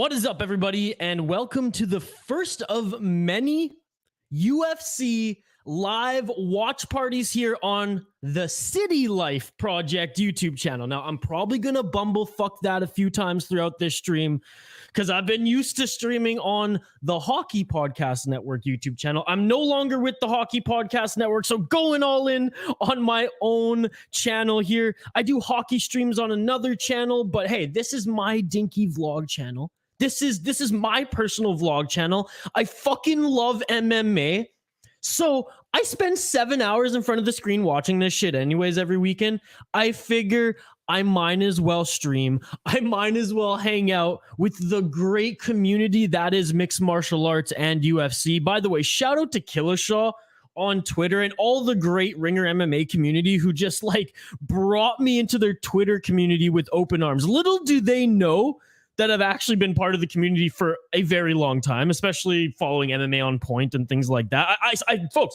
What is up, everybody, and welcome to the first of many UFC live watch parties here on the City Life Project YouTube channel. Now, I'm probably going to bumblefuck that a few times throughout this stream because I've been used to streaming on the Hockey Podcast Network YouTube channel. I'm no longer with the Hockey Podcast Network, so going all in on my own channel here. I do hockey streams on another channel, but hey, this is my dinky vlog channel. This is my personal vlog channel. I fucking love MMA. So I spend 7 hours in front of the screen watching this shit anyways every weekend. I figure I might as well stream. I might as well hang out with the great community that is mixed martial arts and UFC. By the way, shout out to Killishaw on Twitter and all the great Ringer MMA community who just like brought me into their Twitter community with open arms. Little do they know that have actually been part of the community for a very long time, especially following MMA on Point and things like that. Folks,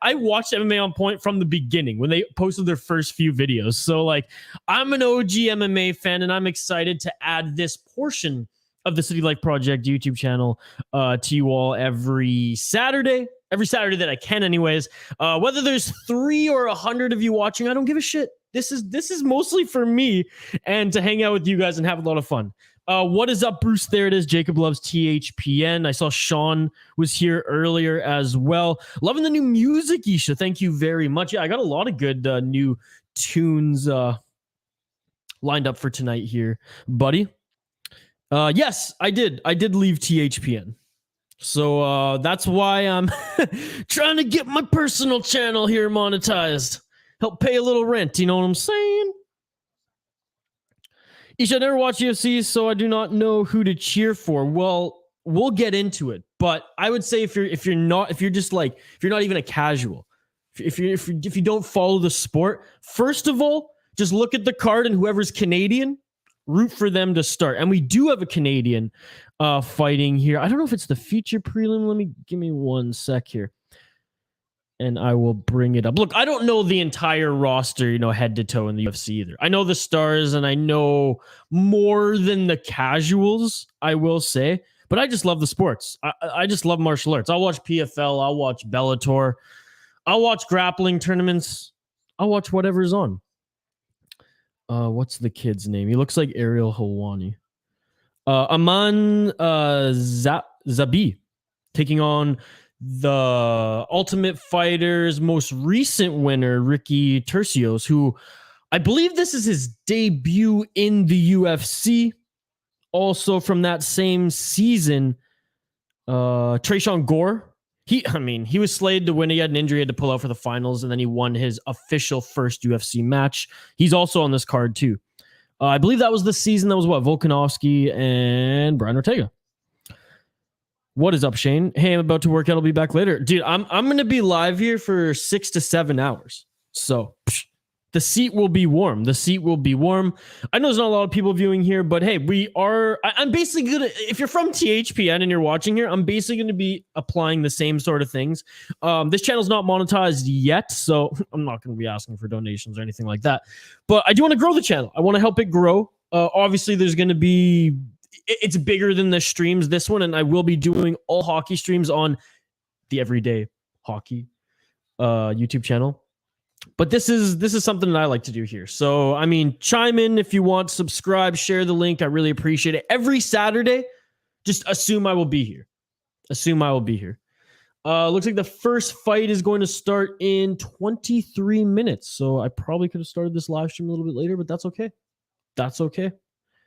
I watched MMA on Point from the beginning when they posted their first few videos. So like, I'm an OG MMA fan and I'm excited to add this portion of the City Life Project YouTube channel to you all every Saturday that I can anyways. Whether there's 3 or 100 of you watching, I don't give a shit. This is mostly for me and to hang out with you guys and have a lot of fun. What is up, Bruce? There it is. Jacob loves THPN. I saw Sean was here earlier as well. Loving the new music, Isha. Thank you very much. Yeah, I got a lot of good new tunes lined up for tonight here, buddy. Yes, I did. I did leave THPN. So that's why I'm trying to get my personal channel here monetized. Help pay a little rent. You know what I'm saying? You should never watch UFC, so I do not know who to cheer for. Well, we'll get into it, but I would say if you're not even a casual, if you don't follow the sport, first of all, just look at the card and whoever's Canadian, root for them to start. And we do have a Canadian fighting here. I don't know if it's the feature prelim. Give me 1 sec here. And I will bring it up. Look, I don't know the entire roster, head to toe in the UFC either. I know the stars and I know more than the casuals, I will say. But I just love the sports. I just love martial arts. I'll watch PFL. I'll watch Bellator. I'll watch grappling tournaments. I'll watch whatever's on. What's the kid's name? He looks like Ariel Helwani. Aiemann Zahabi taking on the Ultimate Fighter's most recent winner, Ricky Turcios, who I believe this is his debut in the UFC. Also from that same season, Tresean Gore. He was slated to win. He had an injury, had to pull out for the finals, and then he won his official first UFC match. He's also on this card too. I believe that was the season that was Volkanovski and Brian Ortega. What is up, Shane? Hey, I'm about to work out. I'll be back later. Dude, I'm going to be live here for 6 to 7 hours. So the seat will be warm. The seat will be warm. I know there's not a lot of people viewing here, but hey, I'm basically going to, if you're from THPN and you're watching here, I'm basically going to be applying the same sort of things. This channel's not monetized yet, so I'm not going to be asking for donations or anything like that. But I do want to grow the channel. I want to help it grow. Obviously, there's going to be... It's bigger than the streams, this one, and I will be doing all hockey streams on the Everyday Hockey YouTube channel. But this is something that I like to do here. So, chime in if you want, subscribe, share the link. I really appreciate it. Every Saturday, just assume I will be here. Looks like the first fight is going to start in 23 minutes. So I probably could have started this live stream a little bit later, but that's okay. That's okay.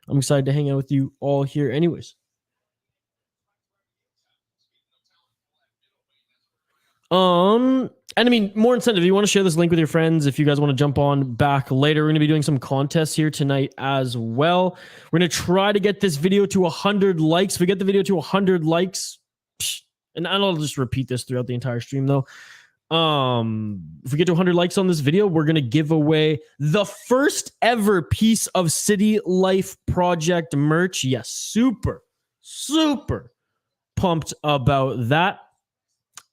I'm excited to hang out with you all here anyways. And more incentive. If you want to share this link with your friends, if you guys want to jump on back later, we're going to be doing some contests here tonight as well. We're going to try to get this video to 100 likes. If we get the video to 100 likes, and I'll just repeat this throughout the entire stream though. If we get to 100 likes on this video, we're going to give away the first ever piece of City Life Project merch. Yes, super pumped about that.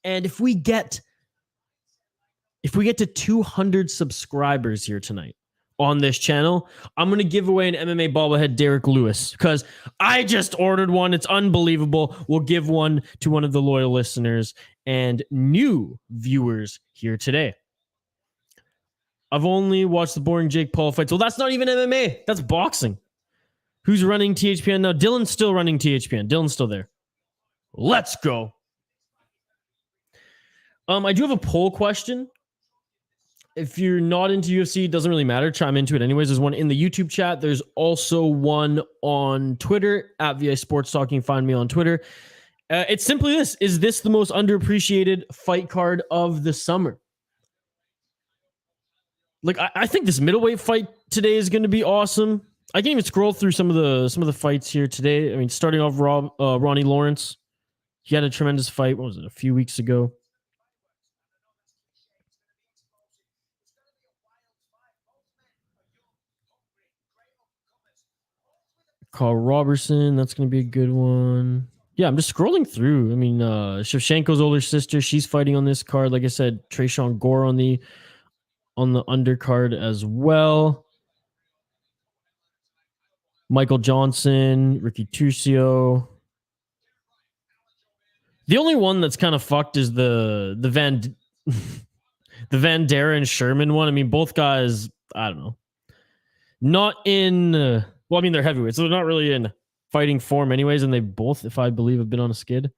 And if we get to 200 subscribers here tonight on this channel, I'm going to give away an MMA bobblehead Derek Lewis because I just ordered one. It's unbelievable. We'll give one to one of the loyal listeners and new viewers here today. I've only watched the boring Jake Paul fights. Well, that's not even MMA. That's boxing. Who's running THPN now? Dylan's still running THPN. Dylan's still there. Let's go. I do have a poll question. If you're not into UFC, it doesn't really matter. Chime into it anyways. There's one in the YouTube chat. There's also one on Twitter at VI Sports Talk. You can find me on Twitter. It's simply this. Is this the most underappreciated fight card of the summer? Like, I think this middleweight fight today is going to be awesome. I can even scroll through some of the fights here today. I mean, starting off Ronnie Lawrence. He had a tremendous fight. What was it? A few weeks ago. Karl Roberson, that's going to be a good one. Yeah, I'm just scrolling through. I mean, Shevchenko's older sister, she's fighting on this card. Like I said, Tresean Gore on the undercard as well. Michael Johnson, Ricky Turcios. The only one that's kind of fucked is the Vanderaa and Sherman one. I mean, both guys, I don't know. Not in... well, I mean, they're heavyweights, so they're not really in fighting form anyways, and they both, if I believe, have been on a skid.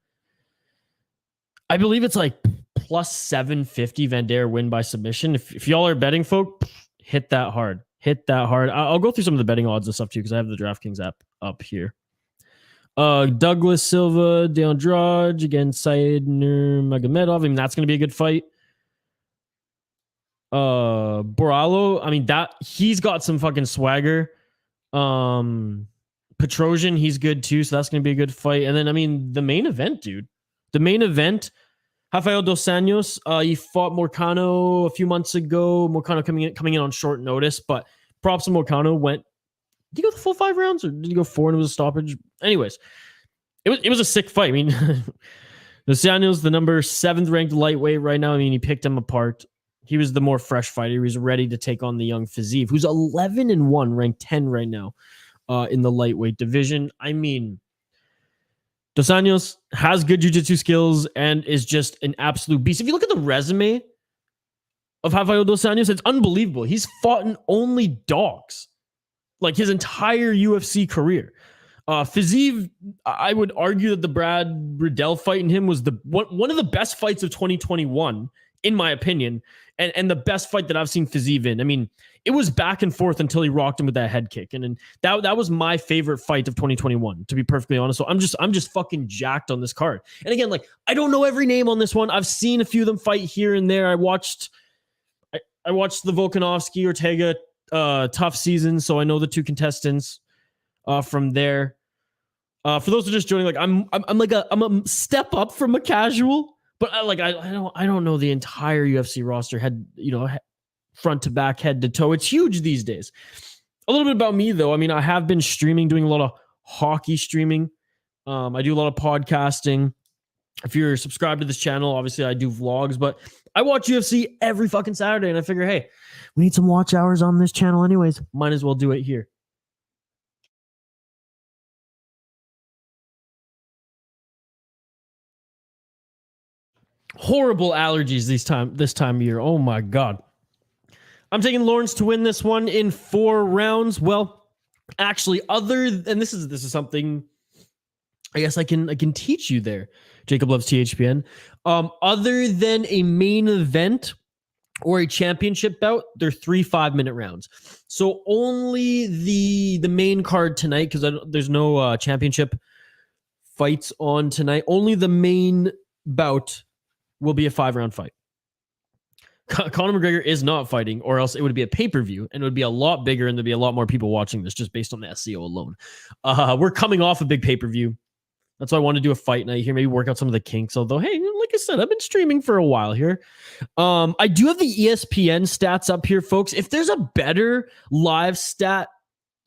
I believe it's like plus 750 Vanderaa win by submission. If y'all are betting, folk, hit that hard. Hit that hard. I'll go through some of the betting odds and stuff too, because I have the DraftKings app up here. Douglas Silva, De Andrade against Said Nurmagomedov. I mean, that's going to be a good fight. Borrallo, I mean, that he's got some fucking swagger. Petrosian, he's good too, so that's going to be a good fight. And then, I mean, the main event, dude. The main event, Rafael Dos Anjos, he fought Moicano a few months ago. Moicano coming in on short notice, but props to Moicano. Did he go the full 5 rounds, or did he go 4 and it was a stoppage? Anyways, it was a sick fight. I mean, Dos Anjos, the number 7th ranked lightweight right now. I mean, he picked him apart. He was the more fresh fighter. He was ready to take on the young Fiziev, who's 11-1, ranked 10 right now in the lightweight division. I mean, Dos Anjos has good jiu-jitsu skills and is just an absolute beast. If you look at the resume of Rafael Dos Anjos, it's unbelievable. He's fought in only dogs, like his entire UFC career. Fiziev, I would argue that the Brad Riddell fight in him was one of the best fights of 2021, in my opinion, and the best fight that I've seen Fiziev in. I mean, it was back and forth until he rocked him with that head kick, and that was my favorite fight of 2021, to be perfectly honest. So I'm just fucking jacked on this card. And again, like, I don't know every name on this one. I've seen a few of them fight here and there. I watched the Volkanovski Ortega tough season, so I know the 2 contestants from there. For those who are just joining, like I'm a step up from a casual. But I don't know the entire UFC roster, front to back, head to toe. It's huge these days. A little bit about me, though. I mean, I have been streaming, doing a lot of hockey streaming. I do a lot of podcasting. If you're subscribed to this channel, obviously I do vlogs, but I watch UFC every fucking Saturday, and I figure, hey, we need some watch hours on this channel anyways. Might as well do it here. Horrible allergies this time of year. Oh my God. I'm taking Lawrence to win this one in 4 rounds. Well, actually, this is something I guess I can teach you there. Jacob loves THPN. Other than a main event or a championship bout, they're 3 5-minute rounds. So only the main card tonight, because there's no championship fights on tonight. Only the main bout will be a 5-round fight. Conor McGregor is not fighting, or else it would be a pay-per-view, and it would be a lot bigger, and there'd be a lot more people watching this just based on the SEO alone. We're coming off a big pay-per-view. That's why I want to do a fight night here, maybe work out some of the kinks. Although, hey, like I said, I've been streaming for a while here. I do have the ESPN stats up here, folks. If there's a better live stat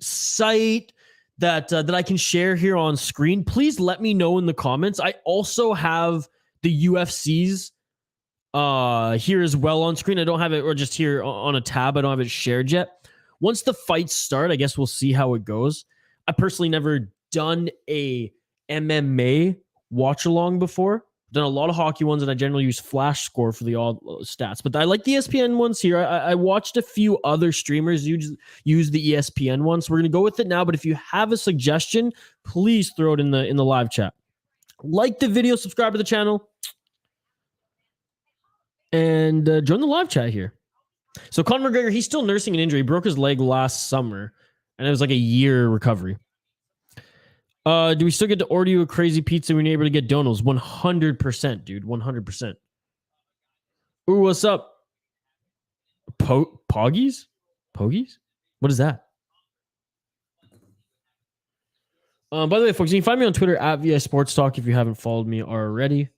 site that I can share here on screen, please let me know in the comments. I also have the UFC's here as well on screen. I don't have it, or just here on a tab. I don't have it shared yet. once the fights start, I guess we'll see how it goes. I personally never done a MMA watch along before. Done a lot of hockey ones, and I generally use Flash Score for the odd stats. But I like the ESPN ones here. I watched a few other streamers use the ESPN one, so we're gonna go with it now. But if you have a suggestion, please throw it in the live chat. Like the video, subscribe to the channel, and join the live chat here. So Conor McGregor, he's still nursing an injury. He broke his leg last summer, and it was like a year recovery. Do we still get to order you a crazy pizza when you're able to get donos? 100%, dude. 100%. Ooh, what's up? Poggies? Pogies? What is that? By the way, folks, you can find me on Twitter at VI Sports Talk if you haven't followed me already.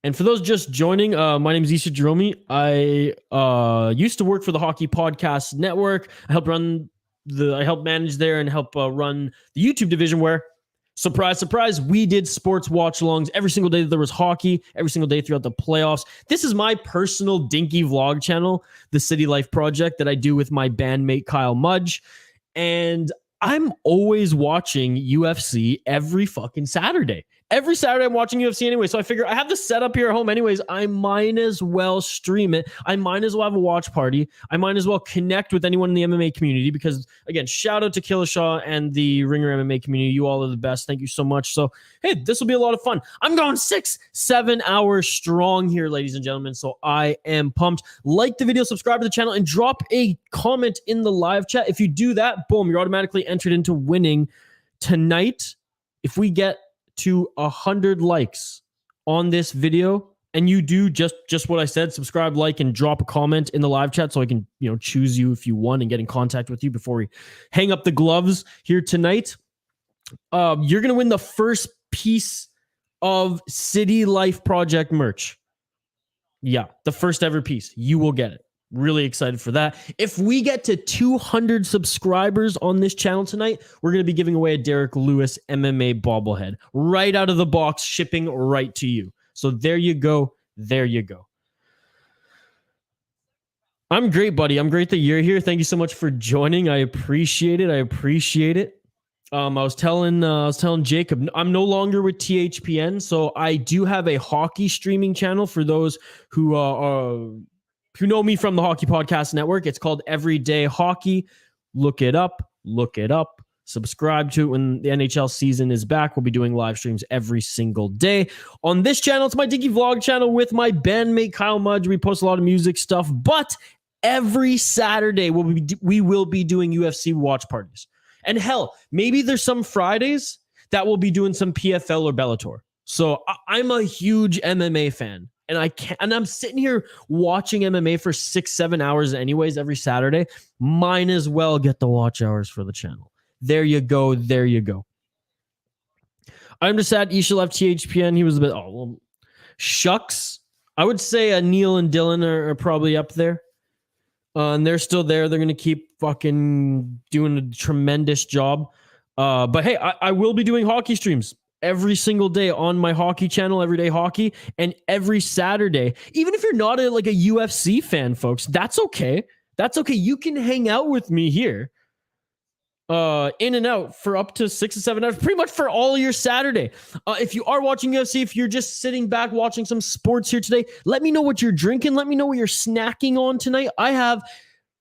And for those just joining, my name is Issa Jerome. I used to work for the Hockey Podcast Network. I help manage there and help run the YouTube division where, surprise, surprise, we did sports watch-alongs every single day that there was hockey, every single day throughout the playoffs. This is my personal dinky vlog channel, the City Life Project, that I do with my bandmate Kyle Mudge. And I'm always watching UFC every fucking Saturday. Every Saturday I'm watching UFC anyway, so I figure I have the setup here at home anyways. I might as well stream it. I might as well have a watch party. I might as well connect with anyone in the MMA community because, again, shout out to Killishaw and the Ringer MMA community. You all are the best. Thank you so much. So, hey, this will be a lot of fun. I'm going 6-7 hours strong here, ladies and gentlemen, so I am pumped. Like the video, subscribe to the channel, and drop a comment in the live chat. If you do that, boom, you're automatically entered into winning tonight. If we get to 100 likes on this video and you do just what I said, subscribe, like, and drop a comment in the live chat so I can, choose you if you won and get in contact with you before we hang up the gloves here tonight. You're going to win the first piece of City Life Project merch. Yeah, the first ever piece. You will get it. Really excited for that. If we get to 200 subscribers on this channel tonight, we're going to be giving away a Derek Lewis MMA bobblehead right out of the box, shipping right to you. So there you go. There you go. I'm great, buddy. I'm great that you're here. Thank you so much for joining. I appreciate it. I was telling Jacob, I'm no longer with THPN, so I do have a hockey streaming channel for those who know me from the Hockey Podcast Network. It's called Everyday Hockey. Look it up. Subscribe to it when the NHL season is back. We'll be doing live streams every single day. On this channel, it's my Dinky Vlog channel with my bandmate Kyle Mudge. We post a lot of music stuff, but every Saturday we will be doing UFC watch parties. And hell, maybe there's some Fridays that we'll be doing some PFL or Bellator. So I'm a huge MMA fan. And I'm sitting here watching MMA for 6-7 hours anyways every Saturday. Might as well get the watch hours for the channel. There you go. There you go. I'm just sad Isha left THPN. He was a bit, shucks. I would say Neil and Dylan are probably up there. And they're still there. They're going to keep fucking doing a tremendous job. But hey, I will be doing hockey streams every single day on my hockey channel, Everyday Hockey, and every Saturday. Even if you're not a UFC fan, folks, that's okay. That's okay. You can hang out with me here, in and out for up to 6 to 7 hours, pretty much for all your Saturday. If you are watching UFC, if you're just sitting back watching some sports here today, let me know what you're drinking. Let me know what you're snacking on tonight.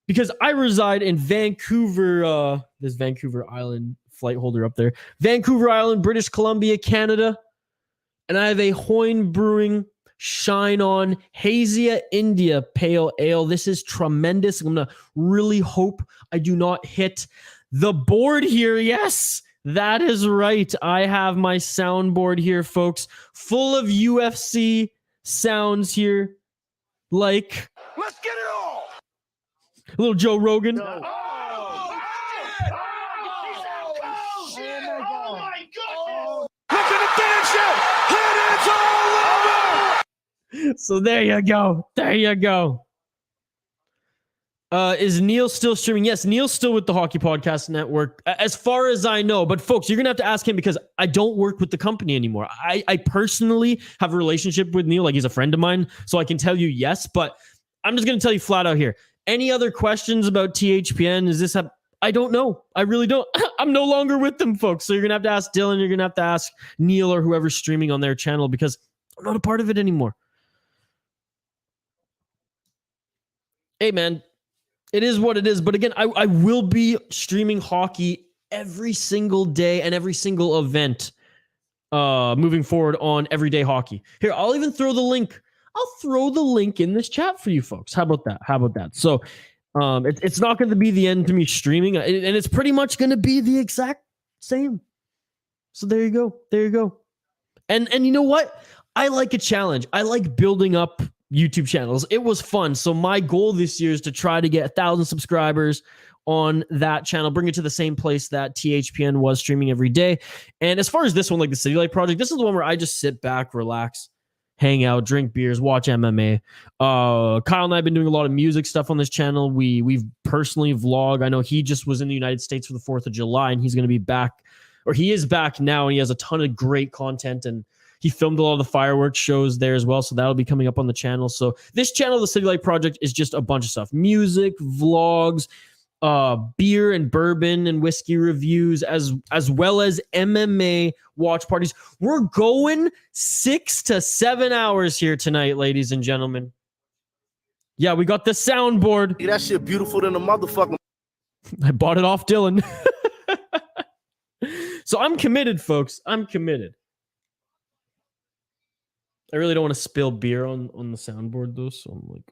Because I reside in Vancouver, this Vancouver Island flight holder up there, Vancouver Island, British Columbia, Canada. And I have a Hoyne Brewing Shine On Hazy India Pale Ale. This is tremendous. I'm going to really hope I do not hit the board here. Yes, that is right. I have my soundboard here, folks, full of UFC sounds here. Let's get it all. A little Joe Rogan. No. So there you go. There you go. Is Neil still streaming? Yes, Neil's still with the Hockey Podcast Network, as far as I know. But folks, you're going to have to ask him because I don't work with the company anymore. I personally have a relationship with Neil. He's a friend of mine. So I can tell you yes. But I'm just going to tell you flat out here. Any other questions about THPN? Is this I don't know. I really don't. I'm no longer with them, folks. So you're going to have to ask Dylan. You're going to have to ask Neil or whoever's streaming on their channel because I'm not a part of it anymore. Hey, man, it is what it is. But again, I will be streaming hockey every single day and every single event moving forward on Everyday Hockey. Here, I'll even throw the link. I'll throw the link in this chat for you folks. How about that? So it's not going to be the end to me streaming, and it's pretty much going to be the exact same. So there you go. And you know what? I like a challenge. I like building up YouTube channels. It was fun. So my goal this year is to try to get 1,000 subscribers on that channel, bring it to the same place that THPN was streaming every day. And as far as this one, like the City Light Project, this is the one where I just sit back, relax, hang out, drink beers, watch MMA. Kyle and I have been doing a lot of music stuff on this channel. We've personally vlog. I know he just was in the United States for the 4th of July, and he's going to be back, or he is back now, and he has a ton of great content, and he filmed a lot of the fireworks shows there as well, so that'll be coming up on the channel. So this channel, the City Light Project, is just a bunch of stuff. Music, vlogs, beer and bourbon and whiskey reviews, as well as MMA watch parties. We're going 6 to 7 hours here tonight, ladies and gentlemen. Yeah, we got the soundboard. Hey, that shit beautiful than a motherfucker. I bought it off Dylan. So I'm committed, folks. I'm committed. I really don't want to spill beer on the soundboard, though, so I'm like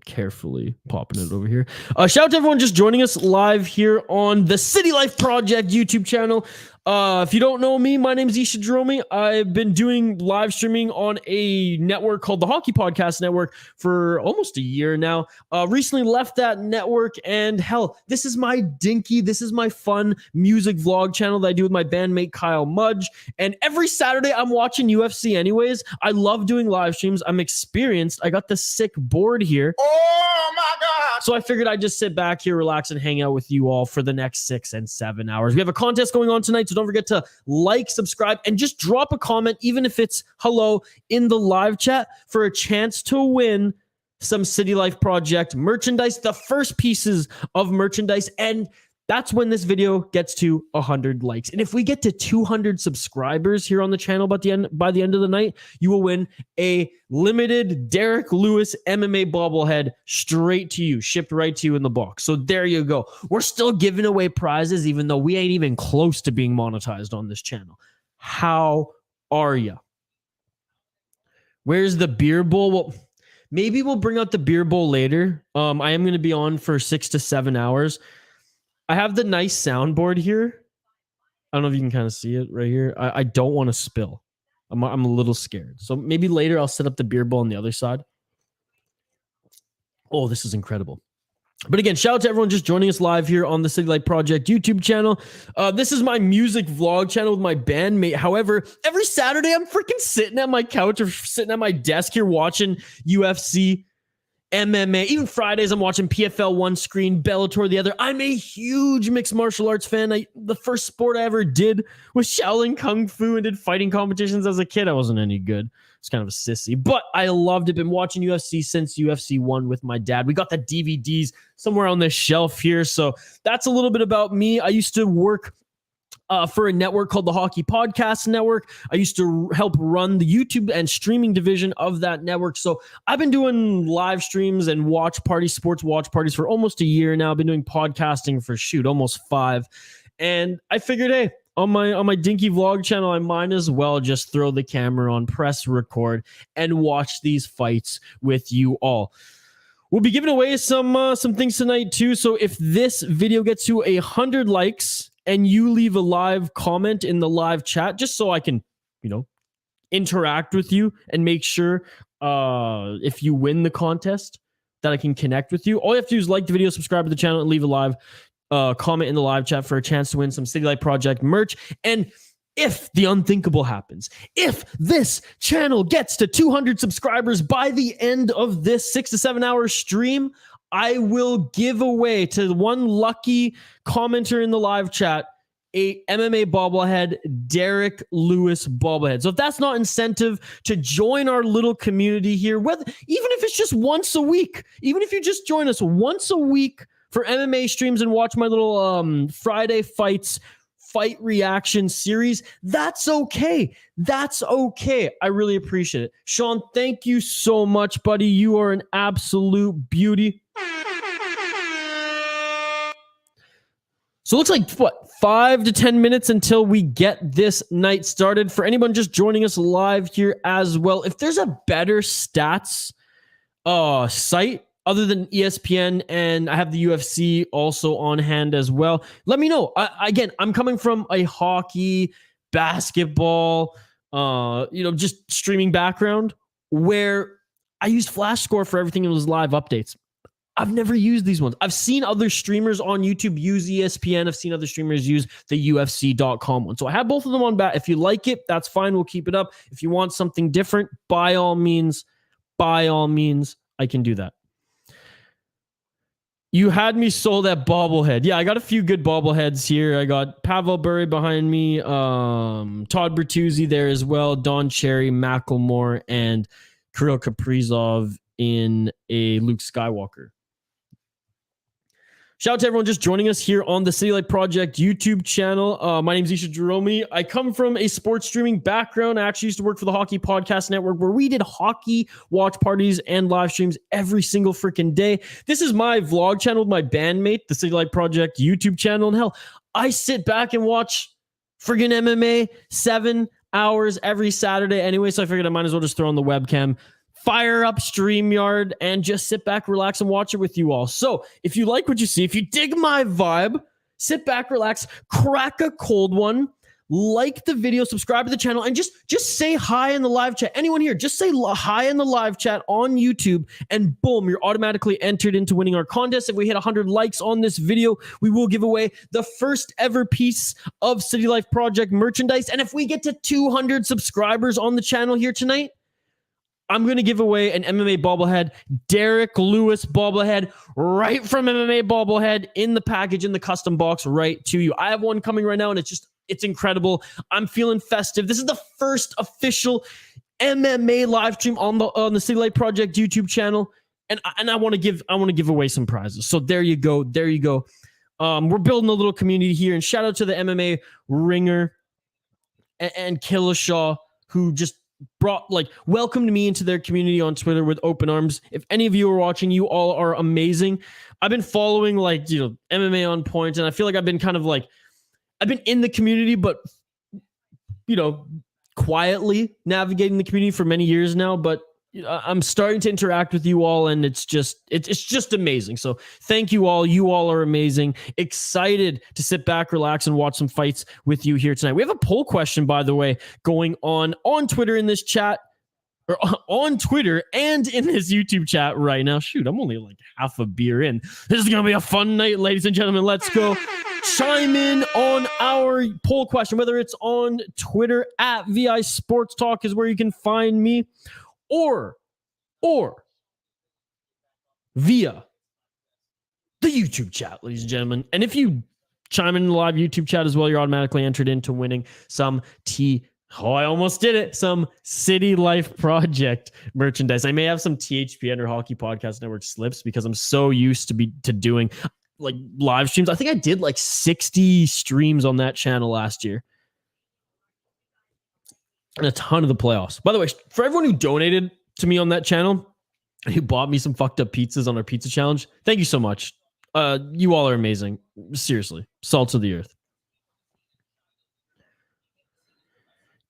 carefully popping it over here. Shout out to everyone just joining us live here on the City Life Project YouTube channel. If you don't know me, my name is Isha Dromi. I've been doing live streaming on a network called the Hockey Podcast Network for almost a year now. Recently left that network, and hell, this is my fun music vlog channel that I do with my bandmate Kyle Mudge. And every Saturday I'm watching UFC anyways. I love doing live streams. I'm experienced. I got the sick board here. Oh my God. So I figured I'd just sit back here, relax, and hang out with you all for the next 6 and 7 hours. We have a contest going on tonight, so don't forget to like, subscribe, and just drop a comment, even if it's hello, in the live chat for a chance to win some City Life Project merchandise, the first pieces of merchandise, and that's when this video gets to 100 likes. And if we get to 200 subscribers here on the channel by the end of the night, you will win a limited Derek Lewis MMA bobblehead straight to you, shipped right to you in the box. So there you go. We're still giving away prizes, even though we ain't even close to being monetized on this channel. How are you? Where's the beer bowl? Well, maybe we'll bring out the beer bowl later. I am going to be on for 6 to 7 hours. I have the nice soundboard here. I don't know if you can kind of see it right here. I don't want to spill. I'm a little scared. So maybe later I'll set up the beer bowl on the other side. Oh, this is incredible. But again, shout out to everyone just joining us live here on the City Light Project YouTube channel. This is my music vlog channel with my bandmate. However, every Saturday I'm freaking sitting at my couch or sitting at my desk here watching UFC, MMA. Even Fridays, I'm watching PFL one screen, Bellator the other. I'm a huge mixed martial arts fan. The first sport I ever did was Shaolin Kung Fu and did fighting competitions as a kid. I wasn't any good. It's kind of a sissy, but I loved it. Been watching UFC since UFC 1 with my dad. We got the DVDs somewhere on this shelf here. So that's a little bit about me. I used to work for a network called the Hockey Podcast Network. I used to help run the YouTube and streaming division of that network. So I've been doing live streams and watch parties, sports watch parties for almost a year now. I've been doing podcasting for almost 5. And I figured, hey, on my dinky vlog channel, I might as well just throw the camera on, press record, and watch these fights with you all. We'll be giving away some things tonight too. So if this video gets to 100 likes and you leave a live comment in the live chat, just so I can, interact with you and make sure if you win the contest that I can connect with you. All you have to do is like the video, subscribe to the channel, and leave a live comment in the live chat for a chance to win some City Light Project merch. And if the unthinkable happens, if this channel gets to 200 subscribers by the end of this 6 to 7 hour stream, I will give away to one lucky commenter in the live chat a MMA bobblehead, Derek Lewis bobblehead. So if that's not incentive to join our little community here, even if it's just once a week, even if you just join us once a week for MMA streams and watch my little Friday fight reaction series, that's okay. That's okay. I really appreciate it. Sean, thank you so much, buddy. You are an absolute beauty. So it looks like, 5 to 10 minutes until we get this night started. For anyone just joining us live here as well, if there's a better stats site other than ESPN, and I have the UFC also on hand as well, let me know. Again, I'm coming from a hockey, basketball, just streaming background where I used Flash Score for everything. It was live updates. I've never used these ones. I've seen other streamers on YouTube use ESPN. I've seen other streamers use the UFC.com one. So I have both of them on bat. If you like it, that's fine. We'll keep it up. If you want something different, by all means, I can do that. You had me sold at bobblehead. Yeah, I got a few good bobbleheads here. I got Pavel Bure behind me, Todd Bertuzzi there as well, Don Cherry, Macklemore, and Kirill Kaprizov in a Luke Skywalker. Shout out to everyone just joining us here on the City Light Project YouTube channel. My name is Isha Jerome. I come from a sports streaming background. I actually used to work for the Hockey Podcast Network, where we did hockey watch parties and live streams every single freaking day. This is my vlog channel with my bandmate, the City Light Project YouTube channel. And hell, I sit back and watch friggin' MMA 7 hours every Saturday anyway, so I figured I might as well just throw on the webcam, fire up StreamYard, and just sit back, relax, and watch it with you all. So if you like what you see, if you dig my vibe, sit back, relax, crack a cold one, like the video, subscribe to the channel, and just say hi in the live chat. Anyone here, just say hi in the live chat on YouTube, and boom, you're automatically entered into winning our contest. If we hit 100 likes on this video, we will give away the first ever piece of City Life Project merchandise. And if we get to 200 subscribers on the channel here tonight, I'm going to give away an MMA bobblehead, Derek Lewis bobblehead, right from MMA bobblehead, in the package, in the custom box, right to you. I have one coming right now, and it's incredible. I'm feeling festive. This is the first official MMA live stream on the City Light Project YouTube channel, and I want to give away some prizes. So there you go. We're building a little community here, and shout out to the MMA Ringer and Killishaw, who just welcomed me into their community on Twitter with open arms. If any of you are watching, you all are amazing. I've been following MMA on point, and I feel like I've been in the community, but quietly navigating the community for many years now. But I'm starting to interact with you all, and it's just amazing. So thank you all. You all are amazing. Excited to sit back, relax, and watch some fights with you here tonight. We have a poll question, by the way, going on Twitter in this chat, or on Twitter and in this YouTube chat right now. Shoot, I'm only like half a beer in. This is going to be a fun night, ladies and gentlemen. Let's go. Chime in on our poll question, whether it's on Twitter at VI Sports Talk is where you can find me, or via the YouTube chat, ladies and gentlemen. And if you chime in the live YouTube chat as well, you're automatically entered into winning some I almost did it. Some City Life Project merchandise. I may have some THPN or Hockey Podcast Network slips because I'm so used to doing live streams. I think I did 60 streams on that channel last year. And a ton of the playoffs. By the way, for everyone who donated to me on that channel, who bought me some fucked up pizzas on our pizza challenge, thank you so much. You all are amazing. Seriously. Salt of the earth.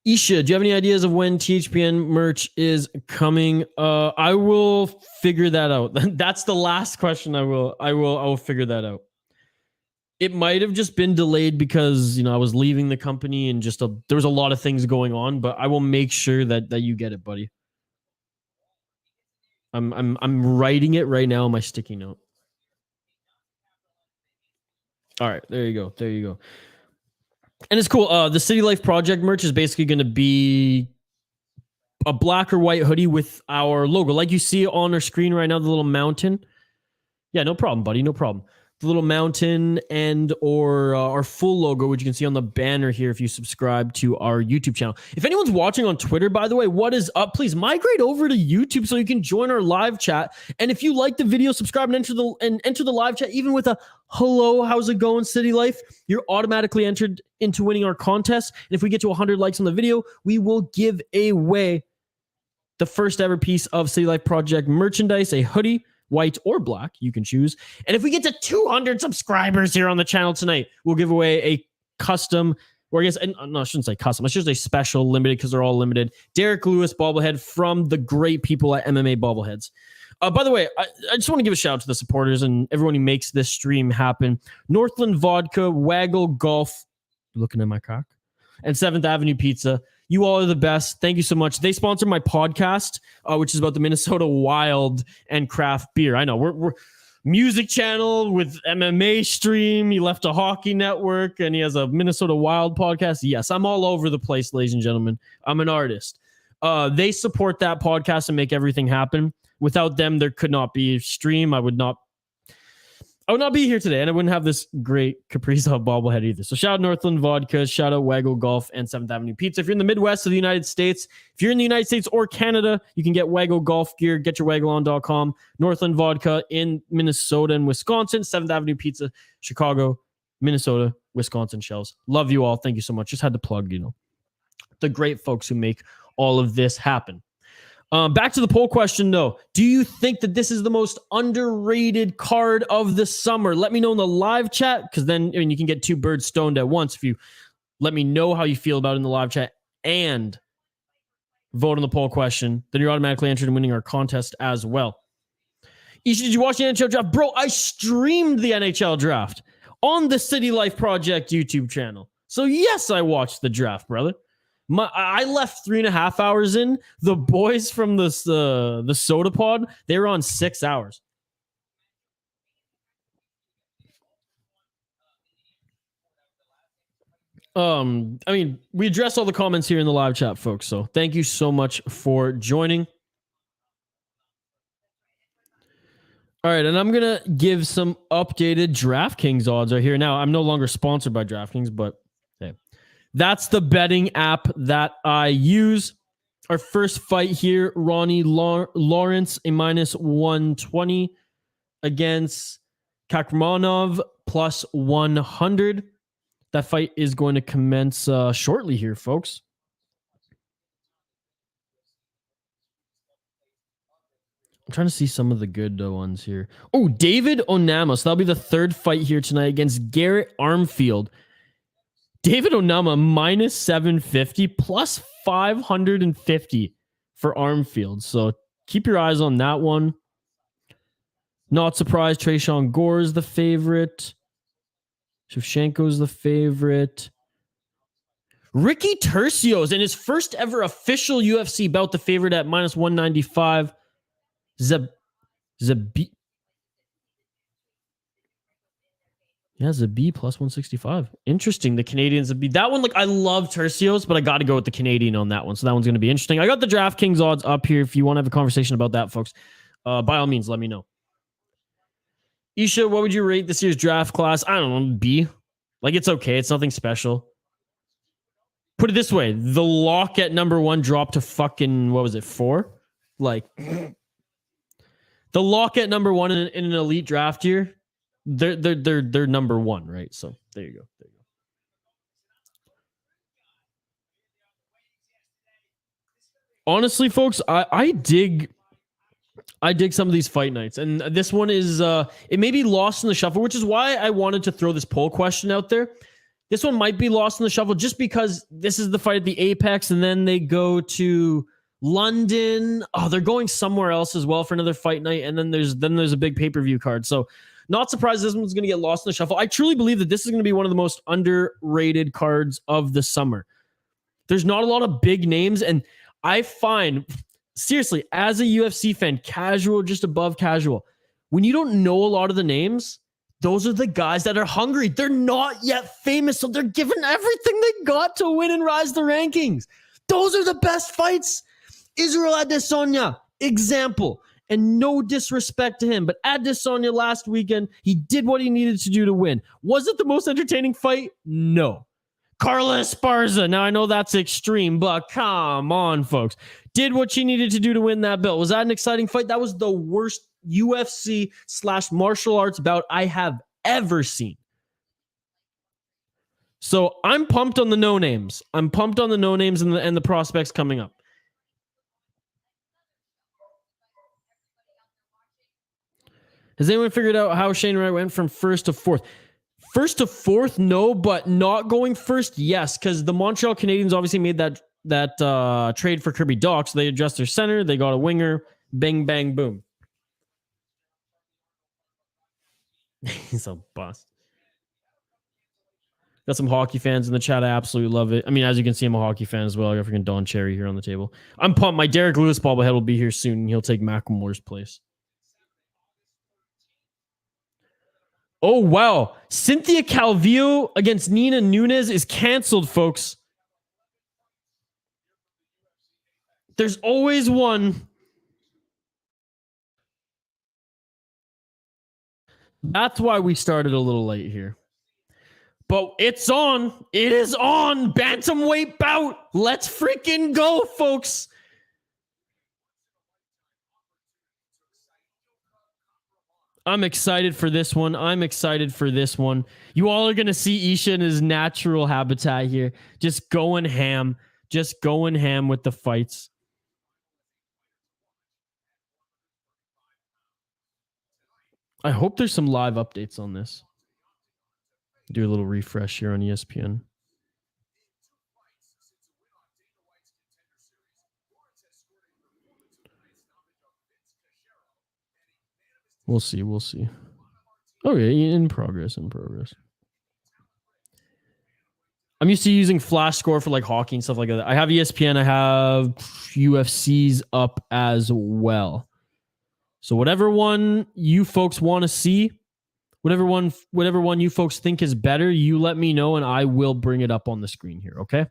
Isha, do you have any ideas of when THPN merch is coming? I will figure that out. That's the last question. I will figure that out. It might have just been delayed because I was leaving the company and there was a lot of things going on, but I will make sure that you get it, buddy. I'm writing it right now on my sticky note. All right, there you go. And it's cool. The City Life Project merch is basically going to be a black or white hoodie with our logo, like you see on our screen right now, the little mountain. Yeah, no problem, buddy. No problem. the little mountain and or our full logo, which you can see on the banner here if you subscribe to our YouTube channel. If anyone's watching on Twitter, by the way, what is up? Please migrate over to YouTube so you can join our live chat. And if you like the video, subscribe and enter the live chat, even with a hello, how's it going, City Life? You're automatically entered into winning our contest. And if we get to 100 likes on the video, we will give away the first ever piece of City Life Project merchandise, a hoodie, white or black, you can choose. And if we get to 200 subscribers here on the channel tonight, we'll give away a custom, or I guess, no, I shouldn't say custom. It's just a special limited because they're all limited. Derek Lewis bobblehead from the great people at MMA Bobbleheads. By the way, I just want to give a shout out to the supporters and everyone who makes this stream happen. Northland Vodka, Waggle Golf, looking at my cock, and 7th Avenue Pizza. You all are the best. Thank you so much. They sponsor my podcast, which is about the Minnesota Wild and craft beer. I know we're music channel with MMA stream. He left a hockey network and he has a Minnesota Wild podcast. Yes, I'm all over the place, ladies and gentlemen. I'm an artist. They support that podcast and make everything happen. Without them, there could not be a stream. I would not be here today, and I wouldn't have this great Capri Sun bobblehead either. So shout out Northland Vodka, shout out Waggle Golf, and 7th Avenue Pizza. If you're in the Midwest of the United States, if you're in the United States or Canada, you can get Waggle Golf gear, getyourwaggleon.com. Northland Vodka in Minnesota and Wisconsin, 7th Avenue Pizza, Chicago, Minnesota, Wisconsin shelves. Love you all. Thank you so much. Just had to plug, the great folks who make all of this happen. Back to the poll question, though. Do you think that this is the most underrated card of the summer? Let me know in the live chat, because then you can get 2 birds stoned at once if you let me know how you feel about it in the live chat and vote on the poll question. Then you're automatically entered in winning our contest as well. Isha, did you watch the NHL draft? Bro, I streamed the NHL draft on the City Life Project YouTube channel. So yes, I watched the draft, brother. I left 3.5 hours in. The boys from the soda pod, they were on 6 hours. We addressed all the comments here in the live chat, folks. So thank you so much for joining. All right, and I'm going to give some updated DraftKings odds right here. Now, I'm no longer sponsored by DraftKings, but hey. That's the betting app that I use. Our first fight here, Ronnie Lawrence, a -120 against Kakharamonov, +100. That fight is going to commence shortly here, folks. I'm trying to see some of the good ones here. Oh, David Onama. So that'll be the third fight here tonight against Garrett Armfield. David Onama, -750, +550 for Armfield. So keep your eyes on that one. Not surprised, Tresean Gore is the favorite. Shevchenko is the favorite. Ricky Turcios in his first ever official UFC bout, the favorite at -195. Zahabi. Yeah, Zahabi +165. Interesting. The Canadians would be that one. I love Turcios, but I got to go with the Canadian on that one. So that one's going to be interesting. I got the DraftKings odds up here. If you want to have a conversation about that, folks, by all means, let me know. Isha, what would you rate this year's draft class? I don't know, B. It's okay. It's nothing special. Put it this way: the lock at number 1 dropped to fucking 4? The lock at number 1 in an elite draft year. They're number 1, right? So there you go. Honestly, folks, I dig some of these fight nights, and this one is it may be lost in the shuffle, which is why I wanted to throw this poll question out there. This one might be lost in the shuffle just because this is the fight at the Apex, and then they go to London. Oh, they're going somewhere else as well for another fight night, and then there's a big pay-per-view card. So not surprised this one's going to get lost in the shuffle. I truly believe that this is going to be one of the most underrated cards of the summer. There's not a lot of big names, and I find, seriously, as a UFC fan, casual, just above casual, when you don't know a lot of the names, those are the guys that are hungry. They're not yet famous, so they're giving everything they got to win and rise the rankings. Those are the best fights. Israel Adesanya, example. And no disrespect to him, but Adesanya last weekend, he did what he needed to do to win. Was it the most entertaining fight? No. Carla Esparza. Now, I know that's extreme, but come on, folks. Did what she needed to do to win that belt. Was that an exciting fight? That was the worst UFC/martial arts bout I have ever seen. So I'm pumped on the no-names. I'm pumped on the no-names and the prospects coming up. Has anyone figured out how Shane Wright went from first to fourth? First to fourth, no, but not going first, yes, because the Montreal Canadiens obviously made that trade for Kirby Dach, so they addressed their center, they got a winger, bang, bang, boom. He's a bust. Got some hockey fans in the chat. I absolutely love it. I mean, as you can see, I'm a hockey fan as well. I got freaking Don Cherry here on the table. I'm pumped. My Derek Lewis bobblehead will be here soon, and he'll take Macklemore's place. Oh, wow. Cynthia Calvillo against Nina Nunes is canceled, folks. There's always one. That's why we started a little late here. But it's on. It is on. Bantamweight bout. Let's freaking go, folks. I'm excited for this one. You all are going to see Isha in his natural habitat here. Just going ham. With the fights. I hope there's some live updates on this. Do a little refresh here on ESPN. We'll see. Okay, in progress. I'm used to using Flash Score for like hockey and stuff like that. I have ESPN. I have UFC's up as well. So whatever one you folks want to see, whatever one you folks think is better, you let me know and I will bring it up on the screen here, okay?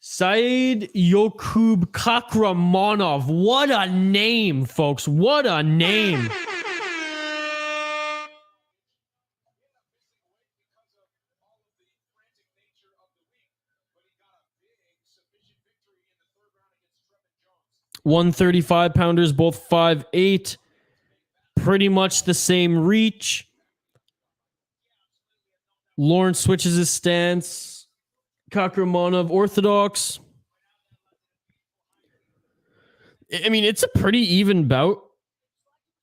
Saidyokub Kakharamonov. What a name, folks. What a name. £135, both 5'8". Pretty much the same reach. Lawrence switches his stance. Kakharamonov orthodox. I mean, it's a pretty even bout.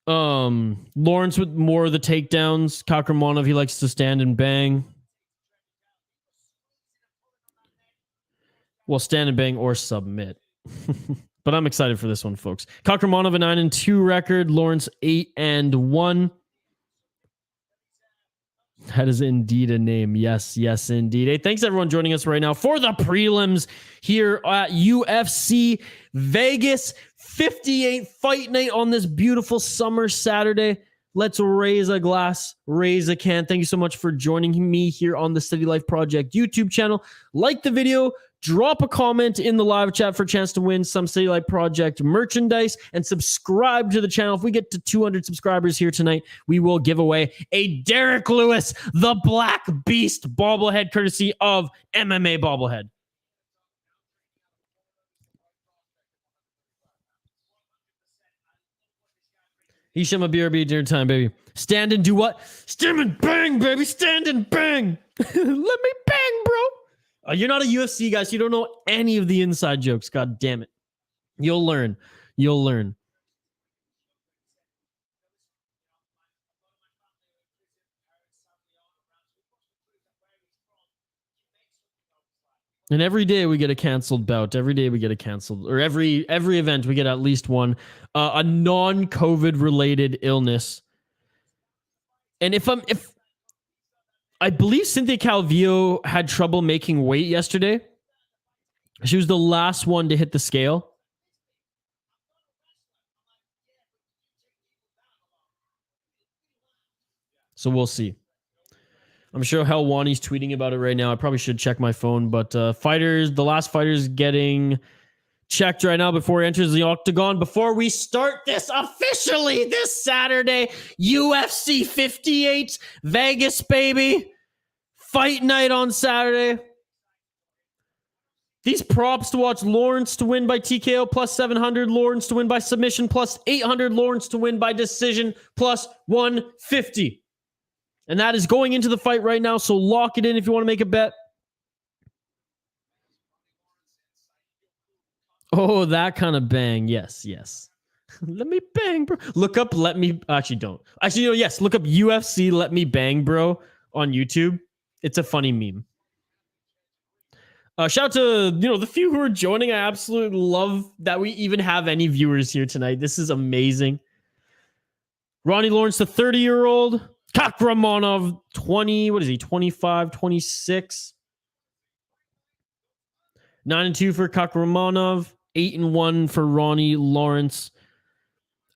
Lawrence with more of the takedowns. Kakharamonov, he likes to stand and bang. Well, stand and bang or submit. But I'm excited for this one, folks. Kakharamonov a 9-2 record. Lawrence 8-1. That is indeed a name. Yes, indeed. Hey, thanks everyone joining us right now for the prelims here at UFC Vegas 58 fight night on this beautiful summer Saturday. Let's raise a glass, raise a can. Thank you so much for joining me here on the Steady Life Project YouTube channel. Like the video, drop a comment in the live chat for a chance to win some Steady Life Project merchandise, and subscribe to the channel. If we get to 200 subscribers here tonight, we will give away a Derek Lewis, the Black Beast bobblehead, courtesy of MMA Bobblehead. Isham a BRB dinner time, baby. Stand and do what? Stand and bang, baby. Stand and bang. Let me bang, bro. You're not a UFC guy, so you don't know any of the inside jokes. God damn it. You'll learn. And every day we get a canceled bout. Every day we get a canceled, or every event we get at least one, a non-COVID related illness. And if I believe Cynthia Calvillo had trouble making weight yesterday. She was the last one to hit the scale. So we'll see. I'm sure Helwani's tweeting about it right now. I probably should check my phone, but the last fighters getting checked right now before he enters the octagon. Before we start this officially this Saturday, UFC 58, Vegas, baby. Fight night on Saturday. These props to watch: Lawrence to win by TKO plus 700, Lawrence to win by submission plus 800, Lawrence to win by decision plus 150. And that is going into the fight right now, so lock it in if you want to make a bet. Oh, that kind of bang. Yes, yes. Let me bang, bro. Look up, let me, actually don't. Actually, you know, yes, look up UFC, let me bang, bro, on YouTube. It's a funny meme. Shout out to, you know, the few who are joining. I absolutely love that we even have any viewers here tonight. This is amazing. Ronnie Lawrence, the 30-year-old. Kakharamonov, 20, what is he, 25, 26. 9-2 for Kakharamonov. 8-1 for Ronnie Lawrence.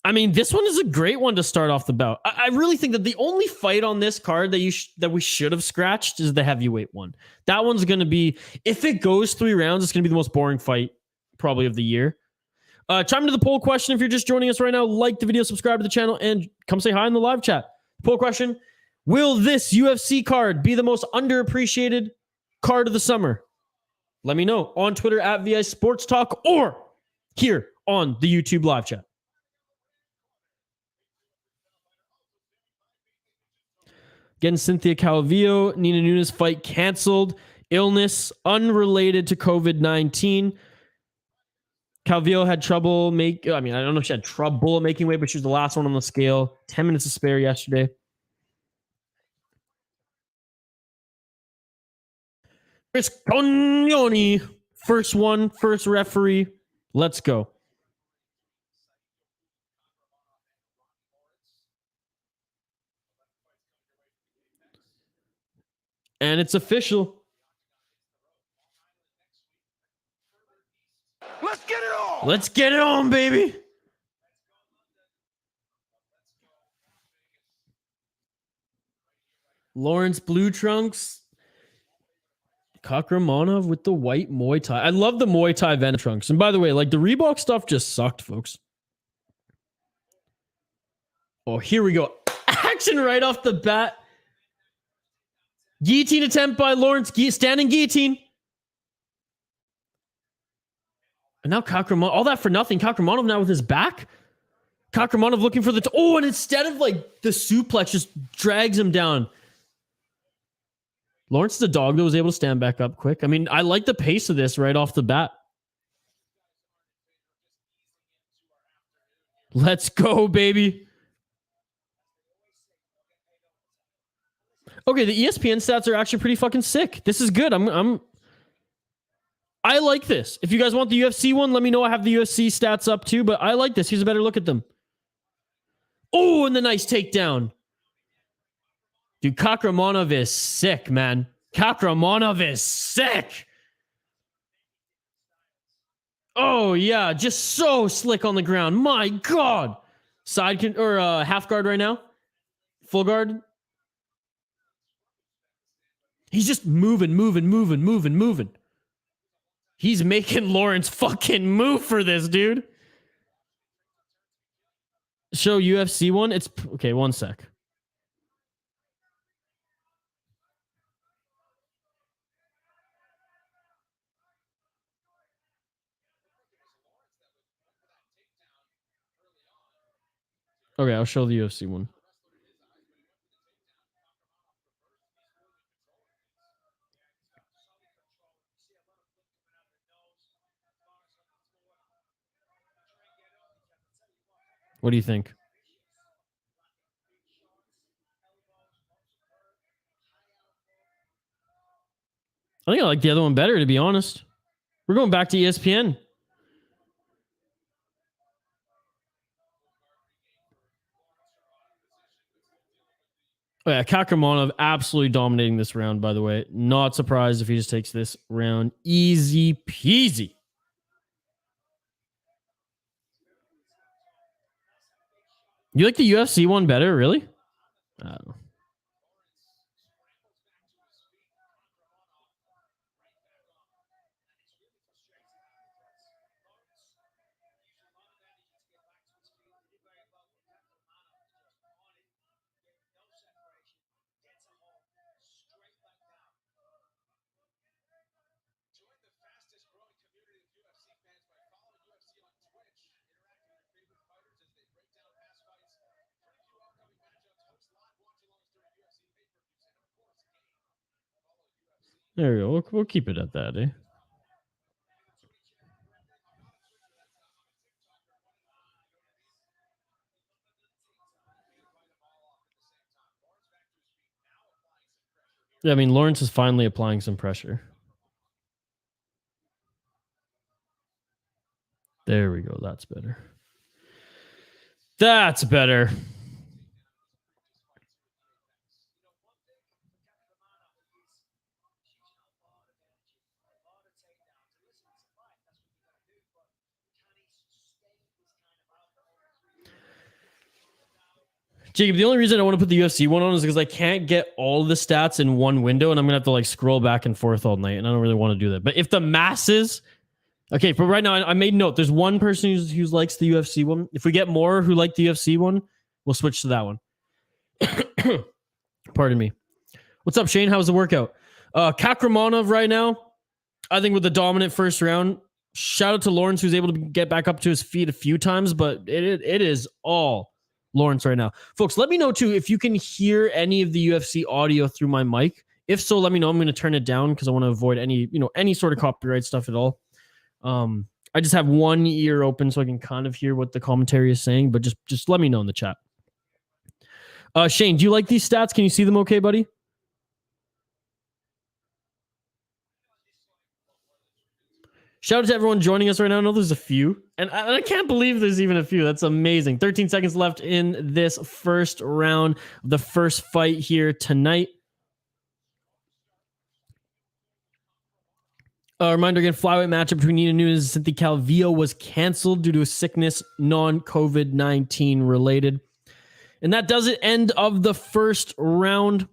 I mean, this one is a great one to start off the bout. I really think that the only fight on this card that we should have scratched is the heavyweight one. That one's going to be, if it goes 3 rounds, it's going to be the most boring fight probably of the year. Chime into the poll question if you're just joining us right now. Like the video, subscribe to the channel, and come say hi in the live chat. Poll question: will this UFC card be the most underappreciated card of the summer? Let me know on Twitter at VI Sports Talk or here on the YouTube live chat. Again, Cynthia Calvillo, Nina Nunes fight canceled. Illness unrelated to COVID-19. Calvillo had trouble I don't know if she had trouble making weight, but she was the last one on the scale. 10 minutes to spare yesterday. Chris Cognoni, first one, first referee. Let's go. And it's official. Let's get it on. Let's get it on, baby. Lawrence blue trunks. Kakharamonov with the white Muay Thai. I love the Muay Thai Venom trunks. And by the way, like the Reebok stuff just sucked, folks. Oh, here we go. Action right off the bat. Guillotine attempt by Lawrence. Standing guillotine. And now Kakharamonov. All that for nothing. Kakharamonov now with his back. Kakharamonov looking for the... and instead of like the suplex, just drags him down. Lawrence the dog that was able to stand back up quick. I mean, I like the pace of this right off the bat. Let's go, baby. Okay, the ESPN stats are actually pretty fucking sick. This is good. I like this. If you guys want the UFC one, let me know. I have the UFC stats up too, but I like this. Here's a better look at them. Oh, and the nice takedown. Dude, Kakharamonov is sick, man. Kakharamonov is sick. Oh, yeah. Just so slick on the ground. My God. Half guard right now. Full guard. He's just moving. He's making Lawrence fucking move for this, dude. Show UFC one. It's okay. One sec. Okay, I'll show the UFC one. What do you think? I think I like the other one better, to be honest. We're going back to ESPN. Oh, yeah, Kakharamonov absolutely dominating this round, by the way. Not surprised if he just takes this round. Easy peasy. You like the UFC one better, really? I don't know. There we go. We'll keep it at that, eh? Yeah, I mean, Lawrence is finally applying some pressure. There we go. That's better. That's better. Jacob, the only reason I want to put the UFC one on is because I can't get all the stats in one window, and I'm gonna have to like scroll back and forth all night, and I don't really want to do that. But if the masses, okay, but right now I made note. There's one person who likes the UFC one. If we get more who like the UFC one, we'll switch to that one. Pardon me. What's up, Shane? How's the workout? Kakharamonov right now, I think with the dominant first round. Shout out to Lawrence, who's able to get back up to his feet a few times, but it is all Lawrence right now. Folks, let me know too if you can hear any of the UFC audio through my mic. If so, let me know. I'm going to turn it down because I want to avoid any sort of copyright stuff at all. I just have one ear open so I can kind of hear what the commentary is saying, but just let me know in the chat. Shane, do you like these stats? Can you see them okay, buddy? Shout out to everyone joining us right now. I know there's a few, and I can't believe there's even a few. That's amazing. 13 seconds left in this first round, the first fight here tonight. Reminder again, flyweight matchup between Nunes and Cynthia Calvillo was canceled due to a sickness, non-COVID-19 related. And that does it. End of the first round.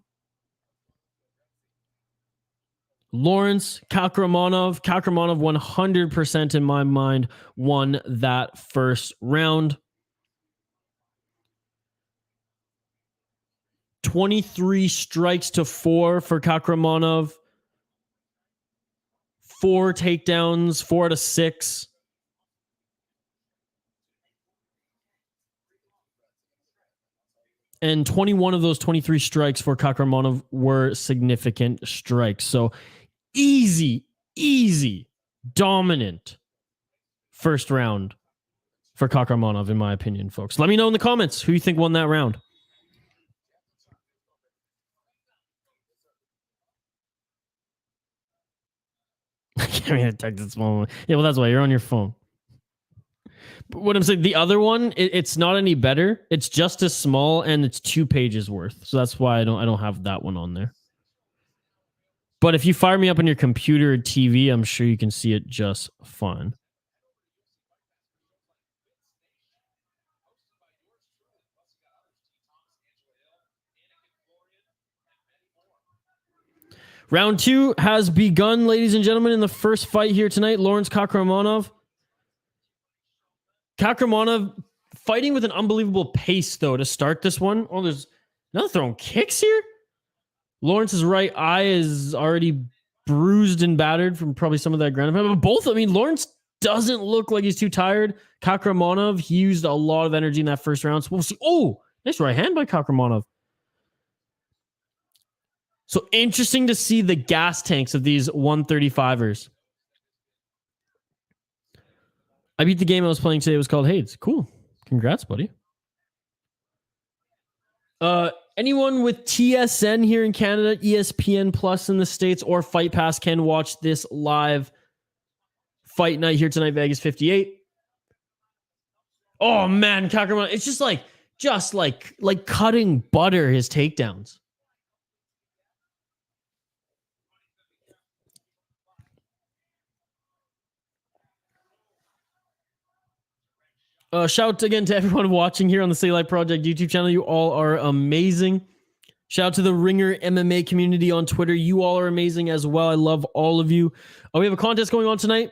Lawrence, Kakharamonov 100% in my mind won that first round. 23 strikes to 4 for Kakharamonov. 4 takedowns, 4 out of 6. And 21 of those 23 strikes for Kakharamonov were significant strikes. So easy, dominant first round for Kakharamonov, in my opinion, folks. Let me know in the comments who you think won that round. I can't even type this small. Yeah, well, that's why you're on your phone. But what I'm saying, the other one, it's not any better. It's just as small, and it's 2 pages worth. So that's why I don't have that one on there. But if you fire me up on your computer or TV, I'm sure you can see it just fine. Round 2 has begun, ladies and gentlemen, in the first fight here tonight. Lawrence Kakharamonov. Kakharamonov fighting with an unbelievable pace, though, to start this one. Oh, there's another throwing kicks here. Lawrence's right eye is already bruised and battered from probably some of that ground. But both, I mean, Lawrence doesn't look like he's too tired. Kakharamonov, he used a lot of energy in that first round. So we'll see. Oh, nice right hand by Kakharamonov. So interesting to see the gas tanks of these 135ers. I beat the game I was playing today. It was called Hades. Cool. Congrats, buddy. Anyone with TSN here in Canada, ESPN Plus in the States, or Fight Pass can watch this live fight night here tonight, Vegas 58. Oh man, Kakharamonov, it's just like cutting butter, his takedowns. Shout out again to everyone watching here on the Stay Life Project YouTube channel. You all are amazing. Shout out to the Ringer MMA community on Twitter. You all are amazing as well. I love all of you. We have a contest going on tonight.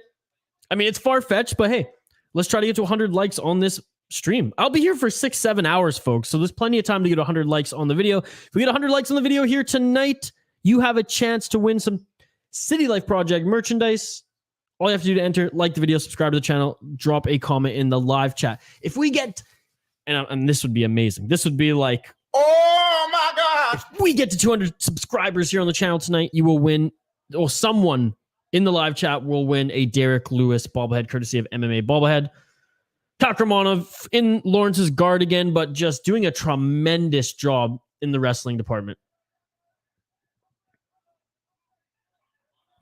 I mean, it's far-fetched, but hey, let's try to get to 100 likes on this stream. I'll be here for 6-7 hours, folks, so there's plenty of time to get 100 likes on the video. If we get 100 likes on the video here tonight, you have a chance to win some City Life Project merchandise. All you have to do to enter, like the video, subscribe to the channel, drop a comment in the live chat. If we get, and this would be amazing. This would be like, Oh my God. if we get to 200 subscribers here on the channel tonight, you will win or someone in the live chat will win a Derek Lewis bobblehead courtesy of MMA Bobblehead. Kakharamonov in Lawrence's guard again, but just doing a tremendous job in the wrestling department.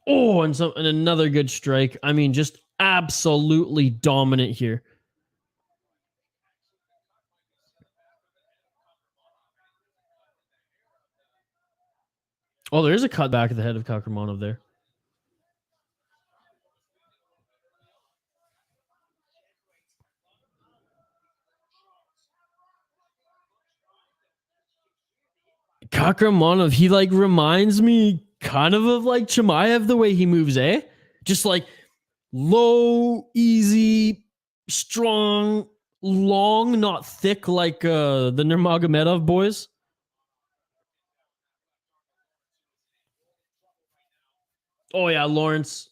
Oh, and another good strike. I mean, just absolutely dominant here. Oh, there is a cut back at the head of Kakharamonov there. Kakharamonov, he like reminds me kind of like Chimaev the way he moves, eh? Just like low, easy, strong, long, not thick like the Nurmagomedov boys. Oh yeah, Lawrence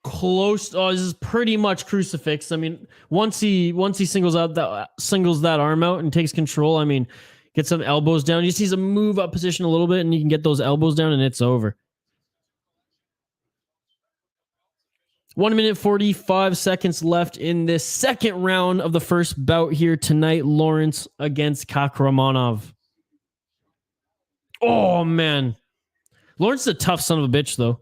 close. Oh, this is pretty much crucifix. I mean, once he singles that arm out and takes control, I mean, get some elbows down. You see some move up position a little bit, and you can get those elbows down, and it's over. 1 minute 45 seconds left in this second round of the first bout here tonight. Lawrence against Kakharamonov. Oh man, Lawrence is a tough son of a bitch, though.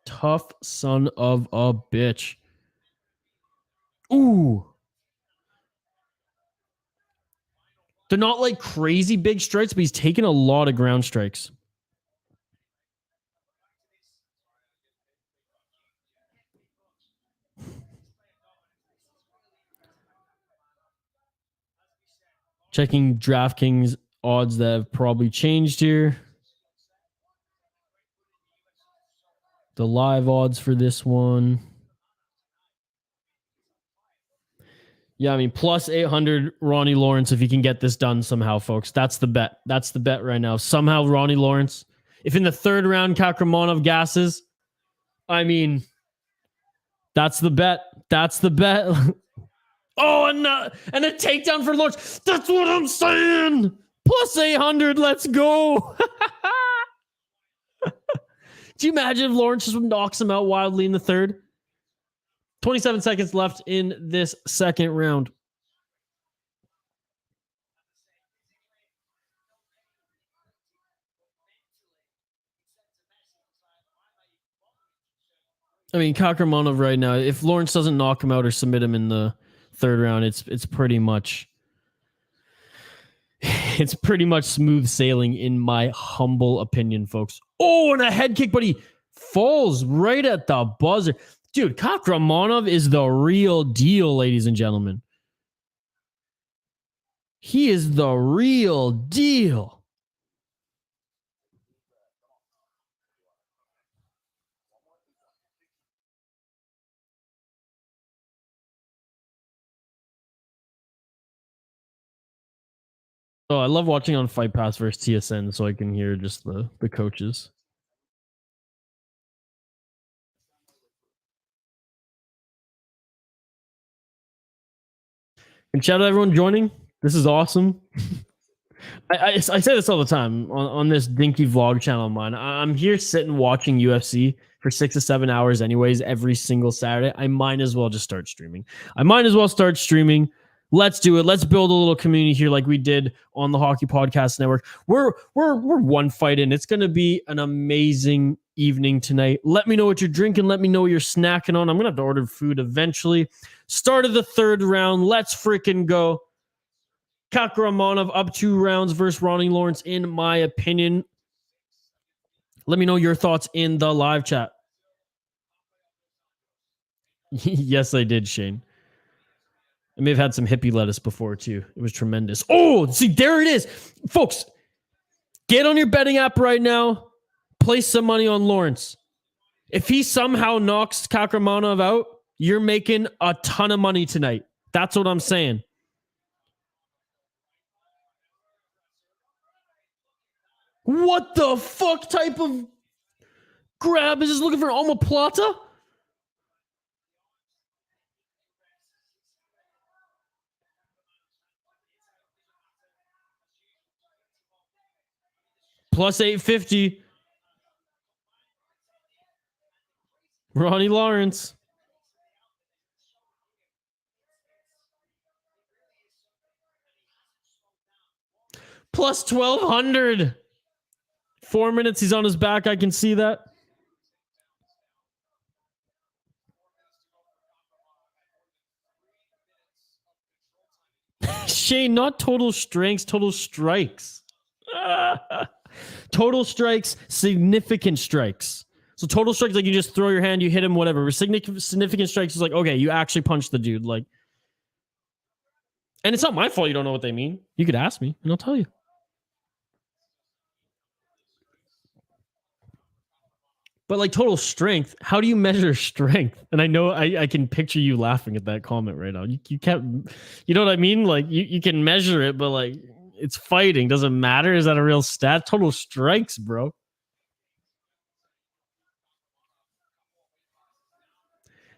Tough son of a bitch. Ooh. They're not like crazy big strikes, but he's taking a lot of ground strikes. Checking DraftKings odds that have probably changed here. The live odds for this one. Yeah, I mean, plus 800 Ronnie Lawrence if he can get this done somehow, folks. That's the bet. That's the bet right now. Somehow Ronnie Lawrence. If in the third round Kakharamonov gasses, I mean, that's the bet. That's the bet. Oh, and a takedown for Lawrence. That's what I'm saying. Plus 800. Let's go. Do you imagine if Lawrence just knocks him out wildly in the third? 27 seconds left in this second round. I mean, Kakharamonov right now, if Lawrence doesn't knock him out or submit him in the third round, it's pretty much smooth sailing in my humble opinion, folks. Oh, and a head kick, but he falls right at the buzzer. Dude, Kakharamonov is the real deal, ladies and gentlemen. He is the real deal. Oh, I love watching on Fight Pass versus TSN so I can hear just the coaches. And shout out to everyone joining. This is awesome. I say this all the time on this dinky vlog channel of mine. I'm here sitting watching UFC for 6 to 7 hours anyways every single Saturday. I might as well just start streaming. Let's do it. Let's build a little community here like we did on the Hockey Podcast Network. We're one fight in. It's going to be an amazing evening tonight. Let me know what you're drinking. Let me know what you're snacking on. I'm going to have to order food eventually. Start of the third round. Let's freaking go. Kakharamonov up 2 rounds versus Ronnie Lawrence, in my opinion. Let me know your thoughts in the live chat. Yes, I did, Shane. I may have had some hippie lettuce before, too. It was tremendous. Oh, see, there it is. Folks, get on your betting app right now. Place some money on Lawrence. If he somehow knocks Kakharamonov out, you're making a ton of money tonight. That's what I'm saying. What the fuck type of grab is this? Looking for omoplata? Plus 850. Ronnie Lawrence. Plus 1200. 4 minutes. He's on his back. I can see that. Shane, not total strengths, total strikes. Total strikes, significant strikes. So total strikes, like you just throw your hand, you hit him, whatever. Significant strikes is like, okay, you actually punched the dude. Like, and it's not my fault you don't know what they mean. You could ask me and I'll tell you. But like total strength, how do you measure strength? And I know I can picture you laughing at that comment right now. You can't, you know what I mean? Like you can measure it, but like it's fighting. Doesn't matter. Is that a real stat? Total strikes, bro.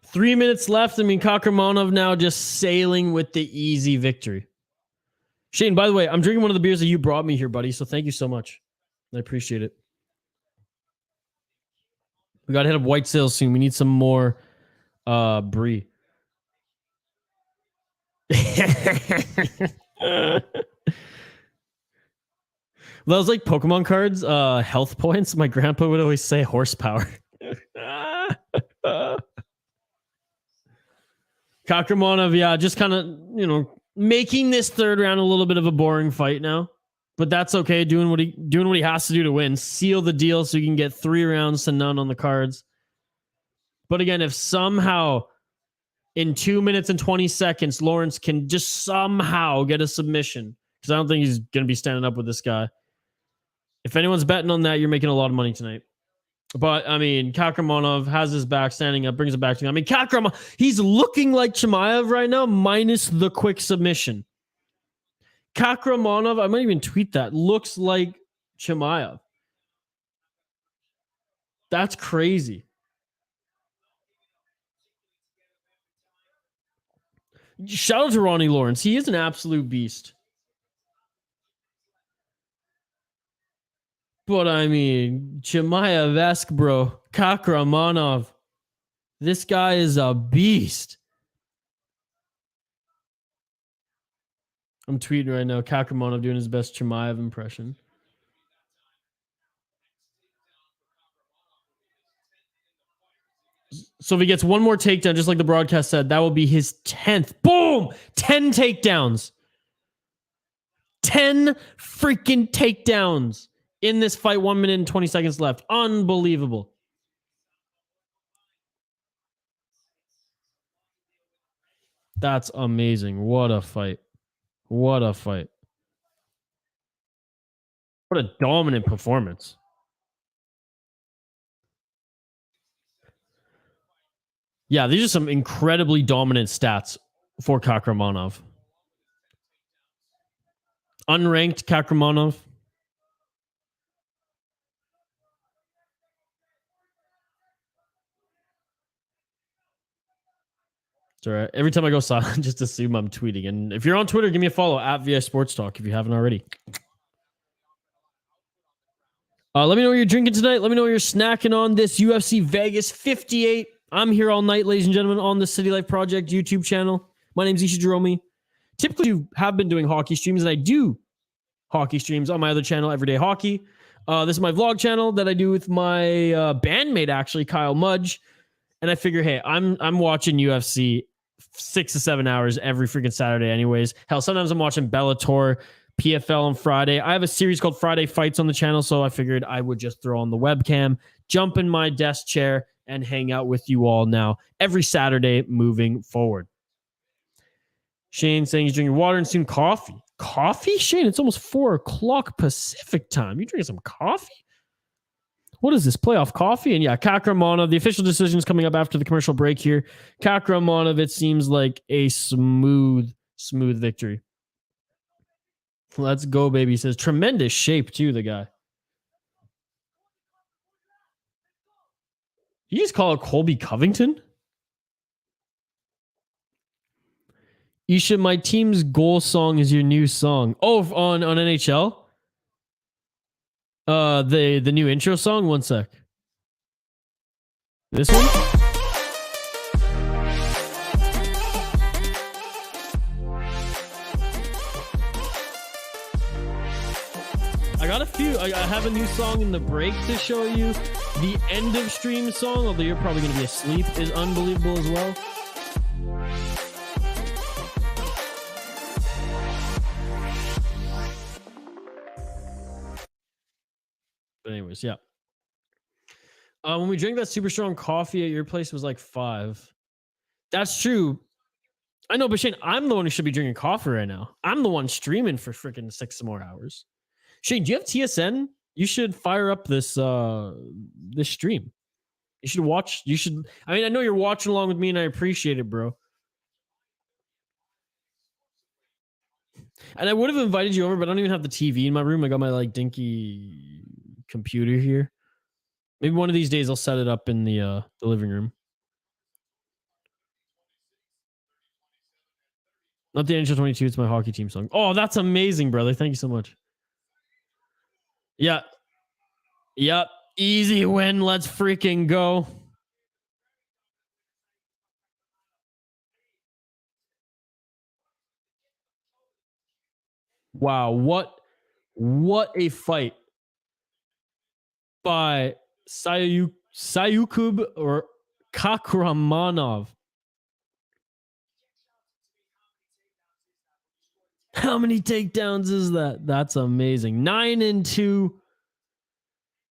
3 minutes left. I mean, Kakharamonov now just sailing with the easy victory. Shane, by the way, I'm drinking one of the beers that you brought me here, buddy. So thank you so much. I appreciate it. We got to hit up white sales soon. We need some more brie. Those like Pokemon cards, health points. My grandpa would always say horsepower. Kakharamonov, yeah, just kind of, you know, making this third round a little bit of a boring fight now. But that's okay. Doing what he has to do to win. Seal the deal so you can get 3 rounds to none on the cards. But again, if somehow in 2 minutes and 20 seconds, Lawrence can just somehow get a submission, because I don't think he's going to be standing up with this guy. If anyone's betting on that, you're making a lot of money tonight. But, I mean, Kakharamonov has his back, standing up, brings it back to him. I mean, Kakharamonov, he's looking like Chimaev right now, minus the quick submission. Kakharamonov, I might even tweet that, looks like Chimaev. That's crazy. Shout out to Ronnie Lawrence. He is an absolute beast. But I mean, Chimaev-esque, bro. Kakharamonov. This guy is a beast. I'm tweeting right now. Kakharamonov doing his best Chimaev impression. So if he gets one more takedown, just like the broadcast said, that will be his 10th. Boom! 10 takedowns. 10 freaking takedowns in this fight. 1 minute and 20 seconds left. Unbelievable. That's amazing. What a fight. What a fight. What a dominant performance. Yeah, these are some incredibly dominant stats for Kakharamonov. Unranked Kakharamonov. It's all right. Every time I go silent, just assume I'm tweeting. And if you're on Twitter, give me a follow at VI Sports Talk if you haven't already. Let me know what you're drinking tonight. Let me know what you're snacking on this UFC Vegas 58. I'm here all night, ladies and gentlemen, on the City Life Project YouTube channel. My name's Isha Jerome. Typically, you have been doing hockey streams, and I do hockey streams on my other channel, Everyday Hockey. This is my vlog channel that I do with my bandmate, actually, Kyle Mudge. And I figure, hey, I'm watching UFC 6 to 7 hours every freaking Saturday anyways. Hell, sometimes I'm watching Bellator, PFL on Friday. I have a series called Friday Fights on the channel, so I figured I would just throw on the webcam, jump in my desk chair, and hang out with you all now every Saturday moving forward. Shane saying he's drinking water and soon coffee. Coffee? Shane, it's almost 4 o'clock Pacific time. You drinking some coffee? What is this, playoff coffee? And yeah, Kakharamonov, the official decision is coming up after the commercial break here. Kakharamonov, it seems like a smooth victory. Let's go, baby. He says tremendous shape too, the guy. You just call it Colby Covington? Isha, my team's goal song is your new song. Oh, on NHL? The new intro song. One sec. This one. I got a few. I have a new song in the break to show you. The end of stream song, although you're probably going to be asleep, is unbelievable as well. But anyways, yeah. When we drank that super strong coffee at your place, it was like 5. That's true. I know, but Shane, I'm the one who should be drinking coffee right now. I'm the one streaming for freaking 6 more hours. Shane, do you have TSN? You should fire up this this stream. You should watch. You should. I mean, I know you're watching along with me, and I appreciate it, bro. And I would have invited you over, but I don't even have the TV in my room. I got my like dinky computer here. Maybe one of these days I'll set it up in the living room. Not the NHL 22. It's my hockey team song. Oh, that's amazing, brother. Thank you so much. Yeah. Yep. Easy win. Let's freaking go. Wow. What a fight by Saidyokub or Kakharamonov. How many takedowns is that? That's amazing. 9-2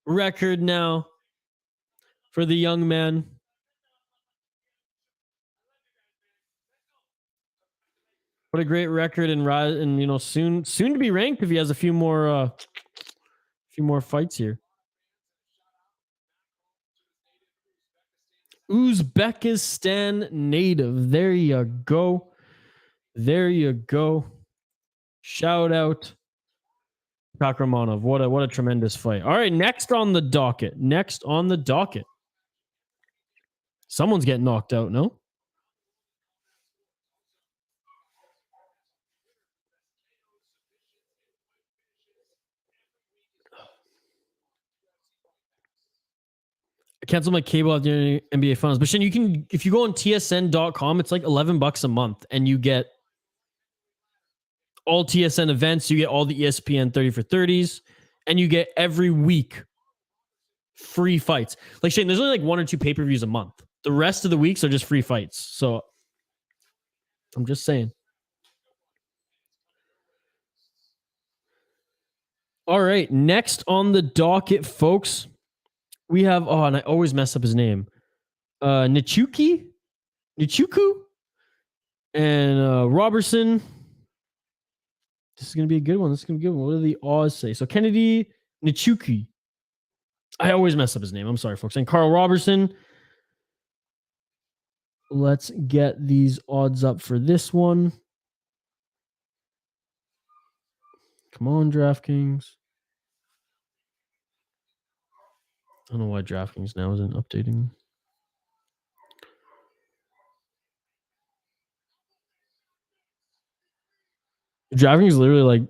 record now for the young man. What a great record, and you know, soon to be ranked if he has a few more fights here. Uzbekistan native. There you go. There you go. Shout out Kakharamonov. What a tremendous fight. All right, next on the docket. Someone's getting knocked out, no? I canceled my cable after the NBA finals. But Shin, you can, if you go on tsn.com, it's like $11 a month and you get all TSN events, you get all the ESPN 30 for 30s, and you get every week free fights. Like Shane, there's only like 1 or 2 pay-per-views a month. The rest of the weeks are just free fights. So I'm just saying. All right, next on the docket, folks, we have, and I always mess up his name. Nzechukwu and Roberson. This is going to be a good one. What do the odds say? So Kennedy Nzechukwu. I always mess up his name. I'm sorry, folks. And Karl Roberson. Let's get these odds up for this one. Come on, DraftKings. I don't know why DraftKings now isn't updating. DraftKings is literally like,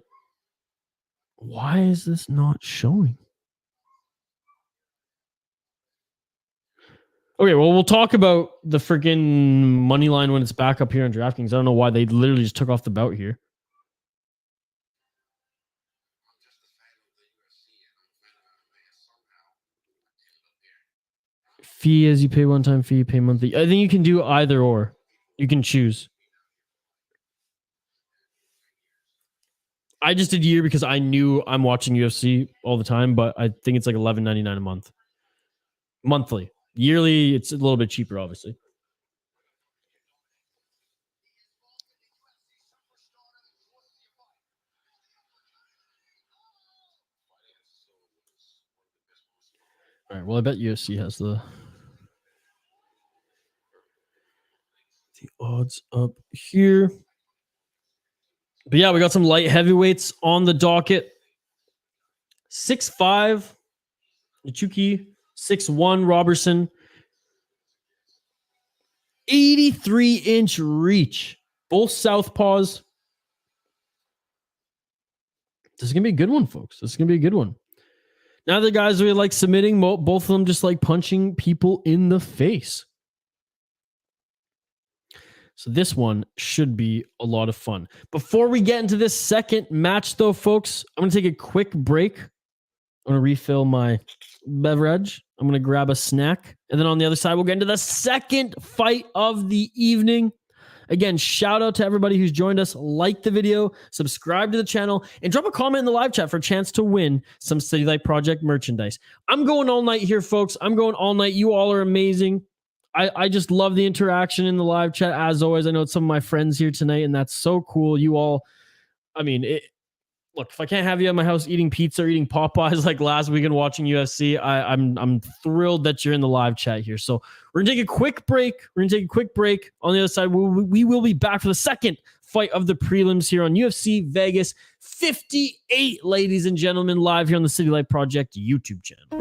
why is this not showing? Okay, well, we'll talk about the freaking money line when it's back up here on DraftKings. I don't know why they literally just took off the bout here. Fee as you pay one-time fee, pay monthly. I think you can do either or. You can choose. I just did year because I knew I'm watching UFC all the time, but I think it's like $11.99 a month. Monthly. Yearly, it's a little bit cheaper, obviously. All right, well, I bet UFC has the odds up here. But yeah, we got some light heavyweights on the docket. 6'5", Nzechukwu. 6'1", Roberson. 83-inch reach. Both southpaws. This is going to be a good one, folks. This is going to be a good one. Now the guys really like submitting, both of them just like punching people in the face. So this one should be a lot of fun. Before we get into this second match though, folks, I'm going to take a quick break. I'm going to refill my beverage. I'm going to grab a snack. And then on the other side, we'll get into the second fight of the evening. Again, shout out to everybody who's joined us. Like the video, subscribe to the channel, and drop a comment in the live chat for a chance to win some City Light Project merchandise. I'm going all night here, folks. I'm going all night. You all are amazing. I just love the interaction in the live chat. As always, I know it's some of my friends here tonight, and that's so cool. You all, I mean, look, if I can't have you at my house eating pizza or eating Popeyes like last weekend watching UFC, I'm thrilled that you're in the live chat here. So we're going to take a quick break. On the other side, we will be back for the second fight of the prelims here on UFC Vegas 58, ladies and gentlemen, live here on the City Light Project YouTube channel.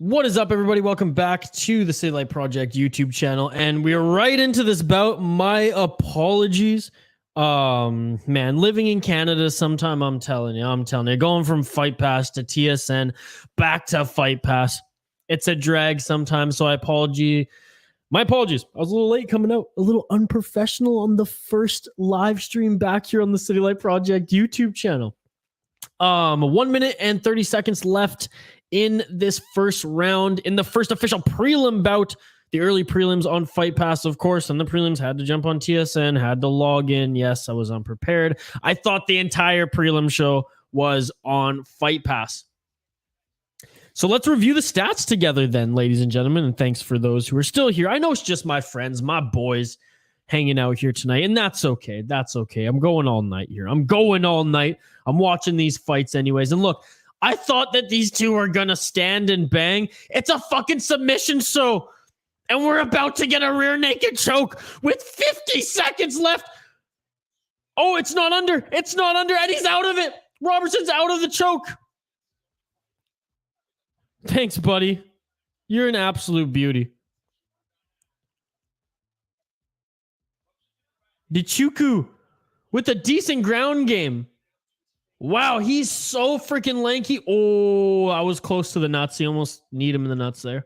What is up, everybody? Welcome back to the City Light Project YouTube channel, and we're right into this bout. My apologies. Man, living in Canada sometime, I'm telling you, going from Fight Pass to TSN, back to Fight Pass. It's a drag sometimes, so my apologies. I was a little late coming out, a little unprofessional on the first live stream back here on the City Light Project YouTube channel. 1 minute and 30 seconds left in this first round, in the first official prelim bout. The early prelims on Fight Pass, of course, and the prelims had to jump on TSN, had to log in. Yes, I was unprepared. I thought the entire prelim show was on Fight Pass. So let's review the stats together then, ladies and gentlemen, and thanks for those who are still here. I know it's just my friends, my boys, hanging out here tonight, and that's okay. That's okay. I'm going all night here. I'm watching these fights anyways, and look, I thought that these two are going to stand and bang. It's a fucking submission show. And we're about to get a rear naked choke with 50 seconds left. Oh, it's not under. It's not under. And he's out of it. Roberson's out of the choke. Thanks, buddy. You're an absolute beauty. Nzechukwu with a decent ground game. Wow, he's so freaking lanky. Oh, I was close to the nuts. He almost need him in the nuts there.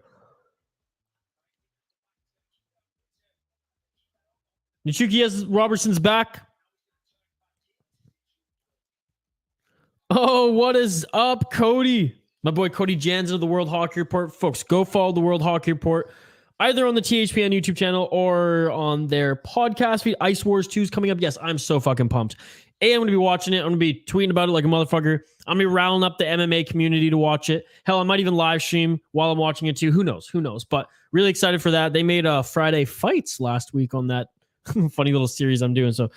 Nzechukwu has Roberson's back. Oh, what is up, Cody? My boy Cody Jansen of the World Hockey Report. Folks, go follow the World Hockey Report either on the THPN YouTube channel or on their podcast feed. Ice Wars 2 is coming up. Yes, I'm so fucking pumped. I'm going to be watching it. I'm going to be tweeting about it like a motherfucker. I'm going to be riling up the MMA community to watch it. Hell, I might even live stream while I'm watching it too. Who knows? But really excited for that. They made Friday Fights last week on that funny little series I'm doing. So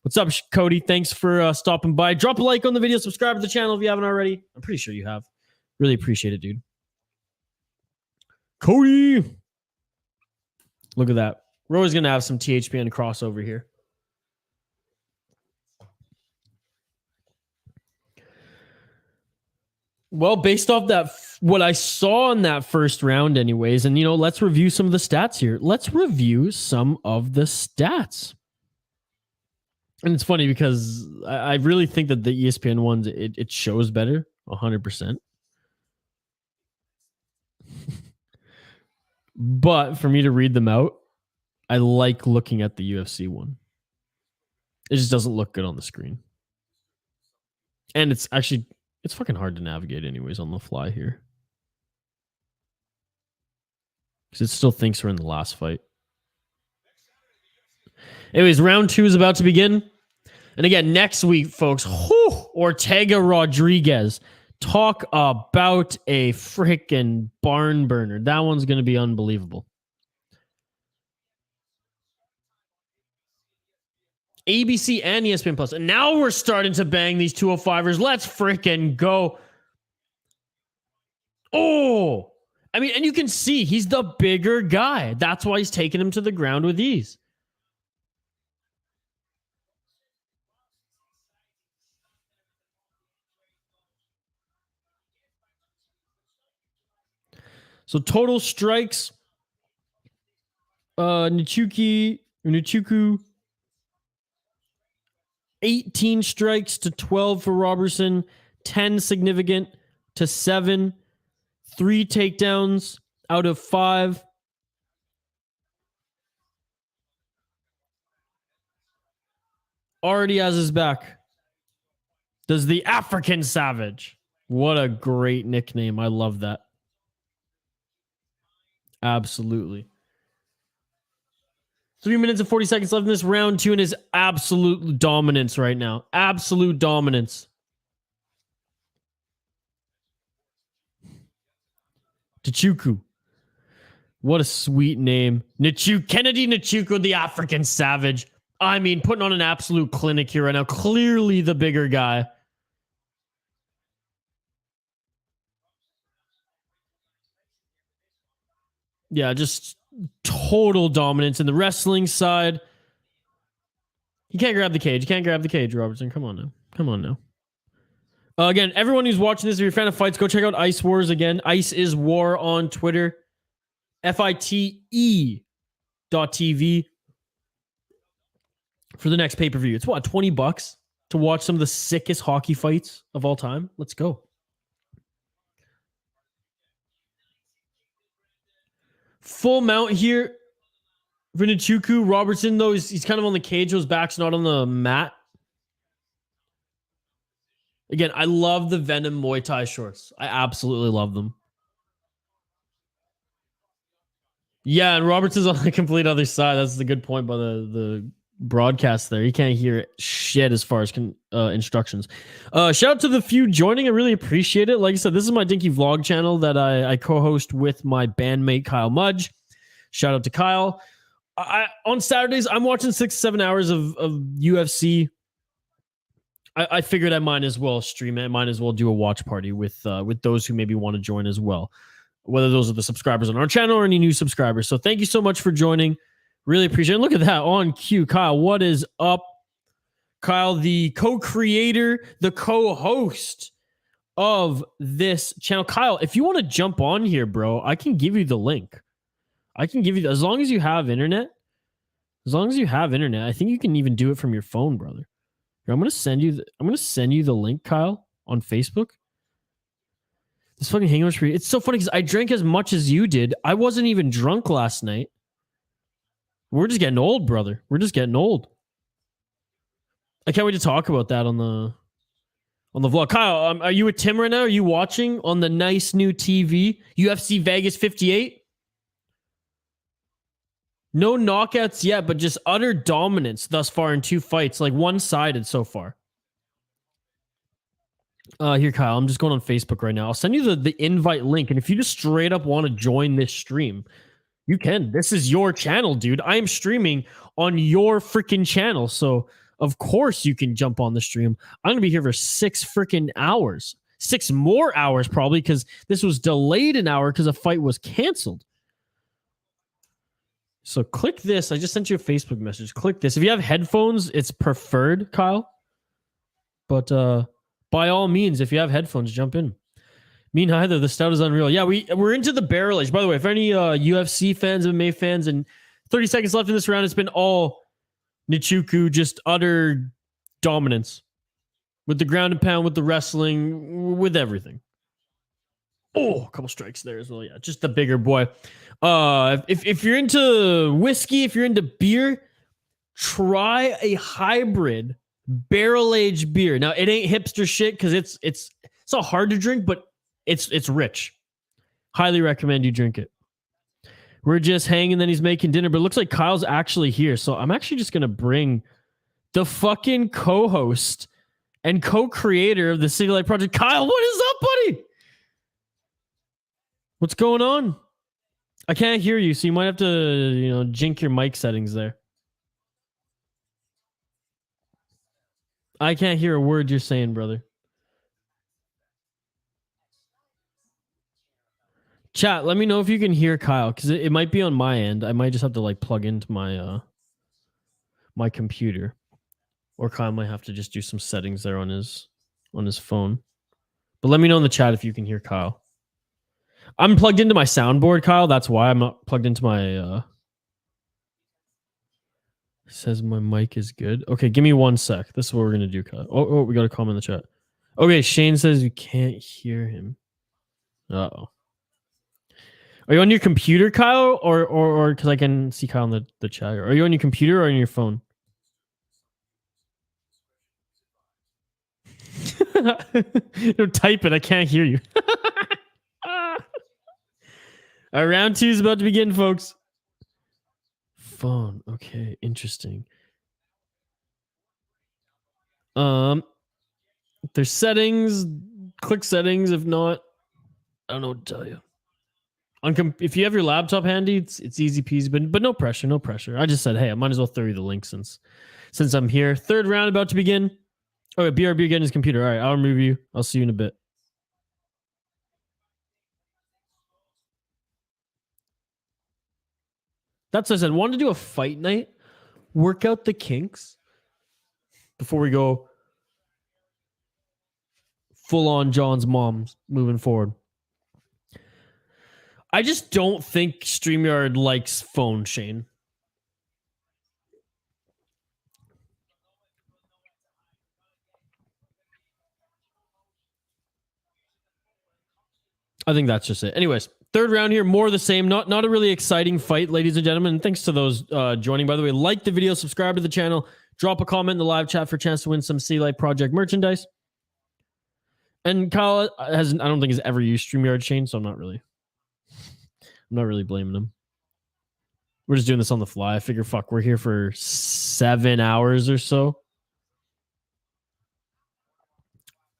what's up, Cody? Thanks for stopping by. Drop a like on the video. Subscribe to the channel if you haven't already. I'm pretty sure you have. Really appreciate it, dude. Cody. Look at that. We're always going to have some THPN crossover here. Well, based off that, what I saw in that first round anyways, and, let's review some of the stats here. Let's review some of the stats. And it's funny because I really think that the ESPN ones, it shows better, 100%. But for me to read them out, I like looking at the UFC one. It just doesn't look good on the screen. And it's fucking hard to navigate anyways on the fly here. Because it still thinks we're in the last fight. Anyways, round 2 is about to begin. And again, next week, folks, Ortega Rodriguez. Talk about a freaking barn burner. That one's going to be unbelievable. ABC and ESPN Plus. And now we're starting to bang these 205ers. Let's freaking go. Oh, I mean, and you can see he's the bigger guy. That's why he's taking him to the ground with ease. So total strikes, Nzechukwu, 18 strikes to 12 for Roberson, 10 significant to 7, 3 takedowns out of 5. Already has his back. Does the African Savage. What a great nickname. I love that. Absolutely. 3 minutes and 40 seconds left in this round 2 and his absolute dominance right now. Absolute dominance. Nzechukwu. What a sweet name. Kennedy Nzechukwu, the African Savage. I mean, putting on an absolute clinic here right now. Clearly the bigger guy. Yeah, just total dominance in the wrestling side. You can't grab the cage. You can't grab the cage, Robertson. Come on now. Come on now. Again, everyone who's watching this, if you're a fan of fights, go check out Ice Wars again. Ice is War on Twitter. FITE.TV for the next pay-per-view. It's what, $20 to watch some of the sickest hockey fights of all time? Let's go. Full mount here for Nzechukwu. Robertson, though, he's kind of on the cage. His back's not on the mat. Again, I love the Venom Muay Thai shorts. I absolutely love them. Yeah, and Robertson's on the complete other side. That's the good point by the broadcast there. You can't hear shit as far as instructions. Shout out to the few joining. I really appreciate it. Like I said, this is my Dinky Vlog channel that I co-host with my bandmate Kyle Mudge. Shout out to Kyle. On Saturdays, I'm watching 6-7 hours of UFC. I figured I might as well stream it. I might as well do a watch party with those who maybe want to join as well. Whether those are the subscribers on our channel or any new subscribers. So thank you so much for joining. Really appreciate it. Look at that on cue. Kyle, what is up? Kyle, the co-creator, the co-host of this channel. Kyle, if you want to jump on here, bro, I can give you the link. I can give you, as long as you have internet. As long as you have internet, I think you can even do it from your phone, brother. Here, I'm gonna send you the link, Kyle, on Facebook. This fucking hangover spree. It's so funny because I drank as much as you did. I wasn't even drunk last night. We're just getting old, brother. We're just getting old. I can't wait to talk about that on the vlog. Kyle, are you with Tim right now? Are you watching on the nice new TV? UFC Vegas 58? No knockouts yet, but just utter dominance thus far in 2 fights. Like one-sided so far. Here, Kyle, I'm just going on Facebook right now. I'll send you the invite link. And if you just straight up want to join this stream, you can. This is your channel, dude. I am streaming on your freaking channel. So, of course, you can jump on the stream. I'm going to be here for 6 freaking hours. 6 more hours, probably, because this was delayed an hour because a fight was canceled. So click this. I just sent you a Facebook message. Click this. If you have headphones, it's preferred, Kyle. But by all means, if you have headphones, jump in. Me neither. The stout is unreal. Yeah, we're into the barrel age. By the way, if any UFC fans, MMA fans, and 30 seconds left in this round, it's been all Nzechukwu, just utter dominance. With the ground and pound, with the wrestling, with everything. Oh, a couple strikes there as well. Yeah, just the bigger boy. If you're into whiskey, if you're into beer, try a hybrid barrel-aged beer. Now, it ain't hipster shit because it's not hard to drink, but it's rich. Highly recommend you drink it. We're just hanging, then he's making dinner, but it looks like Kyle's actually here. So I'm actually just going to bring the fucking co-host and co-creator of the City Light Project. Kyle, what is up, buddy? What's going on? I can't hear you, so you might have to, jink your mic settings there. I can't hear a word you're saying, brother. Chat, let me know if you can hear Kyle, because it might be on my end. I might just have to like plug into my my computer, or Kyle might have to just do some settings there on his phone. But let me know in the chat if you can hear Kyle. I'm plugged into my soundboard, Kyle. That's why I'm not plugged into my. Says my mic is good. Okay, give me 1 sec. This is what we're gonna do, Kyle. Oh, we got a comment in the chat. Okay, Shane says you can't hear him. Uh-oh. Are you on your computer, Kyle, or because I can see Kyle in the chat? Are you on your computer or on your phone? Don't type it. I can't hear you. All right, round 2 is about to begin, folks. Phone. Okay, interesting. There's settings. Click settings. If not, I don't know what to tell you. If you have your laptop handy, it's easy peasy, but no pressure, no pressure. I just said, hey, I might as well throw you the link since I'm here. Third round about to begin. Oh, wait, BRB getting his computer. All right, I'll remove you. I'll see you in a bit. That's what I said. Wanted to do a fight night, work out the kinks before we go full on John's moms moving forward. I just don't think StreamYard likes phone, Shane. I think that's just it. Anyways, third round here, more of the same. Not a really exciting fight, ladies and gentlemen. And thanks to those joining, by the way. Like the video, subscribe to the channel, drop a comment in the live chat for a chance to win some City Life Project merchandise. And Kyle I don't think has ever used StreamYard, Shane, so I'm not really blaming him. We're just doing this on the fly. I figure, fuck, we're here for 7 hours or so.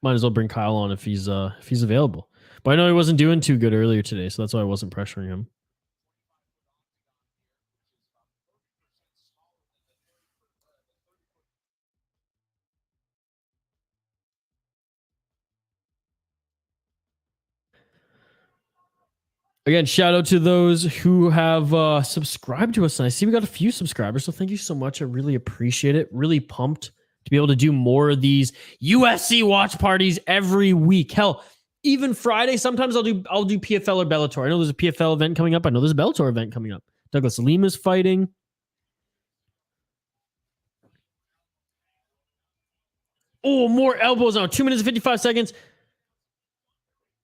Might as well bring Kyle on if he's available. But I know he wasn't doing too good earlier today, so that's why I wasn't pressuring him. Again, shout out to those who have subscribed to us. And I see we got a few subscribers, so thank you so much. I really appreciate it. Really pumped to be able to do more of these UFC watch parties every week. Hell, even Friday, sometimes I'll do PFL or Bellator. I know there's a PFL event coming up. I know there's a Bellator event coming up. Douglas Lima's fighting. Oh, more elbows now. 2 minutes and 55 seconds.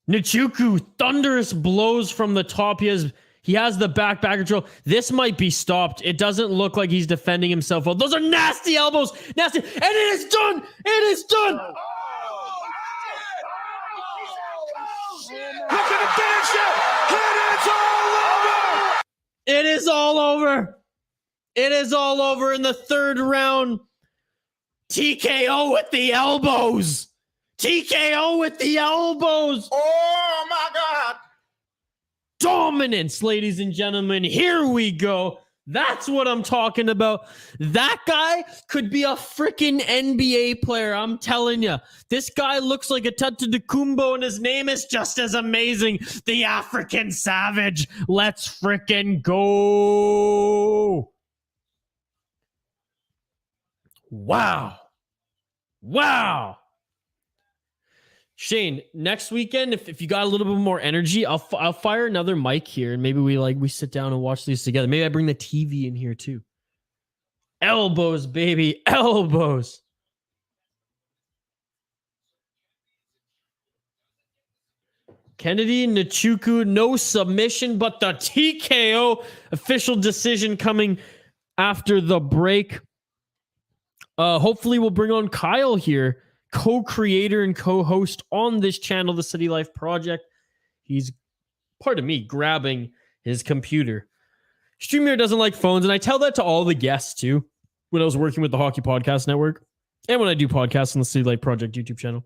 Nzechukwu, thunderous blows from the top. He has the back control. This might be stopped. It doesn't look like he's defending himself well. Those are nasty elbows. Nasty. And it is done. It is done. Look at the finish it. It is all over. It is all over in the third round. TKO with the elbows. TKO with the elbows. Oh my God. Dominance, ladies and gentlemen. Here we go. That's what I'm talking about. That guy could be a freaking NBA player. I'm telling you. This guy looks like a Tatadukumbo, and his name is just as amazing. The African Savage. Let's freaking go. Wow. Wow. Shane, next weekend, if you got a little bit more energy, I'll fire another mic here, and maybe we sit down and watch these together. Maybe I bring the TV in here too. Elbows, baby, elbows. Kennedy, Nzechukwu, no submission, but the TKO official decision coming after the break. Hopefully we'll bring on Kyle here, co-creator and co-host on this channel, the City Life Project. He's, pardon me, grabbing his computer. StreamYard doesn't like phones, and I tell that to all the guests too when I was working with the Hockey Podcast Network and when I do podcasts on the City Life Project YouTube channel.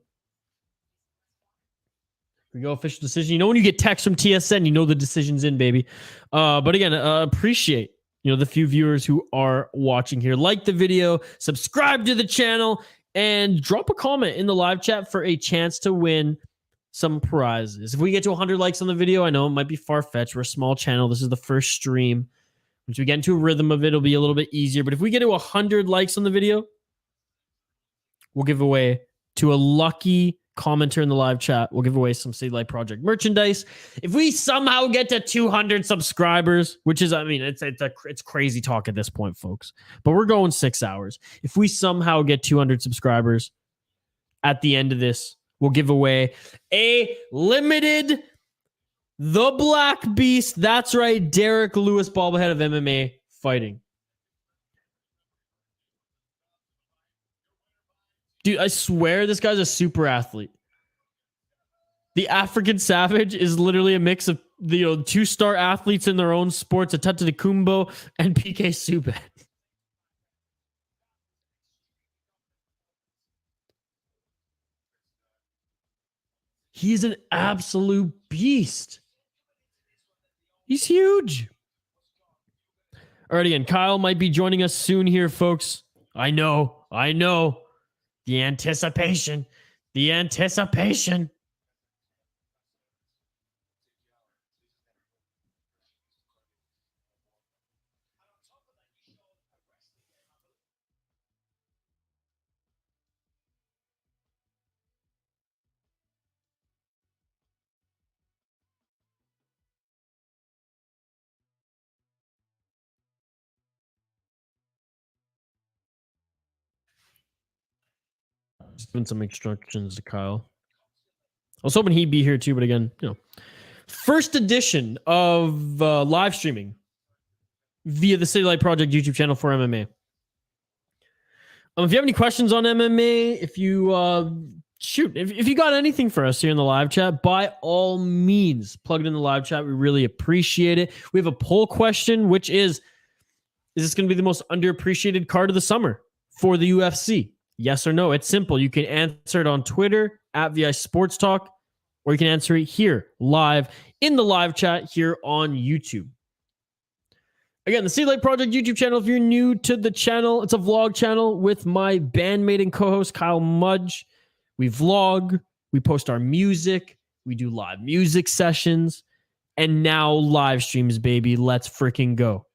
Here we go, official decision. You know when you get text from TSN, you know the decision's in, baby. But again, appreciate the few viewers who are watching here. Like the video, subscribe to the channel, and drop a comment in the live chat for a chance to win some prizes. If we get to 100 likes on the video, I know it might be far-fetched. We're a small channel. This is the first stream. Once we get into a rhythm of it, it'll be a little bit easier. But if we get to 100 likes on the video, we'll give away to a lucky commenter in the live chat. We'll give away some City Light Project merchandise. If we somehow get to 200 subscribers, which is, I mean, it's crazy talk at this point, folks. But we're going 6 hours. If we somehow get 200 subscribers at the end of this, we'll give away a limited The Black Beast. That's right, Derek Lewis, bobblehead of MMA fighting. Dude, I swear this guy's a super athlete. The African Savage is literally a mix of the 2-star athletes in their own sports, Atata Kumbo and PK Subban. He's an absolute beast. He's huge. All right, again, Kyle might be joining us soon here, folks. I know. The anticipation. Just giving some instructions to Kyle. I was hoping he'd be here too, but again, first edition of live streaming via the City Light Project YouTube channel for MMA. If you have any questions on MMA, if you if you got anything for us here in the live chat, by all means, plug it in the live chat. We really appreciate it. We have a poll question, which is this going to be the most underappreciated card of the summer for the UFC? Yes or no? It's simple. You can answer it on Twitter at VI Sports Talk, or you can answer it here live in the live chat here on YouTube. Again, the City Light Project YouTube channel, if you're new to the channel, it's a vlog channel with my bandmate and co-host Kyle Mudge. We vlog, we post our music, we do live music sessions, and now live streams, baby. Let's freaking go.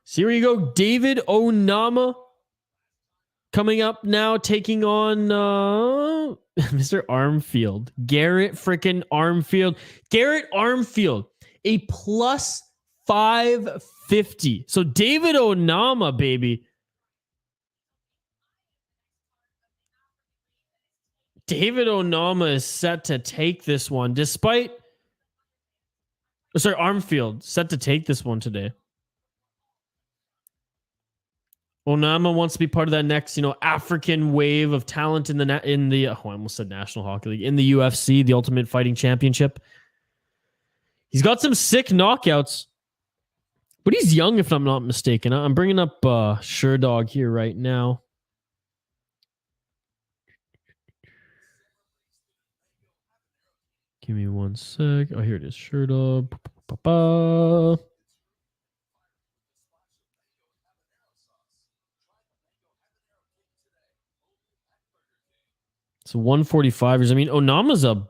So here we go. David Onama coming up now, taking on Mr. Armfield. Garrett freaking Armfield. Garrett Armfield, a plus 550. So David Onama, baby. David Onama is set to take this one, despite... Armfield set to take this one today. Onama wants to be part of that next, African wave of talent in the I almost said National Hockey League, in the UFC, the Ultimate Fighting Championship. He's got some sick knockouts, but he's young, if I'm not mistaken. I'm bringing up Sherdog here right now. Give me one sec. Oh, here it is. Sherdog. So 145ers. I mean, Onama's a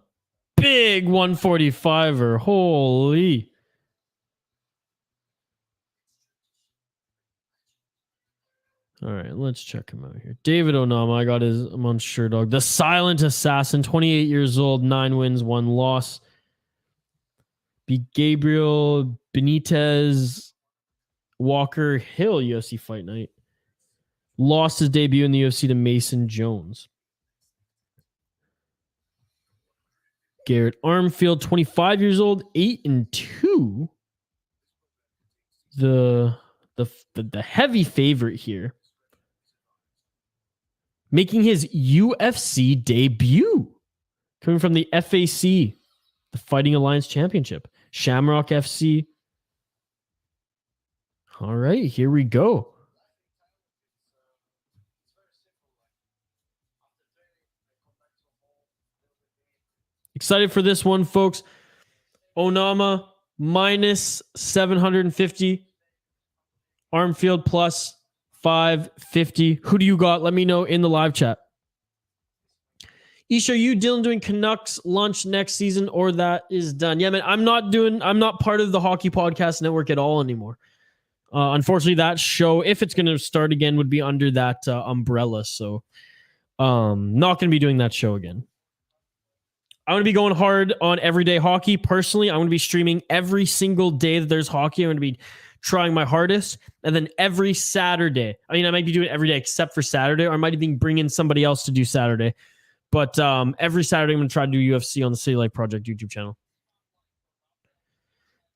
big 145er. Holy. All right, let's check him out here. David Onama, I got him on Sherdog. The Silent Assassin, 28 years old, 9 wins, 1 loss. Beat Gabriel Benitez Walker Hill, UFC Fight Night. Lost his debut in the UFC to Mason Jones. Garrett Armfield, 25 years old, 8-2. The heavy favorite here, making his UFC debut, coming from the FAC, the Fighting Alliance Championship, Shamrock FC. All right, here we go. Excited for this one, folks. Onama minus 750. Armfield plus 550. Who do you got? Let me know in the live chat. Ish, are you Dylan doing Canucks lunch next season, or that is done? Yeah, man, I'm not part of the Hockey Podcast Network at all anymore. Unfortunately, that show, if it's going to start again, would be under that umbrella. So not going to be doing that show again. I'm going to be going hard on everyday hockey. Personally, I'm going to be streaming every single day that there's hockey. I'm going to be trying my hardest. And then every Saturday, I might be doing it every day except for Saturday, or I might even bring in somebody else to do Saturday. But every Saturday, I'm going to try to do UFC on the City Life Project YouTube channel.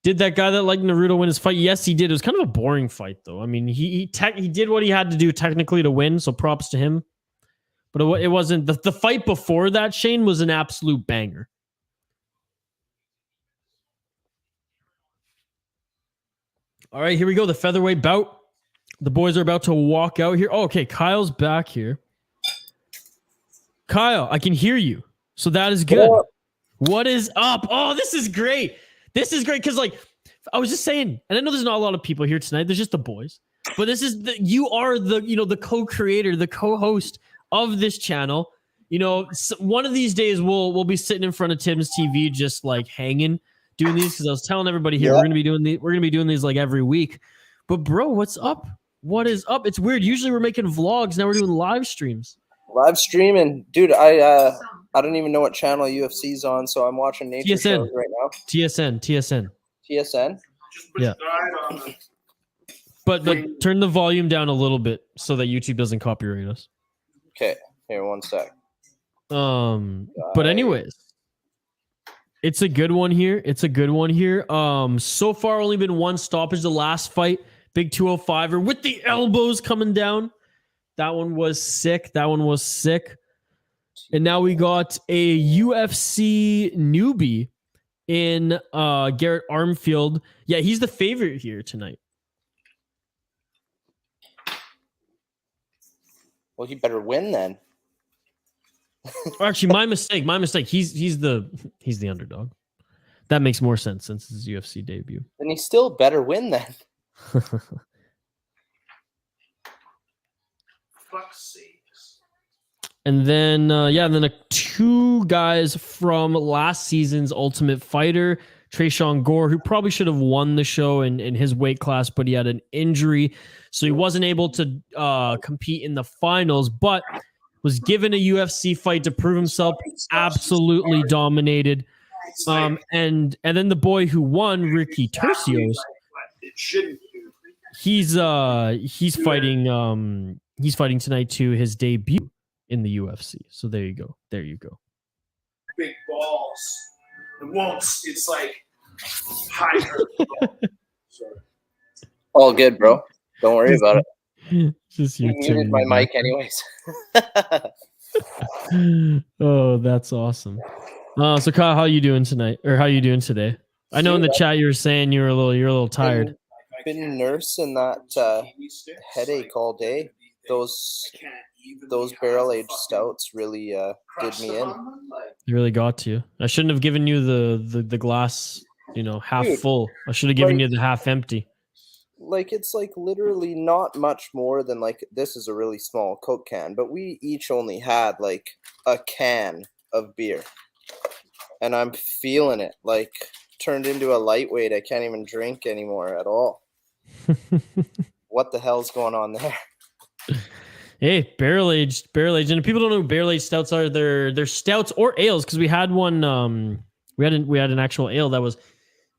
Did that guy that liked Naruto win his fight? Yes, he did. It was kind of a boring fight, though. I mean, he did what he had to do technically to win, so props to him. But it wasn't... The fight before that, Shane, was an absolute banger. All right, here we go. The featherweight bout. The boys are about to walk out here. Oh, okay, Kyle's back here. Kyle, I can hear you. So that is good. What is up? Oh, this is great. This is great because, like, I was just saying, and I know there's not a lot of people here tonight. There's just the boys. But you are the co-creator, the co-host of this channel. You know, one of these days we'll be sitting in front of Tim's TV just like hanging, doing these, because I was telling everybody here we're gonna be doing these like every week. But bro, what's up? What is up? It's weird. Usually we're making vlogs. Now we're doing live streams. Live streaming, dude. I don't even know what channel UFC's on, so I'm watching nature shows right now. TSN. Yeah. But turn the volume down a little bit so that YouTube doesn't copyright us. Okay, here, one sec. But anyways, it's a good one here. So far, only been one stoppage. The last fight, big 205er with the elbows coming down. That one was sick. And now we got a UFC newbie in Garrett Armfield. Yeah, he's the favorite here tonight. Well, he better win then. Actually, my mistake. He's the underdog. That makes more sense since his UFC debut. Then he still better win then. And then two guys from last season's Ultimate Fighter, Tresean Gore, who probably should have won the show in his weight class, but he had an injury, so he wasn't able to compete in the finals, but was given a UFC fight to prove himself. Absolutely dominated. And then the boy who won, Ricky Turcios, he's fighting tonight too, his debut in the UFC. So there you go. Big balls. It's like higher. All good, bro. Don't worry about it. Just you muted my mic anyways. Oh, that's awesome. So Kyle, how you doing tonight? Or how you doing today? I know in the chat you were saying you're a little tired. Been nursing that headache all day. Those barrel-aged stouts really did me in. They really got to you. I shouldn't have given you the glass, half full. I should have given you the half empty. Like, it's like literally not much more than like, this is a really small Coke can, but we each only had like a can of beer. And I'm feeling it, like turned into a lightweight. I can't even drink anymore at all. What the hell's going on there? Hey, barrel aged. And if people don't know what barrel aged stouts are, they're stouts or ales, because we had one. We had an actual ale that was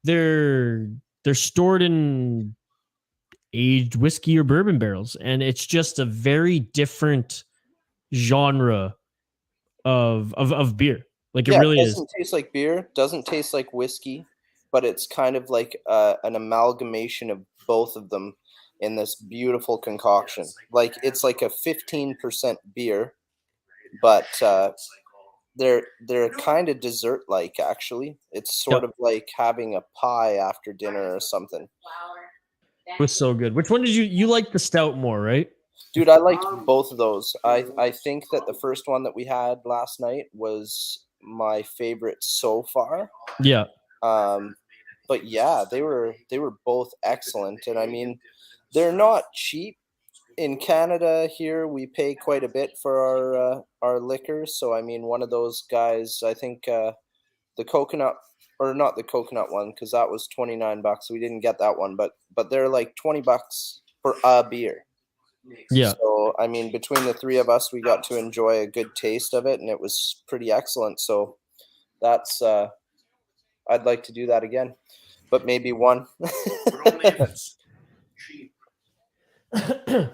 they're stored in aged whiskey or bourbon barrels, and it's just a very different genre of beer. Like, it really is. Doesn't taste like beer, doesn't taste like whiskey, but it's kind of like an amalgamation of both of them in this beautiful concoction. Like, it's like a 15% beer, but they're kind of dessert-like, actually. It's sort of like having a pie after dinner or something. It was so good. Which one did you like the stout more, right? Dude, I liked both of those. I think that the first one that we had last night was my favorite so far. Yeah. But yeah, they were both excellent. And I mean, they're not cheap, in Canada here, we pay quite a bit for our liquor. So I mean, one of those guys, I think the coconut, or not the coconut one, because that was $29. We didn't get that one, but they're like $20 for a beer. Yeah. So I mean, between the three of us, we got to enjoy a good taste of it, and it was pretty excellent. So that's I'd like to do that again, but maybe one.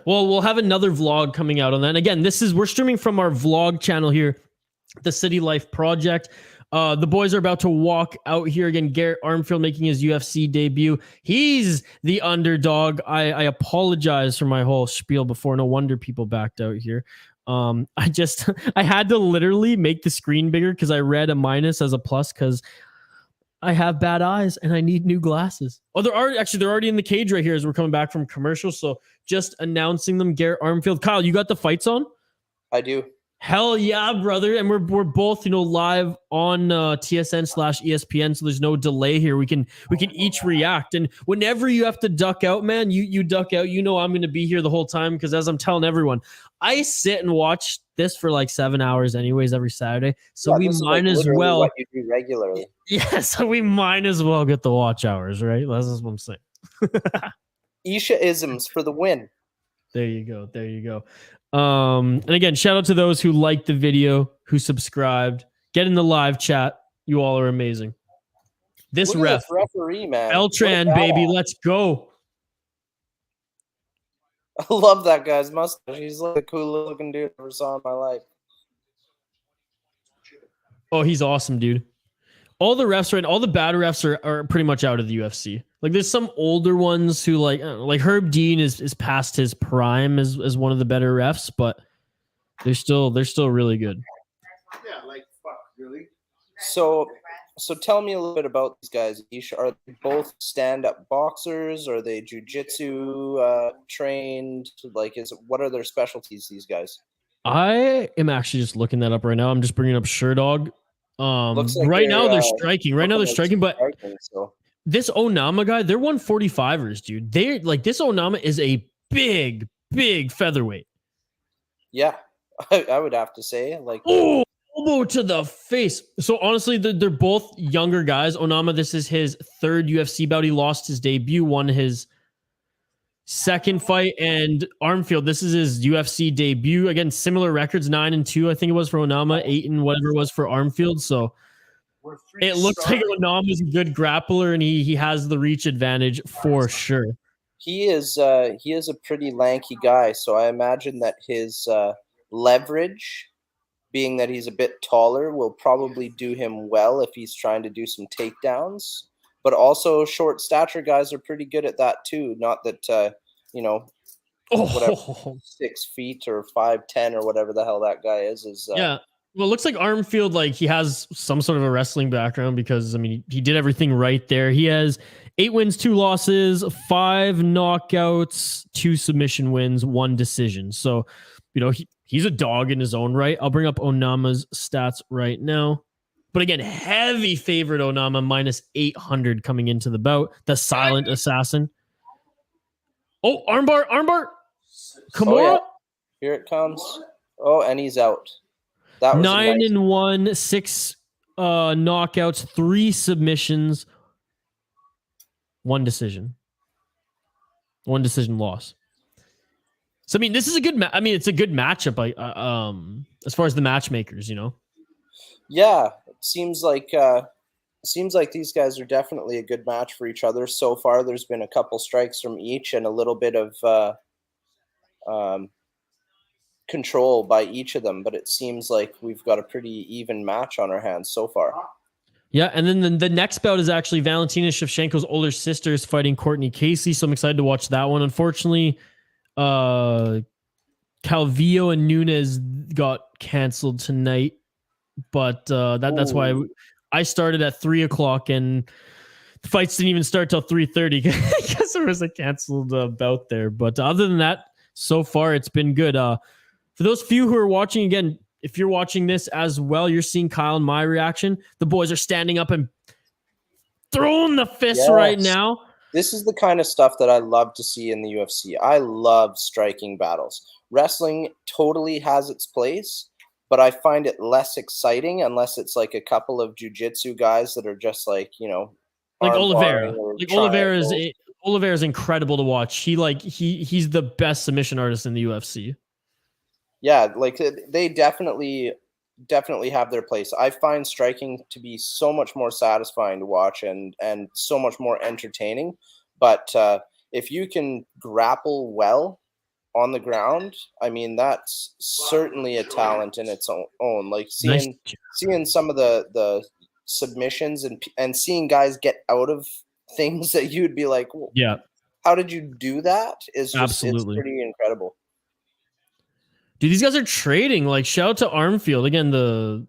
Well, we'll have another vlog coming out on that. And again, we're streaming from our vlog channel here, the City Life Project. The boys are about to walk out here again. Garrett Armfield making his UFC debut. He's the underdog. I apologize for my whole spiel before. No wonder people backed out here. I had to literally make the screen bigger because I read a minus as a plus because I have bad eyes and I need new glasses. Oh, they're already in the cage right here as we're coming back from commercial. So just announcing them. Garrett Armfield. Kyle, you got the fights on? I do. Hell yeah, brother. And we're both, live on TSN/ESPN. So there's no delay here. We can each react. And whenever you have to duck out, man, you duck out. I'm going to be here the whole time because as I'm telling everyone, I sit and watch this for like 7 hours anyways every Saturday. So we might as well. What you do regularly. Yeah, so we might as well get the watch hours, right? That's just what I'm saying. Isha isms for the win. There you go. And again, shout out to those who liked the video, who subscribed, get in the live chat. You all are amazing. This referee, man. Beltran, baby, let's go. I love that guy's mustache. He's like the coolest looking dude I ever saw in my life. Oh, he's awesome, dude. All the bad refs are pretty much out of the UFC. Like there's some older ones who like Herb Dean is past his prime as one of the better refs, but they're still really good. Yeah, like fuck, really. So tell me a little bit about these guys. Are they both stand-up boxers? Are they jiu-jitsu trained? Like, what are their specialties? These guys. I am actually just looking that up right now. I'm just bringing up Sherdog. Like right now they're striking. But so. This Onama guy, they're 145ers, dude. They're like this Onama is a big featherweight. Yeah, I would have to say like. Oh, elbow to the face. So honestly, they're both younger guys. Onama, this is his third UFC bout. He lost his debut, won his second fight, and Armfield, this is his UFC debut. Again, similar records, 9-2, I think it was for Onama, 8 and whatever it was for Armfield. So it looks like Onama's a good grappler, and he has the reach advantage for sure. He is a pretty lanky guy, so I imagine that his leverage, being that he's a bit taller, will probably do him well if he's trying to do some takedowns. But also short stature guys are pretty good at that too. Not that, whatever, 6 feet or 5'10" or whatever the hell that guy is. Yeah. Well, it looks like Armfield, like he has some sort of a wrestling background because, I mean, he did everything right there. He has 8 wins, 2 losses, 5 knockouts, 2 submission wins, 1 decision. So, he's a dog in his own right. I'll bring up Onama's stats right now. But again, heavy favorite Onama, minus 800 coming into the bout. The silent assassin. Oh, armbar. Kimura. Oh, yeah. Here it comes. Oh, and he's out. That was 9-1, 6 knockouts, 3 submissions, 1 decision. 1 decision loss. So, I mean, this is a good it's a good matchup as far as the matchmakers, Yeah, it seems like these guys are definitely a good match for each other. So far, there's been a couple strikes from each and a little bit of control by each of them, but it seems like we've got a pretty even match on our hands so far. Yeah, and then the next bout is actually Valentina Shevchenko's older sisters fighting Cortney Casey, so I'm excited to watch that one. Unfortunately, Calvillo and Nunes got canceled tonight, but that's why I started at 3:00 and the fights didn't even start till 3:30 because there was a canceled bout there. But other than that, so far it's been good. For those few who are watching, again, if you're watching this as well, you're seeing Kyle and my reaction. The boys are standing up and throwing the fist right now. This is the kind of stuff that I love to see in the UFC. I love striking battles. Wrestling totally has its place, but I find it less exciting unless it's like a couple of jiu-jitsu guys that are just like, like arm Oliveira. barring or Like triangles. Oliveira is incredible to watch. He's the best submission artist in the UFC. Yeah, like they definitely have their place. I find striking to be so much more satisfying to watch and so much more entertaining. But if you can grapple well on the ground, I mean, that's certainly a talent in its own. Like seeing some of the submissions and seeing guys get out of things that you'd be like, well, yeah, how did you do that? Is just absolutely. It's pretty incredible. Dude, these guys are trading. Like, shout out to Armfield again, the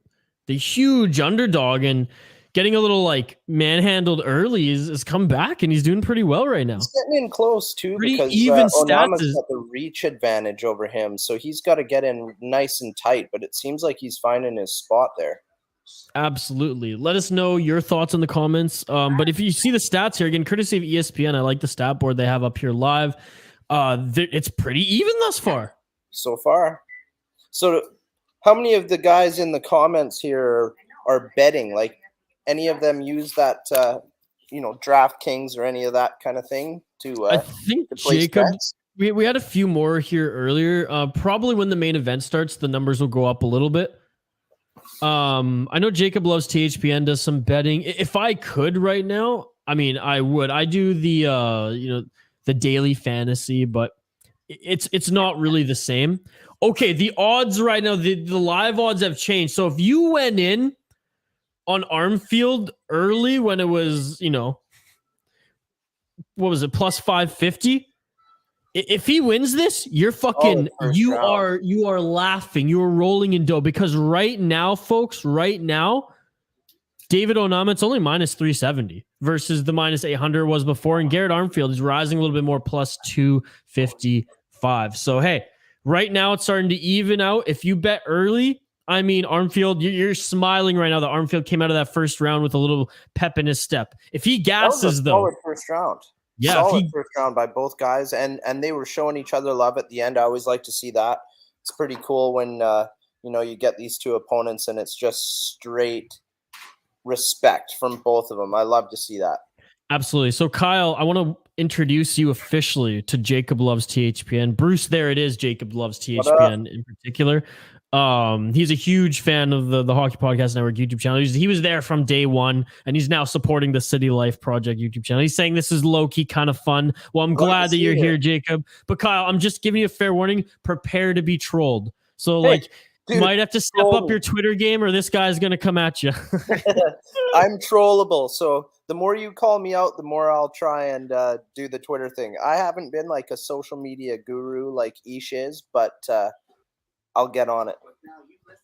huge underdog, and getting a little like manhandled early is come back, and he's doing pretty well right now. He's getting in close too, pretty because even Onama's got the reach advantage over him, so he's got to get in nice and tight. But it seems like he's finding his spot there. Absolutely. Let us know your thoughts in the comments. But if you see the stats here again, courtesy of ESPN, I like the stat board they have up here live. It's pretty even thus far. So far. So how many of the guys in the comments here are betting? Like, any of them use that, DraftKings or any of that kind of thing to I think Jacob, we had a few more here earlier. Probably when the main event starts, the numbers will go up a little bit. I know Jacob loves THPN, does some betting. If I could right now, I mean, I would. I do the the daily fantasy, but it's not really the same. Okay, the odds right now, the live odds have changed. So if you went in on Armfield early when it was, what was it, plus 550? If he wins this, you're fucking, you are laughing. You are rolling in dough, because right now, folks, David Onama, it's only minus 370 versus the minus 800 was before. And Garrett Armfield is rising a little bit more, plus 255. So, hey, right now it's starting to even out. If you bet early, I mean, Armfield, you're smiling right now that Armfield came out of that first round with a little pep in his step. If he gasses, though. Solid first round. Yeah, solid first round by both guys. And they were showing each other love at the end. I always like to see that. It's pretty cool when, you get these two opponents and it's just straight respect from both of them. I love to see that. Absolutely. So, Kyle, I want to introduce you officially to Jacob Loves THPN. Bruce, there it is. Jacob Loves THPN in particular. He's a huge fan of the Hockey Podcast Network YouTube channel. He was there from day one, and he's now supporting the City Life Project YouTube channel. He's saying this is low-key kind of fun. Well, I'm glad that you're here, Jacob. But, Kyle, I'm just giving you a fair warning. Prepare to be trolled. So, dude, might have to step up your Twitter game, or this guy's going to come at you. I'm trollable. So the more you call me out, the more I'll try and do the Twitter thing. I haven't been like a social media guru like Ish is, but I'll get on it.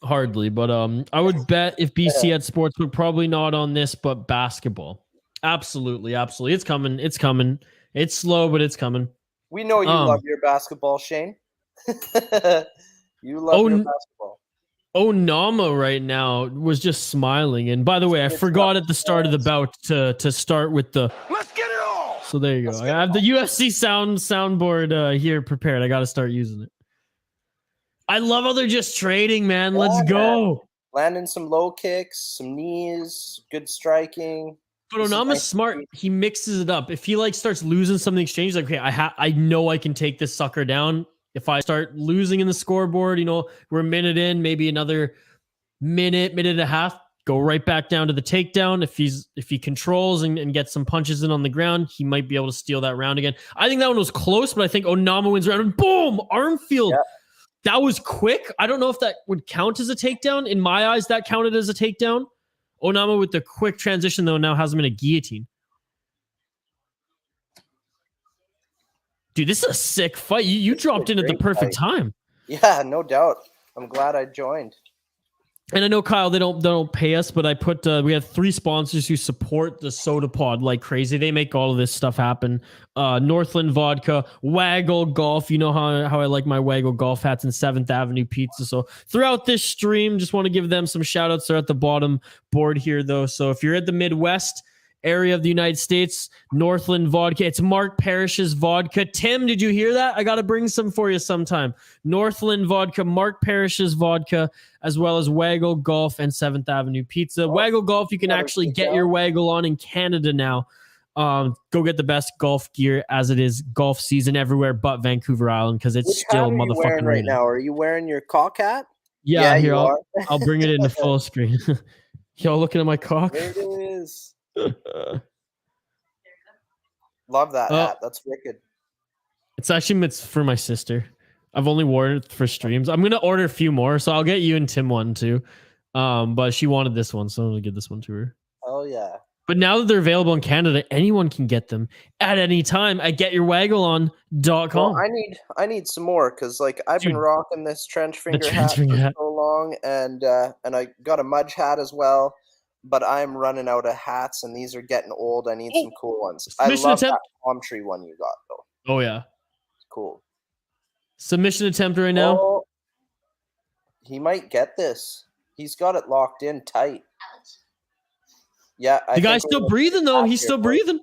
Hardly, but I would bet if BC had sports, but probably not on this, but basketball. Absolutely. It's coming. It's slow, but it's coming. We know you love your basketball, Shane. You love your basketball. Onama right now was just smiling. And by the way, I forgot at the start of the bout to start with the let's get it all. So there you go. I have the UFC soundboard here prepared. I got to start using it. I love how they're just trading, man. Let's go. Landing some low kicks, some knees, good striking. But Onama's smart. He mixes it up. If he starts losing some in the exchange, like, okay, I know I can take this sucker down. If I start losing in the scoreboard, we're a minute in, maybe another minute and a half, go right back down to the takedown. If he controls and gets some punches in on the ground, he might be able to steal that round again. I think that one was close, but I think Onama wins round and boom, Armfield. Yeah. That was quick. I don't know if that would count as a takedown. In my eyes, that counted as a takedown. Onama with the quick transition, though, now has him in a guillotine. Dude, this is a sick fight. You dropped in at the perfect time. Yeah, no doubt. I'm glad I joined. And I know, Kyle, they don't pay us, but I put we have 3 sponsors who support the Soda Pod like crazy. They make all of this stuff happen. Northland Vodka, Waggle Golf. You know how I like my Waggle Golf hats, and 7th Avenue Pizza. So throughout this stream, just want to give them some shout outs. They're at the bottom board here, though. So if you're at the Midwest area of the United States, Northland Vodka. It's Mark Parrish's vodka. Tim, did you hear that? I got to bring some for you sometime. Northland Vodka, Mark Parrish's vodka, as well as Waggle Golf and 7th Avenue Pizza. Waggle Golf, you can actually get your Waggle on in Canada now. Go get the best golf gear, as it is golf season everywhere but Vancouver Island, because it's still motherfucking right now. Are you wearing your cock hat? Yeah, here, I'll bring it into full screen. Y'all looking at my cock? There it is. Love that hat. That's wicked. It's for my sister. I've only worn it for streams. I'm gonna order a few more, so I'll get you and Tim one too. But she wanted this one, so I'm gonna give this one to her. Oh yeah. But now that they're available in Canada, anyone can get them at any time at getyourwaggleon.com. Well, I need some more, because like I've been rocking this trench finger hat for so long, and I got a Mudge hat as well, but I'm running out of hats, and these are getting old. I need some cool ones. I love that palm tree one you got though. Oh yeah, cool. Submission attempt right now. Oh, he might get this. He's got it locked in tight. Yeah, the guy's still breathing though. He's still breathing.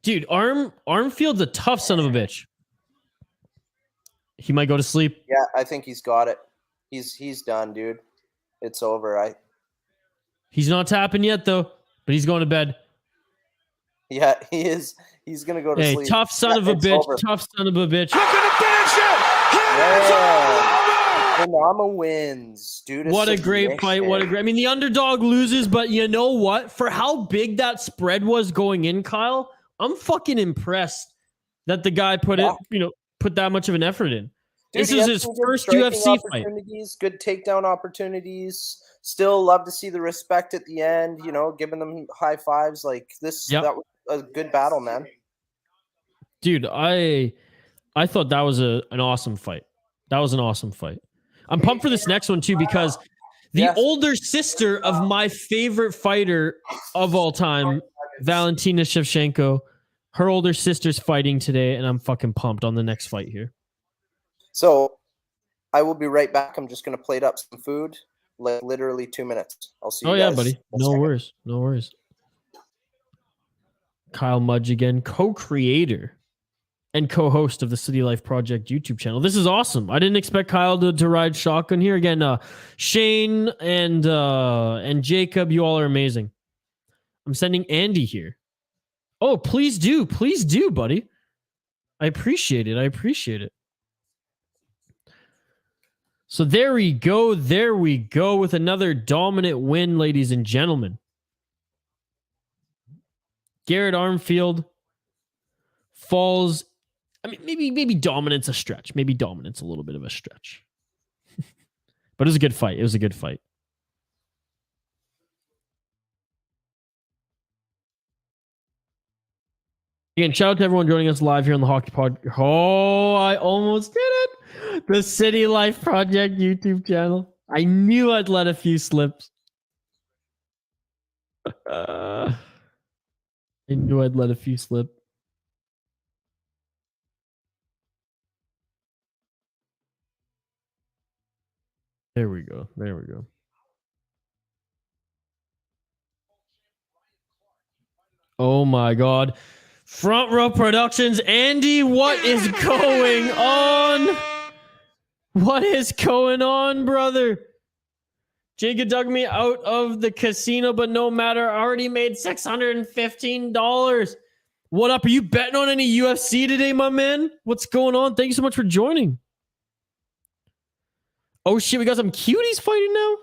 Dude, Armfield's a tough son of a bitch. He might go to sleep. Yeah, I think he's got it. He's done, dude. It's over. He's not tapping yet though, but he's going to bed. Yeah, he is. He's gonna go to sleep. Hey, tough son of a bitch. Over. Tough son of a bitch. Look at the finish it! Yeah. Onama wins, dude. What a great fight. I mean, the underdog loses, but you know what? For how big that spread was going in, Kyle, I'm fucking impressed that the guy put that much of an effort in. Dude, this is his first UFC fight. Good takedown opportunities. Still love to see the respect at the end, giving them high fives like this. Yep. That was a good battle, man. Dude, I thought that was an awesome fight. That was an awesome fight. I'm pumped for this next one too, because the older sister of my favorite fighter of all time, Valentina Shevchenko, her older sister's fighting today, and I'm fucking pumped on the next fight here. So I will be right back. I'm just going to plate up some food, like literally 2 minutes. I'll see you guys. Oh yeah, buddy. No worries. No worries. Kyle Mudge again, co-creator and co-host of the City Life Project YouTube channel. This is awesome. I didn't expect Kyle to ride shotgun here. Again, Shane and Jacob, you all are amazing. I'm sending Andy here. Oh, please do. Please do, buddy. I appreciate it. So there we go. There we go with another dominant win, ladies and gentlemen. Garrett Armfield falls. I mean, maybe dominance a stretch. Maybe dominance a little bit of a stretch. But it was a good fight. Again, shout out to everyone joining us live here on the Hockey Pod. Oh, I almost did it. The City Life Project YouTube channel. I knew I'd let a few slips. I knew I'd let a few slip. There we go. Oh my God. Front Row Productions. Andy, what is going on? What is going on, brother? Jacob dug me out of the casino, but no matter. I already made $615. What up? Are you betting on any UFC today, my man? What's going on? Thank you so much for joining. Oh shit, we got some cuties fighting now?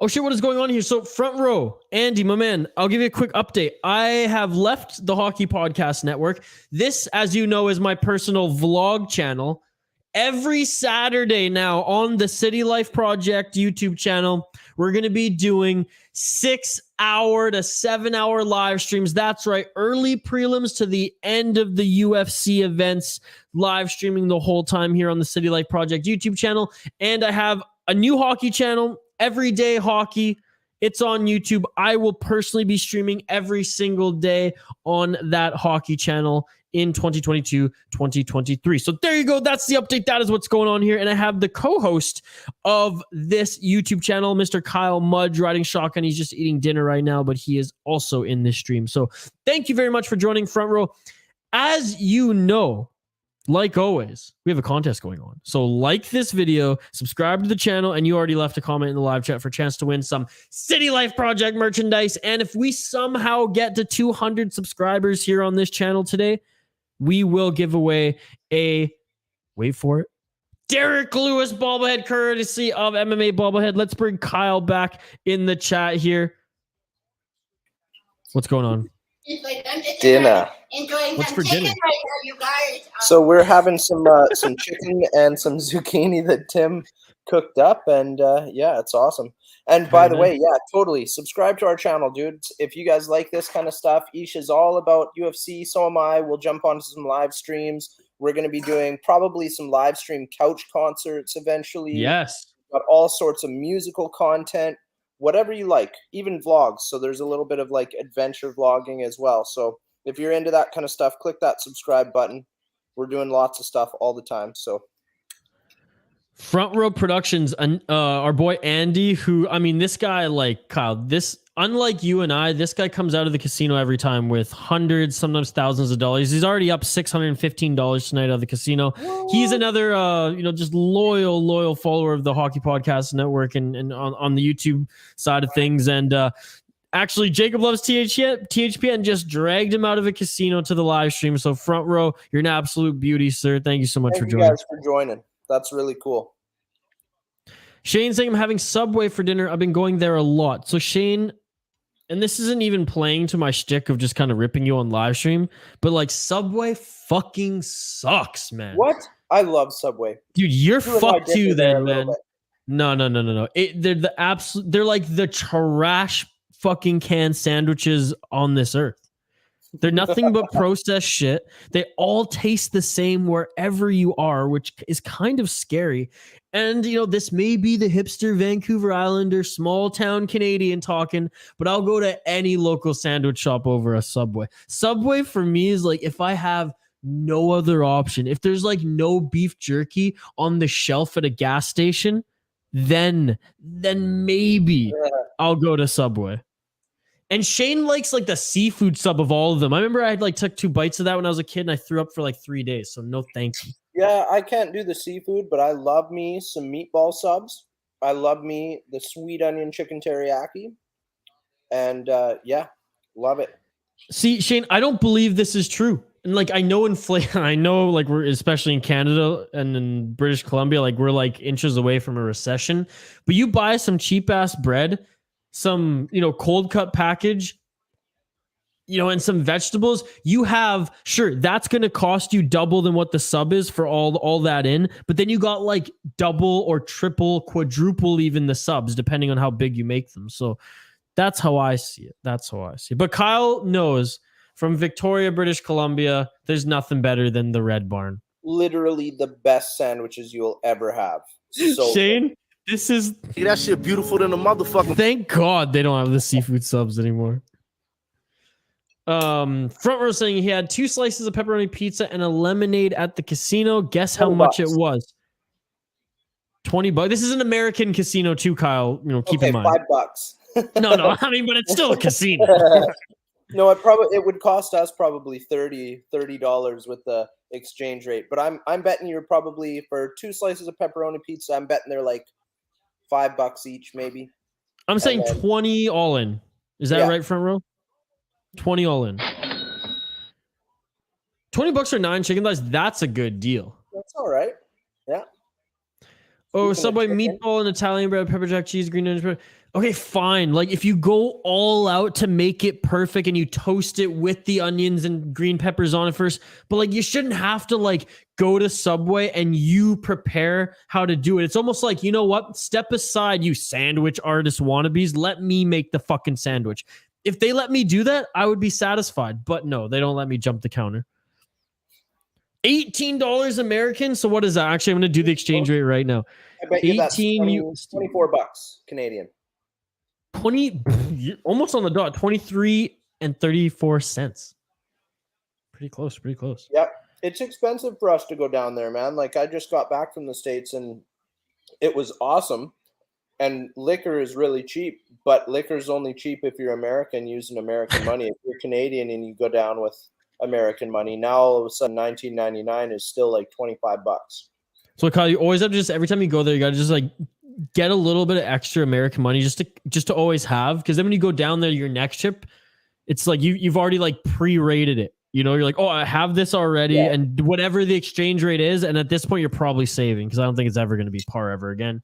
Oh shit, what is going on here? So Front Row, Andy, my man, I'll give you a quick update. I have left the Hockey Podcast Network. This, as you know, is my personal vlog channel. Every Saturday now on the City Life Project YouTube channel, we're going to be doing 6-hour to 7-hour live streams. That's right. Early prelims to the end of the UFC events, live streaming the whole time here on the City Life Project YouTube channel. And I have a new hockey channel, Everyday Hockey. It's on YouTube. I will personally be streaming every single day on that hockey channel in 2022-2023. So there you go. That's the update. That is what's going on here. And I have the co-host of this YouTube channel, Mr. Kyle Mudge, riding shotgun. He's just eating dinner right now, but he is also in this stream. So thank you very much for joining Front Row. As you know, like always, we have a contest going on. So like this video, subscribe to the channel, and you already left a comment in the live chat for a chance to win some City Life Project merchandise. And if we somehow get to 200 subscribers here on this channel today, we will give away a, wait for it, Derek Lewis bobblehead courtesy of MMA bobblehead. Let's bring Kyle back in the chat here. What's going on? Dinner. What's for dinner? Right now, you guys. So we're having some chicken and some zucchini that Tim cooked up, and yeah, it's awesome. And by the way, yeah, totally subscribe to our channel, dudes. If you guys like this kind of stuff, Ish is all about UFC. So am I. We'll jump onto some live streams. We're going to be doing probably some live stream couch concerts eventually. Yes. Got all sorts of musical content. Whatever you like, even vlogs. So there's a little bit of like adventure vlogging as well. So if you're into that kind of stuff, click that subscribe button. We're doing lots of stuff all the time. So Front Row Productions, our boy Andy, who, I mean, this guy, like Kyle, this, unlike you and I, this guy comes out of the casino every time with hundreds, sometimes thousands of dollars. He's already up $615 tonight out of the casino. What? He's another, just loyal follower of the Hockey Podcast Network and on the YouTube side of things. And actually, Jacob loves THPN just dragged him out of a casino to the live stream. So Front Row, you're an absolute beauty, sir. Thank you so much for joining. Thank you guys for joining. That's really cool. Shane saying, I'm having Subway for dinner. I've been going there a lot. So Shane, and this isn't even playing to my shtick of just kind of ripping you on live stream, but like Subway fucking sucks, man. What? I love Subway. Dude, you're fucked too then, man. No. They're like the trash fucking canned sandwiches on this earth. They're nothing but processed shit. They all taste the same wherever you are, which is kind of scary. And, this may be the hipster Vancouver Islander, small town Canadian talking, but I'll go to any local sandwich shop over a Subway. Subway for me is like if I have no other option, if there's like no beef jerky on the shelf at a gas station, then maybe I'll go to Subway. And Shane likes like the seafood sub of all of them. I remember I had like took 2 bites of that when I was a kid and I threw up for like 3 days. So no thank you. Yeah, I can't do the seafood, but I love me some meatball subs. I love me the sweet onion chicken teriyaki. And yeah, love it. See, Shane, I don't believe this is true. And like I know I know like we're especially in Canada and in British Columbia, like we're like inches away from a recession. But you buy some cheap ass bread, some, cold cut package, and some vegetables, you have, sure, that's going to cost you double than what the sub is for all that in. But then you got like double or triple, quadruple even the subs, depending on how big you make them. So that's how I see it. But Kyle knows from Victoria, British Columbia, there's nothing better than the Red Barn. Literally the best sandwiches you'll ever have. So Shane, this is that shit beautiful than a motherfucker. Thank God they don't have the seafood subs anymore. Front Row saying he had 2 slices of pepperoni pizza and a lemonade at the casino. Guess how much it was? $20. This is an American casino too, Kyle. Keep in mind. $5. No. I mean, but it's still a casino. No, it would cost us probably $30 with the exchange rate. But I'm betting you're probably for 2 slices of pepperoni pizza. I'm betting they're like $5 each, maybe. I'm saying 20 all in. Is that right, Front Row? 20 all in. $20 for 9 chicken thighs. That's a good deal. That's all right. Yeah. Oh, Subway meatball and Italian bread, pepper jack cheese, green onions bread. Okay, fine. Like if you go all out to make it perfect and you toast it with the onions and green peppers on it first, but like you shouldn't have to like go to Subway and you prepare how to do it. It's almost like, you know what? Step aside, you sandwich artist wannabes. Let me make the fucking sandwich. If they let me do that, I would be satisfied. But no, they don't let me jump the counter. $18 American. So what is that? Actually, I'm going to do the exchange rate right now. I bet you that's $24 Canadian. 20, almost on the dot. 23 and 34 cents. Pretty close. Pretty close. Yep. It's expensive for us to go down there, man. Like, I just got back from the States and it was awesome. And liquor is really cheap, but liquor is only cheap if you're American using American money. If you're Canadian and you go down with American money, now all of a sudden $19.99 is still like $25. So Kyle, you always have to just every time you go there, you got to just like get a little bit of extra American money just to always have, because then when you go down there, your next trip, it's like you've already like pre-rated it. You know, you're like, oh, I have this already, and whatever the exchange rate is, and at this point, you're probably saving because I don't think it's ever going to be par ever again.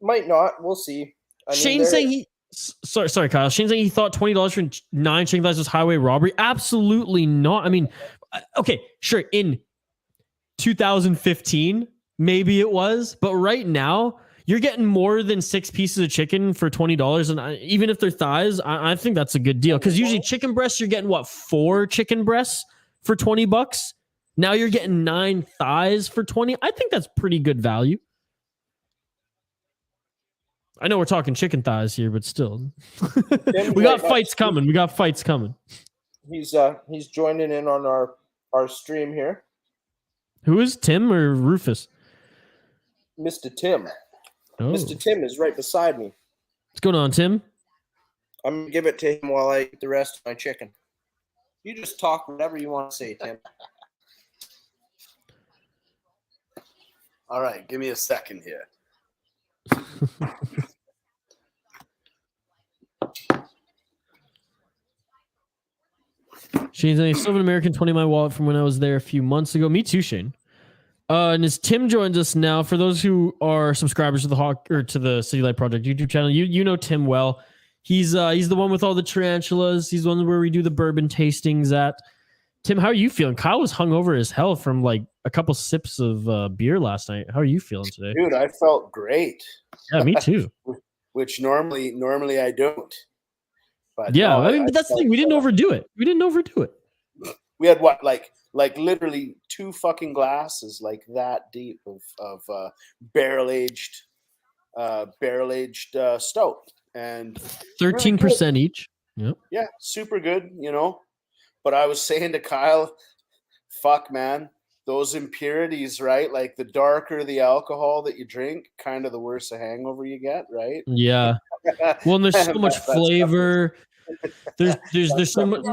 Might not. We'll see. Shane's saying he. Sorry, Kyle. Shane's saying he thought $20 for 9 chicken thighs was highway robbery. Absolutely not. I mean, okay, sure. In 2015, maybe it was, but right now you're getting more than 6 pieces of chicken for $20, and even if they're thighs, I think that's a good deal because usually chicken breasts you're getting 4 chicken breasts for $20. Now you're getting 9 thighs for 20. I think that's pretty good value. I know we're talking chicken thighs here, but still, we got fights coming. We got fights coming. He's joining in on our stream here. Who is Tim or Rufus? Mr. Tim. Oh. Mr. Tim is right beside me. What's going on, Tim? I'm gonna give it to him while I eat the rest of my chicken. You just talk whatever you want to say, Tim. All right, give me a second here. Shane's saying, still have an American 20 in my wallet from when I was there a few months ago. Me too, Shane. And as Tim joins us now, for those who are subscribers to the City Light Project YouTube channel, you know Tim well. He's the one with all the tarantulas. He's the one where we do the bourbon tastings at. Tim, how are you feeling? Kyle was hungover as hell from like a couple sips of beer last night. How are you feeling today? Dude, I felt great. Yeah, me too. Which normally I don't. But yeah, no, I mean, but that's the thing. We didn't overdo it. We had what, like literally 2 fucking glasses, like that deep of barrel aged stout, and 13% each. Yep. Yeah, super good, you know. But I was saying to Kyle, fuck, man, those impurities, right? Like the darker the alcohol that you drink, kind of the worse a hangover you get, right? Yeah. Well, and there's so much flavor. There's so much.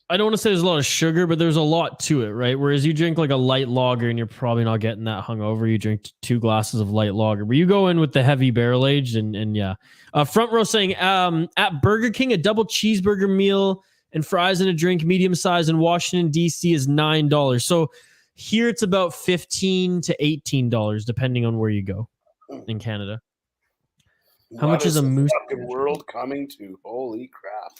I don't want to say there's a lot of sugar, but there's a lot to it, right? Whereas you drink like a light lager and you're probably not getting that hungover. You drink 2 glasses of light lager, but you go in with the heavy barrel aged and yeah. Front row saying at Burger King, a double cheeseburger meal and fries and a drink, medium size in Washington, D.C. is $9. So here it's about $15 to $18, depending on where you go in Canada. How much is a moose? World coming to? Holy crap.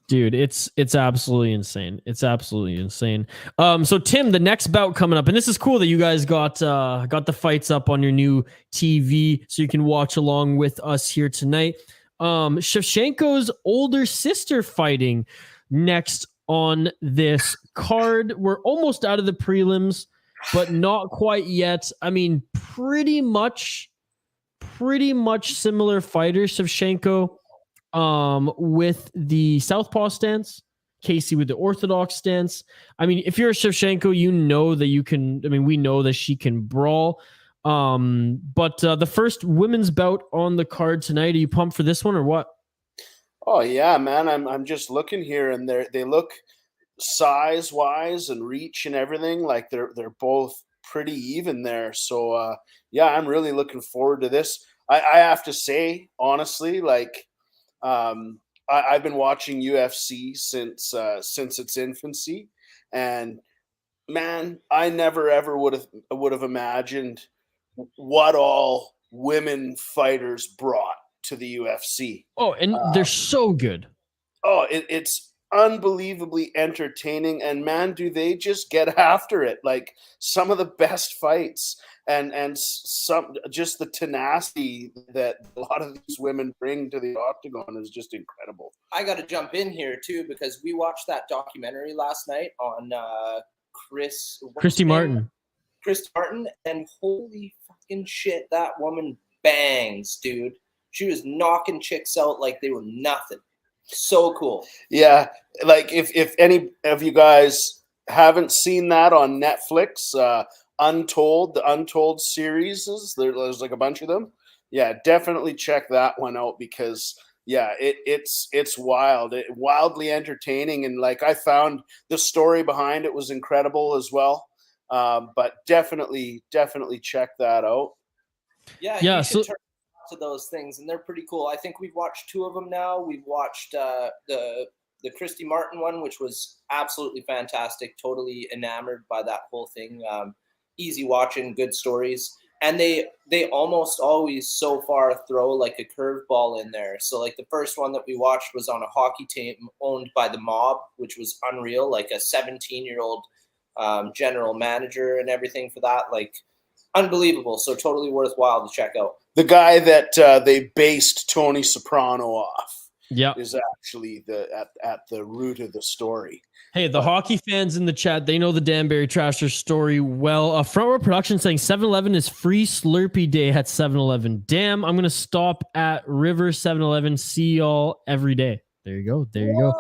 Dude, it's absolutely insane. It's absolutely insane. So Tim, the next bout coming up, and this is cool that you guys got the fights up on your new TV, so you can watch along with us here tonight. Shevchenko's older sister fighting next on this card. We're almost out of the prelims, but not quite yet. I mean, pretty much similar fighters. Shevchenko with the southpaw stance, Casey with the orthodox stance. I mean, if you're a Shevchenko, you know that you can. I mean, we know that she can brawl. But the first women's bout on the card tonight. Are you pumped for this one or what? Oh yeah, man. I'm just looking here, and they look size wise and reach and everything like they're both pretty even there. So yeah, I'm really looking forward to this. I have to say, honestly, like. I've been watching UFC since its infancy, and man, I never ever would have imagined what all women fighters brought to the UFC. Oh, and they're so good. Oh, it's unbelievably entertaining, and man, do they just get after it. Like some of the best fights and some just the tenacity that a lot of these women bring to the octagon is just incredible. I got to jump in here too because we watched that documentary last night on Christy Martin, and holy fucking shit, that woman bangs, dude. She was knocking chicks out like they were nothing. So cool. Yeah, like if any of you guys haven't seen that on Netflix, the Untold series, there's like a bunch of them. Yeah, definitely check that one out because yeah, it's wild, wildly entertaining, and like I found the story behind it was incredible as well. But definitely check that out. Yeah, Yeah, you should so turn to those things, and they're pretty cool. I think we've watched 2 of them now. We've watched the Christy Martin one, which was absolutely fantastic. Totally enamored by that whole thing. Easy watching, good stories, and they almost always so far throw like a curveball in there. So like the first one that we watched was on a hockey team owned by the mob, which was unreal. Like a 17-year-old general manager and everything for that. Like unbelievable. So totally worthwhile to check out. The guy that they based Tony Soprano off is actually at the root of the story. Hey, the hockey fans in the chat, they know the Danbury Trasher story well. Front Row Production saying 7-Eleven is free Slurpee day at 7-Eleven. Damn, I'm going to stop at River 7-Eleven. See y'all every day. There you go. There you go.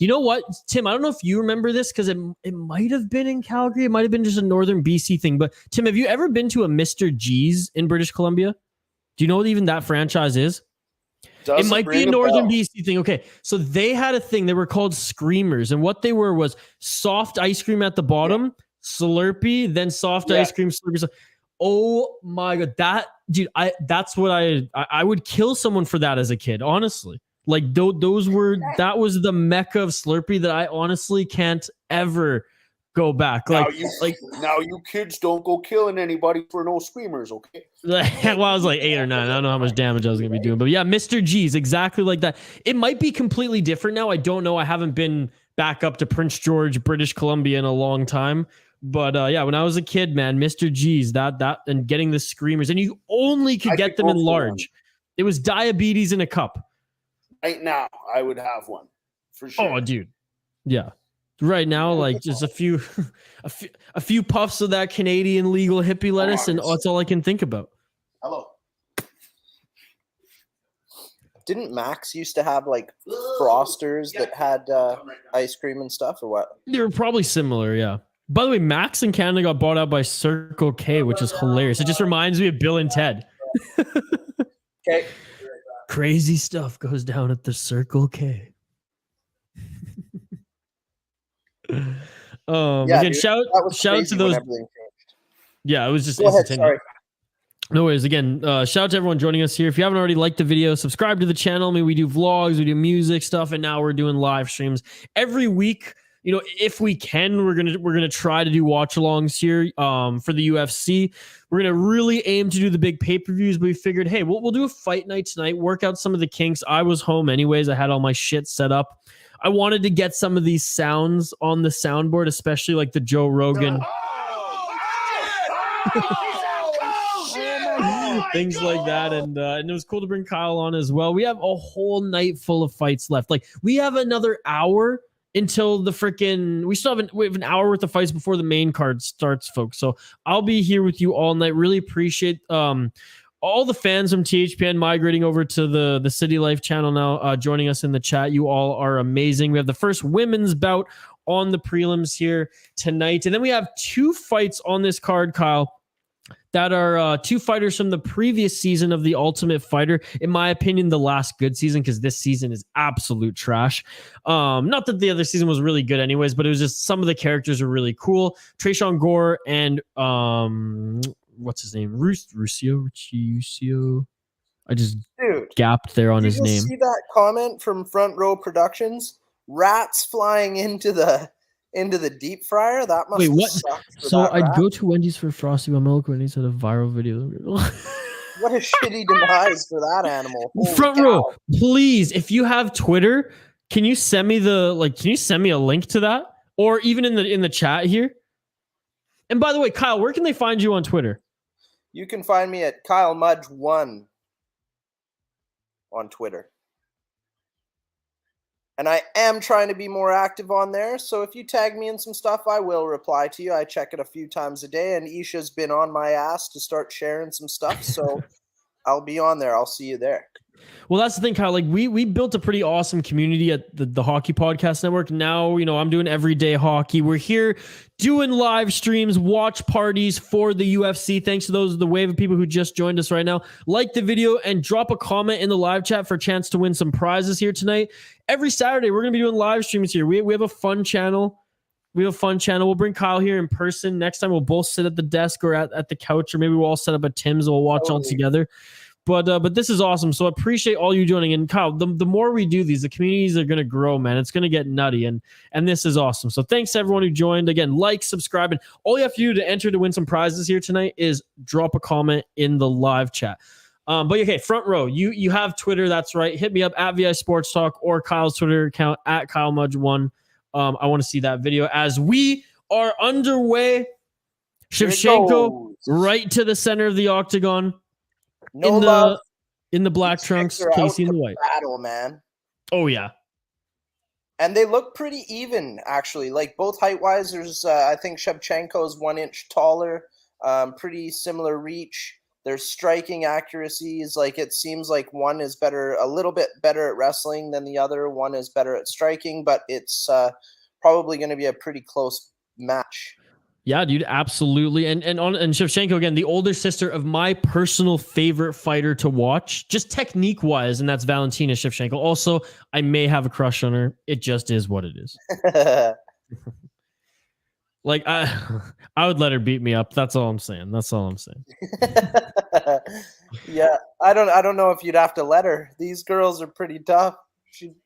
You know what, Tim? I don't know if you remember this because it might have been in Calgary. It might have been just a northern BC thing. But Tim, have you ever been to a Mr. G's in British Columbia? Do you know what even that franchise is? It might be a northern BC thing. Okay, so they had a thing. They were called Screamers, and what they were was soft ice cream at the bottom, Slurpee, then soft ice cream, Slurpee. Oh my god, that's what I would kill someone for that as a kid, honestly. Like that was the mecca of Slurpee that I honestly can't ever go back. Now you kids don't go killing anybody for no Screamers, okay? Well, I was like 8 or 9. I don't know how much damage I was gonna be doing, but yeah, Mr. G's, exactly like that. It might be completely different now. I don't know. I haven't been back up to Prince George, British Columbia in a long time. But yeah, when I was a kid, man, Mr. G's, that and getting the Screamers, and you only could get them in large. It was diabetes in a cup. Right now, I would have one for sure. Oh, dude, yeah. Right now, like just a few puffs of that Canadian legal hippie lettuce, and that's all I can think about. Hello. Didn't Max used to have like Frosters that had ice cream and stuff, or what? They were probably similar, yeah. By the way, Max in Canada got bought out by Circle K, which is hilarious. It just reminds me of Bill and Ted. Okay. Crazy stuff goes down at the Circle K. Again, shout to those. Yeah, it was just instantaneous. No worries. Again, shout out to everyone joining us here. If you haven't already liked the video, subscribe to the channel. I mean, we do vlogs, we do music stuff, and now we're doing live streams every week. You know, if we can, we're gonna try to do watch-alongs here for the UFC. We're gonna really aim to do the big pay-per-views, but we figured, hey, we'll do a fight night tonight, work out some of the kinks. I was home anyways. I had all my shit set up. I wanted to get some of these sounds on the soundboard, especially like the Joe Rogan. Things like that, and it was cool to bring Kyle on as well. We have a whole night full of fights left. Like, we have another hour until the freaking we have an hour worth of fights before the main card starts, folks. So I'll be here with you all night. Really appreciate all the fans from THPN migrating over to the City Life channel now, joining us in the chat. You all are amazing. We have the first women's bout on the prelims here tonight, and then we have 2 fights on this card, Kyle, that are 2 fighters from the previous season of The Ultimate Fighter. In my opinion, the last good season, because this season is absolute trash. Not that the other season was really good anyways, but it was just some of the characters are really cool. Tresean, Gore, and what's his name? Ruscio. I just gapped there on his name. See that comment from Front Row Productions? Rats flying into the deep fryer? That must suck. So I'd go to Wendy's for Frosty Milk when he's had a viral video. What a shitty demise for that animal. Holy Front cow. Row, please, if you have Twitter, can you send me a link to that? Or even in the chat here? And by the way, Kyle, where can they find you on Twitter? You can find me at Kyle Mudge1 on Twitter. And I am trying to be more active on there. So if you tag me in some stuff, I will reply to you. I check it a few times a day. And Isha's been on my ass to start sharing some stuff. So I'll be on there. I'll see you there. Well, that's the thing, Kyle. Like we built a pretty awesome community at the Hockey Podcast Network. Now, I'm doing everyday hockey. We're here doing live streams, watch parties for the UFC. Thanks to the wave of people who just joined us right now. Like the video and drop a comment in the live chat for a chance to win some prizes here tonight. Every Saturday, we're going to be doing live streams here. We have a fun channel. We'll bring Kyle here in person. Next time, we'll both sit at the desk or at the couch, or maybe we'll all set up at Tim's and we'll watch all together. But this is awesome. So I appreciate all you joining. And Kyle, the more we do these, the communities are going to grow, man. It's going to get nutty. And this is awesome. So thanks to everyone who joined. Again, like, subscribe. And all you have to do to enter to win some prizes here tonight is drop a comment in the live chat. But okay, front row, you have Twitter. That's right. Hit me up at VI Sports Talk or Kyle's Twitter account at KyleMudge1. I want to see that video as we are underway. Shevchenko right to the center of the octagon. In the black trunks, Casey in the white. Battle, man. Oh yeah, and they look pretty even actually. Like both height wise, there's I think Shevchenko is 1 inch taller. Pretty similar reach. Their striking accuracies. Like it seems like one is a little bit better at wrestling than the other. One is better at striking, but it's probably going to be a pretty close match. Yeah, dude, absolutely. And Shevchenko, again, the older sister of my personal favorite fighter to watch, just technique-wise, and that's Valentina Shevchenko. Also, I may have a crush on her. It just is what it is. Like, I would let her beat me up. That's all I'm saying. Yeah, I don't know if you'd have to let her. These girls are pretty tough. She'd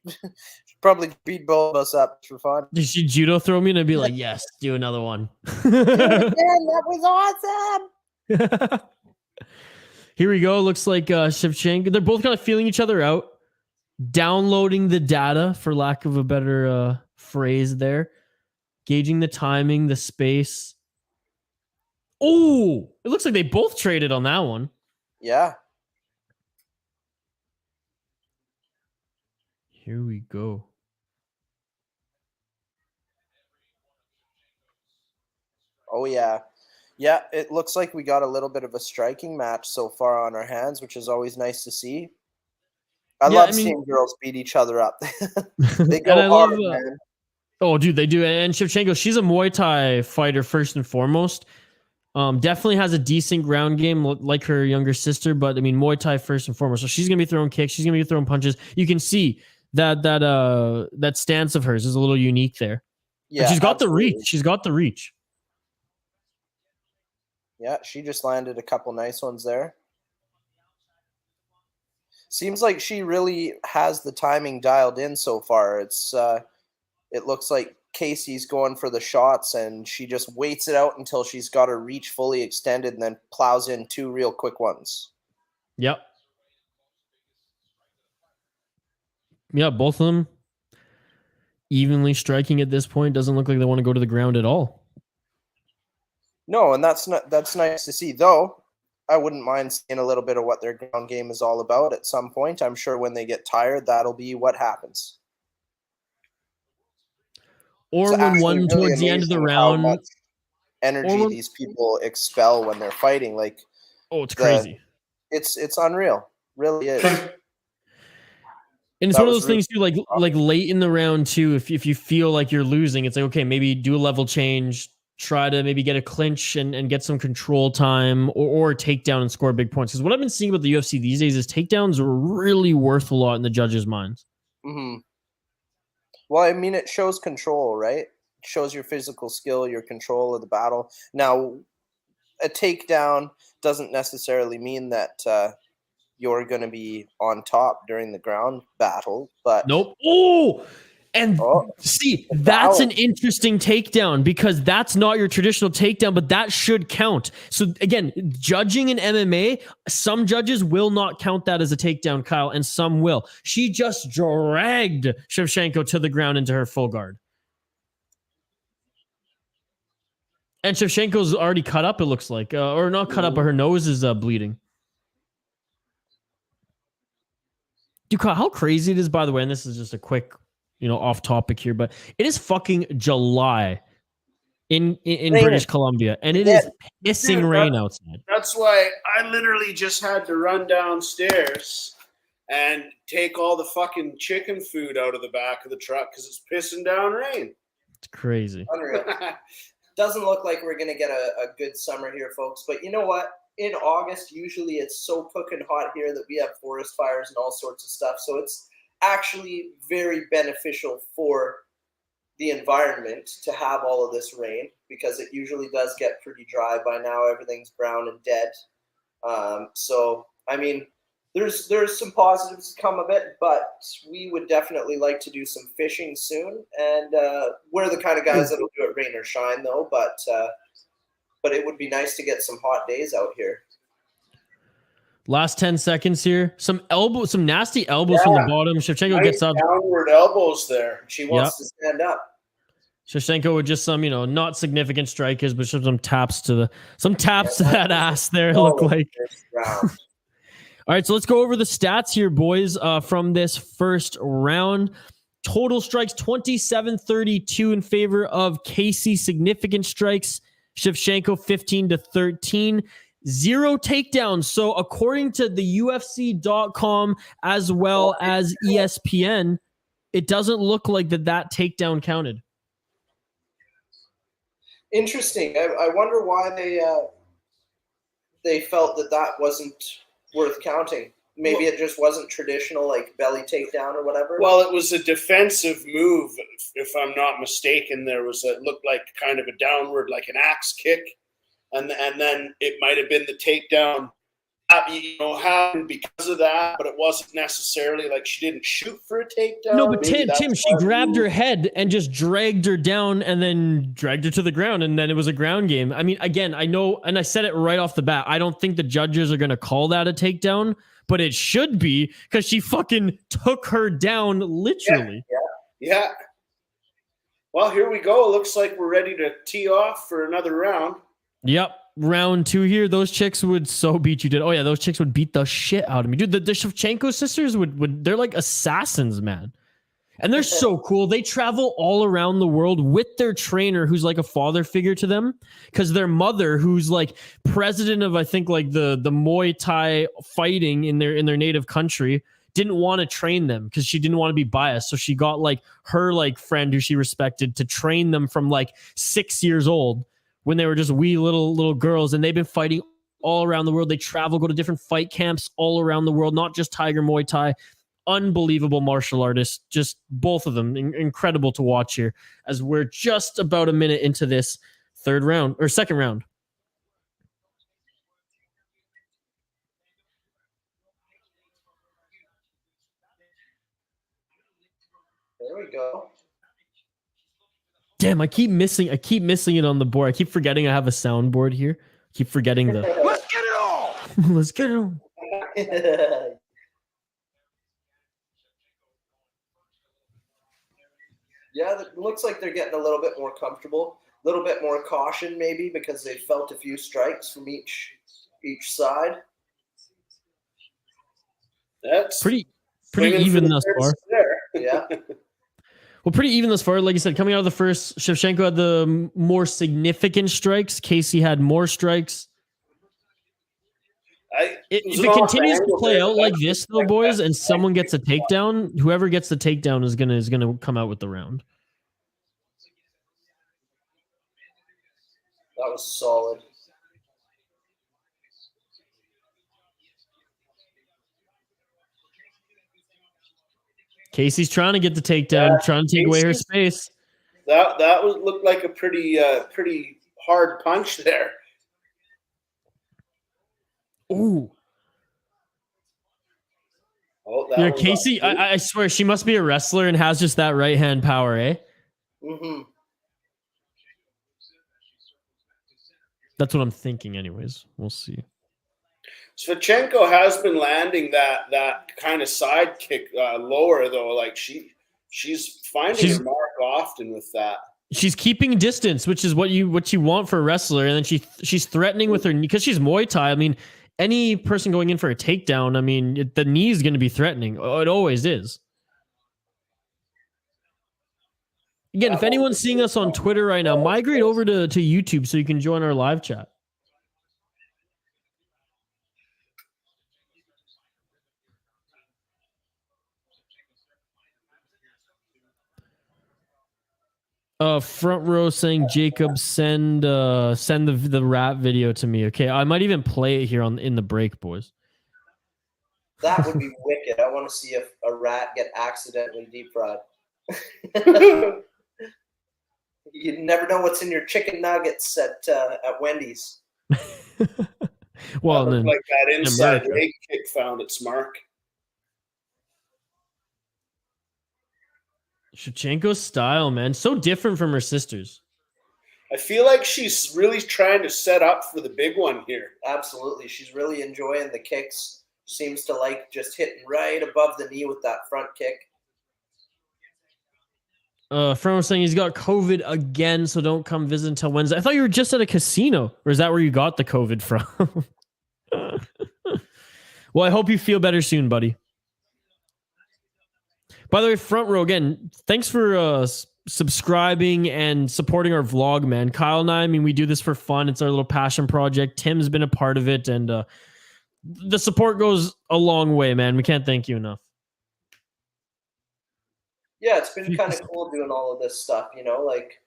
probably beat both of us up for fun. Did she judo throw me and I'd be like, yes, do another one. That was awesome. Here we go. Looks like Shevchenko. They're both kind of feeling each other out, downloading the data, for lack of a better phrase there, gauging the timing, the space. Oh, it looks like they both traded on that one. Yeah. Here we go. Oh, yeah. Yeah, it looks like we got a little bit of a striking match so far on our hands, which is always nice to see. I love seeing girls beat each other up. They go hard, man. Oh, dude, they do. And Shevchenko, she's a Muay Thai fighter first and foremost. Definitely has a decent ground game like her younger sister, but I mean, Muay Thai first and foremost. So she's going to be throwing kicks. She's going to be throwing punches. You can see that stance of hers is a little unique there. Yeah, and she's got the reach. She's got the reach. Yeah, she just landed a couple nice ones there. Seems like she really has the timing dialed in so far. It looks like Casey's going for the shots, and she just waits it out until she's got her reach fully extended and then plows in two real quick ones. Yep. Yeah, both of them evenly striking at this point. Doesn't look like they want to go to the ground at all. No, and that's nice to see. Though I wouldn't mind seeing a little bit of what their ground game is all about at some point. I'm sure when they get tired, that'll be what happens. Or when one really towards the end of the round, how much energy these people expel when they're fighting. Like, oh, it's crazy. It's unreal. Really is. And it's one of those things too, like late in the round too. If you feel like you're losing, it's like, okay, maybe do a level change, try to maybe get a clinch and get some control time, or a takedown and score big points. Because what I've been seeing with the UFC these days is takedowns are really worth a lot in the judges' minds. Mm-hmm. Well, I mean, it shows control, right? It shows your physical skill, your control of the battle. Now, a takedown doesn't necessarily mean that you're going to be on top during the ground battle, but nope. Oh, and see, that's an interesting takedown because that's not your traditional takedown, but that should count. So again, judging in MMA, some judges will not count that as a takedown, Kyle, and some will. She just dragged Shevchenko to the ground into her full guard. And Shevchenko's already cut up, it looks like. Or not cut up, but her nose is bleeding. Dude, Kyle, how crazy it is, by the way, and this is just a quick, off topic here, but it is fucking July in British Columbia, and it is pissing rain outside. That's why I literally just had to run downstairs and take all the fucking chicken food out of the back of the truck because it's pissing down rain. It's crazy. Unreal. Doesn't look like we're going to get a good summer here, folks. But you know what? In August, usually it's so cooking hot here that we have forest fires and all sorts of stuff. So it's actually very beneficial for the environment to have all of this rain because it usually does get pretty dry by now. Everything's brown and dead. So, I mean, there's some positives to come of it, but we would definitely like to do some fishing soon. And we're the kind of guys that'll do it rain or shine, though. But it would be nice to get some hot days out here. Last 10 seconds here. Some nasty elbows from the bottom. Shevchenko gets up. Downward elbows there. She wants to stand up. Shevchenko with just some, not significant strikers, but some taps to that ass there. Look like. All right, so let's go over the stats here, boys, from this first round. Total strikes 27-32 in favor of Casey. Significant strikes, Shevchenko 15-13. 0 takedowns. So according to the UFC.com as well as ESPN, it doesn't look like that takedown counted. Interesting. I wonder why they felt that wasn't worth counting. Maybe it just wasn't traditional, like belly takedown or whatever. Well, it was a defensive move, if I'm not mistaken. It looked like kind of a downward, like an axe kick. And then it might have been the takedown, happened because of that, but it wasn't necessarily like she didn't shoot for a takedown. No, but Tim, she grabbed her head and just dragged her down and then dragged her to the ground, and then it was a ground game. I mean, again, I know, and I said it right off the bat, I don't think the judges are going to call that a takedown, but it should be because she fucking took her down literally. Yeah. Well, here we go. It looks like we're ready to tee off for another round. Yep. Round 2 here. Those chicks would so beat you. Oh yeah, those chicks would beat the shit out of me. Dude, the Shevchenko sisters would they're like assassins, man. And they're so cool. They travel all around the world with their trainer who's like a father figure to them. Because their mother, who's like president of I think like the Muay Thai fighting in their native country, didn't want to train them because she didn't want to be biased. So she got like her like friend who she respected to train them from like 6 years old, when they were just wee little girls, and they've been fighting all around the world. They travel, go to different fight camps all around the world, not just Tiger Muay Thai. Unbelievable martial artists, just both of them. Incredible to watch here as we're just about a minute into this second round. There we go. Damn, I keep missing it on the board. I keep forgetting I have a soundboard here. I keep forgetting the Let's get it on. let's get it on. Yeah, it looks like they're getting a little bit more comfortable, a little bit more caution maybe because they felt a few strikes from each side. That's pretty even thus far. Yeah. Well, pretty even thus far. Like I said, coming out of the first, Shevchenko had the more significant strikes. Casey had more strikes. If it continues to play out like this, though, boys, and someone gets a takedown, whoever gets the takedown is gonna come out with the round. That was solid. Casey's trying to get the takedown, trying to take away her space. That looked like a pretty hard punch there. Ooh. Oh, Yeah, Casey, I swear she must be a wrestler and has just that right hand power, eh? Mm-hmm. That's what I'm thinking, anyways. We'll see. Shevchenko has been landing that kind of side kick lower though. Like she's finding her mark often with that. She's keeping distance, which is what you want for a wrestler, and then she's threatening with her knee because she's Muay Thai. I mean, any person going in for a takedown, I mean, the knee is going to be threatening. It always is. Again, if anyone's seeing us on Twitter right now, migrate over to YouTube so you can join our live chat. Front row saying Jacob send the rap video to me. Okay, I might even play it here in the break, boys. That would be wicked. I want to see if a rat get accidentally deep fried. You never know what's in your chicken nuggets at Wendy's. Well, that then like that inside America. leg kick found its mark. Shevchenko's style, man, so different from her sisters. I feel like she's really trying to set up for the big one here. Absolutely. She's really enjoying the kicks. Seems to like just hitting right above the knee with that front kick. Friend was saying he's got COVID again, so don't come visit until Wednesday. I thought you were just at a casino, or is that where you got the COVID from? Well, I hope you feel better soon, buddy. By the way, front row again, thanks for subscribing and supporting our vlog, man. Kyle and I mean, we do this for fun. It's our little passion project. Tim's been a part of it, and the support goes a long way, man. We can't thank you enough. Yeah, it's been kind of cool doing all of this stuff, you know, like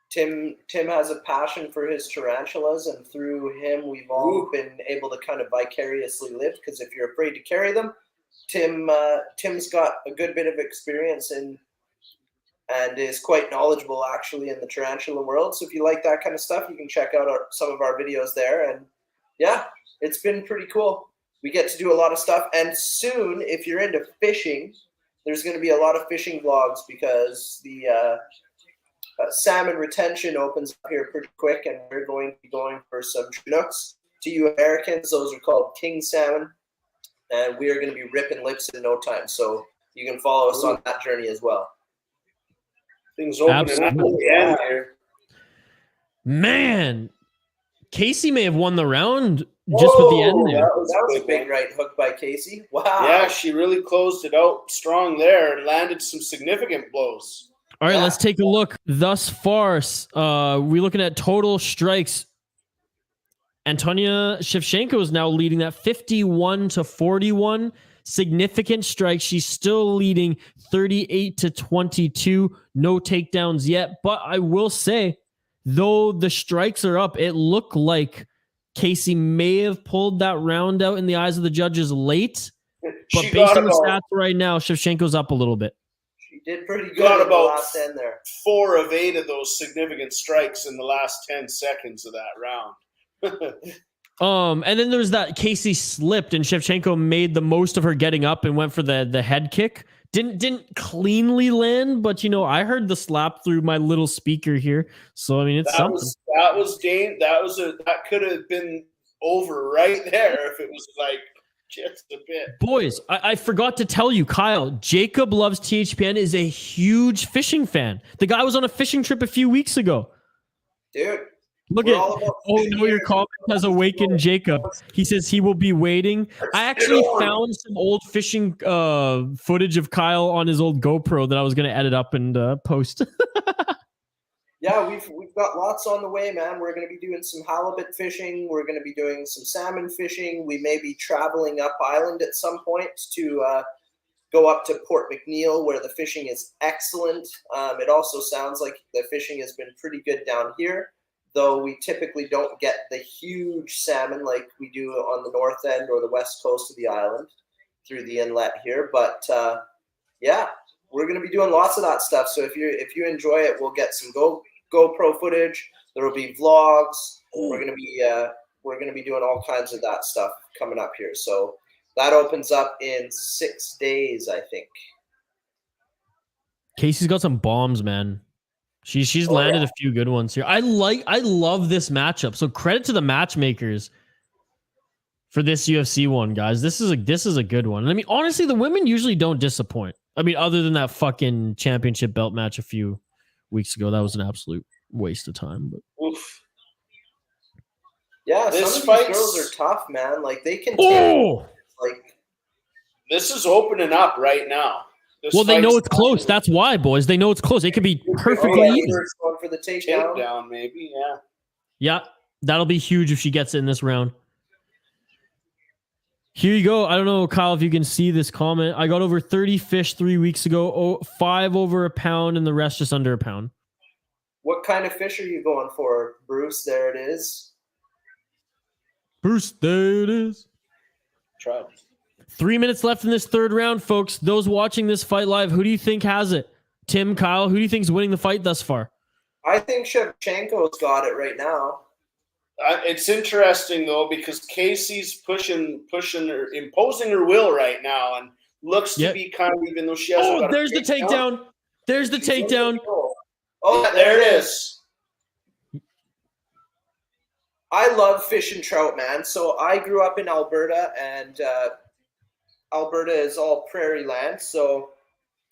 Tim has a passion for his tarantulas, and through him we've all been able to kind of vicariously live, because if you're afraid to carry them, Tim's got a good bit of experience in and is quite knowledgeable actually in the tarantula world. So if you like that kind of stuff, you can check out some of our videos there. And yeah, it's been pretty cool. We get to do a lot of stuff, and soon, if you're into fishing, there's going to be a lot of fishing vlogs, because the salmon retention opens up here pretty quick, and we're going to be going for some Chinooks. To you Americans, those are called king salmon, and we are going to be ripping lips in no time. So you can follow us on that journey as well. Things opening up at the end here. Man, Casey may have won the round just with the end there. That was a big right hook by Casey. Wow. Yeah, she really closed it out strong there and landed some significant blows. All right, let's take a look. Thus far, we're looking at total strikes. Antonina Shevchenko is now leading that 51-41. Significant strikes. She's still leading 38-22. No takedowns yet. But I will say, though the strikes are up, it looked like Casey may have pulled that round out in the eyes of the judges late. But based on the stats right now, Shevchenko's up a little bit. She did pretty good Got in the about last end there. 4 of 8 of those significant strikes in the last 10 seconds of that round. And then there's that Casey slipped and Shevchenko made the most of her getting up and went for the head kick. Didn't cleanly land, but you know, I heard the slap through my little speaker here. So I mean, it's something. That could have been over right there if it was like just a bit. Boys, I forgot to tell you, Kyle, Jacob Loves THPN is a huge fishing fan. The guy was on a fishing trip a few weeks ago. Dude. Look at, oh no, your comment has awakened Jacob. He says he will be waiting. I actually found some old fishing footage of Kyle on his old GoPro that I was going to edit up and post. Yeah, we've got lots on the way, man. We're going to be doing some halibut fishing. We're going to be doing some salmon fishing. We may be traveling up island at some point to go up to Port McNeill, where the fishing is excellent. It also sounds like the fishing has been pretty good down here, though we typically don't get the huge salmon like we do on the north end or the west coast of the island through the inlet here. But yeah, we're going to be doing lots of that stuff. So if you enjoy it, we'll get some GoPro footage. There will be vlogs. We're going to be doing all kinds of that stuff coming up here. So that opens up in 6 days, I think. Casey's got some bombs, man. She's landed a few good ones here. I love this matchup. So credit to the matchmakers for this UFC one, guys. This is a good one. I mean, honestly, the women usually don't disappoint. I mean, other than that fucking championship belt match a few weeks ago, that was an absolute waste of time. But oof. Yeah, some of these girls are tough, man. Like they can take, like this is opening up right now. Well, they know it's close. That's why, boys. They know it's close. It could be perfectly even. Going for the takedown, maybe. Yeah. Yeah, that'll be huge if she gets it in this round. Here you go. I don't know, Kyle, if you can see this comment. I got over 30 fish 3 weeks ago. 5 over a pound, and the rest just under a pound. What kind of fish are you going for, Bruce? There it is. Bruce, there it is. Trout. 3 minutes left in this third round, folks. Those watching this fight live, who do you think has it? Tim, Kyle, who do you think is winning the fight thus far? I think Shevchenko's got it right now. It's interesting though because Casey's pushing her, imposing her will right now, and looks to be kind of, even though she hasn't. Oh, there's the takedown. There's the takedown. Oh, there it is. I love fish and trout, man. So I grew up in Alberta, and Alberta is all prairie land. So,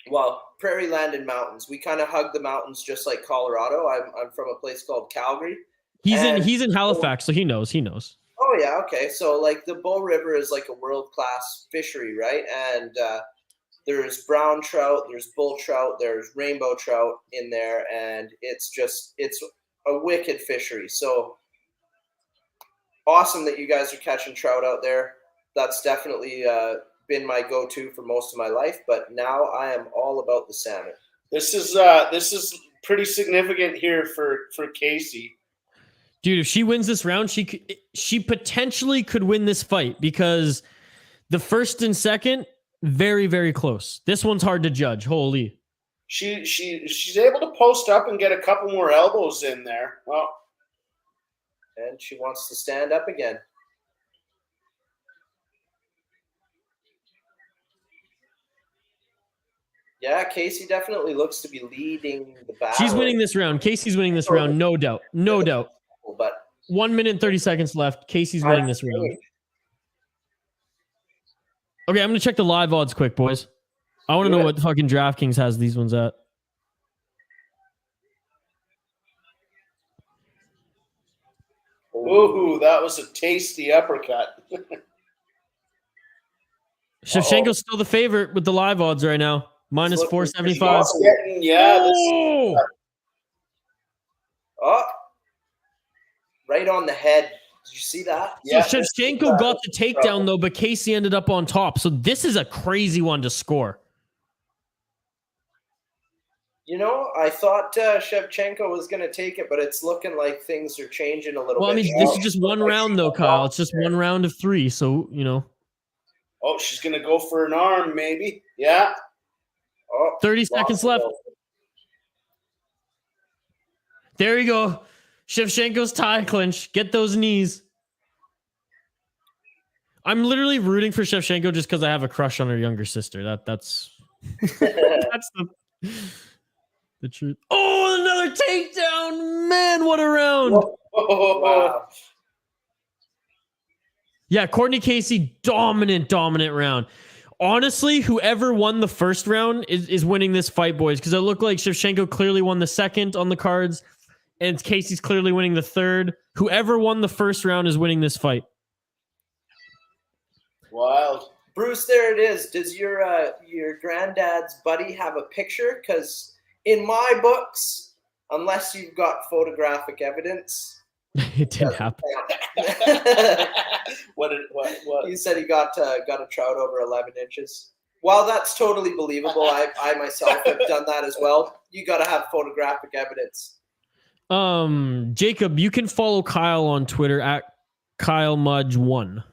well, prairie land and mountains. We kind of hug the mountains just like Colorado. I'm from a place called Calgary. He's in Halifax, so he knows. Oh yeah, okay. So like the Bow River is like a world-class fishery, right? And there's brown trout, there's bull trout, there's rainbow trout in there, and it's a wicked fishery. So awesome that you guys are catching trout out there. That's definitely been my go-to for most of my life, but now I am all about the salmon. This is pretty significant here for Casey. Dude, if she wins this round, she potentially could win this fight because the first and second, very, very close. This one's hard to judge. Holy. She's able to post up and get a couple more elbows in there. Well, and she wants to stand up again. Yeah, Casey definitely looks to be leading the battle. She's winning this round. Casey's winning this round, no doubt. No doubt. But 1 minute and 30 seconds left. Casey's winning this round. Okay, I'm going to check the live odds quick, boys. I want to know what fucking DraftKings has these ones at. Ooh, that was a tasty uppercut. Shevchenko's still the favorite with the live odds right now. Minus 475. Oh, right on the head. Did you see that? So Shevchenko got the takedown, though, but Casey ended up on top. So this is a crazy one to score. You know, I thought Shevchenko was going to take it, but it's looking like things are changing a little bit. Well, I mean, this is just one round, though, Kyle. It's just one round of 3, so, you know. Oh, she's going to go for an arm, maybe. Yeah. Oh, 30 seconds left. There you go. Shevchenko's tie clinch. Get those knees. I'm literally rooting for Shevchenko just because I have a crush on her younger sister. That's that's the truth. Oh, another takedown. Man, what a round. Wow. Yeah, Cortney Casey, dominant round. Honestly, whoever won the first round is winning this fight, boys, because it looked like Shevchenko clearly won the second on the cards, and Casey's clearly winning the third. Whoever won the first round is winning this fight. Wild. Bruce, there it is. Does your granddad's buddy have a picture? Because in my books, unless you've got photographic evidence, it didn't happen. What? He said he got a trout over 11 inches. While that's totally believable, I myself have done that as well. You got to have photographic evidence. Jacob, you can follow Kyle on Twitter at KyleMudge1.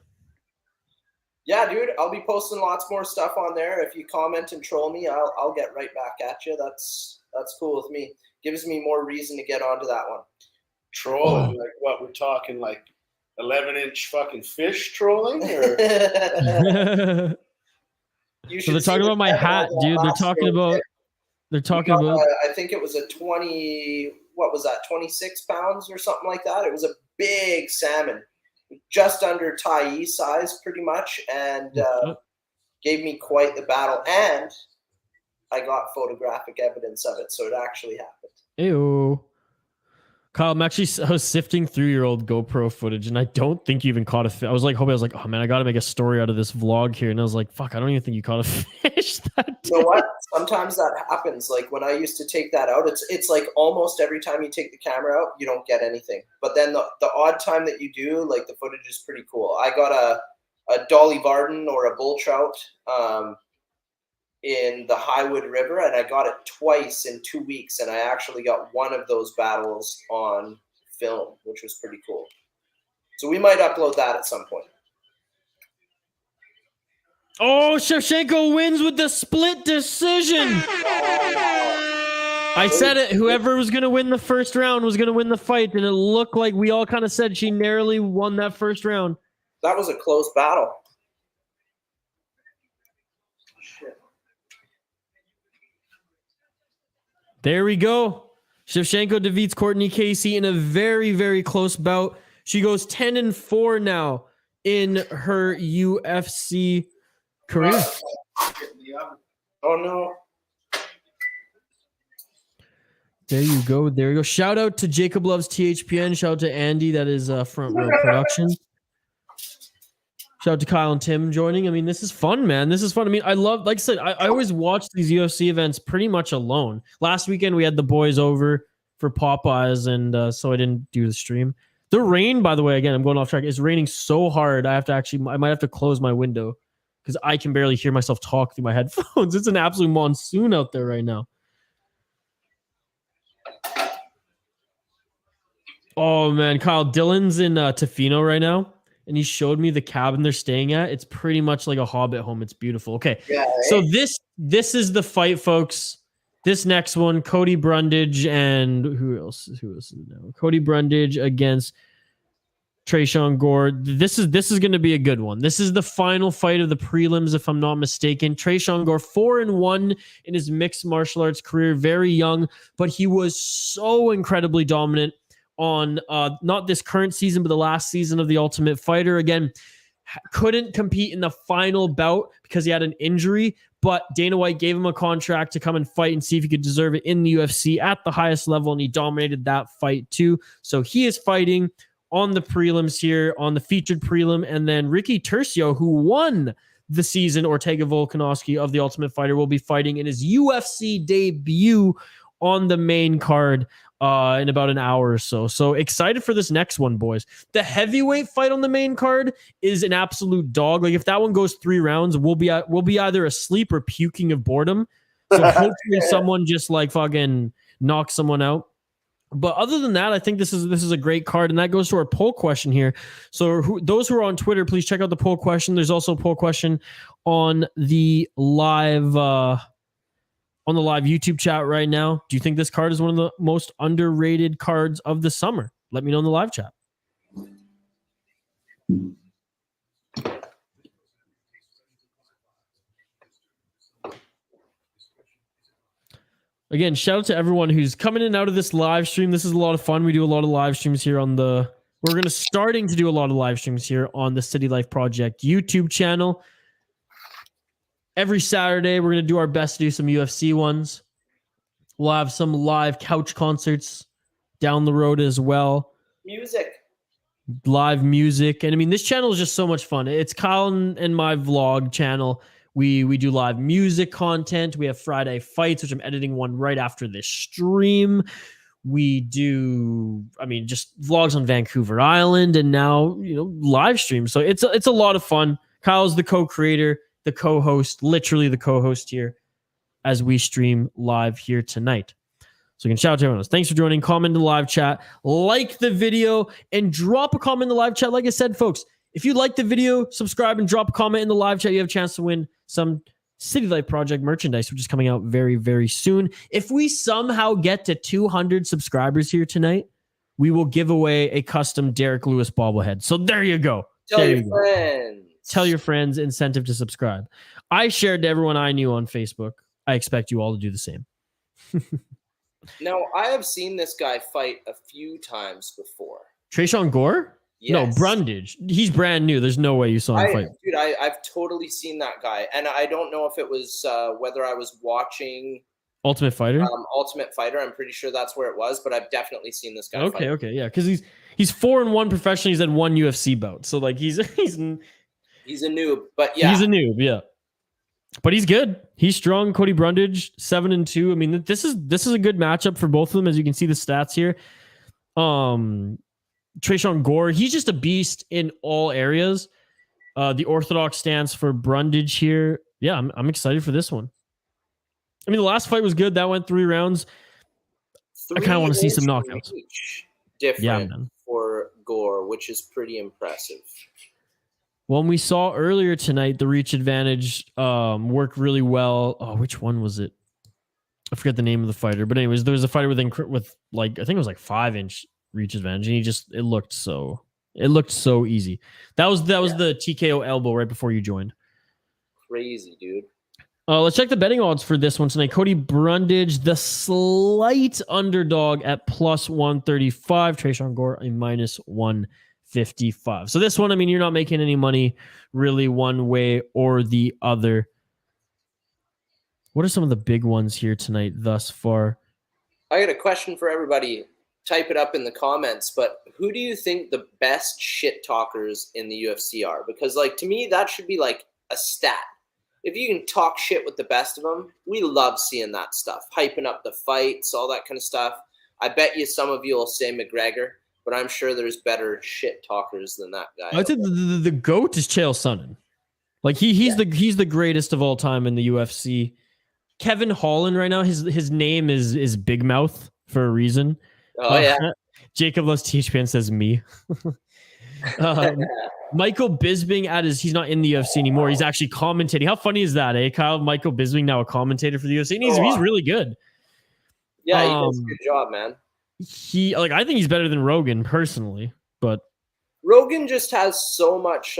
Yeah, dude, I'll be posting lots more stuff on there. If you comment and troll me, I'll get right back at you. That's cool with me. Gives me more reason to get onto that one. Trolling, like what? We're talking like 11-inch fucking fish trolling, or so they're talking about my hat, dude. They're talking about. I think it was a 20. What was that? 26 pounds or something like that. It was a big salmon, just under Tai size, pretty much, and gave me quite the battle. And I got photographic evidence of it, so it actually happened. Ew. Kyle, I was sifting through your old GoPro footage, and I don't think you even caught a fish. I was like, oh man, I got to make a story out of this vlog here. And I was like, fuck, I don't even think you caught a fish that day. You know what? Sometimes that happens. Like when I used to take that out, it's like almost every time you take the camera out, you don't get anything. But then the odd time that you do, like the footage is pretty cool. I got a Dolly Varden or a bull trout in the Highwood River, and I got it twice in 2 weeks, and I actually got one of those battles on film, which was pretty cool. So we might upload that at some point. Oh, Shevchenko wins with the split decision. I said it. Whoever was going to win the first round was going to win the fight, and it looked like we all kind of said she narrowly won that first round. That was a close battle. Shit. There we go. Shevchenko defeats Cortney Casey in a very, very close bout. She goes 10-4 now in her UFC career. Oh, no. There you go. There you go. Shout out to Jacob Loves THPN. Shout out to Andy. That is Front Row Production. Shout out to Kyle and Tim joining. I mean, this is fun, man. This is fun. I mean, I love, like I said, I always watch these UFC events pretty much alone. Last weekend, we had the boys over for Popeyes, and so I didn't do the stream. The rain, by the way, again, I'm going off track. It's raining so hard. I might have to close my window because I can barely hear myself talk through my headphones. It's an absolute monsoon out there right now. Oh, man. Kyle, Dylan's in Tofino right now, and he showed me the cabin they're staying at. It's pretty much like a Hobbit home. It's beautiful. Okay. Yeah, right? So this is the fight, folks. This next one, Cody Brundage and who else is it now? Cody Brundage against Tresean Gore. This is going to be a good one. This is the final fight of the prelims, if I'm not mistaken. Tresean Gore 4-1 in his mixed martial arts career, very young, but he was so incredibly dominant on not this current season, but the last season of The Ultimate Fighter. Again, couldn't compete in the final bout because he had an injury, but Dana White gave him a contract to come and fight and see if he could deserve it in the UFC at the highest level, and he dominated that fight too. So he is fighting on the prelims here, on the featured prelim, and then Ricky Turcios, who won the season, Ortega Volkanovski of The Ultimate Fighter, will be fighting in his UFC debut on the main card in about an hour or so. So excited for this next one, boys. The heavyweight fight on the main card is an absolute dog. Like if that one goes 3 rounds, we'll be either asleep or puking of boredom. So hopefully someone just like fucking knocks someone out. But other than that, I think this is a great card, and that goes to our poll question here. So those who are on Twitter, please check out the poll question. There's also a poll question on the live YouTube chat right now. Do you think this card is one of the most underrated cards of the summer? Let me know in the live chat. Again, shout out to everyone who's coming in and out of this live stream. This is a lot of fun. We do a lot of live streams here starting to do a lot of live streams here on the City Life Project YouTube channel. Every Saturday, we're going to do our best to do some UFC ones. We'll have some live couch concerts down the road as well. Live music. And I mean, this channel is just so much fun. It's Kyle and my vlog channel. We do live music content. We have Friday fights, which I'm editing one right after this stream. We do, just vlogs on Vancouver Island, and now, live streams. So it's a lot of fun. Kyle's the co-creator, the co-host, literally the co-host here as we stream live here tonight. So you can shout out to everyone else. Thanks for joining. Comment in the live chat. Like the video and drop a comment in the live chat. Like I said, folks, if you like the video, subscribe and drop a comment in the live chat. You have a chance to win some City Life Project merchandise, which is coming out very, very soon. If we somehow get to 200 subscribers here tonight, we will give away a custom Derek Lewis bobblehead. So there you go. Tell your friends. Tell your friends. Incentive to subscribe. I shared to everyone I knew on Facebook. I expect you all to do the same. Now, I have seen this guy fight a few times before. Tresean Gore? Yes. No, Brundage. He's brand new. There's no way you saw him fight. Dude, I've totally seen that guy. And I don't know if it was whether I was watching Ultimate Fighter. Ultimate Fighter. I'm pretty sure that's where it was, but I've definitely seen this guy fight. Okay, yeah. Because he's 4-1 professionally. He's had 1 UFC bout. So like he's a noob, but yeah. He's a noob, yeah. But he's good. He's strong. Cody Brundage, 7-2. I mean, this is a good matchup for both of them, as you can see the stats here. Tresean Gore, he's just a beast in all areas. The orthodox stance for Brundage here. Yeah, I'm excited for this one. I mean, the last fight was good. That went 3 rounds. I kind of want to see some knockouts. Different for Gore, which is pretty impressive. When we saw earlier tonight, the reach advantage worked really well. Oh, which one was it? I forget the name of the fighter, but anyways, there was a fighter with like I think it was like 5-inch reach advantage, and it looked so easy. That was the TKO elbow right before you joined. Crazy, dude. Let's check the betting odds for this one tonight. Cody Brundage, the slight underdog at +135. Tresean Gore a -155. So this one, I mean, you're not making any money really one way or the other. What are some of the big ones here tonight thus far? I got a question for everybody. Type it up in the comments, but who do you think the best shit talkers in the UFC are? Because, like, to me, that should be like a stat. If you can talk shit with the best of them, we love seeing that stuff. Hyping up the fights, all that kind of stuff. I bet you some of you will say McGregor, but I'm sure there's better shit talkers than that guy. I'd say the GOAT is Chael Sonnen. Like he's the greatest of all time in the UFC. Kevin Holland right now, his name is Big Mouth for a reason. Oh yeah. Jacob Loves THPN says me. Michael Bisping he's not in the UFC anymore. He's actually commentating. How funny is that, Kyle? Michael Bisping now a commentator for the UFC, and he's really good. Yeah, he does a good job, man. I think he's better than Rogan personally, but Rogan just has so much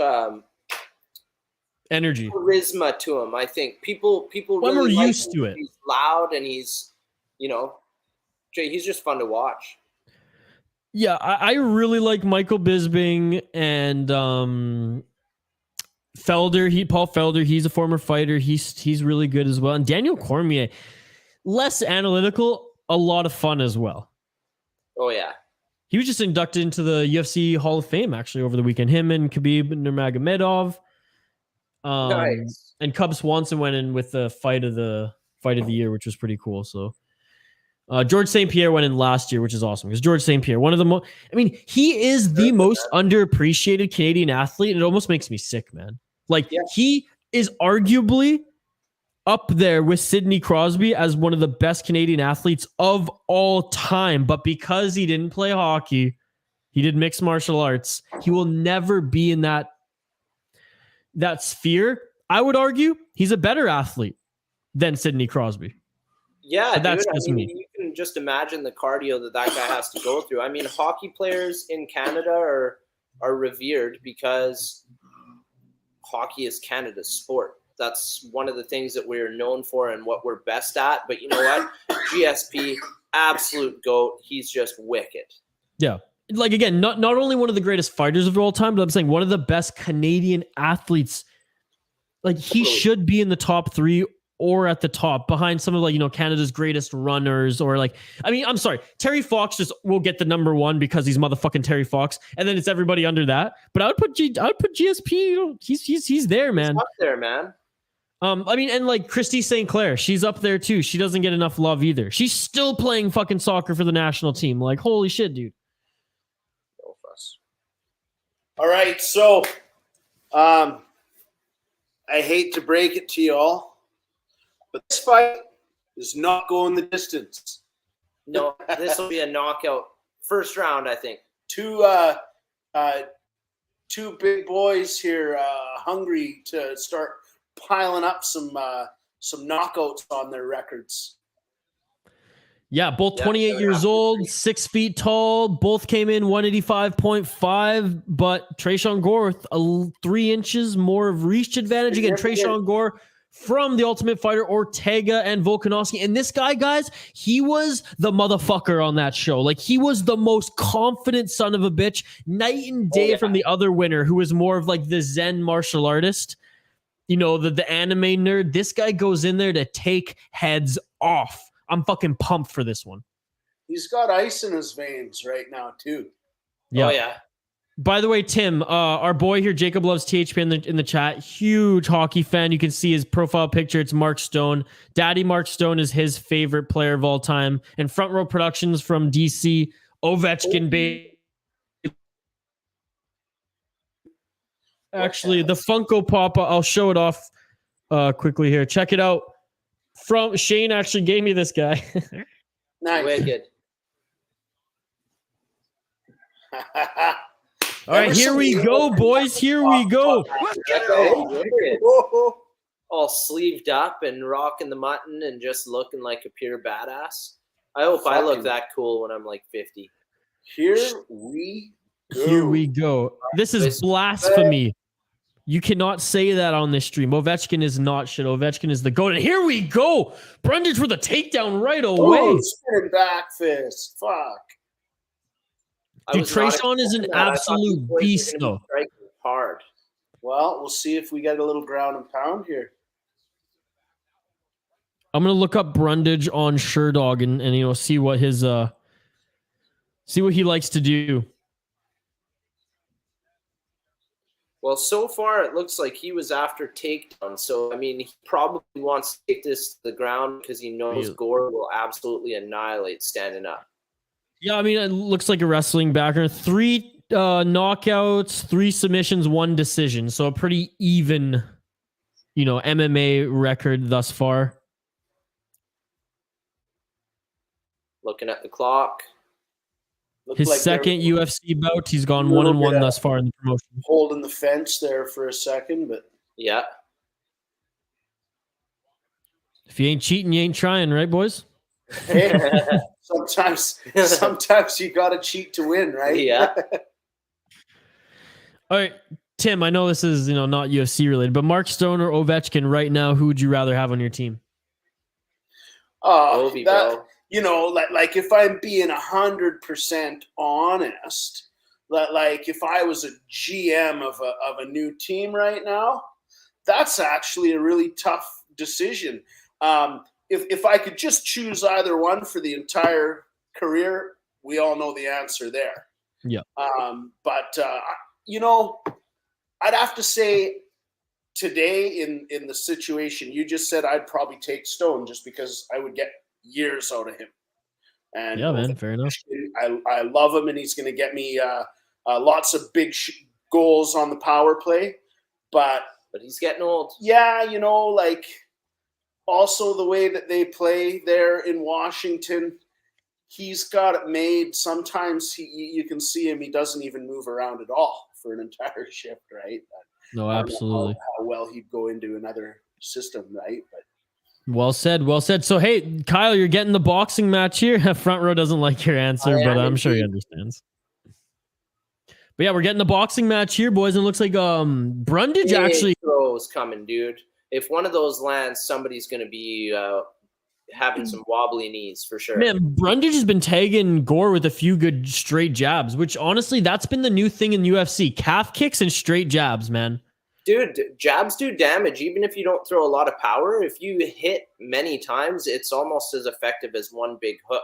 energy, charisma to him. I think people well, really we're like used him. to it. He's loud and he's just fun to watch. Yeah, I really like Michael Bisping and Felder. Paul Felder, he's a former fighter. He's really good as well. And Daniel Cormier, less analytical, a lot of fun as well. Oh yeah. He was just inducted into the UFC Hall of Fame actually over the weekend. Him and Khabib Nurmagomedov. Nice. And Cub Swanson went in with the fight of the year, which was pretty cool. So George St. Pierre went in last year, which is awesome because George St. Pierre, one of the most, I mean, he is the most underappreciated Canadian athlete. And it almost makes me sick, man. Like he is arguably up there with Sidney Crosby as one of the best Canadian athletes of all time. But because he didn't play hockey, he did mixed martial arts, he will never be in that sphere. I would argue he's a better athlete than Sidney Crosby. Yeah, but that's just me. You can just imagine the cardio that guy has to go through. I mean, hockey players in Canada are revered because hockey is Canada's sport. That's one of the things that we're known for and what we're best at. But you know what? GSP, absolute GOAT. He's just wicked. Yeah. Like, again, not only one of the greatest fighters of all time, but I'm saying one of the best Canadian athletes. Like, he should be in the top 3 or at the top behind some of Canada's greatest runners or I'm sorry, Terry Fox just will get the number 1 because he's motherfucking Terry Fox, and then it's everybody under that. But I would put GSP. He's there, man. He's up there, man. And Christy St. Clair, she's up there too. She doesn't get enough love either. She's still playing fucking soccer for the national team. Like, holy shit, dude. No fuss. All right, so I hate to break it to y'all, but this fight is not going the distance. No, this will be a knockout. First round, I think. Two big boys here, hungry to start piling up some knockouts on their records. Yeah, both 28 years old, 6 feet tall. Both came in 185.5, but Tresean Gore, 3 inches more of reach advantage. Again, Tresean Gore from The Ultimate Fighter, Ortega and Volkanovski. And this guy, guys, he was the motherfucker on that show. Like, he was the most confident son of a bitch, night and day from the other winner, who was more of the Zen martial artist. The anime nerd. This guy goes in there to take heads off. I'm fucking pumped for this one. He's got ice in his veins right now, too. Yeah. Oh, yeah. By the way, Tim, our boy here, Jacob Loves THP in the chat, huge hockey fan. You can see his profile picture. It's Mark Stone. Daddy Mark Stone is his favorite player of all time. And Front Row Productions from DC, Ovechkin Bay. Actually, the Funko Pop, I'll show it off quickly here. Check it out. from Shane actually gave me this guy. Nice. Wicked. All right, here we go, boys. Here we go. Whoa. All sleeved up and rocking the mutton and just looking like a pure badass. I hope I look that cool when I'm like 50. Here we go. Here we go. This is blasphemy. You cannot say that on this stream. Ovechkin is not shit. Ovechkin is the GOAT. And here we go. Brundage with a takedown right away. Oh, spinning back fist. Fuck. Dude, Tresean is an absolute beast, though. Hard. Well, we'll see if we get a little ground and pound here. I'm gonna look up Brundage on Sherdog and see what his see what he likes to do. Well, so far it looks like he was after takedown. So I mean, he probably wants to take this to the ground because he knows Gore will absolutely annihilate standing up. Yeah, I mean, it looks like a wrestling background. 3 knockouts, 3 submissions, 1 decision. So a pretty even, MMA record thus far. Looking at the clock. His like second UFC bout, he's gone 1-1 thus far in the promotion. Holding the fence there for a second, but yeah. If you ain't cheating, you ain't trying, right, boys? Hey, sometimes you gotta cheat to win, right? Yeah. All right, Tim. I know this is not UFC related, but Mark Stone or Ovechkin right now, who would you rather have on your team? Ovi, bro. Like if I'm being 100% honest, like if I was a GM of a new team right now, that's actually a really tough decision. If I could just choose either one for the entire career, we all know the answer there. Yeah. But I'd have to say today in the situation you just said, I'd probably take Stone just because I would get years out of him. And yeah, man, fair enough. I love him, and he's going to get me lots of big goals on the power play. But he's getting old. Yeah, like also the way that they play there in Washington, he's got it made. Sometimes you can see him; he doesn't even move around at all for an entire shift, right? No, absolutely. How well he'd go into another system, right? But well said, well said. So, hey, Kyle, you're getting the boxing match here. Front row doesn't like your answer, but I'm sure he understands. But yeah, we're getting the boxing match here, boys. And it looks like Brundage actually throws coming, dude. If one of those lands, somebody's going to be having some wobbly knees for sure. Man, Brundage has been tagging Gore with a few good straight jabs, which honestly, that's been the new thing in UFC. Calf kicks and straight jabs, man. Dude, jabs do damage, even if you don't throw a lot of power. If you hit many times, it's almost as effective as one big hook.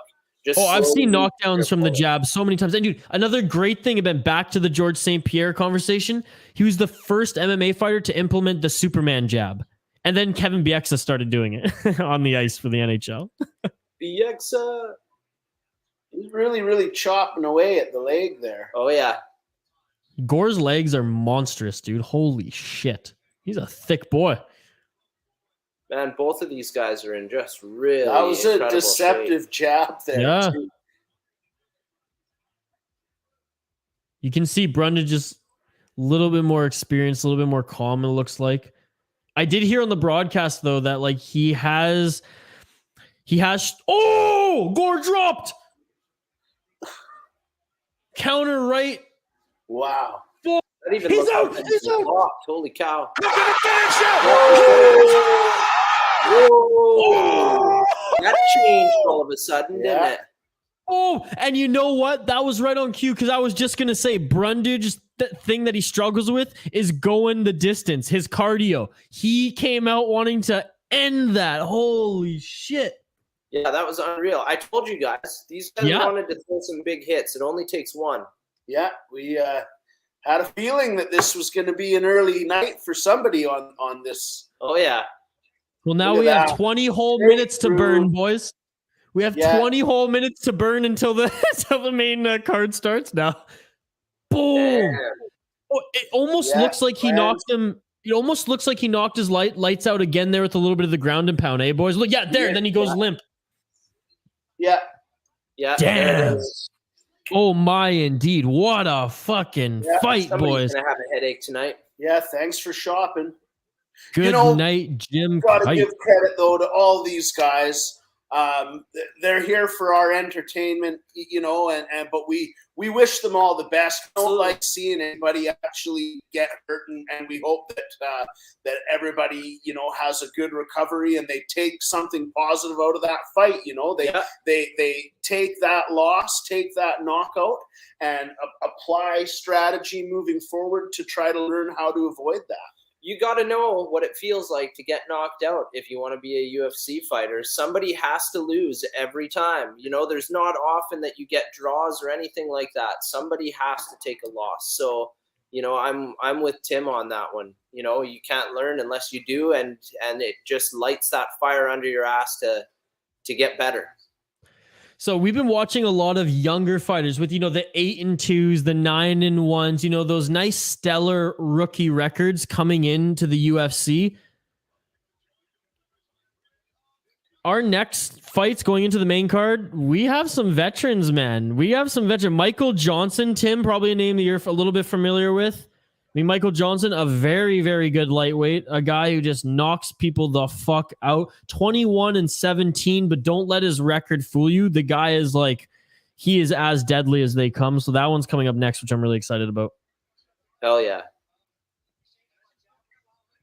I've seen knockdowns from the jab so many times. And dude, another great thing about back to the George St. Pierre conversation, he was the first MMA fighter to implement the Superman jab. And then Kevin Bieksa started doing it on the ice for the NHL. Bieksa. He's really, really chopping away at the leg there. Oh, yeah. Gore's legs are monstrous, dude. Holy shit. He's a thick boy. Man, both of these guys are in just really That was a deceptive shape. jab there. Yeah. Too. You can see Brundage just a little bit more experienced, a little bit more calm, it looks like. I did hear on the broadcast, though, that like he has Gore dropped! Counter right. Wow. He's out! He's out! Holy cow. Look at the finish it! Whoa. That changed all of a sudden, didn't it? Oh, and you know what? That was right on cue because I was just going to say Brundage, the thing that he struggles with is going the distance, his cardio. He came out wanting to end that. Holy shit. Yeah, that was unreal. I told you guys, these guys wanted to throw some big hits. It only takes one. Yeah, we had a feeling that this was going to be an early night for somebody on this. Oh, yeah. Well, now we have 20 whole minutes to burn, boys. We have 20 whole minutes to burn until the main card starts now. Boom. Oh, it almost looks like he knocked him. It almost looks like he knocked his lights out again there with a little bit of the ground and pound, boys? Look, there. And then he goes limp. Yeah. Damn. Oh my, indeed. What a fucking fight, boys. Gonna have a headache tonight. Yeah, thanks for shopping. Good night, Jim. Gotta give credit though to all these guys. They're here for our entertainment, but we wish them all the best. We don't like seeing anybody actually get hurt, and we hope that everybody has a good recovery and they take something positive out of that fight. They take that loss, take that knockout, and apply strategy moving forward to try to learn how to avoid that. You got to know what it feels like to get knocked out if you want to be a UFC fighter. Somebody has to lose every time. There's not often that you get draws or anything like that. Somebody has to take a loss. So, I'm with Tim on that one. You can't learn unless you do, and it just lights that fire under your ass to get better. So we've been watching a lot of younger fighters with, the 8-2s, the 9-1s, those nice stellar rookie records coming into the UFC. Our next fights going into the main card, we have some veterans, man. We have some veterans. Michael Johnson, Tim, probably a name that you're a little bit familiar with. Michael Johnson, a very, very good lightweight, a guy who just knocks people the fuck out. 21-17, but don't let his record fool you. The guy is he is as deadly as they come. So that one's coming up next, which I'm really excited about. Hell yeah.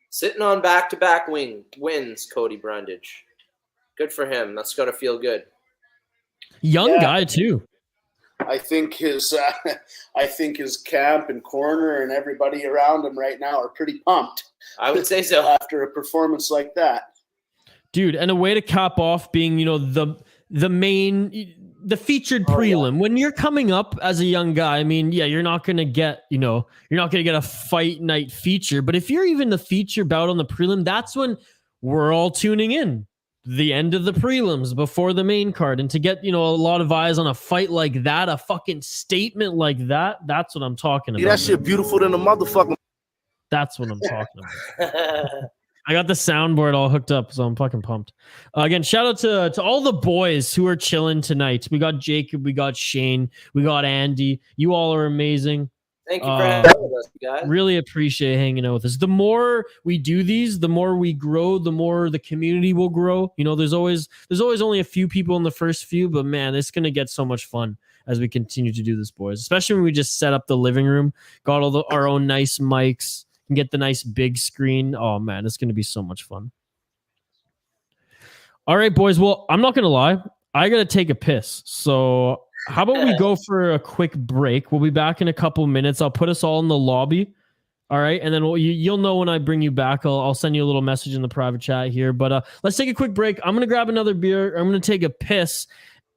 Sitting on back-to-back wins, Cody Brundage. Good for him. That's got to feel good. Young guy, too. I think his camp and corner and everybody around him right now are pretty pumped. I would say so. After a performance like that, dude. And a way to cap off being, the featured prelim. When you're coming up as a young guy, you're not gonna get, a fight night feature. But if you're even the feature bout on the prelim, that's when we're all tuning in. The end of the prelims before the main card, and to get a lot of eyes on a fight like that, a fucking statement like that, that's what I'm talking about. Yeah, that shit beautiful than a motherfucker. That's what I'm talking about. I got the soundboard all hooked up, so I'm fucking pumped. Again, shout out to all the boys who are chilling tonight. We got Jacob, we got Shane, we got Andy. You all are amazing. Thank you for having us, guys. Really appreciate hanging out with us. The more we do these, the more we grow, the more the community will grow. There's always only a few people in the first few, but man, it's going to get so much fun as we continue to do this, boys. Especially when we just set up the living room, got our own nice mics, and get the nice big screen. Oh man, it's going to be so much fun. All right, boys. Well, I'm not going to lie. I got to take a piss. So how about we go for a quick break? We'll be back in a couple minutes. I'll put us all in the lobby. All right. And then you'll know when I bring you back. I'll send you a little message in the private chat here. But let's take a quick break. I'm going to grab another beer. I'm going to take a piss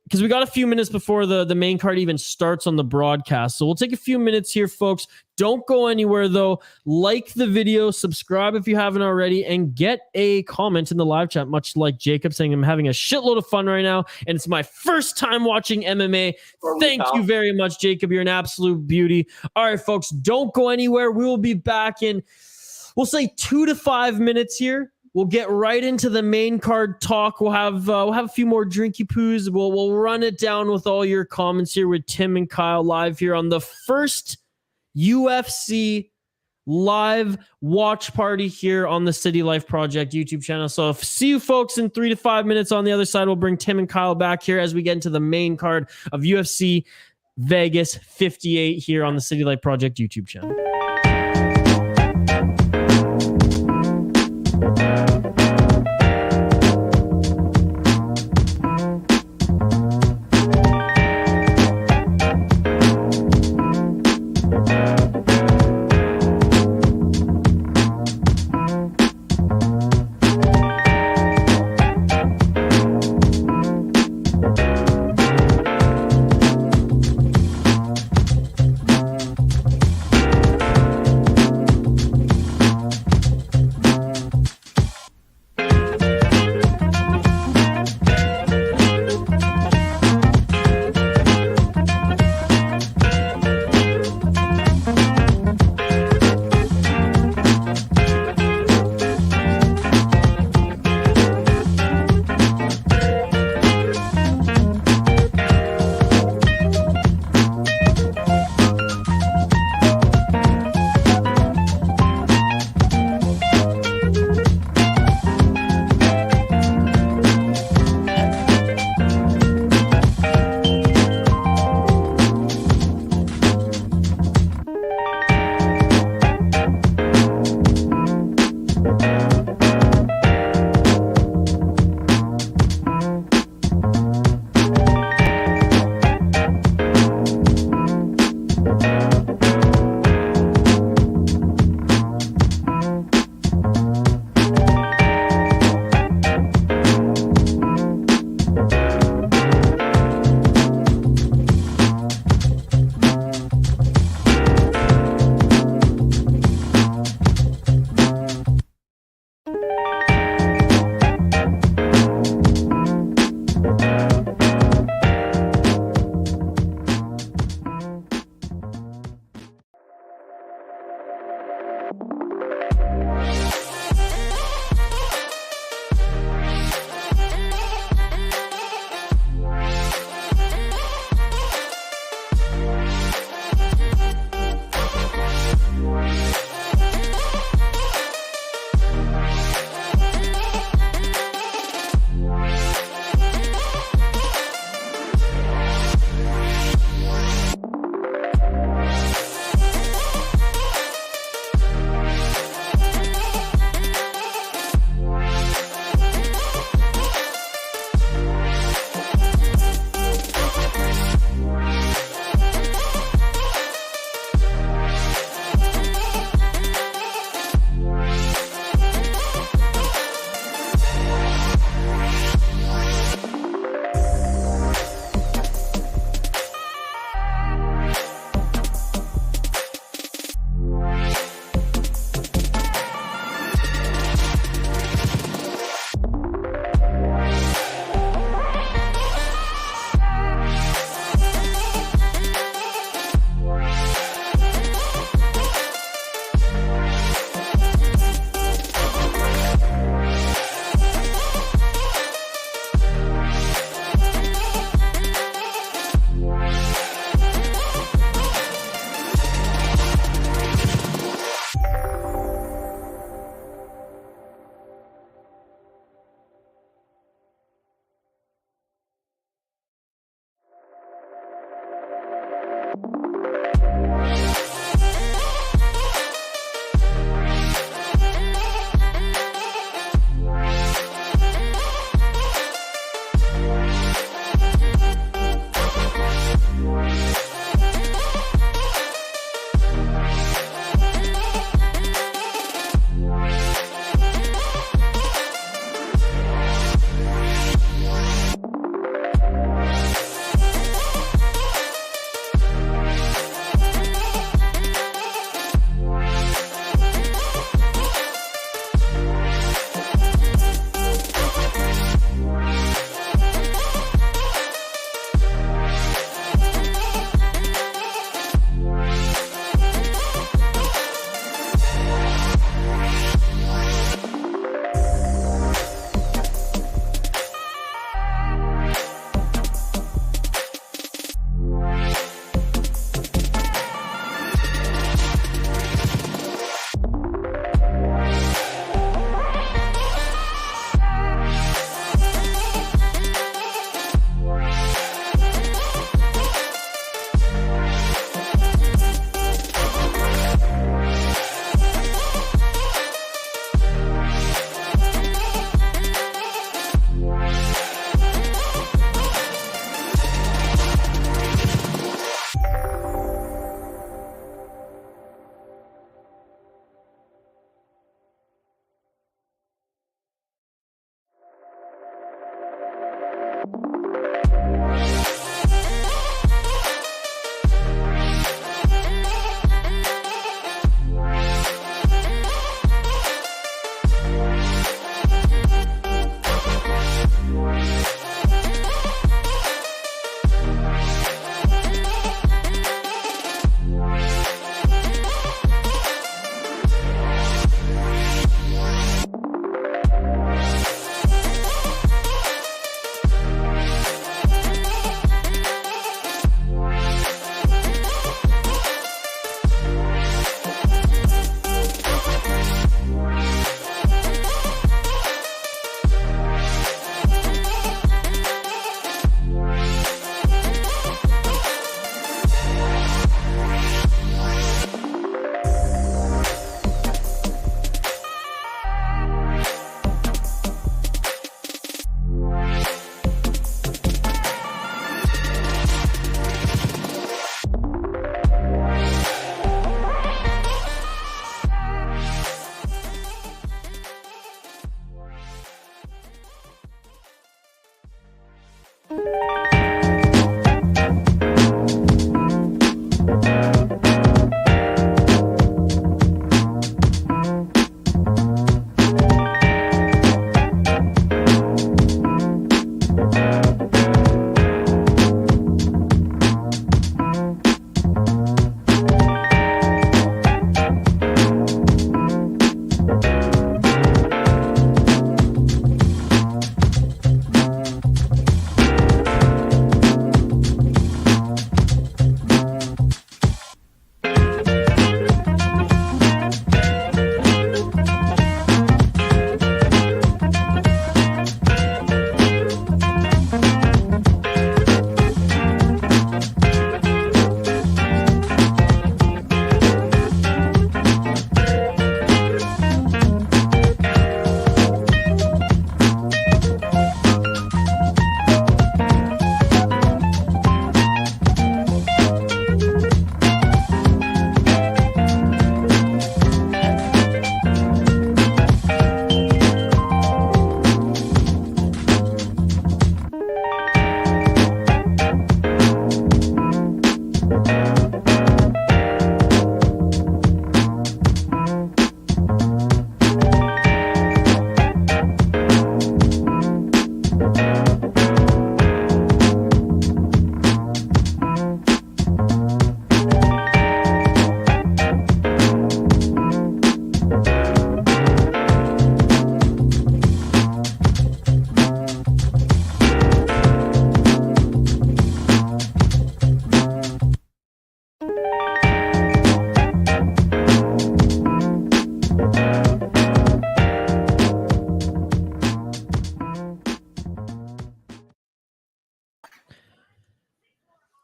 because we got a few minutes before the main card even starts on the broadcast. So we'll take a few minutes here, folks. Don't go anywhere, though. Like the video, subscribe if you haven't already, and get a comment in the live chat, much like Jacob saying I'm having a shitload of fun right now, and it's my first time watching MMA. Thank you very much, Jacob. You're an absolute beauty. All right, folks, don't go anywhere. We will be back in, we'll say 2 to 5 minutes here. We'll get right into the main card talk. We'll have a few more drinky poos. We'll run it down with all your comments here with Tim and Kyle live here on the first UFC live watch party here on the City Life Project YouTube channel. So see you folks in 3 to 5 minutes. On the other side, we'll bring Tim and Kyle back here as we get into the main card of UFC Vegas 58 here on the City Life Project YouTube channel.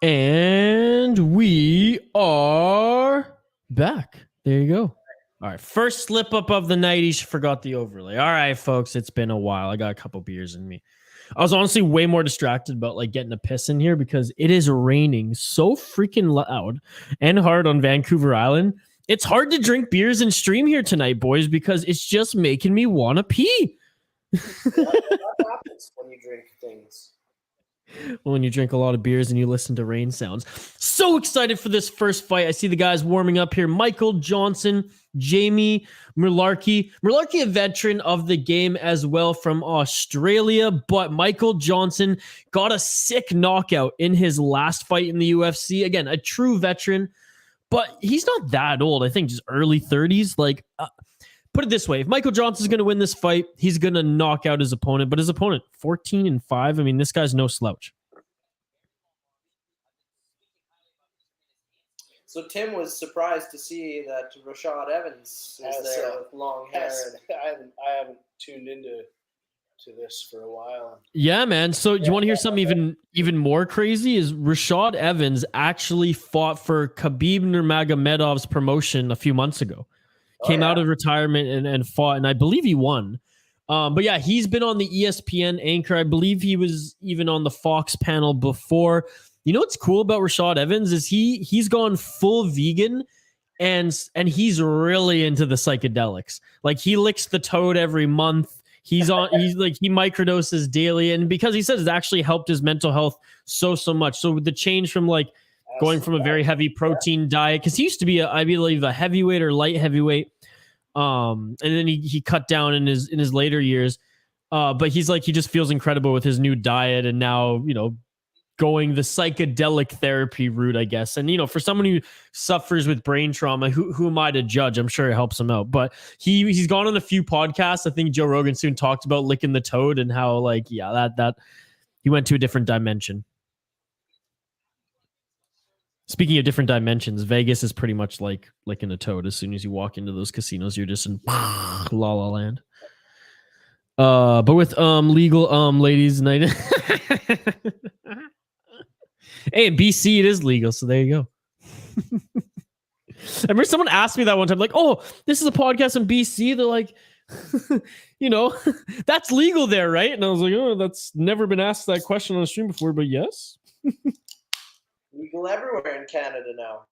And we are back. There you go. All right. First slip up of the night. He forgot the overlay. All right, folks. It's been a while. I got a couple beers in me. I was honestly way more distracted about like getting a piss in here because it is raining so freaking loud and hard on Vancouver Island. It's hard to drink beers and stream here tonight, boys, because it's just making me want to pee. What happens when you drink things? When you drink a lot of beers and you listen to rain sounds. So excited for this first fight. I see the guys warming up here. Michael Johnson, Jamie Mullarkey. Mullarkey, a veteran of the game as well from Australia, but Michael Johnson got a sick knockout in his last fight in the UFC. Again, a true veteran, but he's not that old. I think just early 30s. Like, put it this way. If Michael Johnson's going to win this fight, he's going to knock out his opponent. But his opponent, 14-5. I mean, this guy's no slouch. So Tim was surprised to see that Rashad Evans is there with long hair. I haven't tuned into this for a while. Yeah, man. So do you want to hear something even more crazy? Is Rashad Evans actually fought for Khabib Nurmagomedov's promotion a few months ago. Came out of retirement and fought, and I believe he won. But yeah, he's been on the ESPN anchor. I believe he was even on the Fox panel before. You know what's cool about Rashad Evans is he's gone full vegan, and he's really into the psychedelics. Like he licks the toad every month. He microdoses daily, and because he says it's actually helped his mental health so much. So with the change from like going from a very heavy protein diet, because he used to be I believe a heavyweight or light heavyweight, and then he cut down in his later years, but he's like he just feels incredible with his new diet, and now going the psychedelic therapy route, I guess. And for someone who suffers with brain trauma, who am I to judge? I'm sure it helps him out, but he's gone on a few podcasts. I think Joe Rogan soon talked about licking the toad and how that he went to a different dimension. Speaking of different dimensions, Vegas is pretty much like licking a toad. As soon as you walk into those casinos, you're just in La La Land. But with legal ladies night. Hey, in BC it is legal, so there you go. I remember someone asked me that one time, like, "Oh, this is a podcast in BC." They're like, that's legal there, right? And I was like, "Oh, that's never been asked that question on a stream before, but yes." Legal everywhere in Canada now.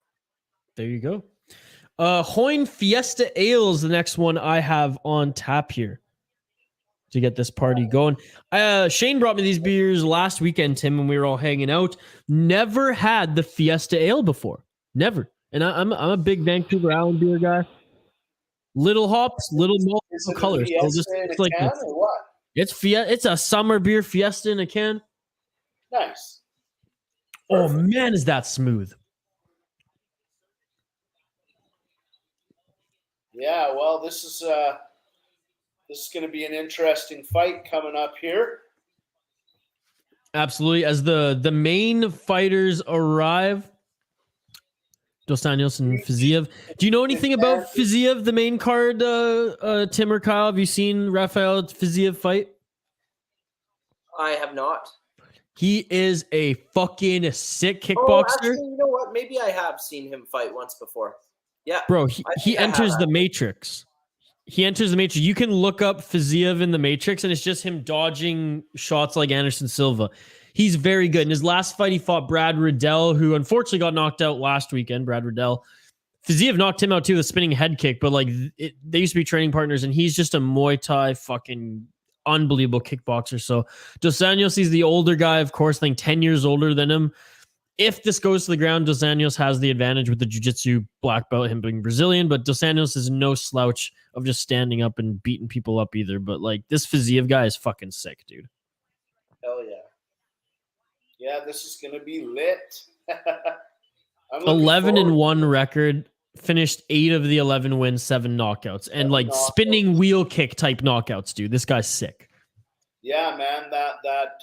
There you go. Hoyne Fiesta Ale is the next one I have on tap here to get this party going. Shane brought me these beers last weekend, Tim, when we were all hanging out. Never had the Fiesta Ale before. Never. And I'm a big Vancouver Island beer guy. Little hops, little malt, little colors. It's like can or what? It's a summer beer Fiesta in a can. Nice. Oh man, is that smooth? Yeah, well, this is going to be an interesting fight coming up here. Absolutely. As the main fighters arrive, Dos Anjos and Fiziev. Do you know anything about Fiziev, the main card, Tim or Kyle? Have you seen Rafael Fiziev fight? I have not. He is a fucking sick kickboxer. Oh, actually, you know what? Maybe I have seen him fight once before. Yeah. Bro, he enters the Matrix. He enters the Matrix. You can look up Fiziev in the Matrix, and it's just him dodging shots like Anderson Silva. He's very good. In his last fight, he fought Brad Riddell, who unfortunately got knocked out last weekend. Brad Riddell. Fiziev knocked him out too with a spinning head kick, but they used to be training partners, and he's just a Muay Thai fucking unbelievable kickboxer. So Dos Anjos, he's the older guy, of course, I think 10 years older than him. If this goes to the ground, Dos Anjos has the advantage with the jiu-jitsu black belt, him being Brazilian, but Dos Anjos is no slouch of just standing up and beating people up either. But this Fiziev guy is fucking sick, dude. Hell yeah. Yeah, this is going to be lit. 11-1 record, finished 8 of the 11 wins, 7 knockouts, and spinning wheel kick type knockouts, dude. This guy's sick. Yeah, man, that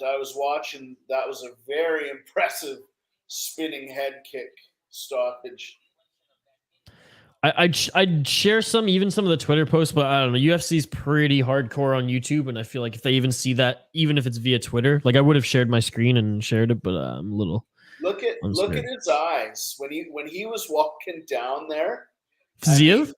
I was watching, that was a very impressive spinning head kick stoppage. I'd share some of the Twitter posts, but I don't know. UFC's pretty hardcore on YouTube, and I feel like if they even see that, even if it's via Twitter, I would have shared my screen and shared it, but I'm a little Look at I'm look scared. at his eyes when he was walking down there. Fiziev?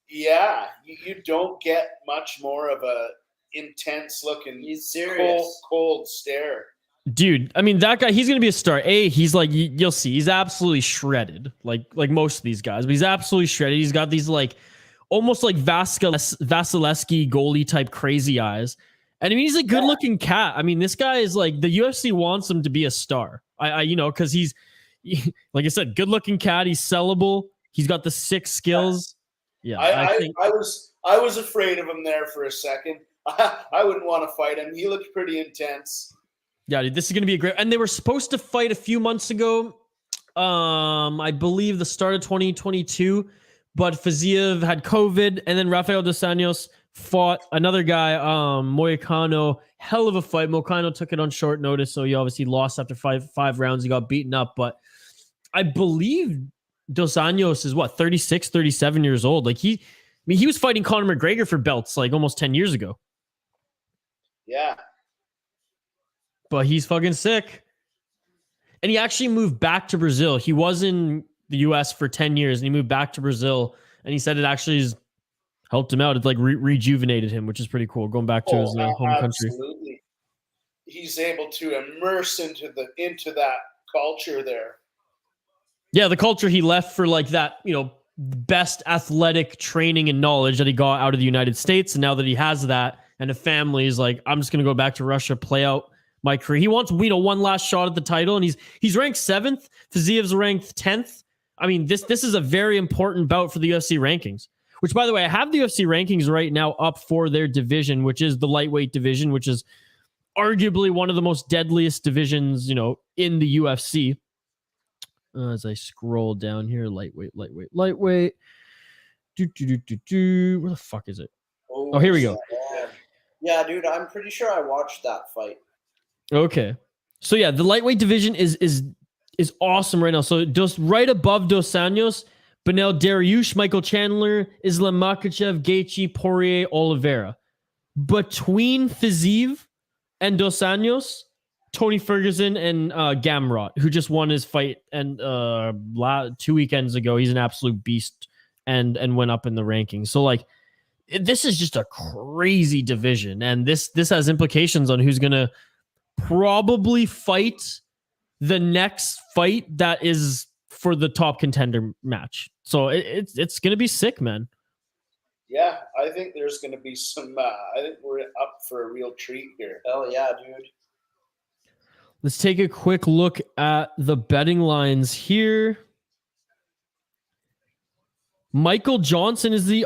Yeah, you don't get much more of a intense looking, He's serious. cold stare. Dude, I mean, that guy, he's going to be a star. He's like, you'll see, he's absolutely shredded, like most of these guys, but he's absolutely shredded. He's got these like almost like Vasilevsky goalie type crazy eyes. And I mean, he's a good looking cat. I mean, this guy is like, the UFC wants him to be a star. Because he's, like I said, good looking cat. He's sellable. He's got the 6 skills. Yeah. I was afraid of him there for a second. I wouldn't want to fight him. He looked pretty intense. Yeah, dude, this is going to be a great... And they were supposed to fight a few months ago. I believe the start of 2022. But Fiziev had COVID. And then Rafael Dos Anjos fought another guy, Moicano. Hell of a fight. Moicano took it on short notice. So he obviously lost after five rounds. He got beaten up. But I believe Dos Anjos is 36, 37 years old. Like he was fighting Conor McGregor for belts like almost 10 years ago. Yeah. But he's fucking sick. And he actually moved back to Brazil. He was in the US for 10 years and he moved back to Brazil. And he said it actually has helped him out. It like rejuvenated him, which is pretty cool. Going back to his home country. Absolutely. He's able to immerse into that culture there. Yeah, the culture he left for like that, best athletic training and knowledge that he got out of the United States. And now that he has that and a family, he's like, I'm just going to go back to Russia, play out my career. He wants, one last shot at the title, and he's ranked 7th. Fiziev's ranked 10th. I mean, this is a very important bout for the UFC rankings, which, by the way, I have the UFC rankings right now up for their division, which is the lightweight division, which is arguably one of the most deadliest divisions, in the UFC. As I scroll down here, lightweight. Where the fuck is it? Oh, here we go. Yeah, dude, I'm pretty sure I watched that fight. Okay. So yeah, the lightweight division is awesome right now. So just right above Dos Anjos, Benel Dariush, Michael Chandler, Islam Makhachev, Gaethje, Poirier, Oliveira. Between Fiziev and Dos Anjos, Tony Ferguson and Gamrot, who just won his fight and 2 weekends ago. He's an absolute beast and went up in the rankings. So like, this is just a crazy division, and this has implications on who's gonna probably fight the next fight that is for the top contender match. So it's gonna be sick, man. Yeah, I think there's gonna be some. I think we're up for a real treat here. Hell yeah, dude. Let's take a quick look at the betting lines here. Michael Johnson is the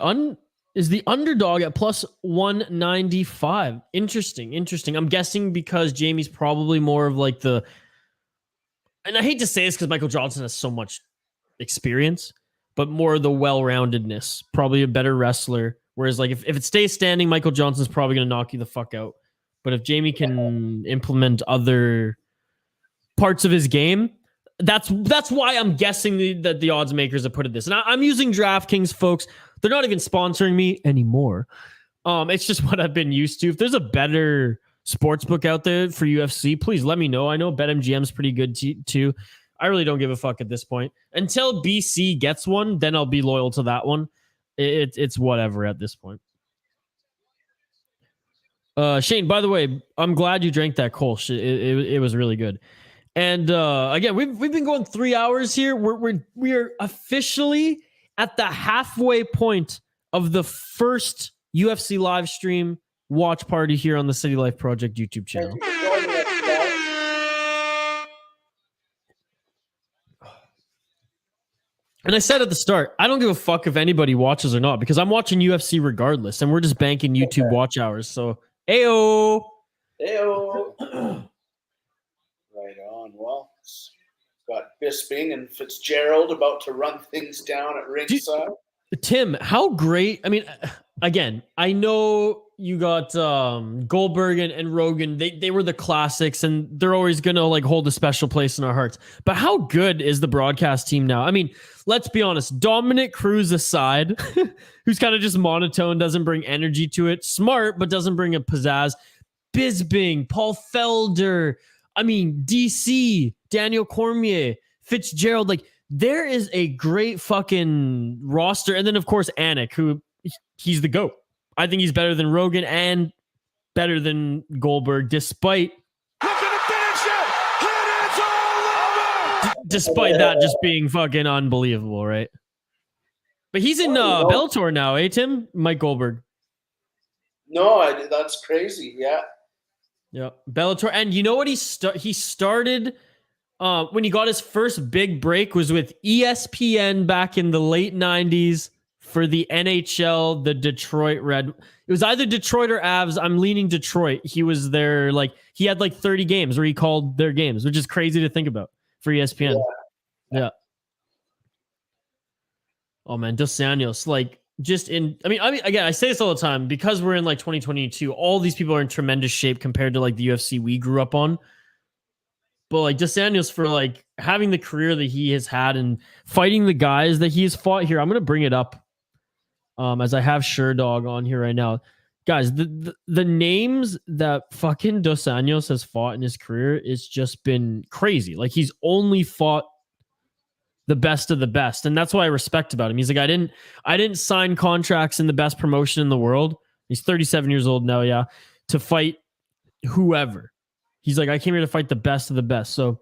underdog at plus 195. Interesting. I'm guessing because Jamie's probably more of like and I hate to say this because Michael Johnson has so much experience, but more the well-roundedness, probably a better wrestler. Whereas like if it stays standing, Michael Johnson's probably going to knock you the fuck out. But if Jamie can implement other parts of his game, that's why I'm guessing that the odds makers have put it this. And I'm using DraftKings, folks. They're not even sponsoring me anymore. It's just what I've been used to. If there's a better sports book out there for UFC, please let me know. I know BetMGM's pretty good too. I really don't give a fuck at this point. Until BC gets one, then I'll be loyal to that one. It's whatever at this point. Shane, by the way, I'm glad you drank that Kolsch. It was really good. And again, we've been going 3 hours here. We're officially at the halfway point of the first UFC live stream watch party here on the City Life Project YouTube channel. And I said at the start, I don't give a fuck if anybody watches or not, because I'm watching UFC regardless, and we're just banking YouTube watch hours. So, ayo. Right on. Well, got Bisping and Fitzgerald about to run things down at ringside. Tim, how great. I mean, again, I know you got Goldberg and Rogan. They were the classics, and they're always going to like hold a special place in our hearts. But how good is the broadcast team now? I mean, let's be honest. Dominic Cruz aside, who's kind of just monotone, doesn't bring energy to it. Smart, but doesn't bring a pizzazz. Bisping, Paul Felder, I mean, DC, Daniel Cormier, Fitzgerald. Like, there is a great fucking roster. And then, of course, Anik, who he's the GOAT. I think he's better than Rogan and better than Goldberg, despite that just being fucking unbelievable, right? But he's in Bellator now, eh, Tim? Mike Goldberg. No, that's crazy. Yeah. Yeah, Bellator. And you know what? He started when he got his first big break was with ESPN back in the late 90s for the NHL, the Detroit Red. It was either Detroit or Avs. I'm leaning Detroit. He was there, like, he had like 30 games where he called their games, which is crazy to think about for ESPN. Yeah. Oh man, Dos Anjos, like, just in, I mean, again, I say this all the time because we're in like 2022. All these people are in tremendous shape compared to like the UFC we grew up on. But like Dos Anjos, for like having the career that he has had and fighting the guys that he has fought here, I'm gonna bring it up as I have Sherdog on here right now. Guys, the names that fucking Dos Anjos has fought in his career is just been crazy. Like, he's only fought the best of the best, and that's what I respect about him. He's like, I didn't sign contracts in the best promotion in the world. He's 37 years old now, yeah, to fight whoever. He's like, I came here to fight the best of the best. So,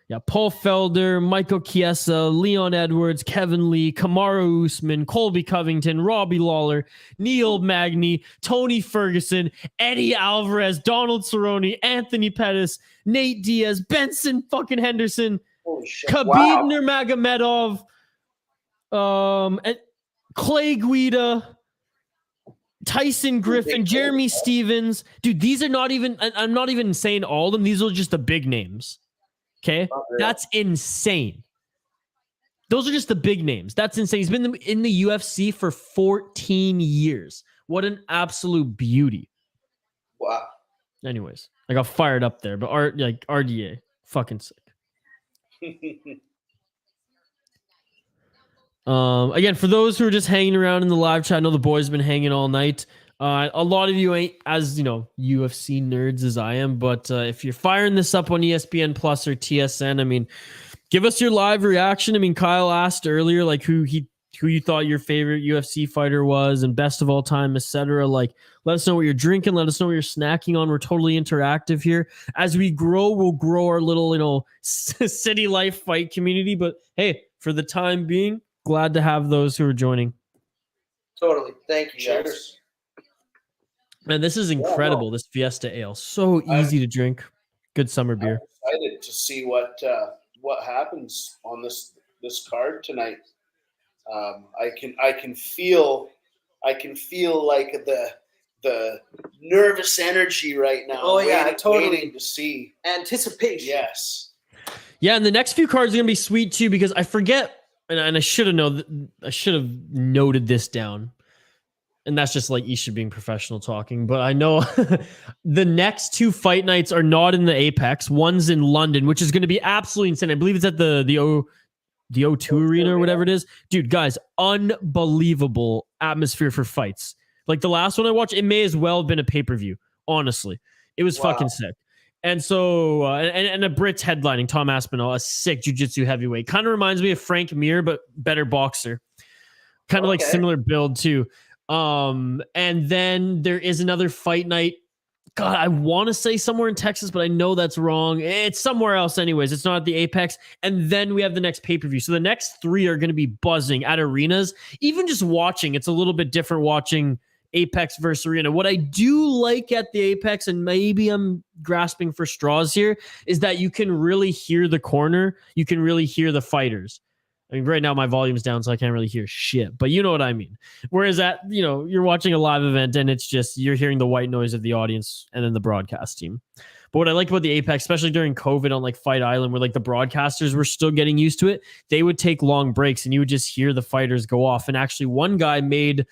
yeah, Paul Felder, Michael Chiesa, Leon Edwards, Kevin Lee, Kamaru Usman, Colby Covington, Robbie Lawler, Neil Magny, Tony Ferguson, Eddie Alvarez, Donald Cerrone, Anthony Pettis, Nate Diaz, Benson fucking Henderson, Khabib Nurmagomedov, and Clay Guida, Tyson Griffin, Jeremy Stevens. Dude, these are not even, I'm not even saying all of them. These are just the big names. Okay? That's insane. Those are just the big names. That's insane. He's been in the UFC for 14 years. What an absolute beauty. Wow. Anyways, I got fired up there, but RDA, fucking sick. Again, for those who are just hanging around in the live chat, I know the boys have been hanging all night. A lot of you ain't as, UFC nerds as I am, but if you're firing this up on ESPN Plus or TSN, I mean, give us your live reaction. I mean, Kyle asked earlier, like, who you thought your favorite UFC fighter was and best of all time, etc. Like, let us know what you're drinking. Let us know what you're snacking on. We're totally interactive here. As we grow, we'll grow our little, city life fight community. But hey, for the time being, glad to have those who are joining. Totally. Thank you, guys. Cheers. Man, this is incredible. This Fiesta Ale, so easy to drink. Good summer beer. I'm excited to see what happens on this card tonight. I can feel like the nervous energy right now. Oh yeah, totally. Waiting to see anticipation. Yes. Yeah, and the next few cards are gonna be sweet too, because I forget, and I should have noted this down. And that's just like Isha being professional talking. But I know the next two fight nights are not in the Apex. One's in London, which is going to be absolutely insane. I believe it's at the O2 Arena or whatever it is. Dude, guys, unbelievable atmosphere for fights. Like the last one I watched, it may as well have been a pay-per-view, honestly. It was fucking sick. And so, and a Brit's headlining, Tom Aspinall, a sick jiu-jitsu heavyweight. Kind of reminds me of Frank Mir, but better boxer. Kind of like similar build too. And then there is another fight night. God, I want to say somewhere in Texas, but I know that's wrong. It's somewhere else anyways. It's not at the Apex. And then we have the next pay-per-view. So the next three are going to be buzzing at arenas. Even just watching, it's a little bit different watching Apex versus Arena. What I do like at the Apex, and maybe I'm grasping for straws here, is that you can really hear the corner. You can really hear the fighters. I mean, right now my volume's down, so I can't really hear shit, but you know what I mean. Whereas you're watching a live event and it's just, you're hearing the white noise of the audience and then the broadcast team. But what I liked about the Apex, especially during COVID on like Fight Island, where like the broadcasters were still getting used to it, they would take long breaks and you would just hear the fighters go off. And actually one guy made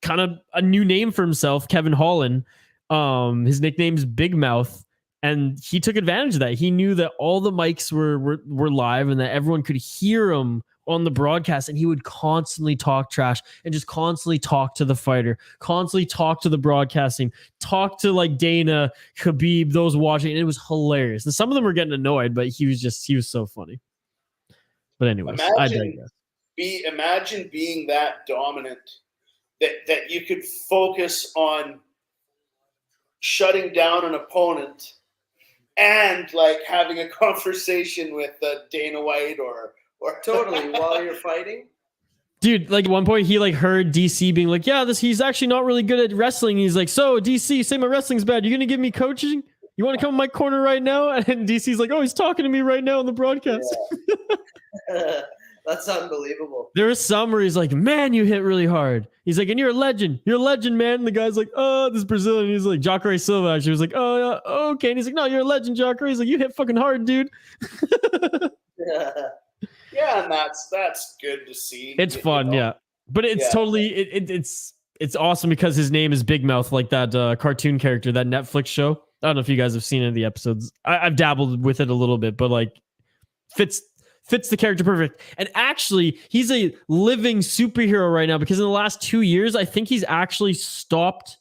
kind of a new name for himself, Kevin Holland. His nickname's Big Mouth. And he took advantage of that. He knew that all the mics were live and that everyone could hear him on the broadcast, and he would constantly talk trash and just constantly talk to the fighter, constantly talk to the broadcasting, talk to like Dana, Khabib, those watching. And it was hilarious. And some of them were getting annoyed, but he was so funny. But anyways, I digress. Imagine being that dominant that you could focus on shutting down an opponent and like having a conversation with Dana White or Totally while you're fighting. Dude, like at one point he like heard DC being like, yeah, he's actually not really good at wrestling. He's like, so DC, say my wrestling's bad. You gonna give me coaching? You want to come in my corner right now? And DC's like, oh, he's talking to me right now on the broadcast. Yeah. That's unbelievable. There was some where he's like, man, you hit really hard. He's like, and you're a legend. You're a legend, man. And the guy's like, oh, this Brazilian. He's like, Jacare Silva actually was like, oh, okay. And he's like, no, you're a legend, Jacare. He's like, you hit fucking hard, dude. Yeah, and that's good to see. It's fun, yeah. But it's totally it's awesome because his name is Big Mouth, like that cartoon character, that Netflix show. I don't know if you guys have seen any of the episodes. I've dabbled with it a little bit, but like fits the character perfect. And actually, he's a living superhero right now because in the last 2 years, I think he's actually stopped.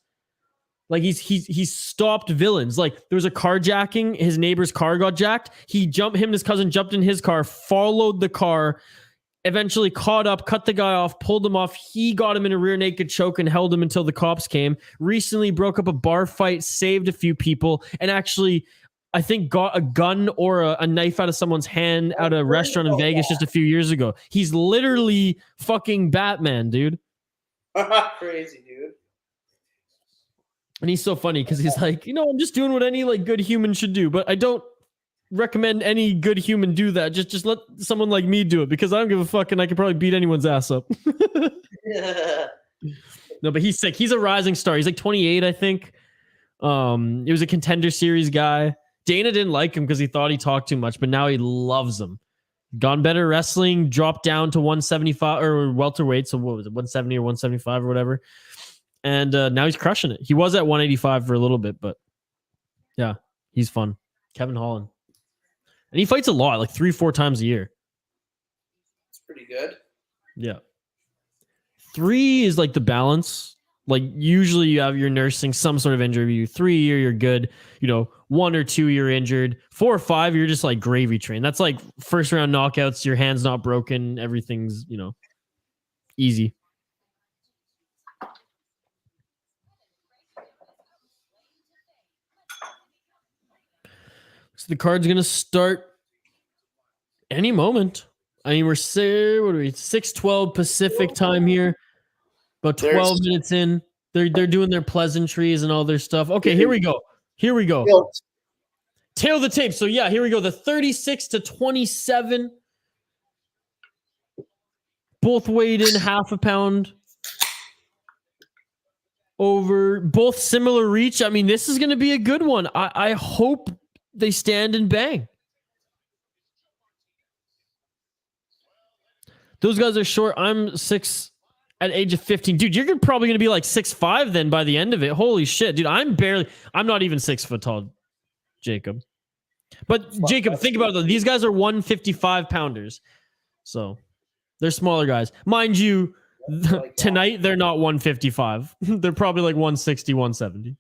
Like he's stopped villains. Like there was a carjacking. His neighbor's car got jacked. Him and his cousin jumped in his car, followed the car, eventually caught up, cut the guy off, pulled him off. He got him in a rear naked choke and held him until the cops came. Recently broke up a bar fight, saved a few people, and actually, I think got a gun or a knife out of someone's hand at a restaurant in Vegas just a few years ago. He's literally fucking Batman, dude. Crazy, dude. And he's so funny because he's like, I'm just doing what any like good human should do, but I don't recommend any good human do that. Just let someone like me do it because I don't give a fuck and I can probably beat anyone's ass up. No, but he's sick. He's a rising star. He's like 28, I think. It was a Contender Series guy. Dana didn't like him because he thought he talked too much, but now he loves him. Gone better wrestling, dropped down to 175 or welterweight. So what was it, 170 or 175 or whatever? And now he's crushing it. He was at 185 for a little bit, but yeah, he's fun. Kevin Holland. And he fights a lot, like 3-4 times a year. It's pretty good. Yeah. 3 is like the balance. Like usually you have you're nursing some sort of injury. 3 a year, you're good. 1 or 2 you're injured. 4 or 5, you're just like gravy train. That's like first round knockouts. Your hand's not broken. Everything's, easy. So the card's going to start any moment. I mean, we're 6:12 Pacific time here. About 12 minutes in. They're doing their pleasantries and all their stuff. Okay, here we go. Tail the tape. So yeah, here we go. The 36-27. Both weighed in half a pound. Over both similar reach. I mean, this is going to be a good one. I hope they stand and bang. Those guys are short. I'm 6 at age of 15. Dude, you're probably going to be like 6'5" then by the end of it. Holy shit, dude. I'm not even 6 foot tall, Jacob. But Jacob, think about it. These guys are 155 pounders. So they're smaller guys. Mind you, tonight they're not 155. They're probably like 160, 170.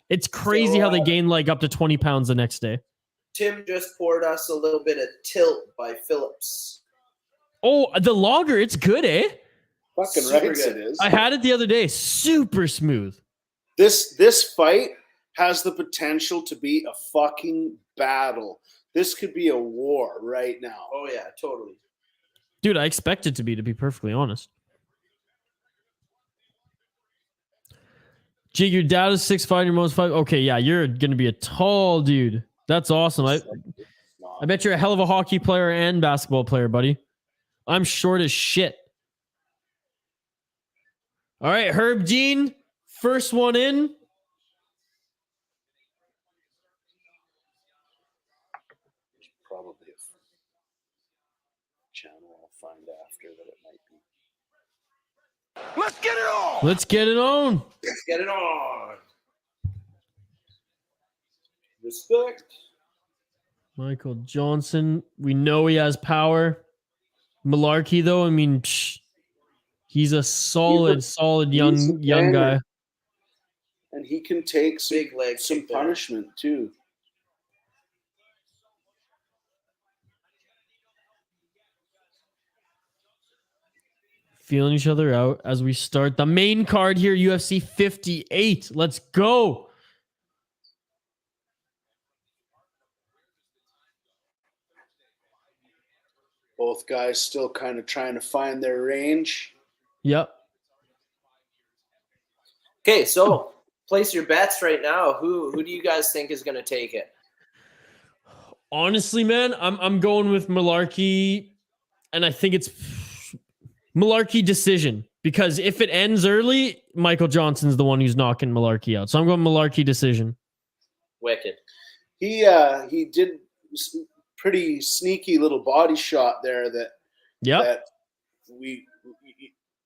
It's crazy how they gain like up to 20 pounds the next day. Tim just poured us a little bit of Tilt by Phillips. Oh, the lager, it's good, eh? Fucking right, it is. I had it the other day. Super smooth. This fight has the potential to be a fucking battle. This could be a war right now. Oh, yeah, totally. Dude, I expect it to be perfectly honest. Jig, your dad is 6'5", your mom's 5. Okay, yeah, you're going to be a tall dude. That's awesome. I bet you're a hell of a hockey player and basketball player, buddy. I'm short as shit. All right, Herb Dean, first one in. There's probably a channel I'll find after that it might be. Let's get it on. Let's get it on. Let's get it on. Respect. Michael Johnson. We know he has power. Mullarkey, though, I mean, he's a solid young guy. And he can take some, Big leg some kick there. punishment, too. Feeling each other out as we start the main card here, UFC 58. Let's go. Both guys still kind of trying to find their range. Yep. Okay, so place your bets right now. Who do you guys think is going to take it? Honestly, man, I'm going with Mullarkey, and I think it's Mullarkey decision, because if it ends early, Michael Johnson's the one who's knocking Mullarkey out. So I'm going Mullarkey decision. Wicked. He did pretty sneaky little body shot there that we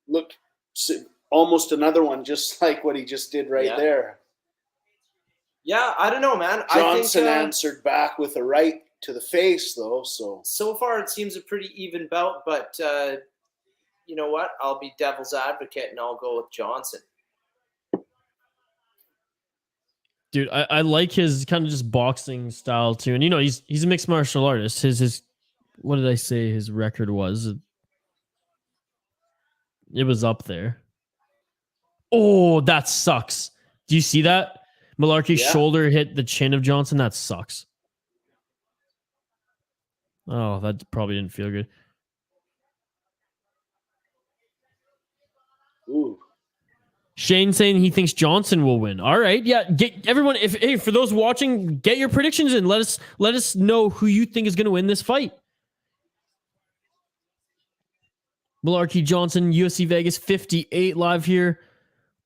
looked almost another one just like what he just did right there. Yeah, I don't know, man. Johnson I think, answered back with a right to the face, though. So far it seems a pretty even bout, but you know what? I'll be devil's advocate and I'll go with Johnson. Dude, I like his kind of just boxing style too. And you know, he's a mixed martial artist. His what did I say his record was? It was up there. Oh, that sucks. Do you see that? Mullarkey's shoulder hit the chin of Johnson. That sucks. Oh, that probably didn't feel good. Ooh. Shane saying he thinks Johnson will win. All right, yeah. Get everyone. For those watching, get your predictions in. Let us know who you think is going to win this fight. Mullarkey Johnson, UFC Vegas 58 live here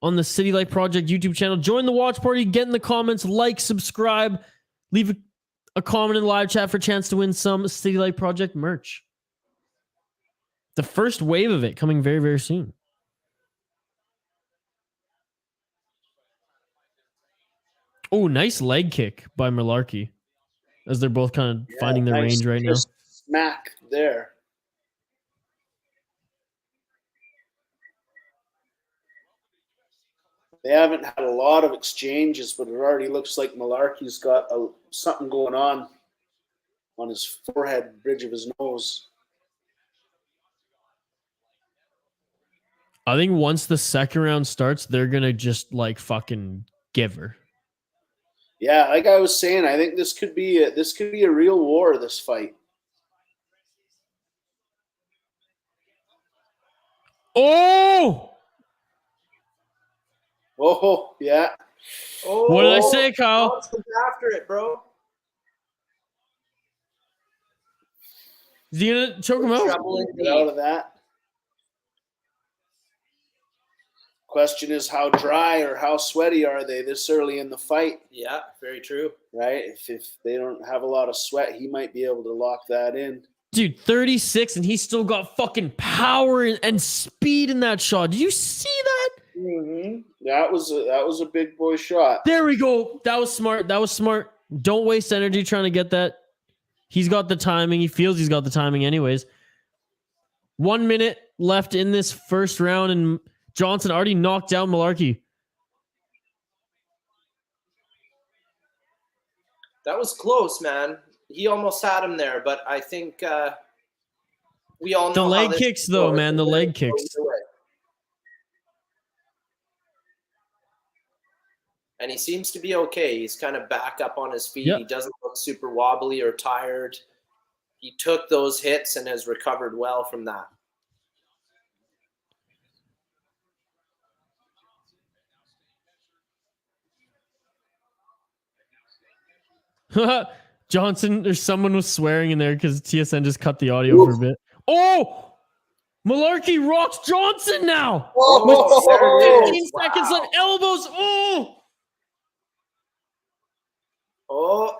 on the City Light Project YouTube channel. Join the watch party. Get in the comments. Like, subscribe, leave a comment in the live chat for a chance to win some City Light Project merch. The first wave of it coming very, very soon. Oh, nice leg kick by Mullarkey as they're both kind of finding their range right now. Smack there. They haven't had a lot of exchanges, but it already looks like Mullarkey's got something going on his forehead, bridge of his nose. I think once the second round starts, they're going to just like fucking give her. Yeah, like I was saying, I think this could be a real war, this fight. Oh! Oh, yeah. Oh, what did I say, Kyle? Johnson's after it, bro. Is he going to choke him out? Get out of that. Question is, how dry or how sweaty are they this early in the fight? Yeah, very true. Right? If they don't have a lot of sweat, he might be able to lock that in. Dude, 36, and he's still got fucking power and speed in that shot. Did you see that? Mm-hmm. That was a big boy shot. There we go. That was smart. That was smart. Don't waste energy trying to get that. He's got the timing. He feels he's got the timing anyways. 1 minute left in this first round, and Johnson already knocked down Mullarkey. That was close, man. He almost had him there, but I think we all know the leg how this kicks, though, goes. man. The leg kicks. And he seems to be okay. He's kind of back up on his feet. Yep. He doesn't look super wobbly or tired. He took those hits and has recovered well from that. Johnson, there's someone was swearing in there because TSN just cut the audio for a bit. Oh! Mullarkey rocks Johnson now! Oh, with 15 seconds left. Elbows. Oh! Oh.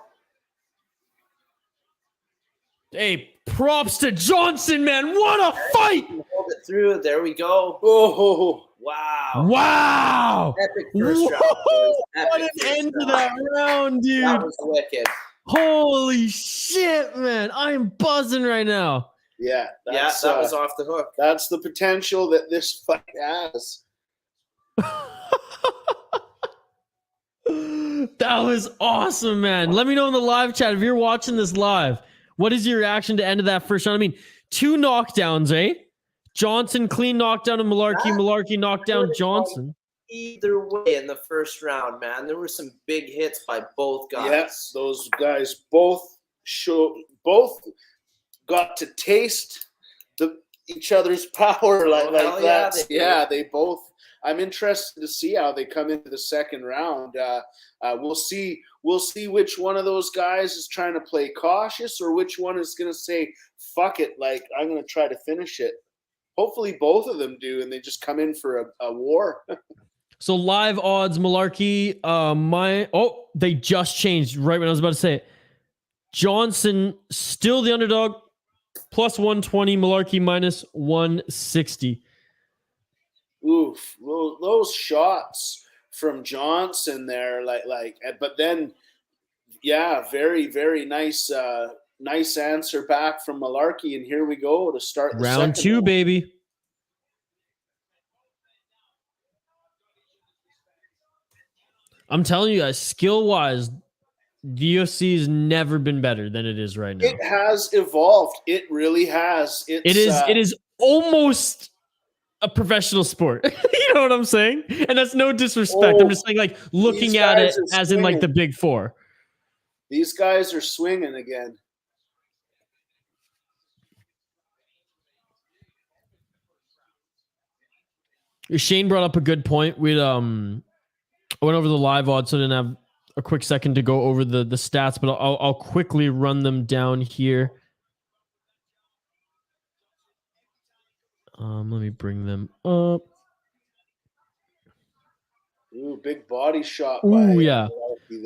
Hey, props to Johnson, man. What a fight! Hold it through. There we go. Oh, wow. Wow. Epic first round. What an end to that round, dude. That was wicked. Holy shit, man. I am buzzing right now. Yeah, Yeah, that was off the hook. That's the potential that this fight has. That was awesome, man. Let me know in the live chat if you're watching this live. What is your reaction to end of that first round? I mean, 2 knockdowns, eh? Johnson clean knockdown of Mullarkey. Mullarkey knockdown Johnson. Either way in the first round, man. There were some big hits by both guys. Yes, those guys both got to taste each other's power like that. Yeah, they both. I'm interested to see how they come into the second round. We'll see which one of those guys is trying to play cautious or which one is going to say, fuck it, like, I'm going to try to finish it. Hopefully both of them do, and they just come in for a war. So live odds, Mullarkey, they just changed right when I was about to say it. Johnson, still the underdog, plus 120, Mullarkey minus 160. Oof, those shots from Johnson there, but then, yeah, very, very nice answer back from Mullarkey, and here we go to start the round 2, round. baby. I'm telling you guys, skill-wise, the UFC has never been better than it is right now. It has evolved. It really has. It is almost a professional sport. You know what I'm saying? And that's no disrespect. I'm just saying, like, looking at it as in, like, the big 4. These guys are swinging again. Shane brought up a good point. I went over the live odds, so I didn't have a quick second to go over the stats, but I'll quickly run them down here. Let me bring them up. Ooh, big body shot. Ooh, yeah.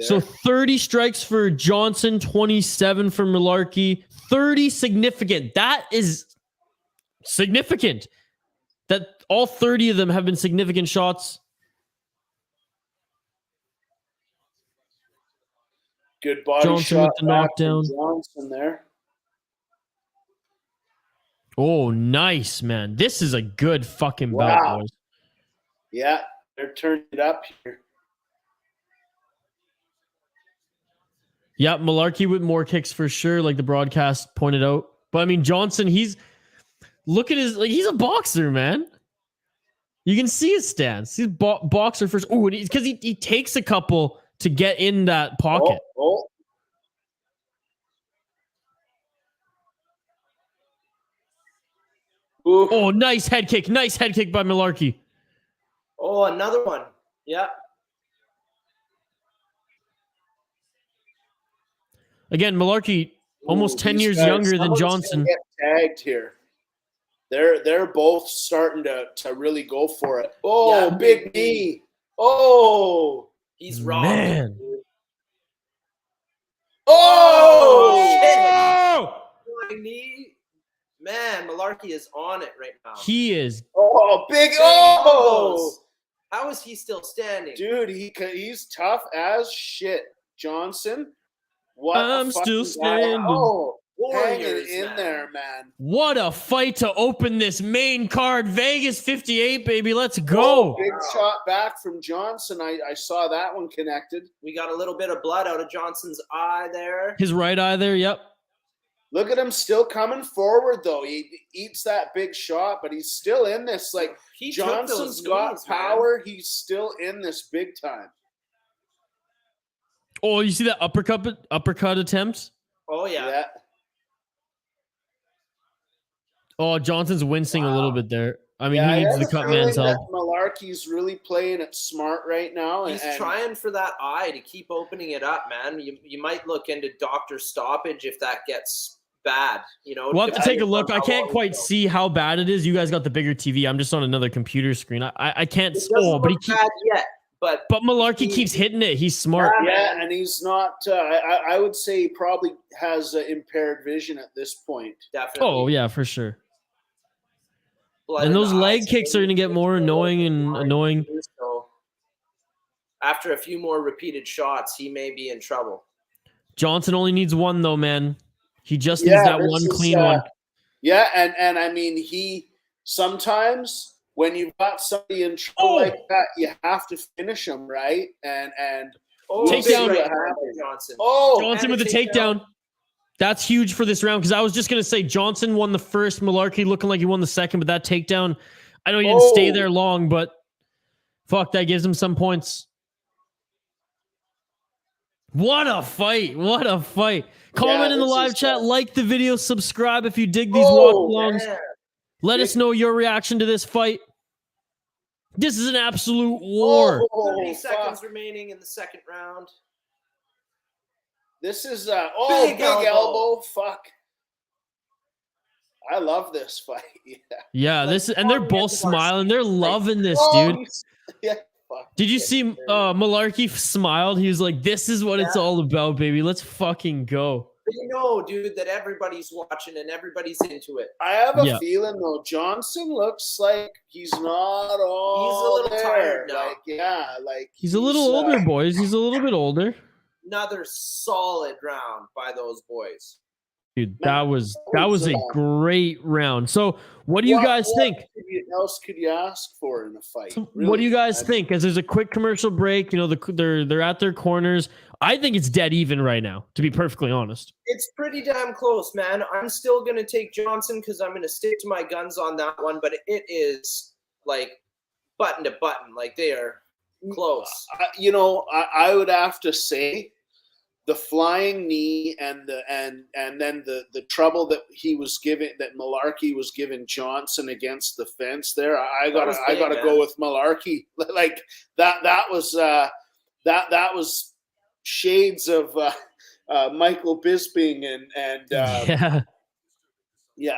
So 30 strikes for Johnson, 27 for Mullarkey, 30 significant. That is significant. That all 30 of them have been significant shots. Good body Johnson shot with the knockdown. Johnson there. Oh, nice, man. This is a good fucking bout, boys. Yeah, they're turning it up here. Yeah, Mullarkey with more kicks for sure, like the broadcast pointed out. But I mean, Johnson, look at his, like, he's a boxer, man. You can see his stance. He's boxer first. Oh, because he takes a couple to get in that pocket. Oh, nice head kick. Nice head kick by Mullarkey. Oh, another one. Yeah. Again, Mullarkey almost 10 years younger than Johnson. Get tagged here. They're both starting to really go for it. Oh, yeah, big knee. Oh, he's wrong. Man. Oh, my knee. Man, Mullarkey is on it right now. He is. Oh, big. Oh, how is he still standing? Dude, he's tough as shit. Johnson. What I'm still standing. Oh, hanging in there, man. What a fight to open this main card. Vegas 58, baby. Let's go. Oh, big shot back from Johnson. I saw that one connected. We got a little bit of blood out of Johnson's eye there. His right eye there, yep. Look at him still coming forward, though. He eats that big shot, but he's still in this. Like, Johnson's got power. Man. He's still in this big time. Oh, you see that uppercut attempt? Oh, yeah. Oh, Johnson's wincing a little bit there. I mean, he needs the cut man's help. Mullarkey's really playing it smart right now. He's trying for that eye to keep opening it up, man. You might look into doctor stoppage if that gets bad. You know, we'll have to take a look. I can't quite see how bad it is. You guys got the bigger TV. I'm just on another computer screen. I can't. But he keeps bad yet. But Mullarkey keeps hitting it. He's smart. Yeah, and he's not. I would say he probably has impaired vision at this point. Definitely. Oh yeah, for sure. And those leg kicks are going to get more annoying. So after a few more repeated shots, he may be in trouble. Johnson only needs one, though, man. He just needs that one clean one. Yeah, and I mean, he sometimes when you've got somebody in trouble like that, you have to finish them, right? And Takedown. Right, Johnson. Johnson with a takedown. That's huge for this round because I was just gonna say Johnson won the first, Mullarkey looking like he won the second, but that takedown, I know he didn't stay there long, but fuck, that gives him some points. What a fight! What a fight! Comment in the live chat, like the video, subscribe if you dig these walk-alongs. Let us know your reaction to this fight. This is an absolute war. 30 seconds remaining in the second round. This is big elbow. Fuck. I love this fight. Yeah, this is, and they're both smiling. They're loving this, dude. Yeah. Did you see Mullarkey smiled? He was like, "This is what it's all about, baby. Let's fucking go." They know, dude, that everybody's watching and everybody's into it. I have a feeling though, Johnson looks like he's not all. He's a little tired now. He's a little older, boys. He's a little bit older. Another solid round by those boys. Dude, that was a great round. So, what do you guys think? What else could you ask for in a fight? Really? What do you guys think? As there's a quick commercial break, you know, they're at their corners. I think it's dead even right now, to be perfectly honest. It's pretty damn close, man. I'm still gonna take Johnson because I'm gonna stick to my guns on that one, but it is like button to button, like they are close. I would have to say the flying knee and then the trouble that he was giving, that Mullarkey was giving Johnson against the fence there. I gotta go with Mullarkey. Like that was shades of Michael Bisping and I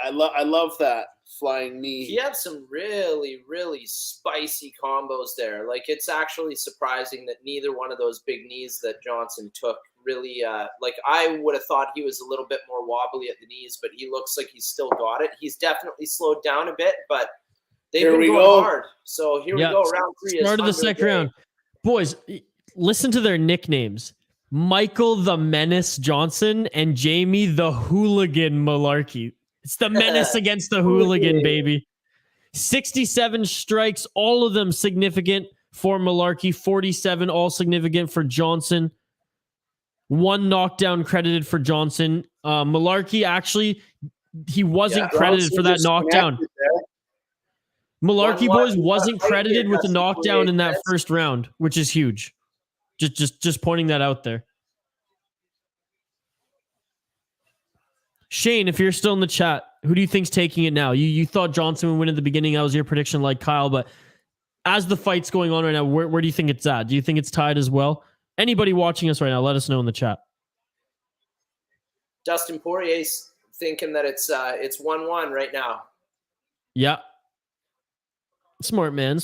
love that flying knee. He had some really, really spicy combos there. Like, it's actually surprising that neither one of those big knees that Johnson took really, I would have thought he was a little bit more wobbly at the knees, but he looks like he's still got it. He's definitely slowed down a bit, but they've been going hard. So here we go. Round 3 start of the second round. Boys, listen to their nicknames. Michael the Menace Johnson and Jamie the Hooligan Mullarkey. It's the menace against the hooligan, baby. 67 strikes, all of them significant for Mullarkey. 47 all significant for Johnson. 1 knockdown credited for Johnson. Mullarkey, actually, he wasn't credited for that knockdown. Mullarkey, boys, wasn't credited with a knockdown in that first round, which is huge. Just pointing that out there. Shane, if you're still in the chat, who do you think's taking it now? You thought Johnson would win at the beginning. That was your prediction, like Kyle. But as the fight's going on right now, where do you think it's at? Do you think it's tied as well? Anybody watching us right now, let us know in the chat. Dustin Poirier's thinking that it's 1-1 right now. Yeah. Smart man.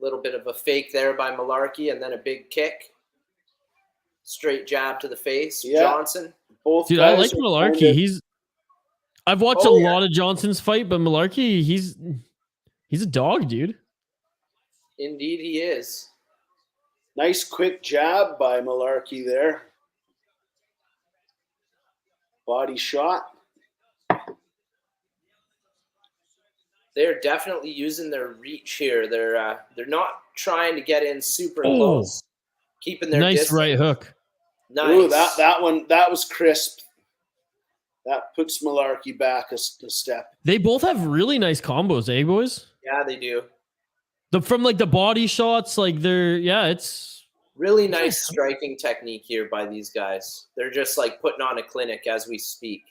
Little bit of a fake there by Mullarkey, and then a big kick. Straight jab to the face. Yeah. Johnson. Dude, I like Mullarkey. I've watched a lot of Johnson's fight, but Mullarkey, he's a dog, dude. Indeed he is. Nice quick jab by Mullarkey there. Body shot. They're definitely using their reach here. They're not trying to get in super close. Keeping their nice distance. Right hook. Nice. Ooh, that one, that was crisp. That puts Mullarkey back a step. They both have really nice combos, eh, boys? Yeah, they do. From like the body shots, like it's really nice striking technique here by these guys. They're just like putting on a clinic as we speak.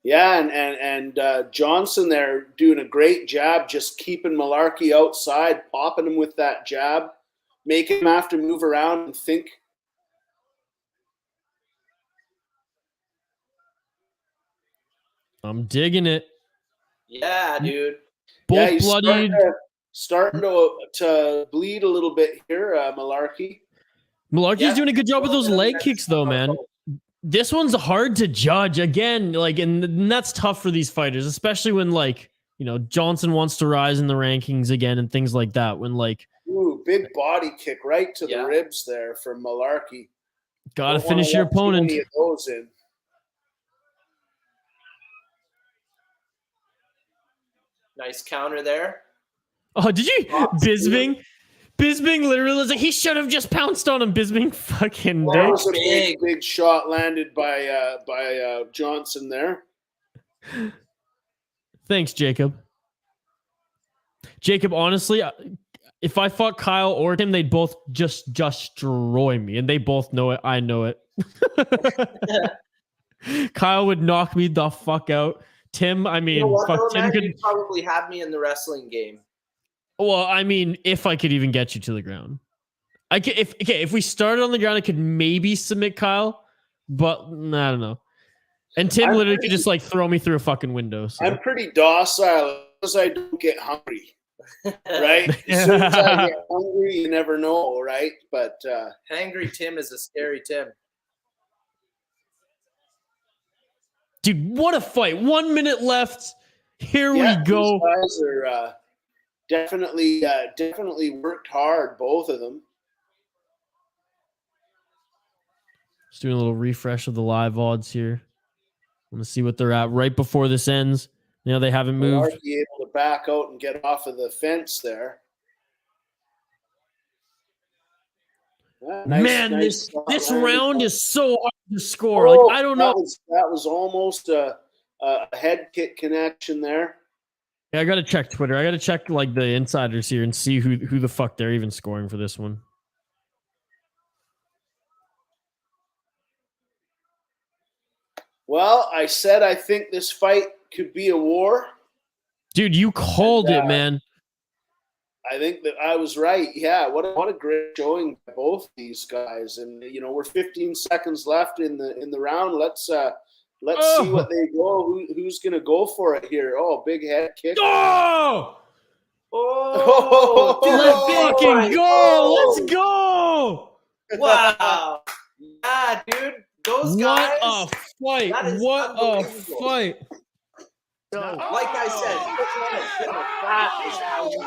Yeah, and Johnson there doing a great job just keeping Mullarkey outside, popping him with that jab, making him have to move around and think. I'm digging it. Yeah, dude. Both bloodied. Starting to bleed a little bit here, Mullarkey. Mullarkey's doing a good job with those leg kicks, though, man. This one's hard to judge again, and that's tough for these fighters, especially when Johnson wants to rise in the rankings again and things like that. When big big body kick right to the Yeah. ribs there from Mullarkey. Gotta Don't wanna finish your let too opponent. many of those in. Nice counter there. Oh, did you? Drops Bisbing? Bisbing literally was like, he should have just pounced on him. Bisbing fucking That dick. was a big shot landed by Johnson there. Thanks, Jacob. Jacob, honestly, if I fought Kyle or Tim, they'd both just destroy me. And they both know it. I know it. Kyle would knock me the fuck out. Tim, I mean, You know what, fuck, though, Tim man? could. You'd probably have me in the wrestling game. Well, I mean, if I could even get you to the ground, I could. If we started on the ground, I could maybe submit Kyle, but I don't know. And Tim literally could just like throw me through a fucking window. So. I'm pretty docile as I don't get hungry. Right? As soon as I get hungry, you never know, right? But Hangry Tim is a scary Tim. Dude, what a fight. 1 minute left. Here we go. These guys are definitely worked hard, both of them. Just doing a little refresh of the live odds here. I'm going to see what they're at right before this ends. You know, they haven't moved. Mullarkey able to back out and get off of the fence there. Yeah, Man, nice this landed. round is so hard to score. Like, I don't know. That was almost a head kick connection there. Yeah, I got to check Twitter. I got to check like the insiders here and see who the fuck they're even scoring for this one. Well, I said I think this fight could be a war. Dude, you called it, man. I think that I was right. Yeah, what a great showing by both these guys. And you know, we're 15 seconds left in the round. Let's see what they go. Who's gonna go for it here? Oh, big head kick. Oh! Oh, Let's fucking go! Let's go! Wow. Yeah, dude. Those guys. What a fight! That is What a unbelievable. fight! Like I said, that is how you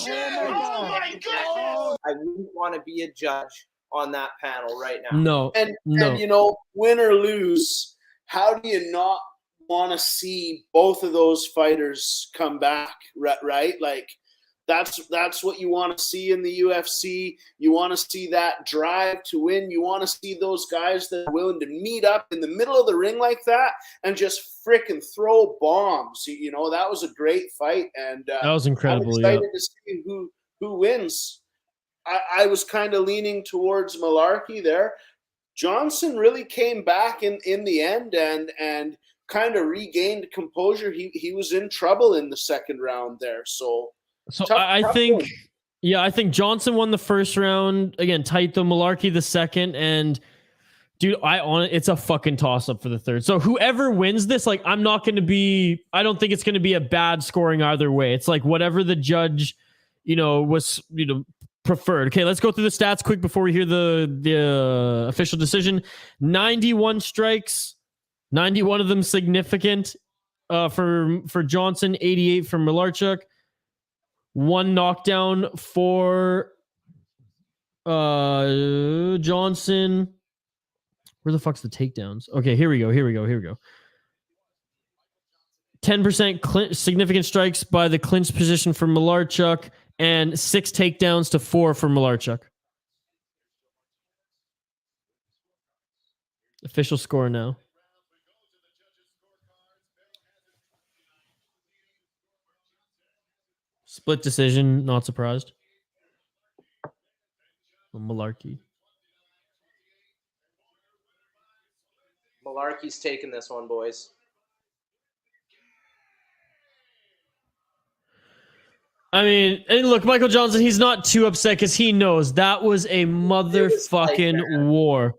do it. I wouldn't want to be a judge on that panel right now. No, And no. you know, win or lose, how do you not want to see both of those fighters come back? Right? Like that's what you want to see in the UFC. You want to see that drive to win. You want to see those guys that are willing to meet up in the middle of the ring like that and just fricking throw bombs. You know, that was a great fight, and That was incredible. I'm excited to see who wins. I was kind of leaning towards Mullarkey there. Johnson really came back in the end and kind of regained composure. He was in trouble in the second round there. So I think, one. yeah, I think Johnson won the first round. Again, tight though. Mullarkey the second, and dude, it's a fucking toss up for the third. So whoever wins this, like, I don't think it's going to be a bad scoring either way. It's like whatever the judge, was, preferred. Okay, let's go through the stats quick before we hear the official decision. 91 strikes, 91 of them significant for Johnson, 88 for Mullarkey. One knockdown for Johnson. Where the fuck's the takedowns? Okay, here we go. 10% significant strikes by the clinch position for Mullarkey, and 6 takedowns to 4 for Mullarkey. Official score now. Split decision, not surprised. Mullarkey. Mullarkey's taking this one, boys. I mean, and look, Michael Johnson, he's not too upset because he knows that was a motherfucking war.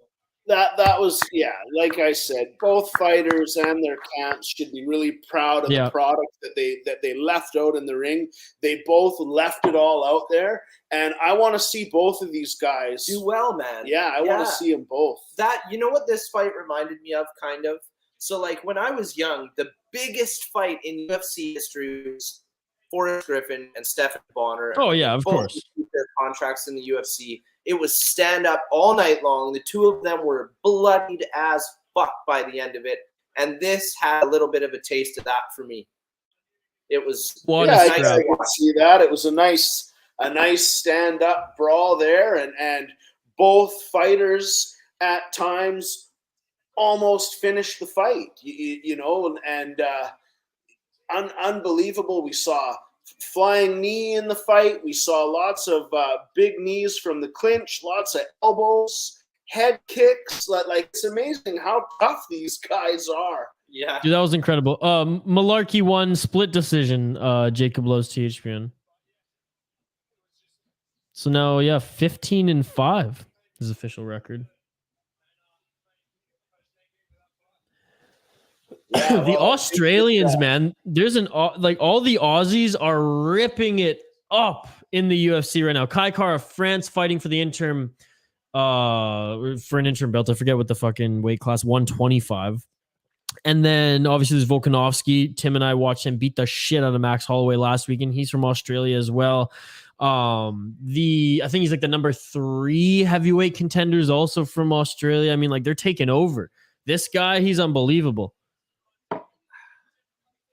That was, yeah, like I said, both fighters and their camps should be really proud of the product that they left out in the ring. They both left it all out there, and I want to see both of these guys do well, man. Yeah, I want to see them both. You know what this fight reminded me of, kind of? So, like, when I was young, the biggest fight in UFC history was Forrest Griffin and Stephen Bonner. Oh yeah, of both course. their contracts in the UFC. It was stand up all night long. The two of them were bloodied as fuck by the end of it, and this had a little bit of a taste of that for me. It was What yeah, a I scrap. can see that. It was a nice stand up brawl there, and both fighters at times almost finished the fight. You know, and unbelievable. We saw flying knee in the fight. We saw lots of big knees from the clinch, lots of elbows, head kicks. Like it's amazing how tough these guys are. yeah. Dude, that was incredible. Mullarkey won split decision. Jacob Lowe's THPN. So now, yeah, 15-5 is official record. Yeah, The well, Australians, man, there's like all the Aussies are ripping it up in the UFC right now. Kai Kara France fighting for the interim, for an interim belt. I forget what the fucking weight class, 125. And then obviously there's Volkanovski. Tim and I watched him beat the shit out of Max Holloway last weekend. He's from Australia as well. I think he's like the number 3 heavyweight contenders also from Australia. I mean, like they're taking over. This guy, he's unbelievable.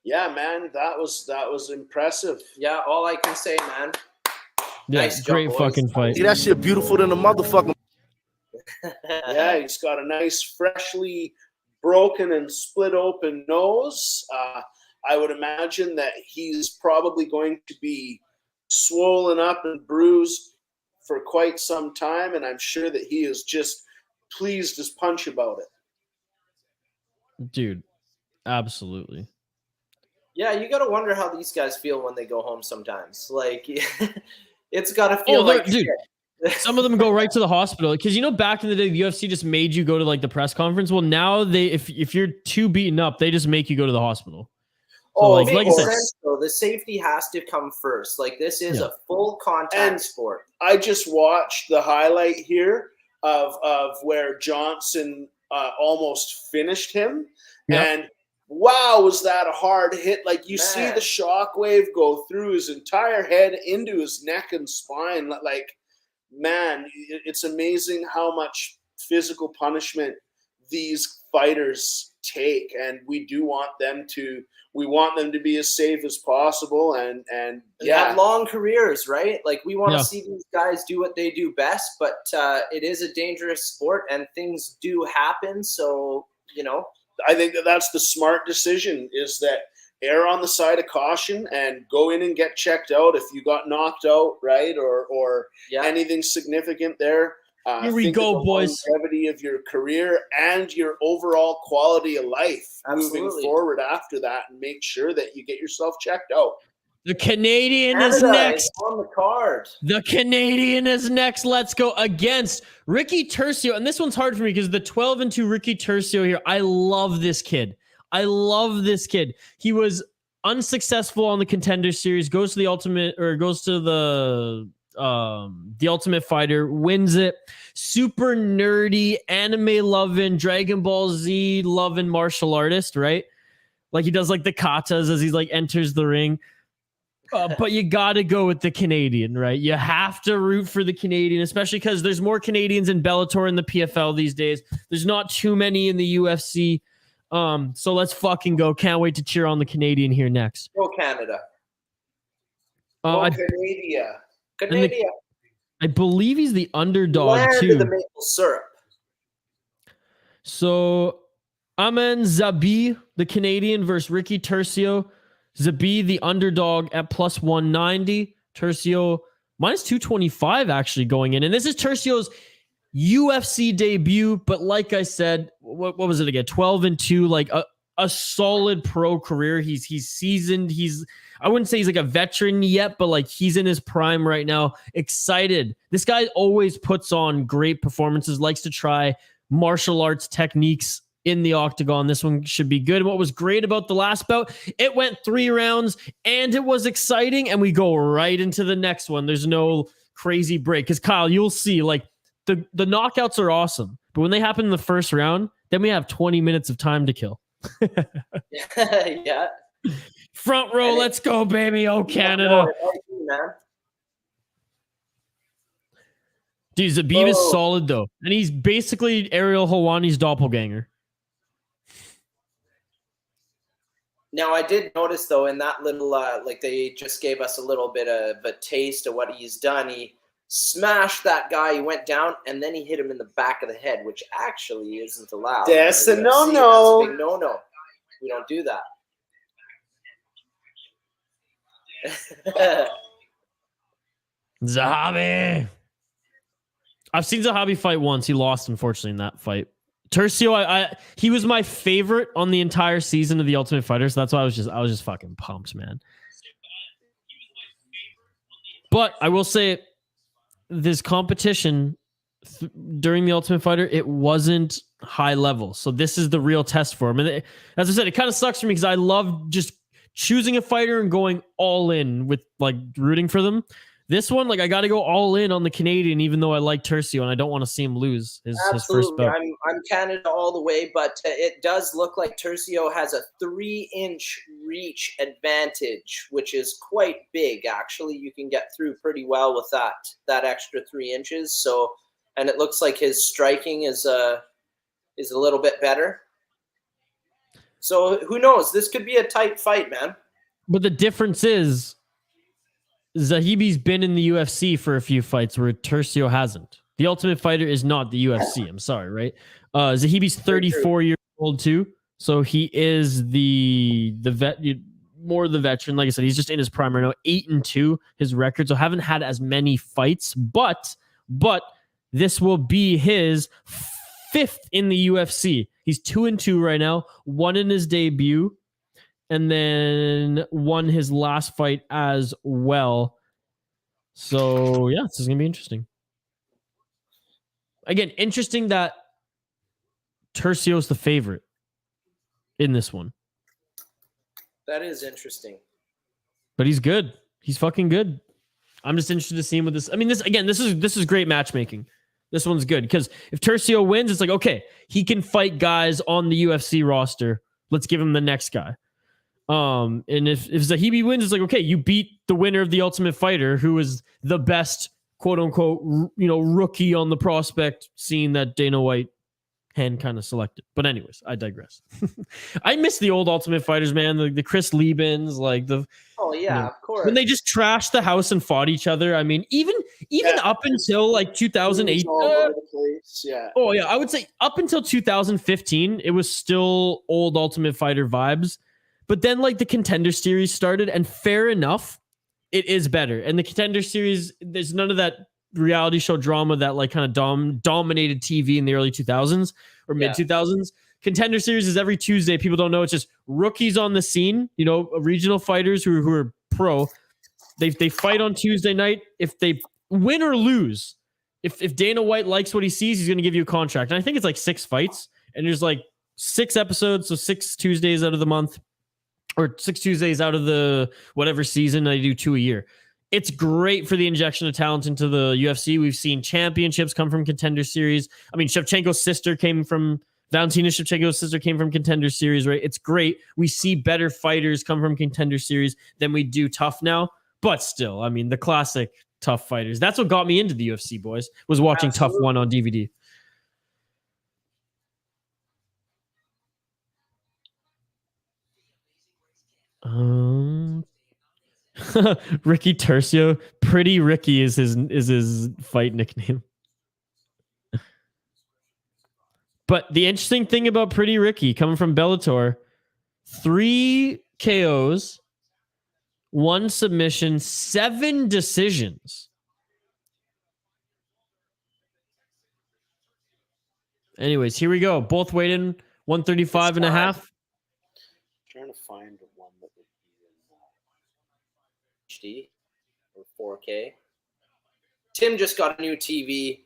Yeah, man, that was impressive. Yeah, all I can say, man. Yeah, Nice job, great boys. fucking fight. See, that shit beautiful than a motherfucker. Yeah, he's got a nice, freshly broken and split open nose. I would imagine that he's probably going to be swollen up and bruised for quite some time, and I'm sure that he is just pleased as punch about it. Dude, absolutely. Yeah, you got to wonder how these guys feel when they go home sometimes. Like, it's got to feel they're- like dude, shit. some of them go right to the hospital because back in the day, the UFC just made you go to like the press conference. Well, now if you're too beaten up, they just make you go to the hospital. So, Oh, like makes I said, sense, though. The safety has to come first. Like, this is Yeah. a full contact And sport. I just watched the highlight here of where Johnson almost finished him, Yep. and wow, was that a hard hit? Like you see Man. the shockwave go through his entire head into his neck and spine. Like, man, it's amazing how much physical punishment these fighters take, and we want them to be as safe as possible, and They have long careers, right? Like, we want to Yeah. see these guys do what they do best, but it is a dangerous sport, and things do happen. So, you know, I think that's the smart decision, is that err on the side of caution and go in and get checked out if you got knocked out, right? Or yeah. anything significant there. Here we think go, of the boys. longevity of your career and your overall quality of life moving Absolutely. forward after that, and make sure that you get yourself checked out. the Canadian is Canada next. is on the card. The Canadian is next. Let's go against Ricky Turcios. And this one's hard for me because the 12-2 Ricky Turcios here, I love this kid. He was unsuccessful on the Contender Series, goes to the Ultimate Fighter, wins it. Super nerdy, anime loving, Dragon Ball Z loving martial artist, right? Like he does like the katas as he like enters the ring. But you got to go with the Canadian, right? You have to root for the Canadian, especially because there's more Canadians in Bellator and the PFL these days. There's not too many in the UFC. So let's fucking go. Can't wait to cheer on the Canadian here next. Go Canada. Canada. I believe he's the underdog Land too. of the maple syrup. So Aiemann Zahabi, the Canadian, versus Ricky Turcios. Zahabi, the underdog at plus 190. Turcios minus 225 actually going in. And this is Turcios' UFC debut. But like I said, what was it again? 12-2, like a solid pro career. He's seasoned. I wouldn't say he's like a veteran yet, but like he's in his prime right now. Excited. This guy always puts on great performances, likes to try martial arts techniques in the octagon. This one should be good. What was great about the last bout, it went 3 rounds and it was exciting, and we go right into the next one. There's no crazy break because Kyle, you'll see like the knockouts are awesome, but when they happen in the first round, then we have 20 minutes of time to kill. Yeah. Front row, And let's go, baby. Oh, Canada. Man. Dude, Zabib is solid, though. And he's basically Ariel Helwani's doppelganger. Now, I did notice, though, in that little, like they just gave us a little bit of a taste of what he's done. He smashed that guy. He went down, and then he hit him in the back of the head, which actually isn't allowed. That's a no-no. That's a big no-no. We don't do that. Zahabi. I've seen Zahabi fight once. He lost, unfortunately, in that fight. Turcios, he was my favorite on the entire season of The Ultimate Fighter, so that's why I was just fucking pumped, man. But I will say, this competition during The Ultimate Fighter, it wasn't high level. So this is the real test for him. And as I said, it kind of sucks for me because I love just choosing a fighter and going all in with like rooting for them. This one, like I got to go all in on the Canadian, even though I like Turcios and I don't want to see him lose his first bout. I'm Canada all the way, but it does look like Turcios has a 3-inch reach advantage, which is quite big. Actually, you can get through pretty well with that extra 3 inches. So, and it looks like his striking is a little bit better. So who knows? This could be a tight fight, man. But the difference is, Zahabi's been in the UFC for a few fights where Turcios hasn't. The Ultimate Fighter is not the UFC. I'm sorry, right? Zahabi's 34 years old too, so he is the vet, more the veteran. Like I said, he's just in his prime right now. 8-2 his record, so haven't had as many fights. But this will be his 5th in the UFC. He's 2-2 right now. 1 in his debut. And then won his last fight as well. So, yeah, this is going to be interesting. Again, interesting that Turcios the favorite in this one. That is interesting. But he's good. He's fucking good. I'm just interested to see him with this. I mean, this is great matchmaking. This one's good because if Turcios wins, it's like, okay, he can fight guys on the UFC roster. Let's give him the next guy. And if Zahabi wins, it's like, okay, you beat the winner of the Ultimate Fighter, who is the best, quote unquote, rookie on the prospect scene that Dana White hand kind of selected. But anyways, I digress. I miss the old Ultimate Fighters, man. The Chris Liebens, like the. Oh yeah, of course. When they just trashed the house and fought each other. I mean, even up until like 2008. Yeah. Oh yeah, I would say up until 2015, it was still old Ultimate Fighter vibes. But then, like, the Contender Series started, and fair enough, it is better. And the Contender Series, there's none of that reality show drama that, like, kind of dominated TV in the early 2000s or mid-2000s. Contender Series is every Tuesday. People don't know. It's just rookies on the scene, regional fighters who are pro. They fight on Tuesday night. If they win or lose, if Dana White likes what he sees, he's going to give you a contract. And I think it's like 6 fights, and there's, like, 6 episodes, so 6 Tuesdays out of the month. Or 6 Tuesdays out of the whatever season. They do 2 a year. It's great for the injection of talent into the UFC. We've seen championships come from Contender Series. I mean, Valentina Shevchenko's sister came from Contender Series, right? It's great. We see better fighters come from Contender Series than we do Tough now. But still, I mean, the classic Tough fighters. That's what got me into the UFC, boys, was watching Tough 1 on DVD. Ricky Turcios, Pretty Ricky is his fight nickname. But the interesting thing about Pretty Ricky coming from Bellator, 3 KOs, 1 submission, 7 decisions. Anyways, here we go. Both weighed in 135 and a half. Trying to find one that would be in HD or 4K. Tim just got a new TV.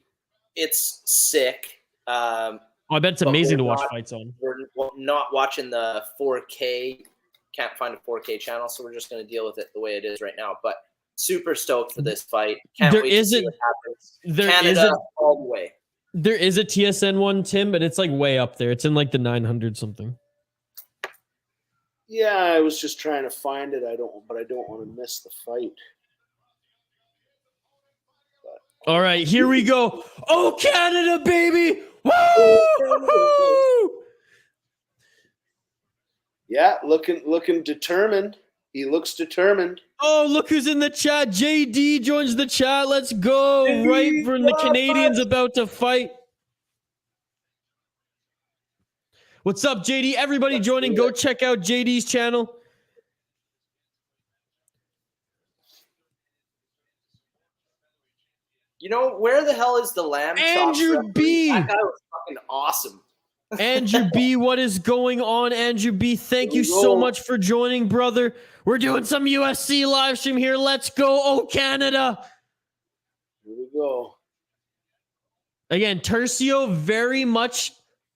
It's sick. I bet it's amazing to watch fights on. We're not watching the 4K. Can't find a 4K channel, so we're just going to deal with it the way it is right now. But super stoked for this fight. Can't wait to see what happens. Canada all the way. There is a TSN one, Tim, but it's like way up there. It's in like the 900 something. Yeah, I was just trying to find it. I don't want to miss the fight. All right, here we go. Oh, Canada, baby! Woo! Yeah, looking determined. He looks determined. Oh, look who's in the chat. JD joins the chat. Let's go. Right from the Canadians about to fight. What's up, JD? Everybody joining. Go check out JD's channel. You know, where the hell is the lamb chops Andrew referee? B. That guy was fucking awesome. Andrew B, what is going on? Andrew B, thank you so much for joining, brother. We're doing some UFC live stream here. Let's go. Oh, Canada. Here we go. Again, Turcios, very much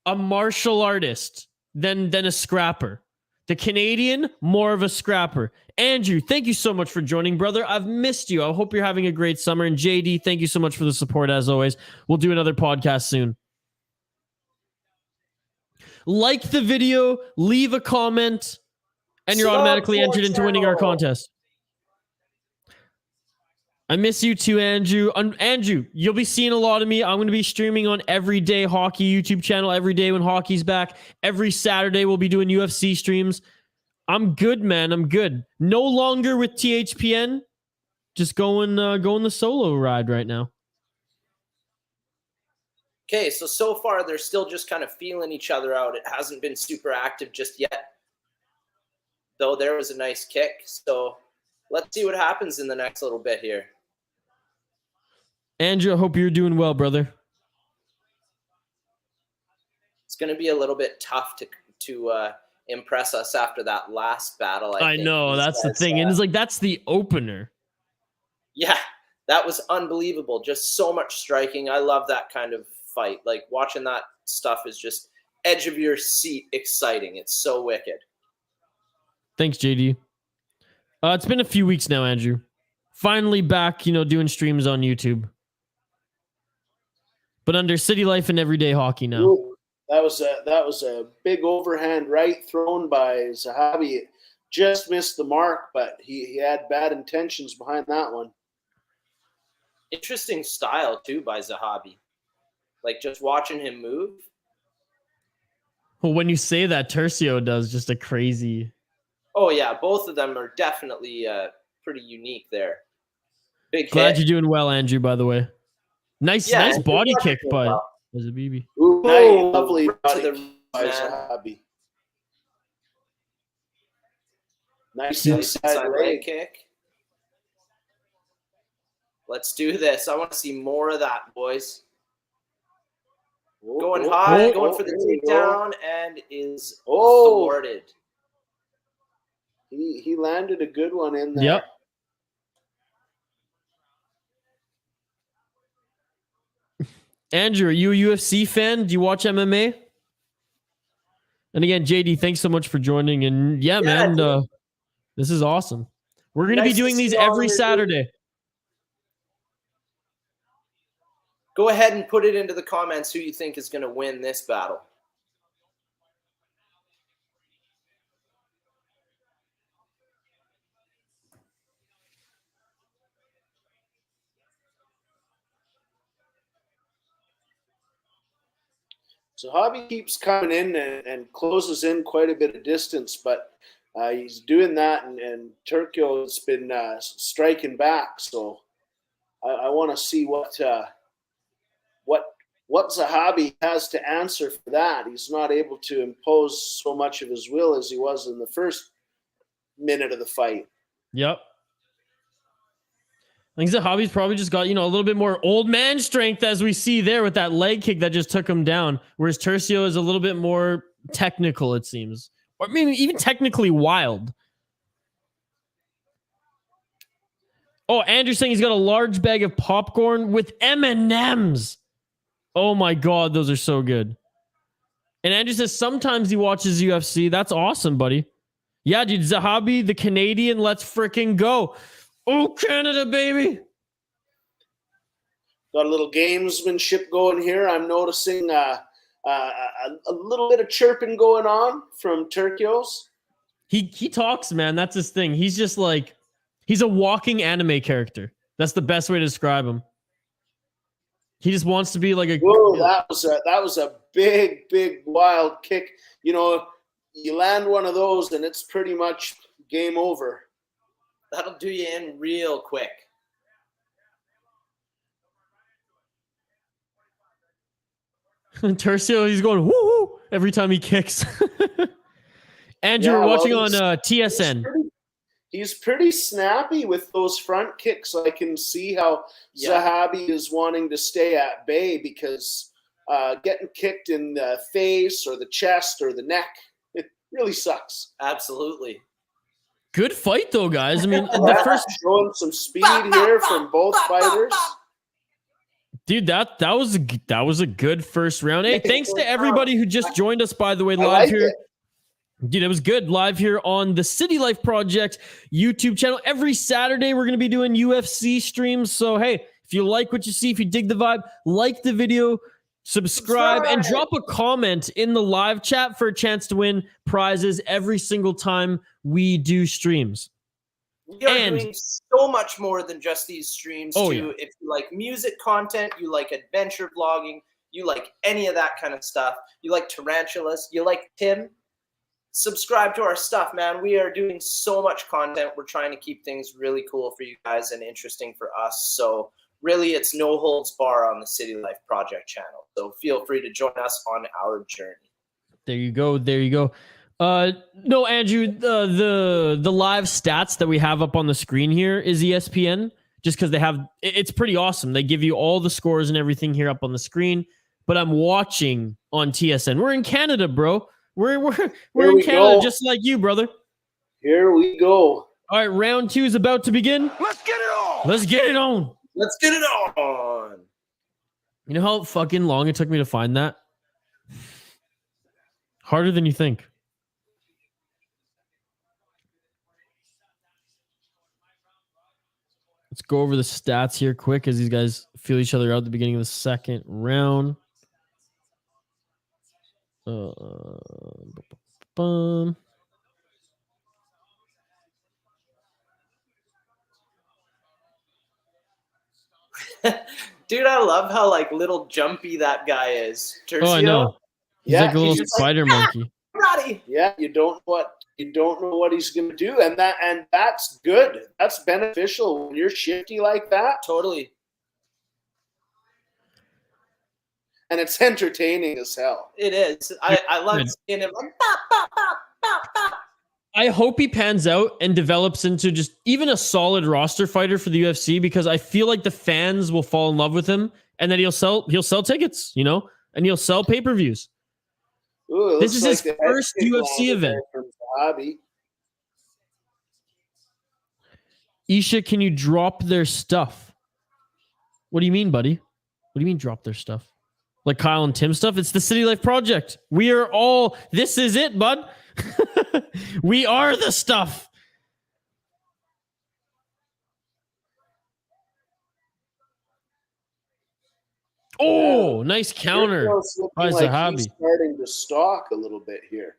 a martial artist than a scrapper. The Canadian, more of a scrapper. Andrew, thank you so much for joining, brother. I've missed you. I hope you're having a great summer. And JD, thank you so much for the support as always. We'll do another podcast soon. Like the video, leave a comment, and you're automatically entered into winning our contest. I miss you too, Andrew. Andrew, you'll be seeing a lot of me. I'm going to be streaming on Everyday Hockey YouTube channel every day when hockey's back. Every Saturday, we'll be doing UFC streams. I'm good, man. I'm good. No longer with THPN. Just going the solo ride right now. Okay, so far they're still just kind of feeling each other out. It hasn't been super active just yet, though there was a nice kick. So let's see what happens in the next little bit here. Andrew, I hope you're doing well, brother. It's going to be a little bit tough to impress us after that last battle. I know, that's the thing. And it's like, that's the opener. Yeah, that was unbelievable. Just so much striking. I love that kind of fight. Like, watching that stuff is just edge of your seat exciting. It's so wicked. Thanks, JD. It's been a few weeks now, Andrew. Finally back, doing streams on YouTube. But under City Life and Everyday Hockey now. Ooh, that was a big overhand right thrown by Zahabi. Just missed the mark, but he had bad intentions behind that one. Interesting style too by Zahabi. Like, just watching him move. Well, when you say that, Turcios does just a crazy. Oh yeah, both of them are definitely pretty unique there. Big Glad hit. you're doing well, Andrew, by the way. Nice body kick by Zahabi. Ooh, nice, lovely body to kick the by man. Zahabi. Nice Inside leg kick. Let's do this. I want to see more of that, boys. Going high, going for the takedown, and is thwarted. He landed a good one in there. Yep. Andrew, are you a UFC fan? Do you watch MMA? And again, JD, thanks so much for joining. And yeah, man, this is awesome. We're going to be doing these every Saturday. Go ahead and put it into the comments who you think is going to win this battle. So Zahabi keeps coming in and closes in quite a bit of distance, but he's doing that, and Turcios has been striking back. So I want to see what Zahabi has to answer for that. He's not able to impose so much of his will as he was in the first minute of the fight. Yep. I think Zahabi's probably just got, a little bit more old man strength, as we see there with that leg kick that just took him down. Whereas Turcios is a little bit more technical, it seems. Or maybe even technically wild. Oh, Andrew's saying he's got a large bag of popcorn with M&Ms. Oh my God, those are so good. And Andrew says sometimes he watches UFC. That's awesome, buddy. Yeah, dude, Zahabi, the Canadian, let's freaking go. Oh, Canada, baby. Got a little gamesmanship going here. I'm noticing a little bit of chirping going on from Turcios. He talks, man. That's his thing. He's just like, he's a walking anime character. That's the best way to describe him. He just wants to be like a. Whoa, that was a big wild kick. You know, you land one of those and it's pretty much game over. That'll do you in real quick. Turcios, he's going woo woo every time he kicks. Andrew, we're watching on TSN. He's pretty snappy with those front kicks. I can see how Zahabi is wanting to stay at bay because getting kicked in the face or the chest or the neck, it really sucks. Absolutely. Good fight though, guys. I mean, the first showing some speed here from both fighters. Dude, that was a good first round. Hey, thanks to everybody who just joined us, by the way, live here. Dude, it was good. Live here on the City Life Project YouTube channel. Every Saturday, we're going to be doing UFC streams. So, hey, if you like what you see, if you dig the vibe, like the video, subscribe, and drop a comment in the live chat for a chance to win prizes every single time we do streams. We are doing so much more than just these streams, too. Yeah. If you like music content, you like adventure vlogging, you like any of that kind of stuff, you like tarantulas, you like Tim, subscribe to our stuff, man. We are doing so much content. We're trying to keep things really cool for you guys and interesting for us. So really, it's no holds bar on the City Life Project channel. So feel free to join us on our journey. There you go. There you go. No, Andrew, the live stats that we have up on the screen here is ESPN, just because they have, it's pretty awesome. They give you all the scores and everything here up on the screen, but I'm watching on TSN. We're in Canada, bro. We're in Canada, just like you, brother. Here we go. All right, round 2 is about to begin. Let's get it on. Let's get it on. Let's get it on. You know how fucking long it took me to find that? Harder than you think. Let's go over the stats here quick as these guys feel each other out at the beginning of the second round. Dude, I love how like little jumpy that guy is. Turcios. Oh, I know. He's like a little spider monkey. Roddy. Yeah, you don't know what he's going to do, and that's good. That's beneficial when you're shifty like that. Totally. And it's entertaining as hell. It is. I love seeing him like bop, bop, bop, bop, bop. I hope he pans out and develops into just even a solid roster fighter for the UFC, because I feel like the fans will fall in love with him, and then he'll sell tickets, you know, and he'll sell pay-per-views. Ooh, this is his first UFC event. Isha, can you drop their stuff? What do you mean, buddy? What do you mean drop their stuff? Like Kyle and Tim stuff? It's the City Life Project. We are all, this is it, bud. We are the stuff. Oh, nice counter by Zahabi. He's starting to stalk a little bit here.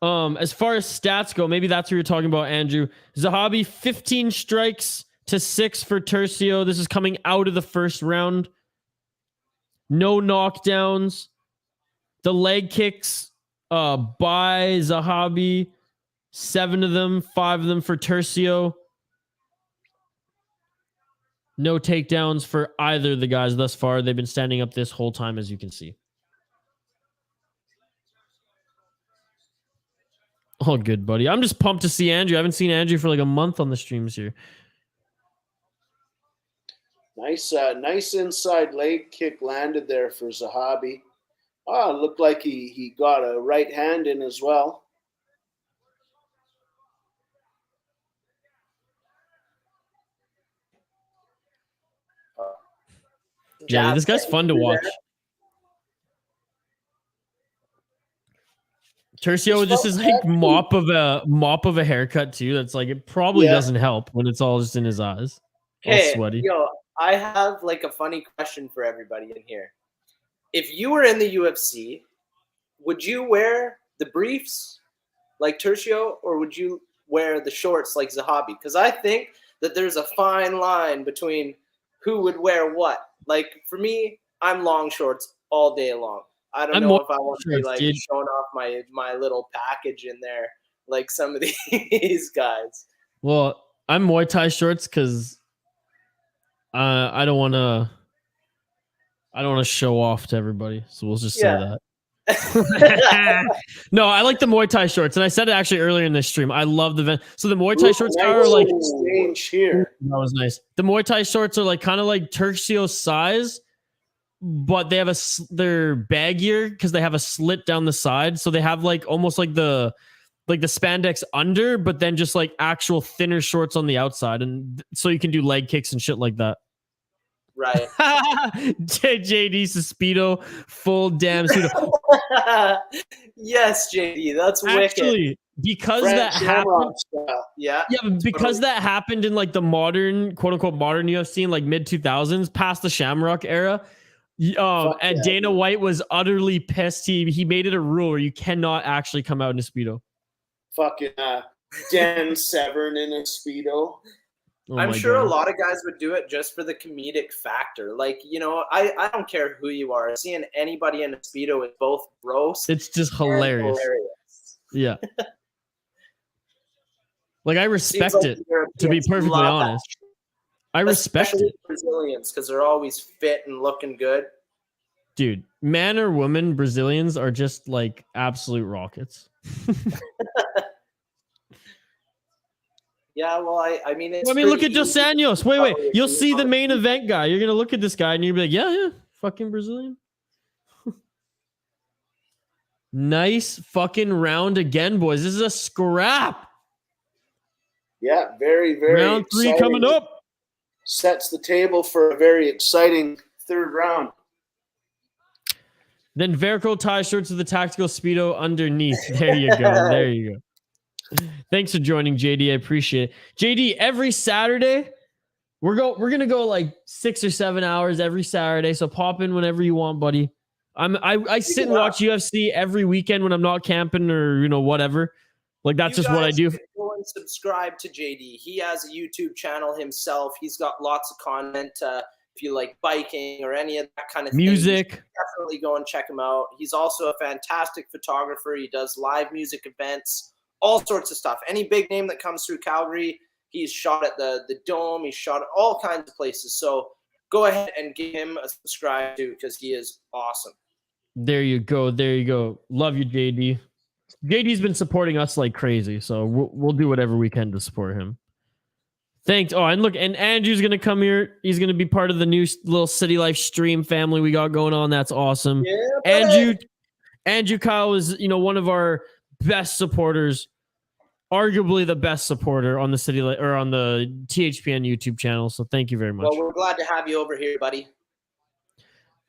As far as stats go, maybe that's what you're talking about, Andrew. Zahabi, 15 strikes to 6 for Turcios. This is coming out of the first round. No knockdowns. The leg kicks by Zahabi, 7 of them, 5 of them for Turcios. No takedowns for either of the guys thus far. They've been standing up this whole time, as you can see. Oh, good, buddy. I'm just pumped to see Andrew. I haven't seen Andrew for like a month on the streams here. Nice inside leg kick landed there for Zahabi. Oh, it looked like he got a right hand in as well. Yeah, this guy's fun to watch. Turcios just is like mop of a haircut too. That's like, it probably doesn't help when it's all just in his eyes. All sweaty. Yo, I have like a funny question for everybody in here. If you were in the UFC, would you wear the briefs like Turcio, or would you wear the shorts like Zahabi? Because I think that there's a fine line between who would wear what. Like for me, I'm long shorts all day long. I don't know if I want to be like showing off my little package in there like some of these guys. Well, I'm Muay Thai shorts because I don't want to show off to everybody. So we'll just say that. No, I like the Muay Thai shorts, and I said it actually earlier in this stream. I love so the Muay Thai shorts are like here. That was nice. The Muay Thai shorts are like kind of like Turcios size, but they have they're baggier because they have a slit down the side, so they have like almost like the spandex under, but then just like actual thinner shorts on the outside, and so you can do leg kicks and shit like that. Right. JD Speedo, full damn pseudo. Yes, JD, that's actually wicked. Because that happened. Yeah, because that happened in like the modern, quote unquote, modern UFC in like mid 2000s, past the Shamrock era. And Dana White was utterly pissed. He made it a rule where you cannot actually come out in a Speedo. Fucking Dan Severn in a Speedo. Oh I'm sure a lot of guys would do it just for the comedic factor. Like, you know, I don't care who you are. Seeing anybody in a Speedo is both gross. It's just hilarious. Yeah. Like, I respect it, to be perfectly honest. I respect it. Brazilians, because they're always fit and looking good. Dude, man or woman, Brazilians are just like absolute rockets. Yeah, well, I mean, look at Dos Anjos. Wait. You'll see the main event guy. You're going to look at this guy and you'll be like, yeah, fucking Brazilian. Nice fucking round again, boys. This is a scrap. Yeah, very, very round 3 exciting. Coming up. Sets the table for a very exciting third round. Then Velcro tie shirts with the tactical Speedo underneath. There you go. There you go. Thanks for joining, JD. I appreciate it. JD, every Saturday, we're gonna go like 6 or 7 hours every Saturday. So pop in whenever you want, buddy. I sit and watch UFC every weekend when I'm not camping or whatever. Like that's just what I do. Go and subscribe to JD. He has a YouTube channel himself. He's got lots of content. If you like biking or any of that kind of music, thing, definitely go and check him out. He's also a fantastic photographer. He does live music events. All sorts of stuff. Any big name that comes through Calgary, he's shot at the Dome. He's shot at all kinds of places. So go ahead and give him a subscribe to because he is awesome. There you go. There you go. Love you, JD. JD's been supporting us like crazy, so we'll do whatever we can to support him. Thanks. Oh, and look, and Andrew's going to come here. He's going to be part of the new little City Life stream family we got going on. That's awesome. Yeah, Andrew Kyle is, one of our best supporters, arguably the best supporter on the City or on the THPN YouTube channel. So thank you very much. Well, we're glad to have you over here, buddy.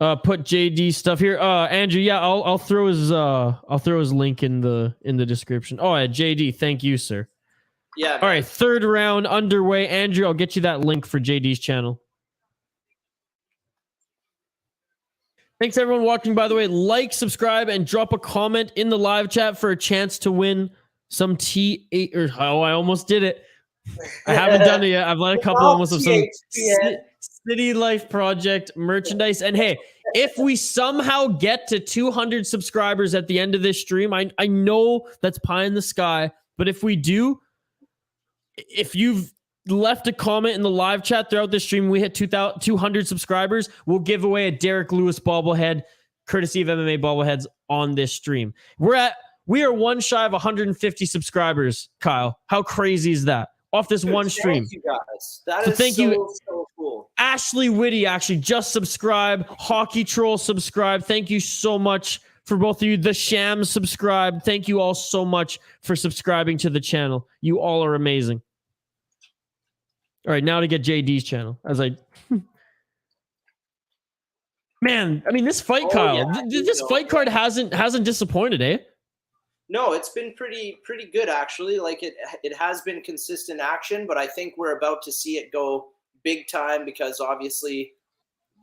Put JD stuff here. Andrew, yeah, I'll throw his link in the description. Oh, yeah, JD, thank you, sir. Yeah. All right, third round underway. Andrew, I'll get you that link for JD's channel. Thanks everyone watching, by the way. Like, subscribe, and drop a comment in the live chat for a chance to win some T8. I almost did it. I haven't done it yet. I've let a couple almost of some City Life Project merchandise. And hey, if we somehow get to 200 subscribers at the end of this stream, I know that's pie in the sky, but if we do, if you've left a comment in the live chat throughout the stream, we hit 200 subscribers, we'll give away a Derek Lewis bobblehead, courtesy of MMA Bobbleheads on this stream. We are one shy of 150 subscribers, Kyle. How crazy is that? Off this one stream. Thank you guys. That is so cool. Ashley Whitty actually just subscribed. Hockey Troll subscribed. Thank you so much for both of you. The Sham subscribed. Thank you all so much for subscribing to the channel. You all are amazing. All right, now to get JD's channel. Man, I mean, this fight, Kyle. Yeah, this fight card hasn't disappointed, eh? No, it's been pretty good actually. Like it has been consistent action, but I think we're about to see it go big time because obviously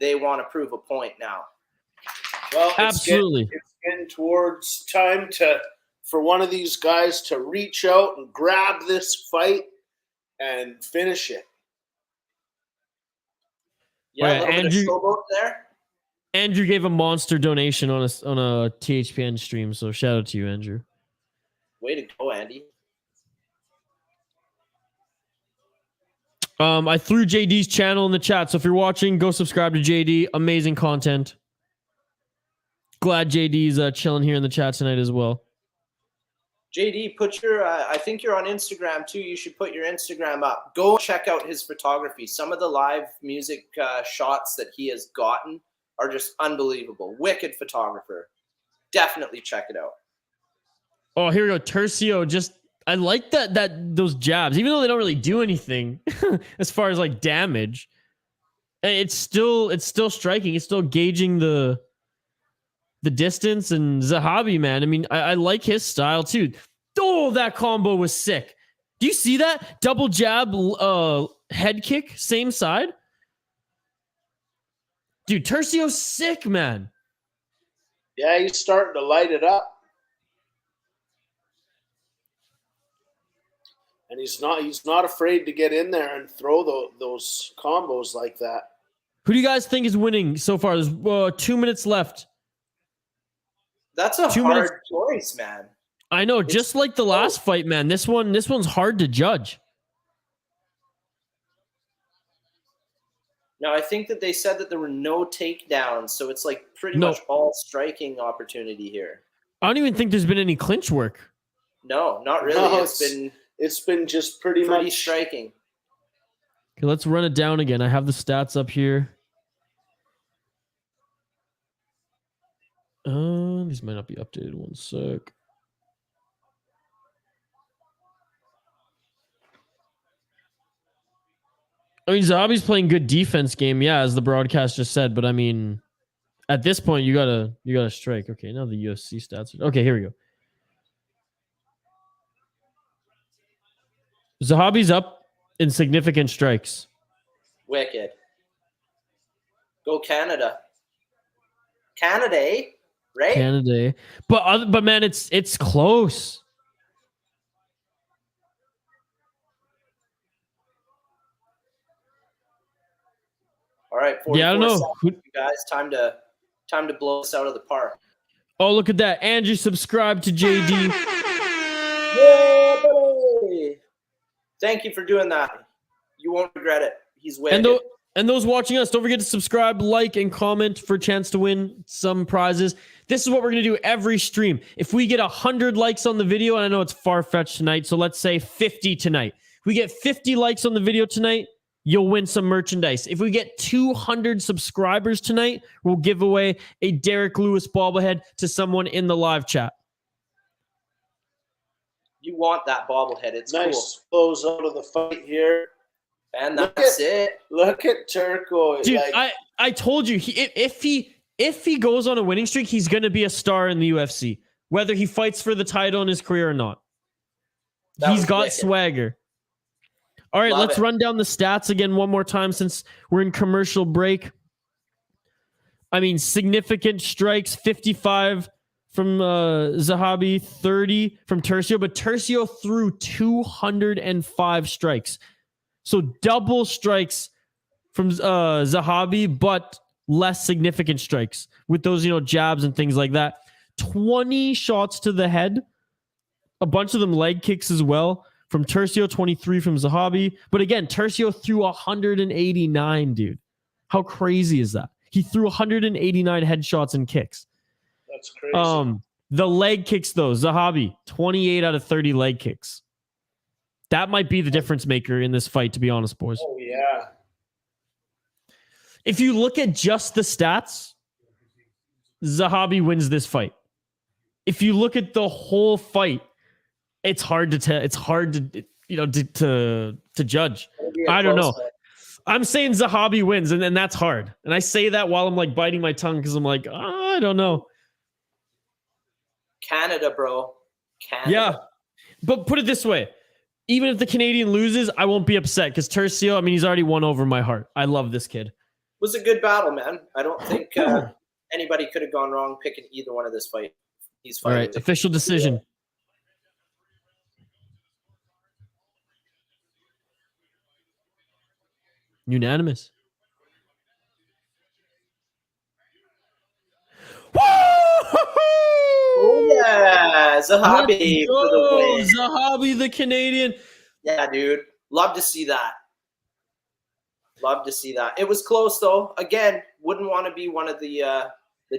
they want to prove a point now. Well, absolutely. It's getting towards time to for one of these guys to reach out and grab this fight and finish it. Yeah, Oh, a yeah, little bit of Andrew- showboat there. Andrew gave a monster donation on a THPN stream, so shout out to you, Andrew. Way to go, Andy. I threw JD's channel in the chat, so if you're watching, go subscribe to JD. Amazing content. Glad JD's chilling here in the chat tonight as well. JD, put your, I think you're on Instagram too. You should put your Instagram up. Go check out his photography. Some of the live music shots that he has gotten are just unbelievable. Wicked photographer. Definitely check it out. Oh, here we go. Turcio, just, I like that those jabs, even though they don't really do anything as far as like damage. It's still striking. It's still gauging the distance. And Zahabi, man, I mean, I like his style too. Oh, that combo was sick. Do you see that? Double jab, head kick, same side. Dude, Turcio's sick, man. Yeah, he's starting to light it up. And he's not afraid to get in there and throw those combos like that. Who do you guys think is winning so far? There's 2 minutes left. That's a 2 hard minutes. choice, man. I know, just like the last fight, man. This one's hard to judge. Now, I think that they said that there were no takedowns, so it's like pretty No. much all striking opportunity here. I don't even think there's been any clinch work. No, not really. No, It's been just pretty pretty much striking. Okay, let's run it down again. I have the stats up here. These might not be updated. One sec. I mean, Zahabi's playing good defense game, yeah, as the broadcast just said. But I mean, at this point, you gotta strike. Okay, now the UFC stats. Okay, here we go. Zahabi's up in significant strikes. Wicked. Go Canada. Canada, eh? Right? Canada, but man, it's close. All right, Yeah, I don't 44 know. seconds, you guys. Time to blow us out of the park. Oh, look at that. Andrew subscribed to JD. Yeah, buddy. Thank you for doing that. You won't regret it. He's wicked. And those watching us, don't forget to subscribe, like, and comment for a chance to win some prizes. This is what we're going to do every stream. If we get 100 likes on the video, and I know it's far-fetched tonight, so let's say 50 tonight. If we get 50 likes on the video tonight, you'll win some merchandise. If we get 200 subscribers tonight, we'll give away a Derek Lewis bobblehead to someone in the live chat. You want that bobblehead. It's nice close out of the fight here. And that's it. Look at Turco. Dude, like, I told you, if he goes on a winning streak, he's going to be a star in the UFC, whether he fights for the title in his career or not. He's got wicked. swagger. All right, let's run down the stats again one more time since we're in commercial break. I mean, significant strikes, 55 from Zahabi, 30 from Turcio, but Turcio threw 205 strikes. So double strikes from Zahabi, but less significant strikes with those, jabs and things like that. 20 shots to the head, a bunch of them leg kicks as well from Turcio, 23 from Zahabi. But again, Turcio threw 189, dude. How crazy is that? He threw 189 headshots and kicks. that's crazy. The leg kicks, though, Zahabi, 28 out of 30 leg kicks. That might be the difference maker in this fight, to be honest, boys. Oh, yeah. If you look at just the stats, Zahabi wins this fight. If you look at the whole fight, it's hard to tell. It's hard to judge. I don't know. I'm saying Zahabi wins, and then that's hard. And I say that while I'm like biting my tongue because I'm like, I don't know. Canada, bro. Canada. Yeah, but put it this way. Even if the Canadian loses, I won't be upset because Turcio, I mean, he's already won over my heart. I love this kid. It was a good battle, man. I don't think anybody could have gone wrong picking either one of this fight. He's All fighting. right, official decision. Unanimous. Oh yeah, Zahabi for the win. Zahabi, the Canadian. Yeah, dude. Love to see that. Love to see that. It was close though. Again, wouldn't want to be one of the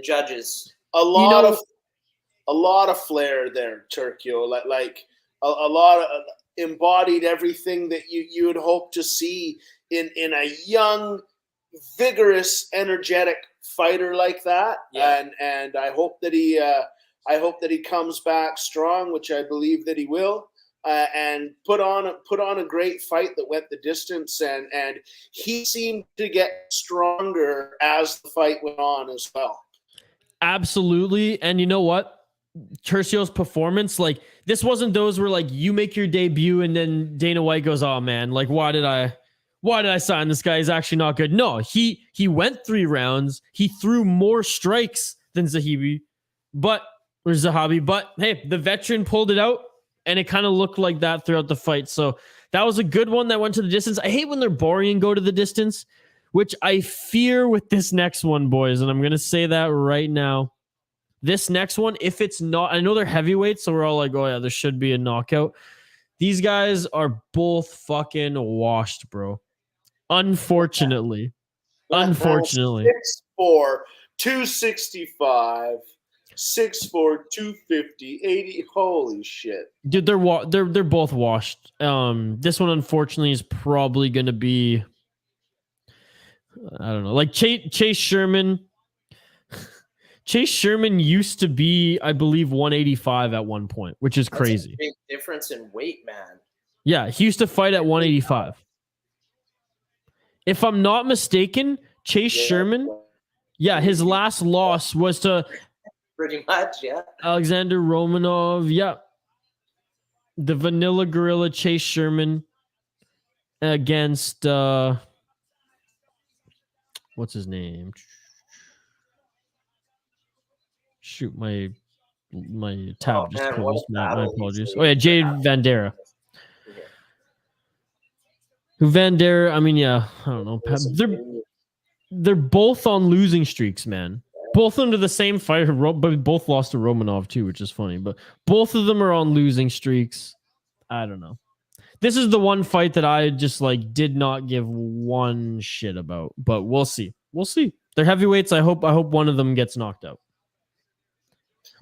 judges. A lot of flair there, Turcio. Like a lot of embodied everything that you would hope to see in a young, vigorous, energetic fighter like that. Yeah. And I hope that he comes back strong, which I believe that he will. And put on a great fight that went the distance, and he seemed to get stronger as the fight went on as well. Absolutely. And you know what? Turcios' performance, like, this wasn't those where, like, you make your debut and then Dana White goes, oh man, like, why did I sign this guy? He's actually not good. No, he went 3 rounds. He threw more strikes than Zahabi, but hey, the veteran pulled it out, and it kind of looked like that throughout the fight. So that was a good one that went to the distance. I hate when they're boring and go to the distance, which I fear with this next one, boys. And I'm going to say that right now. This next one, if it's not, I know they're heavyweights, so we're all like, oh yeah, there should be a knockout. These guys are both fucking washed, bro. Unfortunately. 6'4", 265, 6'4", 250, 80. Holy shit. Dude, they're both washed. This one, unfortunately, is probably going to be, I don't know, like Chase Sherman. Chase Sherman used to be, I believe, 185 at one point, which is crazy. That's a big difference in weight, man. Yeah, he used to fight at 185. If I'm not mistaken, Chase Sherman, his last loss was to pretty much, yeah. Alexander Romanov, yeah. The Vanilla Gorilla Chase Sherman against what's his name? Shoot, my tab just closed. My apologies. Oh yeah, Jade Vanderaa. Vanderaa, I mean, yeah, I don't know. They're both on losing streaks, man. Both under the same fighter, but both lost to Romanov too, which is funny. But both of them are on losing streaks. I don't know. This is the one fight that I just like did not give one shit about. But we'll see. We'll see. They're heavyweights. I hope one of them gets knocked out.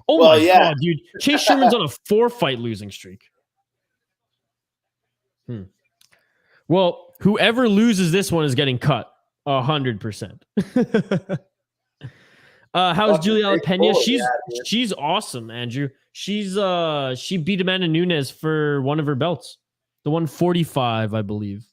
Oh well, my God, dude. Chase Sherman's on a 4-fight losing streak. Well, whoever loses this one is getting cut 100%. How's Juliana Pena? She's awesome, Andrew. She beat Amanda Nunes for one of her belts. The 145, I believe.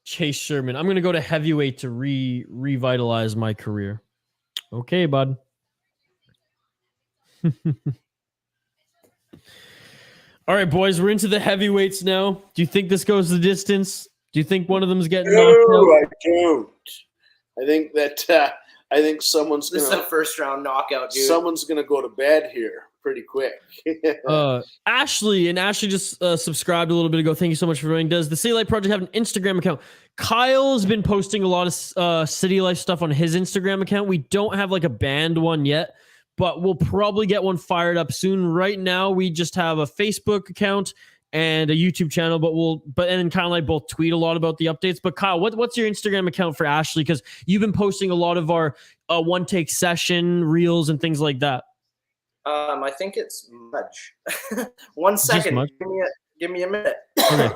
Chase Sherman. I'm going to go to heavyweight to revitalize my career. Okay, bud. All right, boys, we're into the heavyweights now. Do you think this goes the distance? Do you think one of them is getting knocked out? I don't. I think someone's This is a first-round knockout, dude. Someone's gonna go to bed here pretty quick. Ashley just subscribed a little bit ago. Thank you so much for joining. Does the City Life Project have an Instagram account? Kyle's been posting a lot of City Life stuff on his Instagram account. We don't have like a banned one yet, but we'll probably get one fired up soon. Right now, we just have a Facebook account and a YouTube channel, but then kind of like both tweet a lot about the updates. But Kyle, what's your Instagram account for Ashley? Because you've been posting a lot of our one take session reels and things like that. I think it's Mudge. 1 second. Give me a minute. Okay.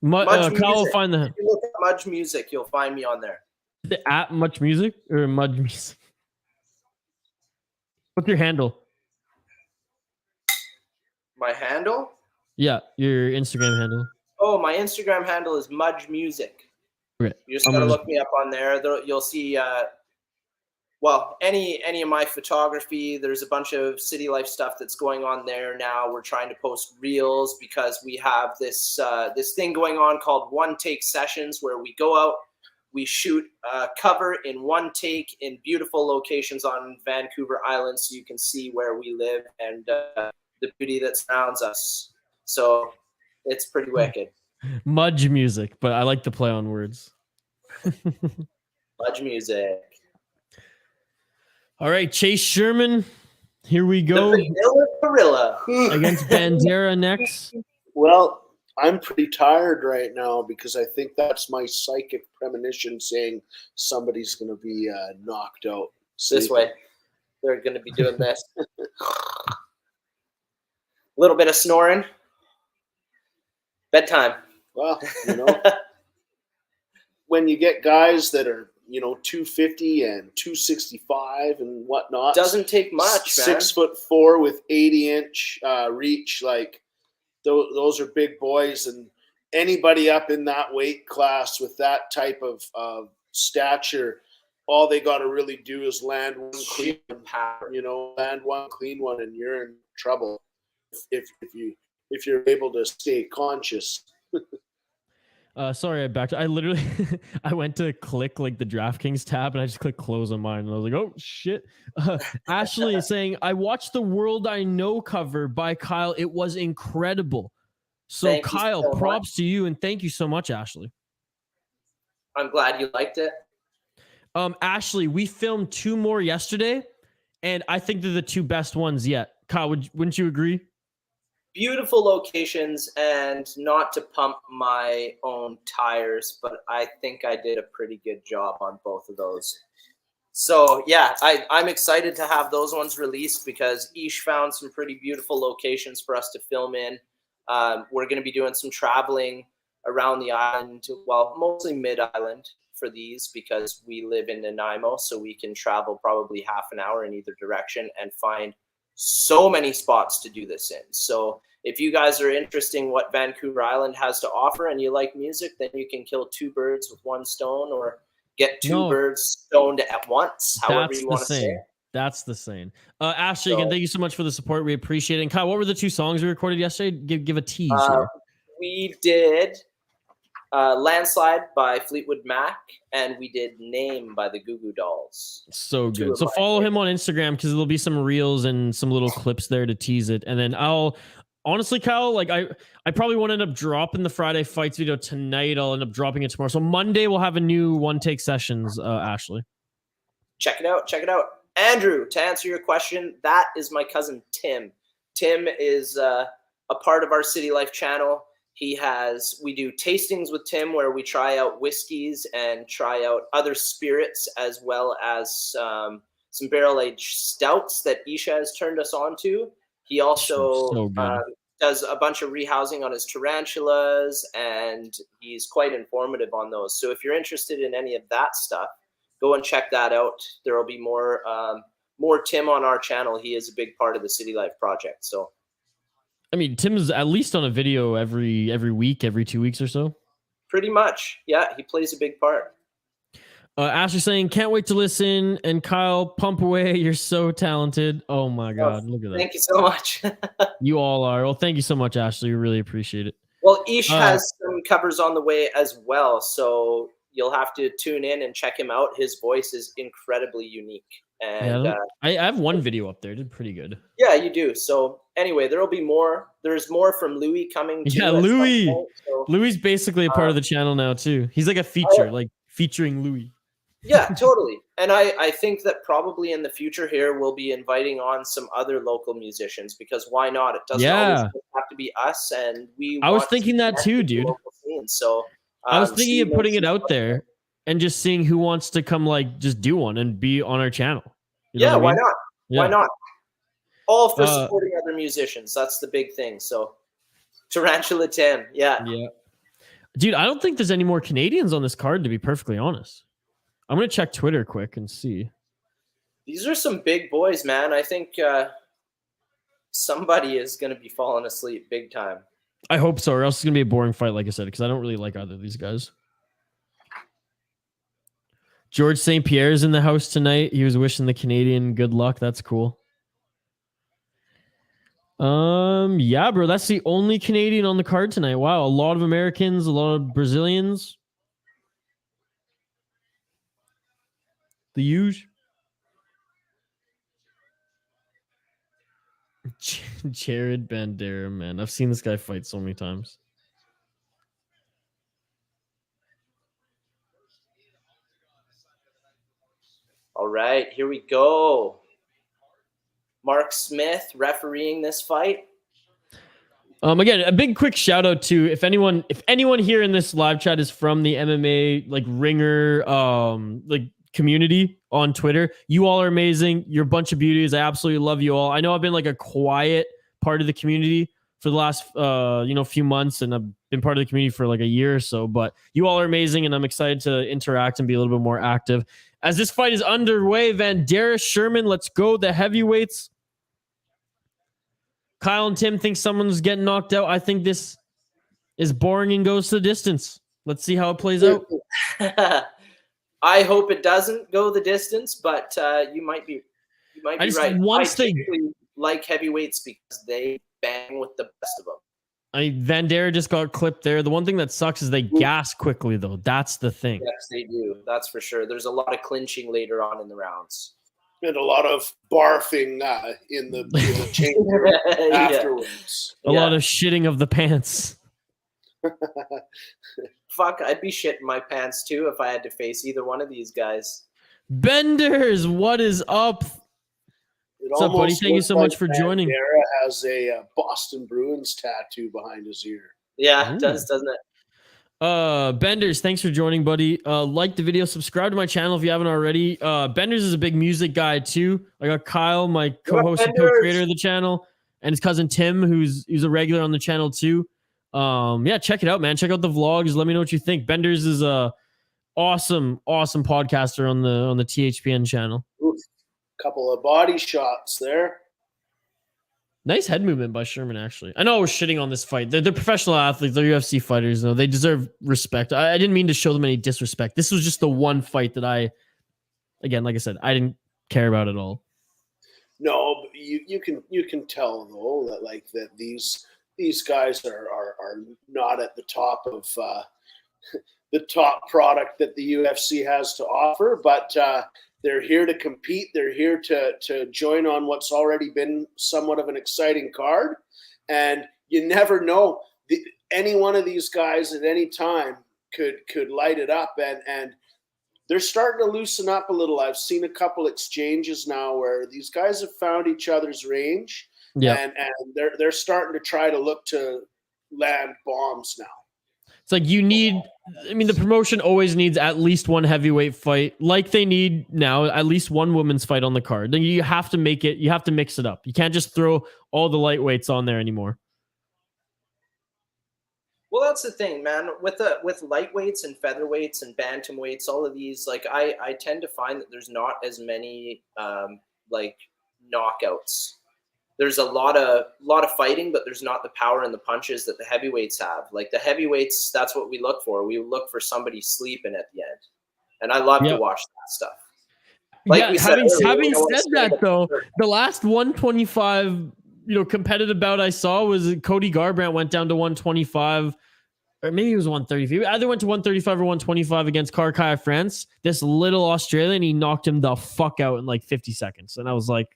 Kyle will find If you look at Mudge Music, you'll find me on there. At Much Music or Mudge Music? What's your handle? My handle? Yeah, your Instagram handle. Oh, my Instagram handle is Mudge Music. Okay. You just gotta look me up on there. You'll see any of my photography. There's a bunch of City Life stuff that's going on there now. We're trying to post reels because we have this thing going on called one take sessions where we go out, We shoot cover in one take in beautiful locations on Vancouver Island, so you can see where we live and the beauty that surrounds us. So it's pretty wicked. Mudge music, but I like the play on words. Mudge music. All right, Chase Sherman. Here we go. The vanilla gorilla. Against Vanderaa next. Well, I'm pretty tired right now because I think that's my psychic premonition saying somebody's going to be knocked out. This way. They're going to be doing this. A little bit of snoring. Bedtime. Well, when you get guys that are, 250 and 265 and whatnot. Doesn't take much, man. 6'4" with 80-inch reach, like those are big boys, and anybody up in that weight class with that type of stature, all they got to really do is land one clean, land one clean one, and you're in trouble if you're able to stay conscious. Sorry, I backed. I literally, I went to click like the DraftKings tab and I just clicked close on mine. And I was like, oh shit. Ashley is saying, I watched the World I Know cover by Kyle. It was incredible. So Thank Kyle, you so props much. to you. And thank you so much, Ashley. I'm glad you liked it. Ashley, we filmed 2 more yesterday and I think they're the 2 best ones yet. Kyle, wouldn't you agree? Beautiful locations, and not to pump my own tires, but I think I did a pretty good job on both of those. So yeah, I'm excited to have those ones released because Ish found some pretty beautiful locations for us to film in. We're going to be doing some traveling around the island, well, mostly mid-island for these because we live in Nanaimo, so we can travel probably half an hour in either direction and find so many spots to do this in. So if you guys are interested in what Vancouver Island has to offer and you like music, then you can kill 2 birds with 1 stone or get 2 birds stoned at once, however you want to say it. That's the same. Ashley, again, thank you so much for the support. We appreciate it. And Kyle, what were the 2 songs we recorded yesterday? Give a tease here. We did Landslide by Fleetwood Mac, and we did Name by the Goo Goo Dolls. So good. So follow him on Instagram because there'll be some reels and some little clips there to tease it. And then honestly, Kyle, like I probably won't end up dropping the Friday Fights video tonight. I'll end up dropping it tomorrow. So Monday we'll have a new one take sessions, Ashley. Check it out. Andrew, to answer your question, that is my cousin Tim. Tim is a part of our City Life channel. We do tastings with Tim where we try out whiskeys and try out other spirits as well as some barrel-aged stouts that Isha has turned us on to. He also does a bunch of rehousing on his tarantulas, and he's quite informative on those. So if you're interested in any of that stuff, go and check that out. There will be more Tim on our channel. He is a big part of the City Life project. So, I mean, Tim's at least on a video every week, every 2 weeks or so. Pretty much. Yeah, he plays a big part. Ashley saying, can't wait to listen. And Kyle, pump away. You're so talented. Oh my God. Look at that. Thank you so much. You all are. Well, thank you so much, Ashley. We really appreciate it. Well, Ish has some covers on the way as well. So you'll have to tune in and check him out. His voice is incredibly unique. And I have one video up there. It did pretty good. Yeah, you do. So anyway, there will be more. There's more from Louis coming. Yeah, Louis. Louis basically a part of the channel now too. He's like a feature, like featuring Louis. Yeah, totally. And I think that probably in the future here we'll be inviting on some other local musicians because why not? It doesn't always have to be us. And I was thinking that too, dude. So I was thinking of putting it out there and just seeing who wants to come, like, just do one and be on our channel. You know why I mean? not? Yeah. Why not? All for supporting other musicians. That's the big thing. So Tarantula Tim, yeah. Dude, I don't think there's any more Canadians on this card, to be perfectly honest. I'm going to check Twitter quick and see. These are some big boys, man. I think somebody is going to be falling asleep big time. I hope so, or else it's going to be a boring fight, like I said, because I don't really like either of these guys. George St. Pierre's in the house tonight. He was wishing the Canadian good luck. That's cool. Yeah, bro, that's the only Canadian on the card tonight. Wow, a lot of Americans, a lot of Brazilians. The huge. Jared Vanderaa, man. I've seen this guy fight so many times. All right, here we go. Mark Smith refereeing this fight. Again, a big quick shout out to if anyone here in this live chat is from the MMA like ringer like community on Twitter. You all are amazing. You're a bunch of beauties. I absolutely love you all. I know I've been like a quiet part of the community for the last few months, and I've been part of the community for like a year or so, but you all are amazing, and I'm excited to interact and be a little bit more active. As this fight is underway, Vanderaa, Sherman, let's go. The heavyweights. Kyle and Tim think someone's getting knocked out. I think this is boring and goes to the distance. Let's see how it plays out. I hope it doesn't go the distance, but you might be right. I typically like heavyweights because they bang with the best of them. Vanderaa just got clipped there. The one thing that sucks is they gas quickly, though. That's the thing. Yes, they do. That's for sure. There's a lot of clinching later on in the rounds. And a lot of barfing in the chamber afterwards. A lot of shitting of the pants. Fuck, I'd be shitting my pants too if I had to face either one of these guys. Benders, what is up? What's up, buddy? Thank you so much for joining. Vanderaa has a Boston Bruins tattoo behind his ear. Yeah, it does, doesn't it? Benders, thanks for joining, buddy. Like the video, subscribe to my channel if you haven't already. Benders is a big music guy too. I got Kyle, my co-host and co-creator of the channel, and his cousin Tim, who's a regular on the channel too. Yeah, check it out, man. Check out the vlogs. Let me know what you think. Benders is a awesome podcaster on the THPN channel. Oof. Couple of body shots there. Nice head movement by Sherman, actually. I know I was shitting on this fight. They're professional athletes. They're UFC fighters. You know, they deserve respect. I didn't mean to show them any disrespect. This was just the one fight that again, like I said, I didn't care about at all. No, but you can tell though that these guys are not at the top of the top product that the UFC has to offer, but they're here to compete. They're here to join on what's already been somewhat of an exciting card. And you never know. Any one of these guys at any time could light it up. And they're starting to loosen up a little. I've seen a couple exchanges now where these guys have found each other's range. Yeah. And they're starting to try to look to land bombs now. It's like the promotion always needs at least one heavyweight fight, like they need now at least one women's fight on the card. Then you have to mix it up. You can't just throw all the lightweights on there anymore. Well, that's the thing, man. With lightweights and featherweights and bantamweights, all of these, like I tend to find that there's not as many like knockouts. There's a lot of fighting, but there's not the power and the punches that the heavyweights have. Like the heavyweights, that's what we look for. We look for somebody sleeping at the end, and I love to watch that stuff. Like having said that, though, the last 125, competitive bout I saw was Cody Garbrandt went down to 125, or maybe it was 135. He either went to 135 or 125 against Karl France. This little Australian, he knocked him the fuck out in like 50 seconds, and I was like,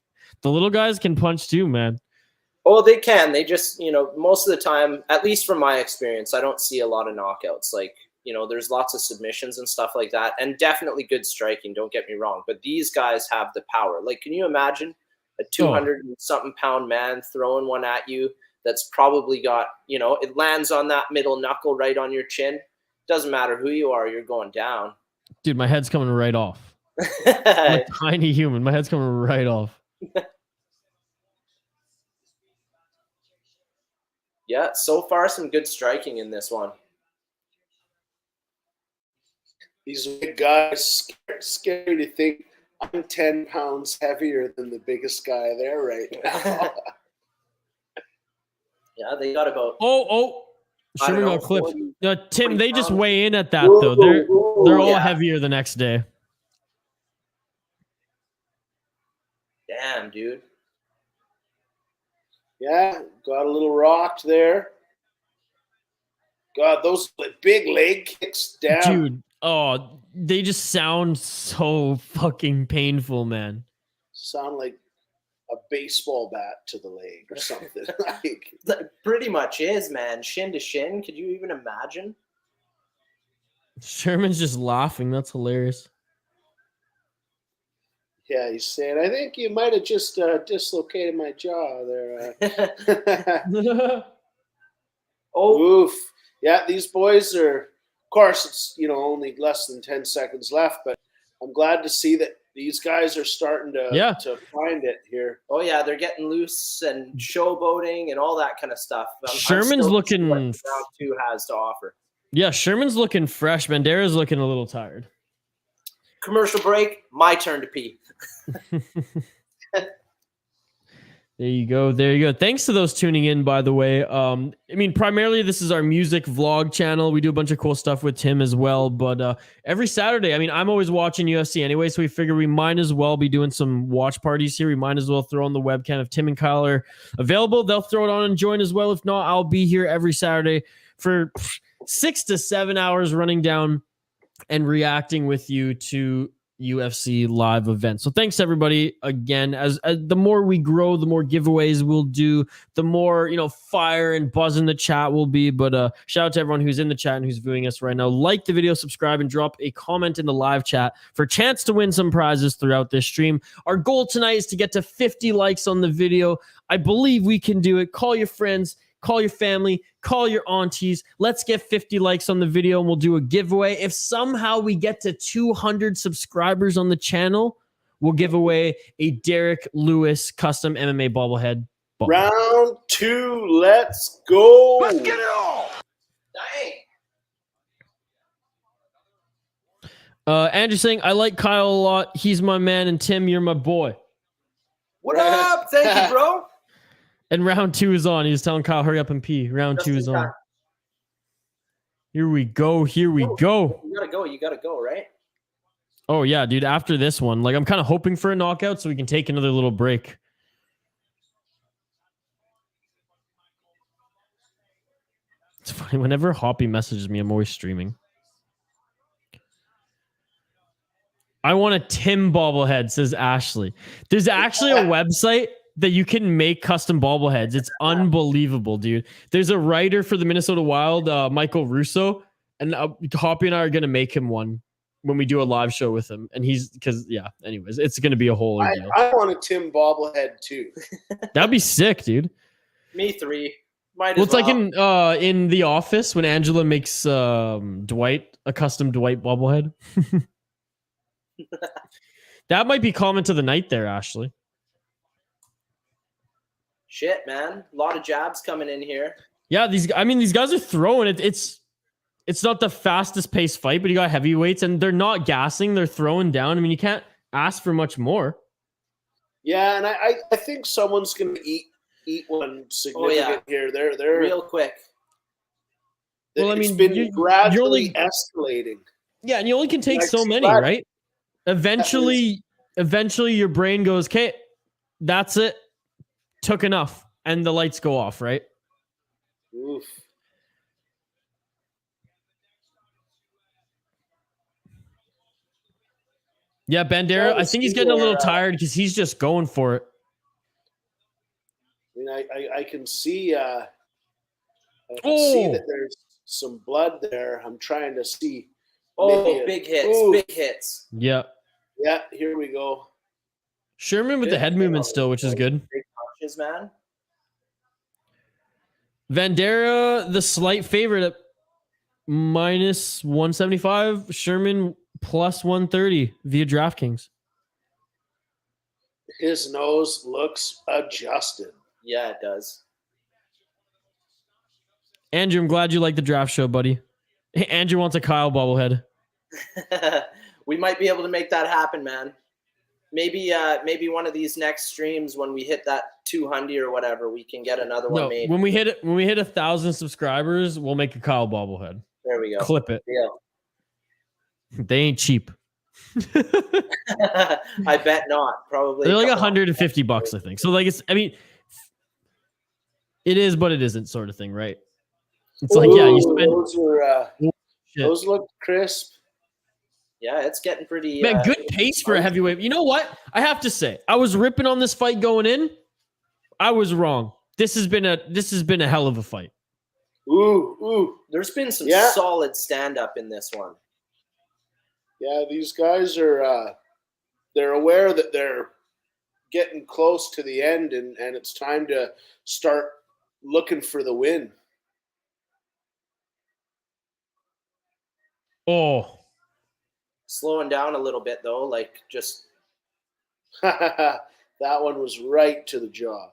the little guys can punch too, man. Oh, they can. They just, most of the time, at least from my experience, I don't see a lot of knockouts. Like, there's lots of submissions and stuff like that, and definitely good striking, don't get me wrong. But these guys have the power. Like, can you imagine a 200-something pound man throwing one at you that's probably got, it lands on that middle knuckle right on your chin? Doesn't matter who you are, you're going down. Dude, my head's coming right off. I'm a tiny human. My head's coming right off. Yeah, so far some good striking in this one. These big guys, scary to think I'm 10 pounds heavier than the biggest guy there right now. Yeah, they got about Sherman got clipped. Tim, they just weigh in at that though. They're all heavier the next day. Damn, dude. Yeah, got a little rocked there. God, those big leg kicks down. Dude, Oh, they just sound so fucking painful, man. Sound like a baseball bat to the leg or something. Like, That pretty much is, man. Shin to shin. Could you even imagine? Sherman's just laughing. That's hilarious. yeah, he's saying, I think you might have just dislocated my jaw there. Oh, Oof. Yeah, these boys are, of course, it's, only less than 10 seconds left, but I'm glad to see that these guys are starting to find it here. oh yeah, they're getting loose and showboating and all that kind of stuff. I'm Sherman's stoked to see looking- what round 2 has to offer. Yeah, Sherman's looking fresh. Vanderaa looking a little tired. Commercial break. My turn to pee. There you go. There you go. Thanks to those tuning in, by the way. I mean, primarily this is our music vlog channel. We do a bunch of cool stuff with Tim as well. But every Saturday, I mean, I'm always watching UFC anyway, so we figure we might as well be doing some watch parties here. We might as well throw on the webcam. If Tim and Kyle are available, they'll throw it on and join as well. If not, I'll be here every Saturday for 6 to 7 hours running down and reacting with you to UFC live events. So thanks everybody again. As the more we grow, the more giveaways we'll do, the more fire and buzz in the chat will be. But shout out to everyone who's in the chat and who's viewing us right now. Like the video, subscribe, and drop a comment in the live chat for a chance to win some prizes throughout this stream. Our goal tonight is to get to 50 likes on the video. I believe we can do it. Call your friends, call your family, call your aunties. Let's get 50 likes on the video and we'll do a giveaway. If somehow we get to 200 subscribers on the channel, we'll give away a Derek Lewis custom MMA bobblehead. Round 2, let's go. Let's get it on. Dang. Andrew saying, I like Kyle a lot. He's my man. And Tim, you're my boy. What up? Thank you, bro. And round 2 is on. He's telling Kyle, hurry up and pee. Round 2 is on. Here we go. Here we go. You gotta go. You gotta go, right? Oh, yeah, dude. After this one, I'm kind of hoping for a knockout so we can take another little break. It's funny. Whenever Hoppy messages me, I'm always streaming. I want a Tim bobblehead, says Ashley. There's actually a website that you can make custom bobbleheads. It's unbelievable, dude. There's a writer for the Minnesota Wild, Michael Russo, and Hoppy and I are going to make him one when we do a live show with him. And anyways, it's going to be a whole ordeal. I want a Tim bobblehead too. That'd be sick, dude. Me 3. Might Well, as it's like in The Office when Angela makes Dwight a custom Dwight bobblehead. That might be comment of the night there, Ashley. Shit, man. A lot of jabs coming in here. Yeah, these guys are throwing it. It's not the fastest paced fight, but you got heavyweights and they're not gassing. They're throwing down. I mean, you can't ask for much more. Yeah, and I think someone's going to eat one significant here. They're Real quick. Well, I it's mean, been gradually escalating. Yeah, and you only can take Like, so many, right? Eventually your brain goes, okay, that's it. Took enough. And the lights go off, right? Oof. Yeah, Vanderaa, I think he's getting a little tired because he's just going for it. I mean, I can see I can see that there's some blood there. I'm trying to see. Oh, big hits. Oof. Big hits. Yeah. Yeah, here we go. Sherman with the head movement still, which is good. Big punches, man. Vanderaa, the slight favorite at minus 175. Sherman plus 130 via DraftKings. His nose looks adjusted. Yeah, it does. Andrew, I'm glad you like the draft show, buddy. Hey, Andrew wants a Kyle bobblehead. We might be able to make that happen, man. Maybe one of these next streams when we hit that 200 or whatever, we can get another one made. When we hit 1,000 subscribers, we'll make a Kyle bobblehead. There we go. Clip it. Yeah. They ain't cheap. I bet not. Probably. They're like $150, I think. So it is, but it isn't, sort of thing, right? It's like, yeah, you spend. Those look crisp. Yeah, it's getting pretty. Man, good pace for a heavyweight. You know what? I have to say, I was ripping on this fight going in. I was wrong. This has been a hell of a fight. Ooh. There's been some solid stand-up in this one. Yeah, these guys are they're aware that they're getting close to the end and it's time to start looking for the win. Oh. Slowing down a little bit though, like just That one was right to the jaw.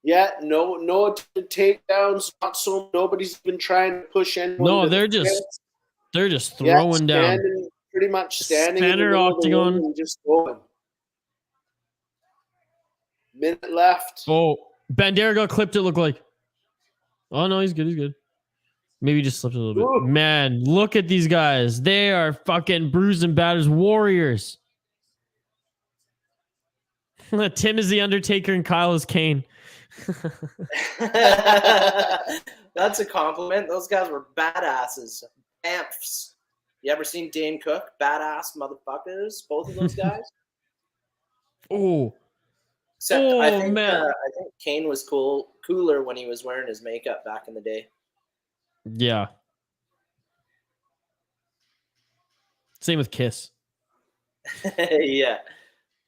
Yeah, no takedowns. Not so. Nobody's been trying to push anyone. No, they're just throwing down. Pretty much standing Center in the middle octagon. of the ring and just going. Minute left. Oh, Vanderaa got clipped. It looked like. Oh no, he's good. He's good. Maybe he just slipped a little bit. Ooh. Man, look at these guys. They are fucking bruised and battered warriors. Tim is the Undertaker and Kyle is Kane. That's a compliment. Those guys were badasses. Amps. You ever seen Dane Cook? Badass motherfuckers. Both of those guys. Oh. Except Oh, I think man. Kane was cooler when he was wearing his makeup back in the day. Yeah. Same with Kiss. Yeah.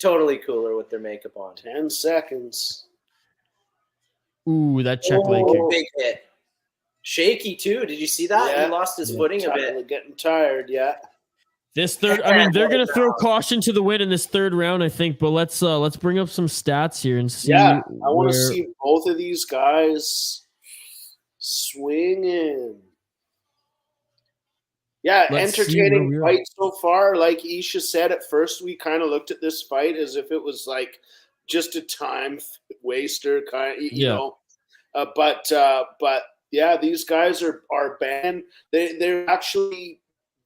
Totally cooler with their makeup on. 10 seconds. Ooh, that check leg kick. Big hit. Shaky too. Did you see that? Yeah. He lost his footing a bit. Getting tired, yeah. This third, I mean, they're gonna throw caution to the wind in this third round, I think. But let's bring up some stats here and see. Yeah, I want to see both of these guys swinging. Yeah, entertaining fight so far. Like Isha said, at first we kind of looked at this fight as if it was like just a time waster, kind of, you know. But yeah, these guys are banned.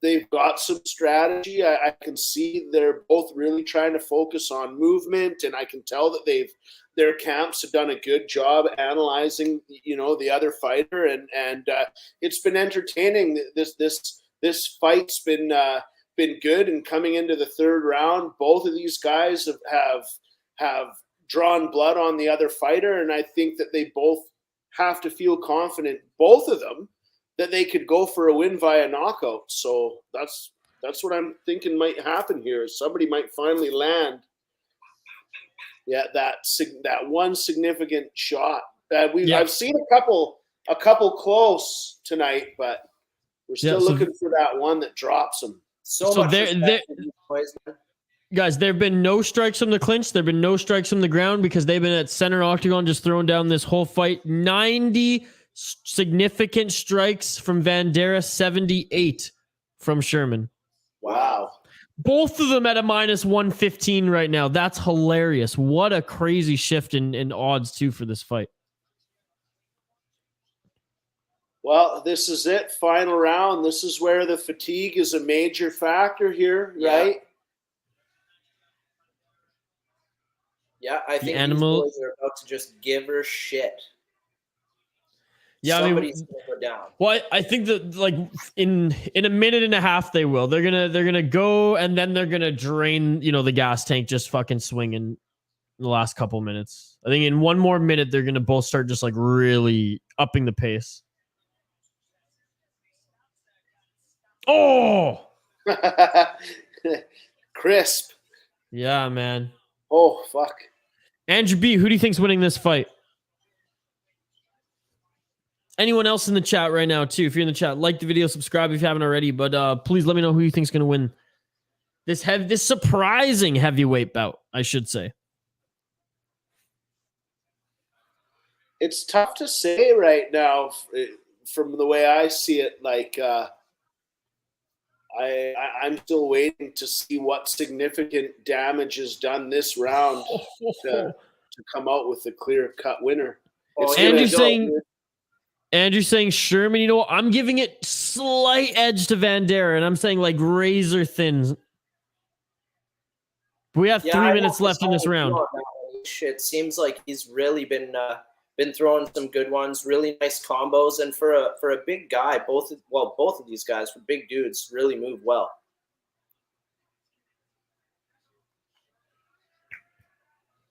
They've got some strategy. I can see they're both really trying to focus on movement, and I can tell that their camps have done a good job analyzing, you know, the other fighter, and it's been entertaining. This fight's been good, and coming into the third round, both of these guys have drawn blood on the other fighter, and I think that they both have to feel confident, both of them, that they could go for a win via knockout. So that's what I'm thinking might happen here. Somebody might finally land. Yeah, that one significant shot. I've seen a couple close tonight, but we're still looking for that one that drops them. So much guys, there have been no strikes from the clinch. There have been no strikes from the ground because they've been at center octagon just throwing down this whole fight. 90 significant strikes from Vanderaa, 78 from Sherman. Wow. Both of them at a minus 115 right now. That's hilarious. What a crazy shift in odds, too, for this fight. Well, this is it. Final round. This is where the fatigue is a major factor here, right? Yeah, I think these boys are about to just give her shit. Yeah, somebody's gonna go down. Well, I think that like in a minute and a half they will. They're gonna go and then they're gonna drain, you know, the gas tank just fucking swinging in the last couple minutes. I think in one more minute they're gonna both start just like really upping the pace. Oh, crisp. Yeah, man. Oh fuck. Andrew B, who do you think's winning this fight? Anyone else in the chat right now, too? If you're in the chat, like the video, subscribe if you haven't already. But please let me know who you think's going to win this surprising heavyweight bout, I should say. It's tough to say right now from the way I see it. Like, I'm still waiting to see what significant damage is done this round to come out with a clear-cut winner. Andrew's saying Sherman, you know, I'm giving it slight edge to Vanderaa, and I'm saying like razor thin. We have 3 minutes left in this round. It seems like he's really been been throwing some good ones, really nice combos, and for a big guy, both of these guys for big dudes really move well.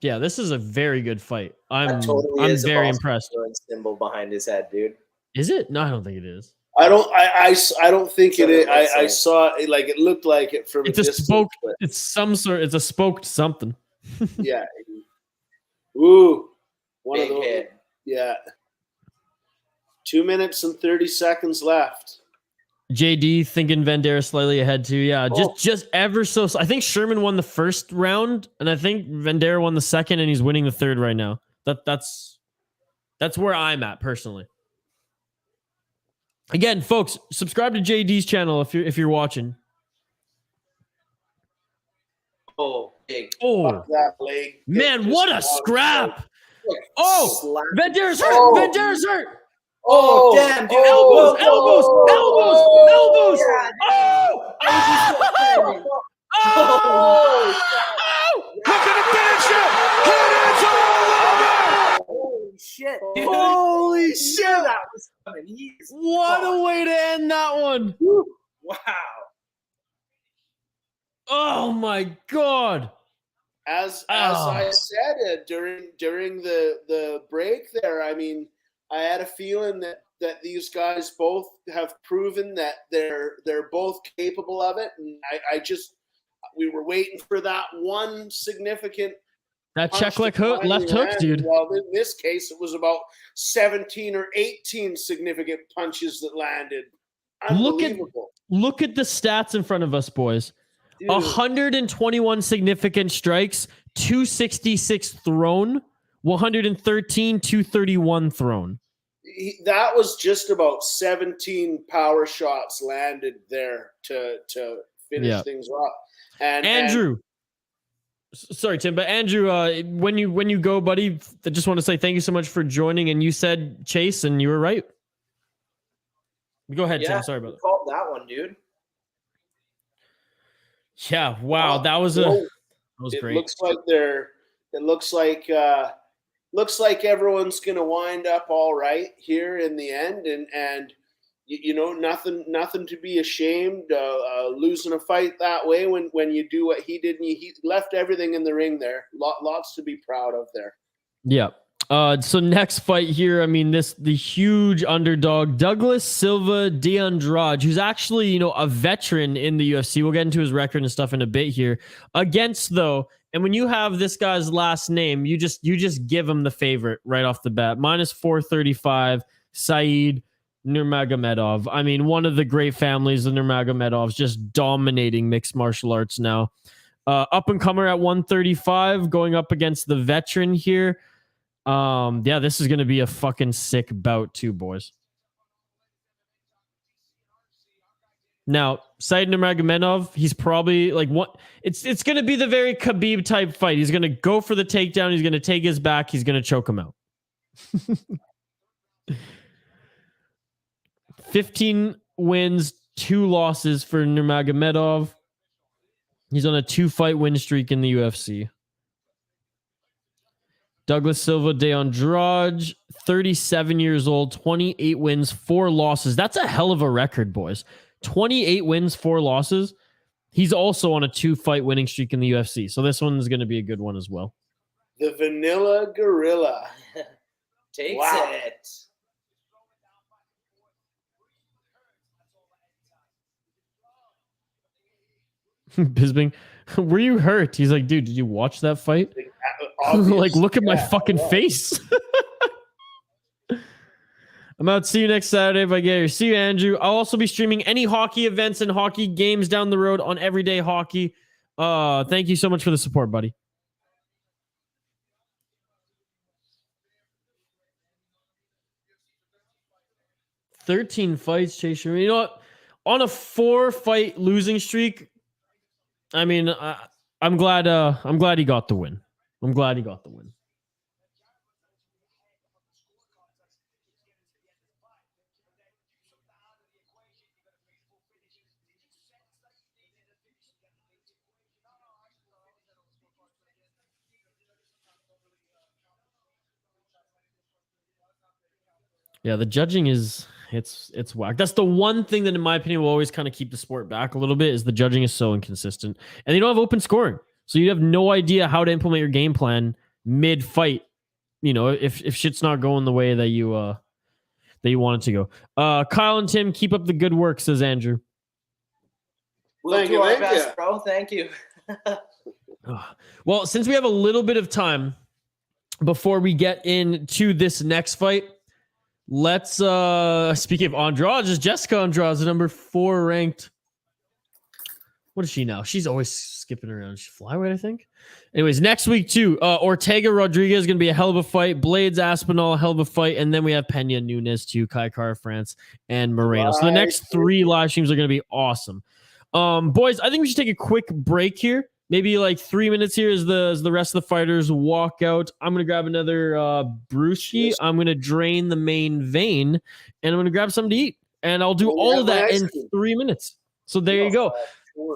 Yeah, this is a very good fight. That I'm totally is a very Boston impressed. Bruins symbol behind his head, dude. Is it? No, I don't think it is. I don't think it is. I Like. saw it, like it looked like it from It's a a distance. spoke. But It's some sort. It's a spoked something. yeah. Ooh. One Big of those. hit. Yeah. 2 minutes and 30 seconds left. JD thinking Vanderaa slightly ahead too. Yeah, just ever so. I think Sherman won the first round, and I think Vanderaa won the second, and he's winning the third right now. That's where I'm at personally. Again, folks, subscribe to JD's channel if you're watching. Oh, big. Oh Fuck that leg. man, Just what a one scrap! leg. Oh, Slap. Vandeera's hurt. Oh. Vandeera's hurt. Oh, damn, dude. Elbows, elbows, elbows, elbows. God. Oh! Oh! Look at the finish it. It is all over. Holy shit. Dude. Holy He knew shit. that was coming. He's What a way to end that one. wow. Oh my god. As Oh. I said during the break there, I mean, I had a feeling that these guys both have proven that they're both capable of it, and we were waiting for that one significant That punch check left to hook, finally left hook, land. dude. Well, in this case, it was about 17 or 18 significant punches that landed. Unbelievable. Look at the stats in front of us, boys. Dude. 121 significant strikes, 266 thrown, 113, 231 thrown. That was just about 17 power shots landed there to finish things up. And Andrew, sorry, Tim, but Andrew, when you go, buddy, I just want to say thank you so much for joining. And you said Chase, and you were right. Go ahead, Tim. Sorry about that. Called that one, dude. Yeah, wow, that was great. Looks like everyone's gonna wind up all right here in the end, and you know, nothing to be ashamed losing a fight that way when you do what he did, and he left everything in the ring there. Lots to be proud of there. Yeah. So next fight here, I mean, the huge underdog, Douglas Silva de Andrade, who's actually, you know, a veteran in the UFC. We'll get into his record and stuff in a bit here. Against, though, and when you have this guy's last name, you just give him the favorite right off the bat. Minus 435, Said Nurmagomedov. I mean, one of the great families, the Nurmagomedovs, just dominating mixed martial arts now. Up and comer at 135, going up against the veteran here. Yeah, this is going to be a fucking sick bout too, boys. Now, Said Nurmagomedov, he's probably like what it's going to be the very Khabib type fight. He's going to go for the takedown. He's going to take his back. He's going to choke him out. 15 wins, 2 losses for Nurmagomedov. He's on a 2-fight win streak in the UFC. Douglas Silva de Andrade, 37 years old, 28 wins, 4 losses. That's a hell of a record, boys. 28 wins, 4 losses. He's also on a 2-fight winning streak in the UFC. So this one's going to be a good one as well. The Vanilla Gorilla takes it. Bisbing, were you hurt? He's like, dude, did you watch that fight? Like, look at my fucking face. I'm out. See you next Saturday if I get here. See you, Andrew. I'll also be streaming any hockey events and hockey games down the road on Everyday Hockey. Thank you so much for the support, buddy. $13 fights, Chase Sherman. You know what? On a 4-fight losing streak, I mean, I'm glad he got the win. I'm glad he got the win. Yeah, the judging is it's whack. That's the one thing that, in my opinion, will always kind of keep the sport back a little bit, is the judging is so inconsistent, and they don't have open scoring, so you have no idea how to implement your game plan mid fight. You know, if shit's not going the way that you want it to go. Kyle and Tim, keep up the good work, says Andrew. We'll Thank do you, our thank best, you. bro. Thank you. Well, since we have a little bit of time before we get into this next fight, let's speaking of Andrade, is Jessica Andrade, the number 4 ranked. What is she now? She's always skipping around. She's flyweight, I think. Anyways, next week too, Ortega Rodriguez is going to be a hell of a fight. Blades Aspinall, hell of a fight. And then we have Pena Nunes too, Kai Kara France, and Moreno. So the next 3 live streams are going to be awesome. Boys, I think we should take a quick break here. Maybe like 3 minutes here as the rest of the fighters walk out. I'm going to grab another brewski. I'm going to drain the main vein, and I'm going to grab something to eat. And I'll do all of that in 3 minutes. So there you go.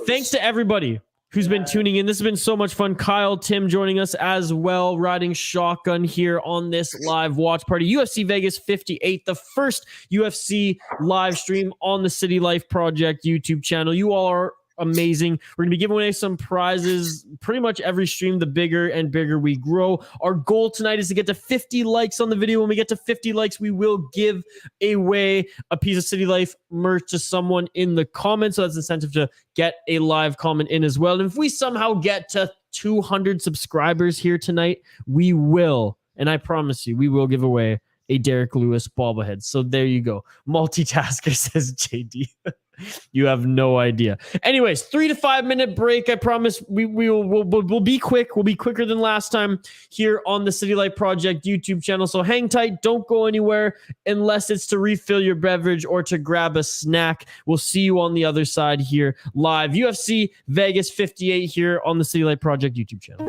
Thanks to everybody who's been tuning in. This has been so much fun. Kyle, Tim joining us as well, riding shotgun here on this live watch party. UFC Vegas 58, the first UFC live stream on the City Life Project YouTube channel. You all are amazing. We're going to be giving away some prizes pretty much every stream. The bigger and bigger we grow. Our goal tonight is to get to 50 likes on the video. When we get to 50 likes, we will give away a piece of City Life merch to someone in the comments. So that's incentive to get a live comment in as well. And if we somehow get to 200 subscribers here tonight, we will, and I promise you, we will give away a Derek Lewis bobblehead. So there you go. Multitasker, says JD. You have no idea. Anyways, 3 to 5 minute break. I promise we'll be quick. We'll be quicker than last time here on the City Light Project YouTube channel. So hang tight. Don't go anywhere unless it's to refill your beverage or to grab a snack. We'll see you on the other side here live. UFC Vegas 58 here on the City Light Project YouTube channel.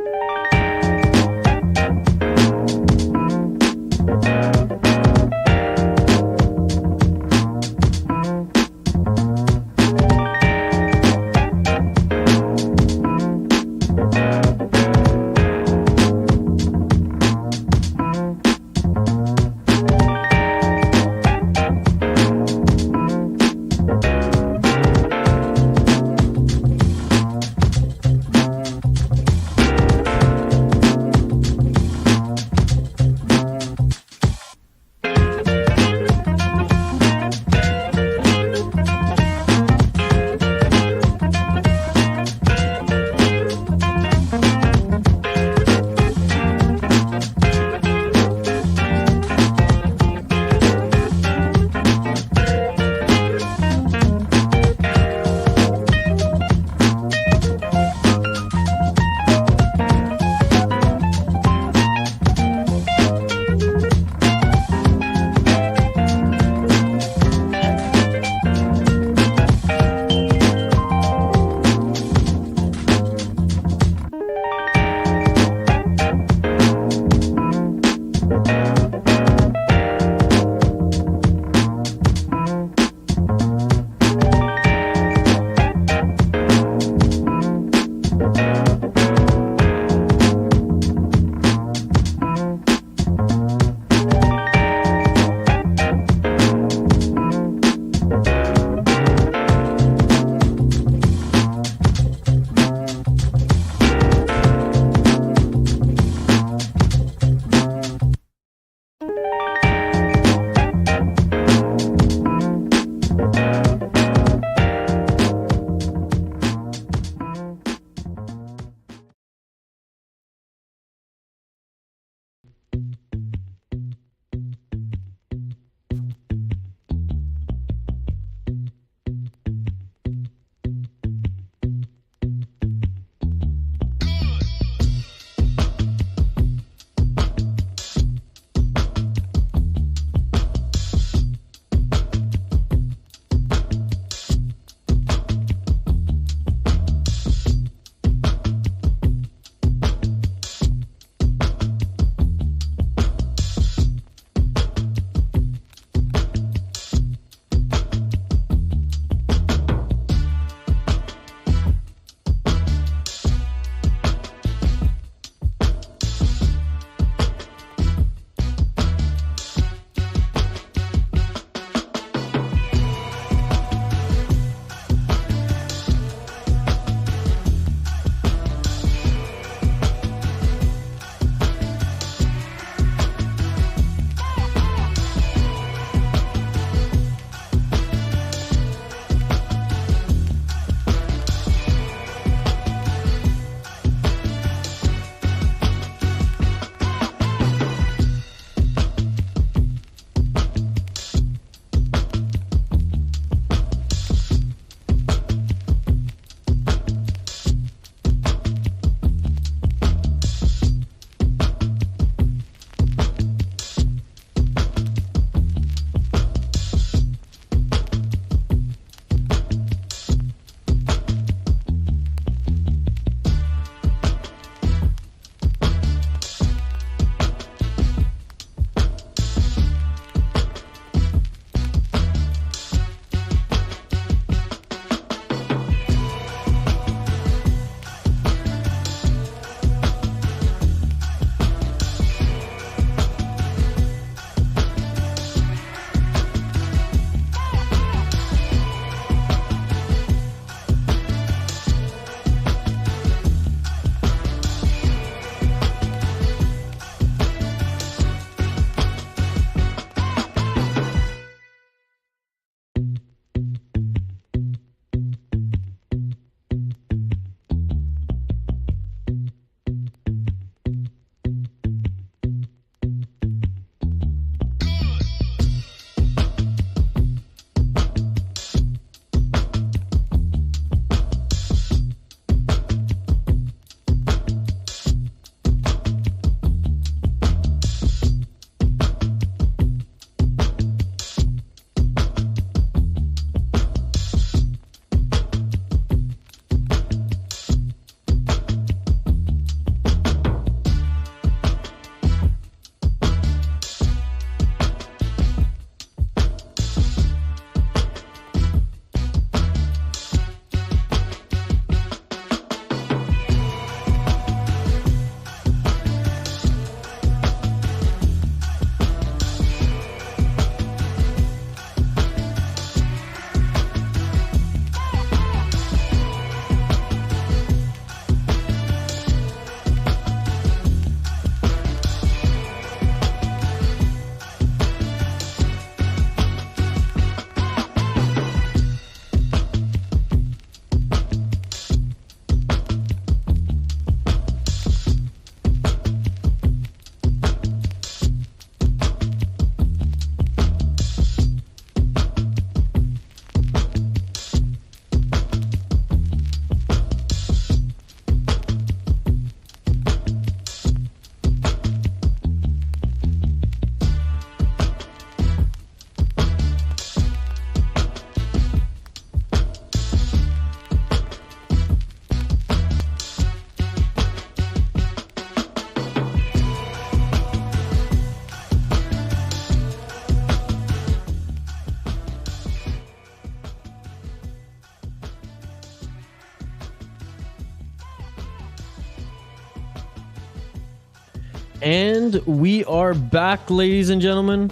And we are back, ladies and gentlemen,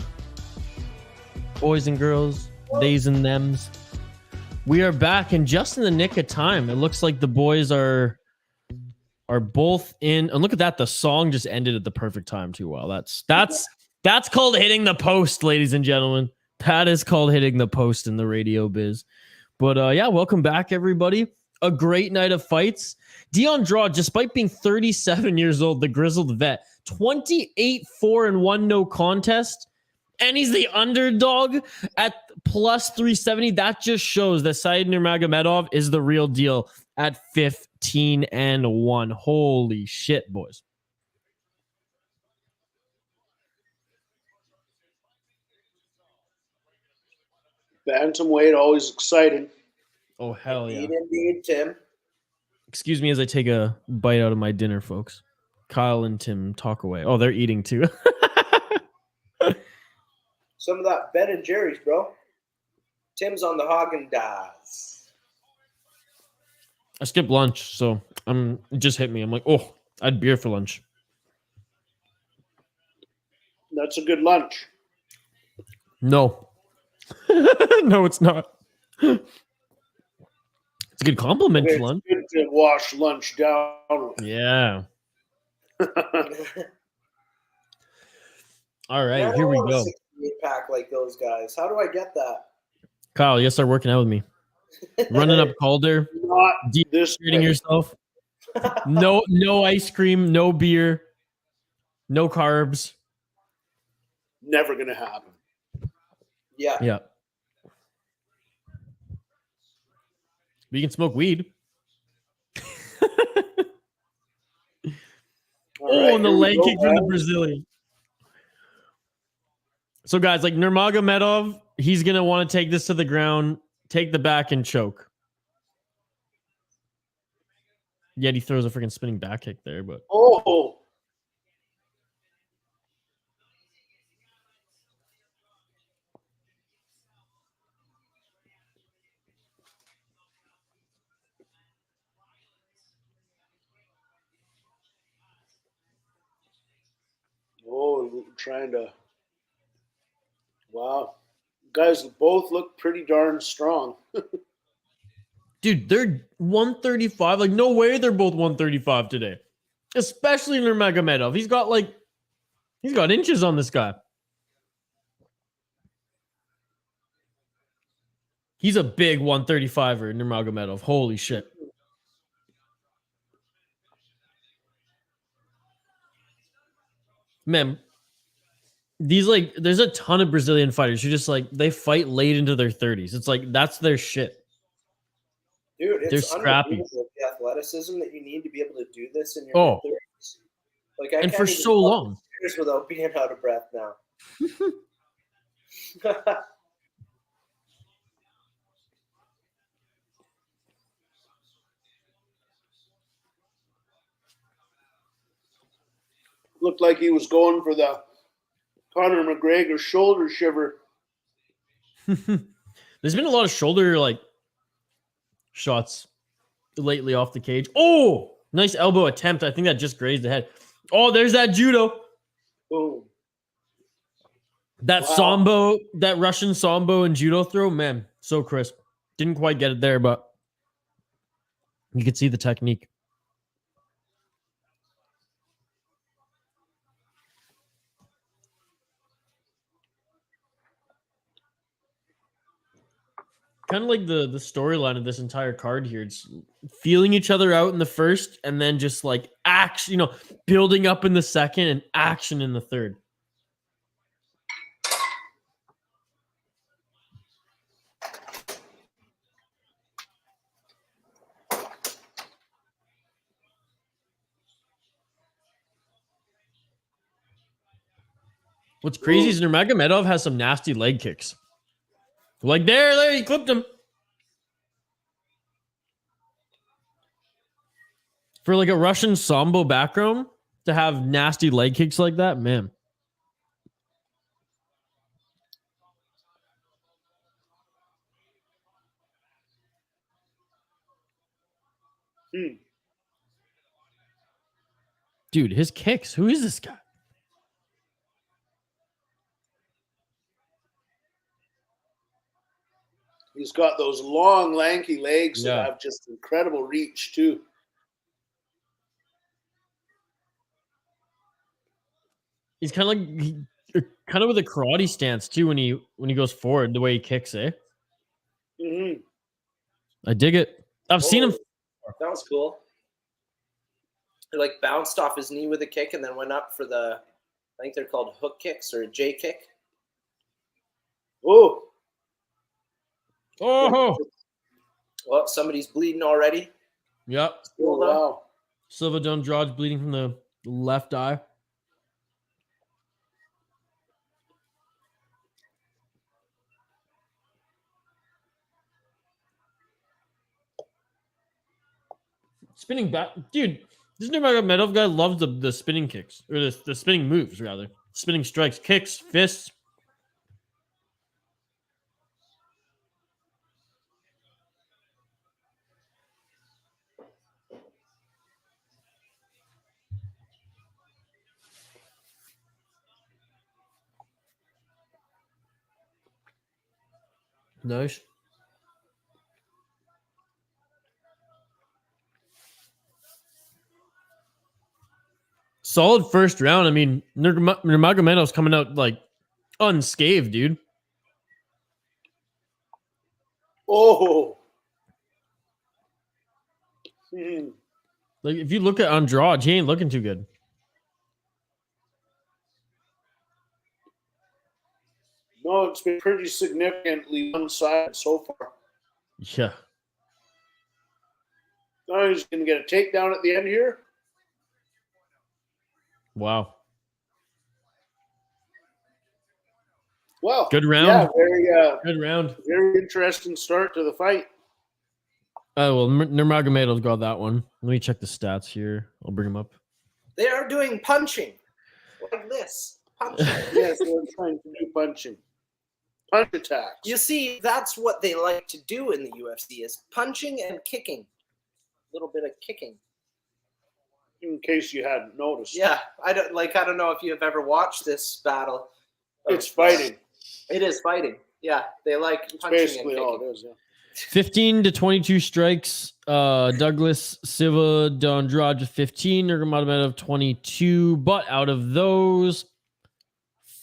boys and girls, theys and thems. We are back, and just in the nick of time. It looks like the boys are both in. And look at that, the song just ended at the perfect time too. Well, that's called hitting the post, ladies and gentlemen. That is called hitting the post in the radio biz. But yeah, welcome back, everybody. A great night of fights. Dion Draw, despite being 37 years old, the grizzled vet, 28-4-1 no contest, and he's the underdog at plus 370. That just shows that Said Nurmagomedov is the real deal at 15-1. Holy shit, boys. Bantamweight, always exciting. Oh, hell yeah. Indeed, Tim. Excuse me as I take a bite out of my dinner, folks. Kyle and Tim talk away. Oh, they're eating too. Some of that Ben and Jerry's, bro. Tim's on the Haagen-Dazs. I skipped lunch, so it just hit me. I'm like, oh, I had beer for lunch. That's a good lunch. No. No, it's not. It's a good compliment for It's lunch. good to wash lunch down. Yeah. All right, Man, here I we want a go. 68-pack like those guys. How do I get that? Kyle, you gotta start working out with me. Running up Calder, Not this dehydrating way. yourself. No ice cream, no beer, no carbs. Never going to happen. Yeah. Yeah. But you can smoke weed. All right, And the here we leg go, kick from the man. Brazilian. So, guys, like Nurmagomedov, he's going to want to take this to the ground, take the back, and choke. Yet he throws a freaking spinning back kick there, but Oh, trying to. Wow. Guys both look pretty darn strong. dude, they're 135. Like, no way they're both 135 today. Especially Nurmagomedov. He's got inches on this guy. He's a big 135er, Nurmagomedov. Holy shit. Man, there's a ton of Brazilian fighters who just they fight late into their 30s. It's like, that's their shit. Dude, They're it's scrappy. unbelievable the athleticism that you need to be able to do this in your Oh. mid-30s. Like, I And can't for even so walk long. upstairs without being out of breath now. Looked like he was going for the Conor McGregor shoulder shiver. There's been a lot of shoulder shots lately off the cage. Oh, nice elbow attempt. I think that just grazed the head. Oh, there's that judo. Boom. That Wow. sambo, that Russian sambo and judo throw, man, so crisp. Didn't quite get it there, but you could see the technique. Kind of like the storyline of this entire card here. It's feeling each other out in the first, and then just action, building up in the second and action in the third. What's crazy is Nurmagomedov has some nasty leg kicks. There, he clipped him. For a Russian sambo background, to have nasty leg kicks like that, man. Dude, his kicks. Who is this guy? He's got those long, lanky legs Yeah. that have just incredible reach too. He's kind of kind of with a karate stance too when he goes forward, the way he kicks, eh? Mm-hmm. I dig it. I've seen him. That was cool. He like bounced off his knee with a kick and then went up for the, I think they're called hook kicks or a J kick. Oh, Oh, Well, somebody's bleeding already. yep. Silva. wow. Silva Andrade bleeding from the left eye. Spinning back, dude. This Nurmagomedov guy loves the spinning kicks or the spinning moves rather. Spinning strikes, kicks, fists. Nice. Solid first round. I mean, Nurmagomedov's coming out like unscathed, dude. Oh. Hmm. Like if you look at Andrade, he ain't looking too good. No, it's been pretty significantly one-sided so far. Yeah. Now he's going to get a takedown at the end here. Wow. Well, Good round. Yeah, very, Good round. very interesting start to the fight. Oh well, Nurmagomedov's got that one. Let me check the stats here. I'll bring him up. They are doing punching like this. Punching. Yes, they're trying to do punching. Punch attacks. You see, that's what they like to do in the UFC is punching and kicking. A little bit of kicking. In case you hadn't noticed. Yeah, I don't know if you have ever watched this battle. It's fighting. It is fighting. Yeah, they like It's punching and basically kicking. all it is, yeah. 15 to 22 strikes. Douglas Silva Andrade 15, Nurmagomedov 22. But out of those,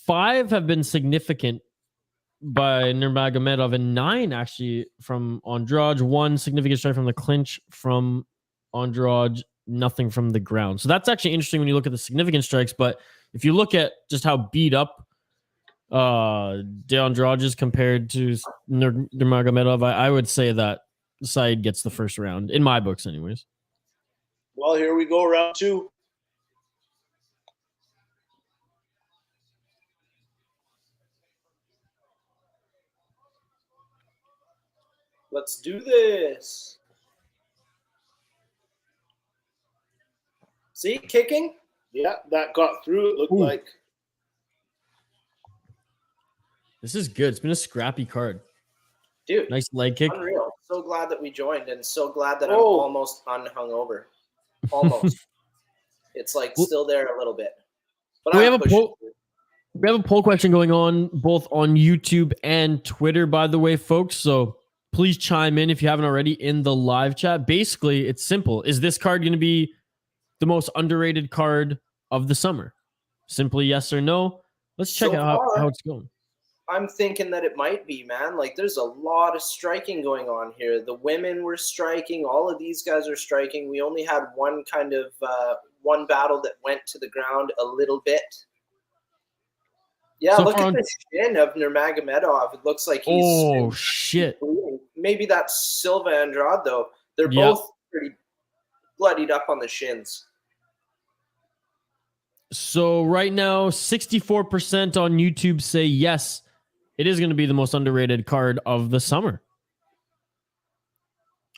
5 have been significant by Nurmagomedov and 9 actually from Andrade. 1 significant strike from the clinch from Andrade, nothing from the ground. So that's actually interesting when you look at the significant strikes. But if you look at just how beat up De Andrade is compared to Nurmagomedov, I would say that Said gets the first round in my books, anyways. Well, here we go, round 2. Let's do this. See, kicking. Yeah, that got through, it looked Ooh. like. This is good. It's been a scrappy card. Dude, Nice leg kick. unreal. So glad that we joined and so glad that I'm Oh. almost unhungover. Almost. It's like still there a little bit. But We I'm have a pushing poll. through. We have a poll question going on both on YouTube and Twitter, by the way, folks. So please chime in if you haven't already in the live chat. Basically, it's simple. Is this card going to be the most underrated card of the summer? Simply yes or no. Let's check So out far, how it's going. I'm thinking that it might be, man. Like, there's a lot of striking going on here. The women were striking. All of these guys are striking. We only had one kind of one battle that went to the ground a little bit. Yeah, So look far at on- the shin of Nurmagomedov. It looks like he's Oh, shit. bleeding. Maybe that's Silva Andrade, though. They're Yeah. both pretty bloodied up on the shins. So right now, 64% on YouTube say yes, it is going to be the most underrated card of the summer.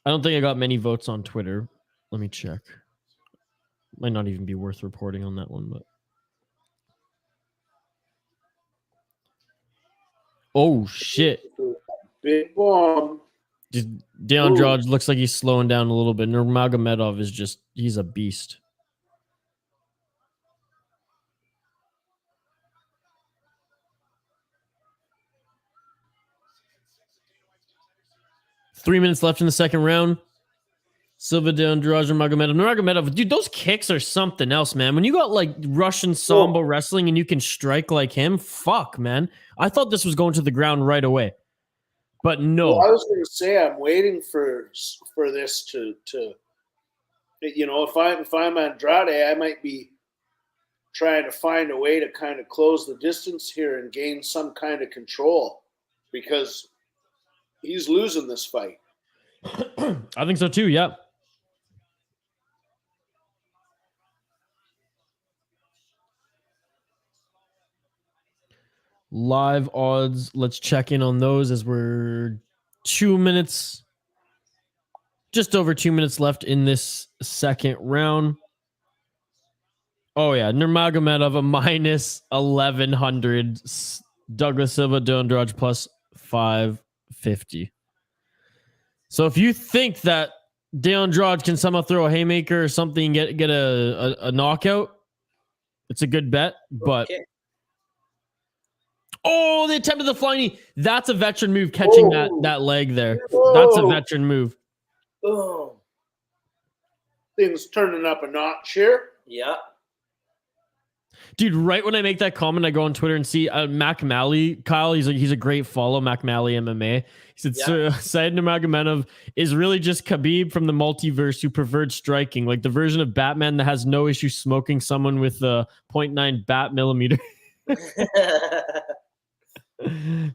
I don't think I got many votes on Twitter. Let me check. Might not even be worth reporting on that one, but oh shit. Big bomb. Just De Andrade looks like he's slowing down a little bit. Nurmagomedov is just, he's a beast. 3 minutes left in the second round. Silva, Nurmagomedov. Dude, those kicks are something else, man. When you got like Russian sambo wrestling and you can strike like him, fuck, man. I thought this was going to the ground right away, but no. Well, I was going to say I'm waiting for this to if I'm Andrade, I might be trying to find a way to kind of close the distance here and gain some kind of control because he's losing this fight. I think so too. Yeah. Live odds. Let's check in on those as we're 2 minutes, just over 2 minutes left in this second round. Oh yeah, Nurmagomedov a minus 1100. Douglas Silva, De Andrade plus 550. So if you think that De Andrade can somehow throw a haymaker or something and get a knockout, it's a good bet. But oh, they attempted the flying knee. That's a veteran move, catching that leg there. That's a veteran move. Oh, things turning up a notch here. Yeah. Dude, right when I make that comment, I go on Twitter and see Mac Malley. Kyle, he's a great follow, Mac Malley MMA. He said, Said Nurmagomedov is really just Khabib from the multiverse who preferred striking, like the version of Batman that has no issue smoking someone with a 0.9 bat millimeter.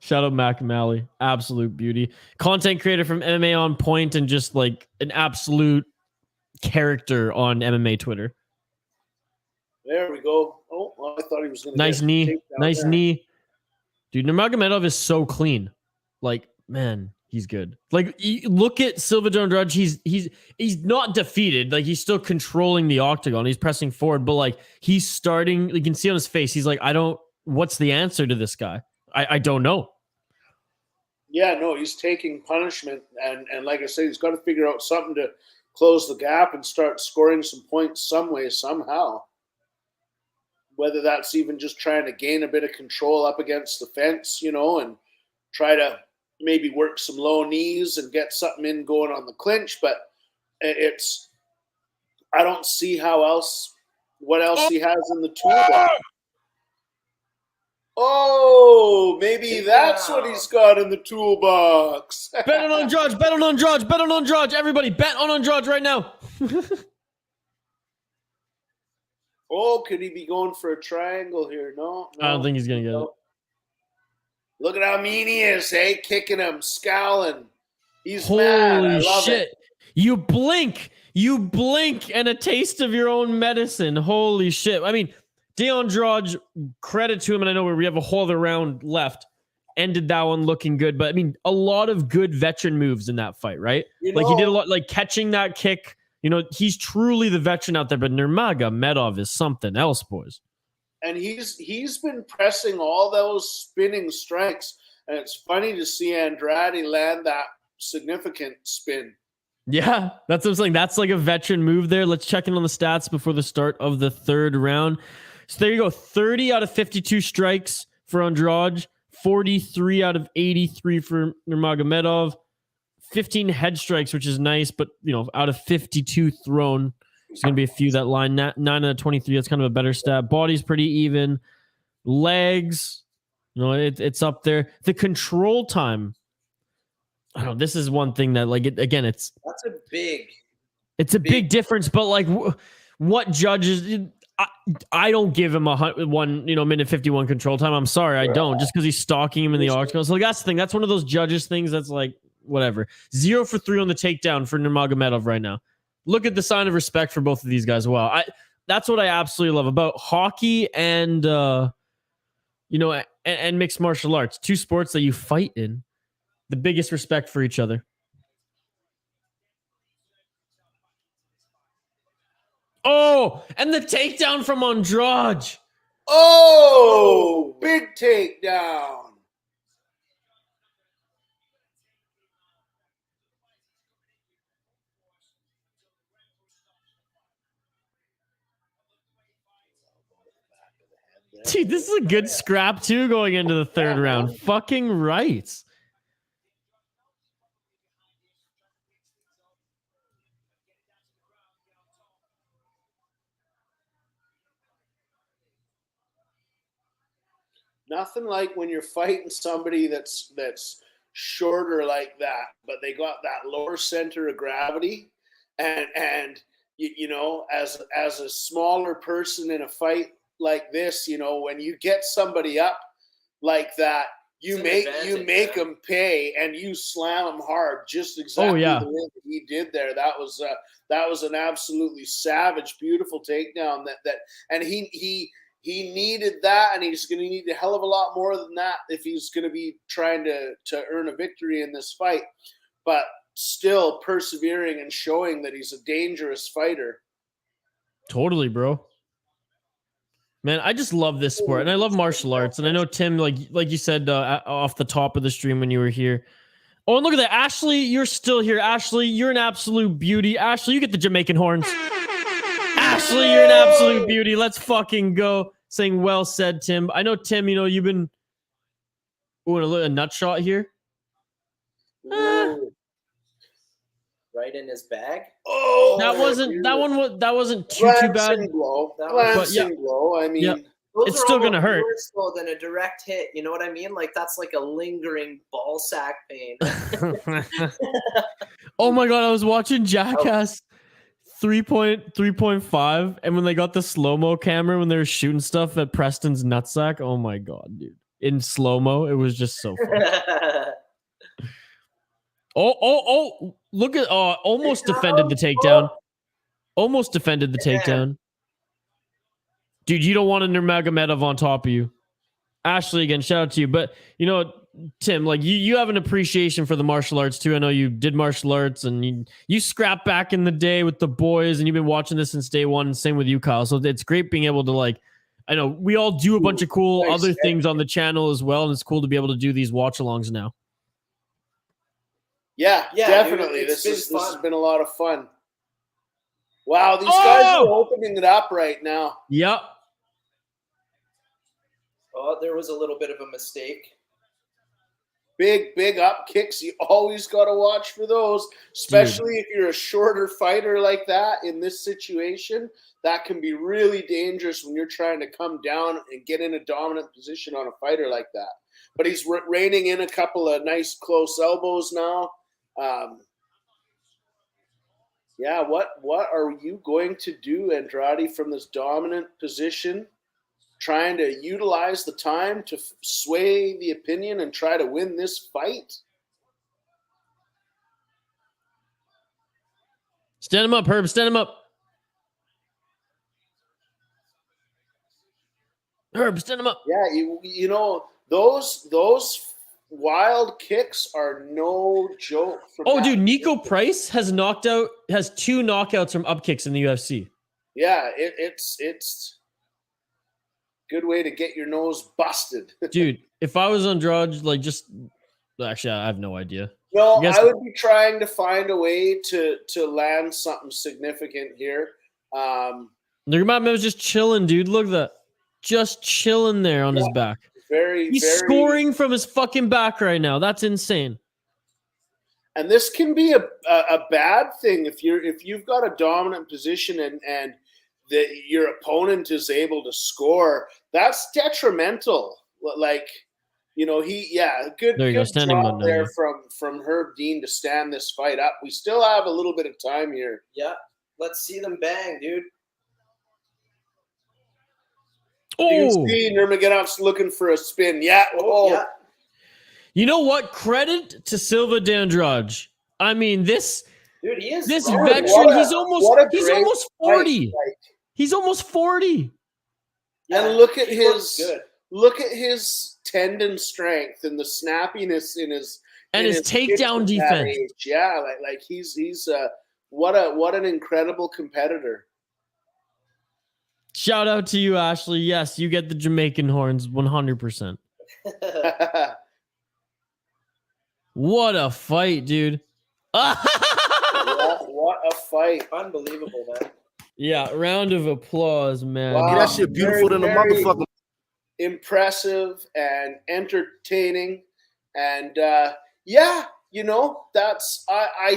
Shout out Mac Malley. Absolute beauty. Content creator from MMA On Point and just like an absolute character on MMA Twitter. There we go. Oh, well, I thought he was going to nice knee. Nice knee. Dude, Nurmagomedov is so clean. Like, man, he's good. Like, look at Silva De Andrade. He's not defeated. Like, he's still controlling the octagon. He's pressing forward, but like he's starting. You can see on his face. He's like, what's the answer to this guy? I don't know. Yeah, no, he's taking punishment, and like I said, he's got to figure out something to close the gap and start scoring some points some way, somehow. Whether that's even just trying to gain a bit of control up against the fence, and try to maybe work some low knees and get something in going on the clinch. But I don't see what else he has in the toolbox. Oh, maybe that's what he's got in the toolbox. Bet on Andrade, bet on Andrade, bet on Andrade. Everybody, bet on Andrade right now. Oh, could he be going for a triangle here? No. I don't think he's going to get it. Look at how mean he is, kicking him, scowling. He's Holy mad. I love shit. it. You blink, and a taste of your own medicine. Holy shit. I mean, De Andrade, credit to him, and I know we have a whole other round left. Ended that one looking good, but I mean, a lot of good veteran moves in that fight, right? Like he did a lot, like catching that kick. He's truly the veteran out there, but Nurmagomedov is something else, boys. And he's been pressing all those spinning strikes, and it's funny to see Andrade land that significant spin. Yeah, that's what I'm saying. That's like a veteran move there. Let's check in on the stats before the start of the third round. So there you go. 30 out of 52 strikes for Andrade, 43 out of 83 for Nurmagomedov, 15 head strikes, which is nice, but out of 52 thrown, there's going to be a few that line. 9 out of 23, that's kind of a better stat. Body's pretty even. Legs, it's up there. The control time, I don't know. This is one thing that, that's a big difference. But like, what judges? I don't give him minute 51 control time. I'm sorry, I don't. Just because he's stalking him in the octagon. So like, that's the thing. That's one of those judges things. That's like whatever. 0 for 3 on the takedown for Nurmagomedov right now. Look at the sign of respect for both of these guys. Wow, that's what I absolutely love about hockey and and mixed martial arts. Two sports that you fight in. The biggest respect for each other. Oh, and the takedown from Andrade. Oh, big takedown. Dude, this is a good scrap too going into the third round. Fucking right. nothing like when you're fighting somebody that's shorter like that, but they got that lower center of gravity, and you know, as a smaller person in a fight like this, you know, when you get somebody up like that, you make them pay, and you slam them hard, just exactly the way that he did there. That was an absolutely savage, beautiful takedown. And he needed that, and he's going to need a hell of a lot more than that if he's going to be trying to earn a victory in this fight. But still persevering and showing that he's a dangerous fighter. Totally, bro. Man, I just love this sport, and I love martial arts. And I know Tim, like you said off the top of the stream when you were here. Oh, and look at that, Ashley, you're still here. Ashley, you're an absolute beauty. Ashley, you get the Jamaican horns. Ashley, you're an absolute beauty. Let's fucking go. Saying well said, Tim. I know, Tim, you know, you've been a nut shot here. Right in his bag. Oh, that wasn't too bad. Blow. Glancing blow. I mean, it's still gonna hurt. Worse though than a direct hit. You know what I mean? Like that's like a lingering ball sack pain. Oh my god, I was watching Jackass 3.5, and when they got the slow-mo camera when they were shooting stuff at Preston's nutsack, oh my god, dude. In slow-mo, it was just so fun. Oh, look at almost defended the takedown. Almost defended the takedown. Dude, you don't want a Nurmagomedov on top of you. Ashley, again, shout out to you. But, you know, Tim, like you have an appreciation for the martial arts too. I know you did martial arts and you scrapped back in the day with the boys, and you've been watching this since day one. And same with you, Kyle. So it's great being able to, like, I know we all do a bunch of cool other things on the channel as well. And it's cool to be able to do these watch alongs now. Yeah, definitely. Dude, this has been a lot of fun. Wow, these guys are opening it up right now. Yep. Oh, there was a little bit of a mistake. Big up kicks. You always got to watch for those, especially if you're a shorter fighter like that in this situation. That can be really dangerous when you're trying to come down and get in a dominant position on a fighter like that. But he's reining in a couple of nice close elbows now. Yeah, what are you going to do, Andrade, from this dominant position, trying to utilize the time to sway the opinion and try to win this fight? Stand him up, Herb. Stand him up. Herb, stand him up. Yeah, you know, those wild kicks are no joke. Oh, dude, Nico Price has two knockouts from up kicks in the UFC. Yeah, it's good way to get your nose busted. Dude, if I was Andrade, like, actually, I have no idea. No, I would be trying to find a way to land something significant here. Nurmagomedov was just chilling, dude. Look at that. Just chilling there on his back. He's scoring from his fucking back right now. That's insane. And this can be a bad thing if you've got a dominant position and that your opponent is able to score. That's detrimental. Like, you know, good job there from Herb Dean to stand this fight up. We still have a little bit of time here. Yeah, let's see them bang, dude. You can see Nurmagomedov's looking for a spin. Yeah. Yeah. You know what? Credit to Silva de Andrade. I mean, this veteran, he's almost 40. He's almost 40. Yeah, and look at his tendon strength and the snappiness in his takedown defense. Yeah, like he's what an incredible competitor. Shout out to you, Ashley. Yes, you get the Jamaican horns 100%. What a fight, dude. What a fight. Unbelievable, man. Yeah, round of applause, man. Wow. That shit beautiful than a motherfucker. Impressive and entertaining. And you know, that's I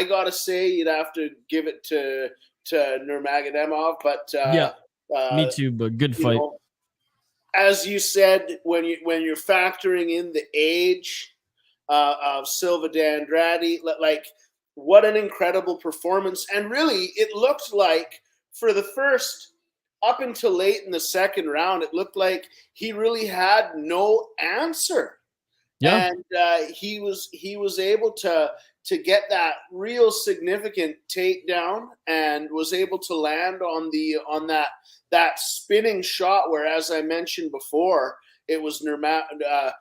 gotta say you'd have to give it to Nurmagomedov, but me too, but good fight. as you said, when you're factoring in the age of Silva de Andrade, like what an incredible performance. And really, it looked like for the first up until late in the second round, it looked like he really had no answer. Yeah. And he was able to get that real significant takedown and was able to land on that spinning shot where, as I mentioned before, it was Nurmagomedov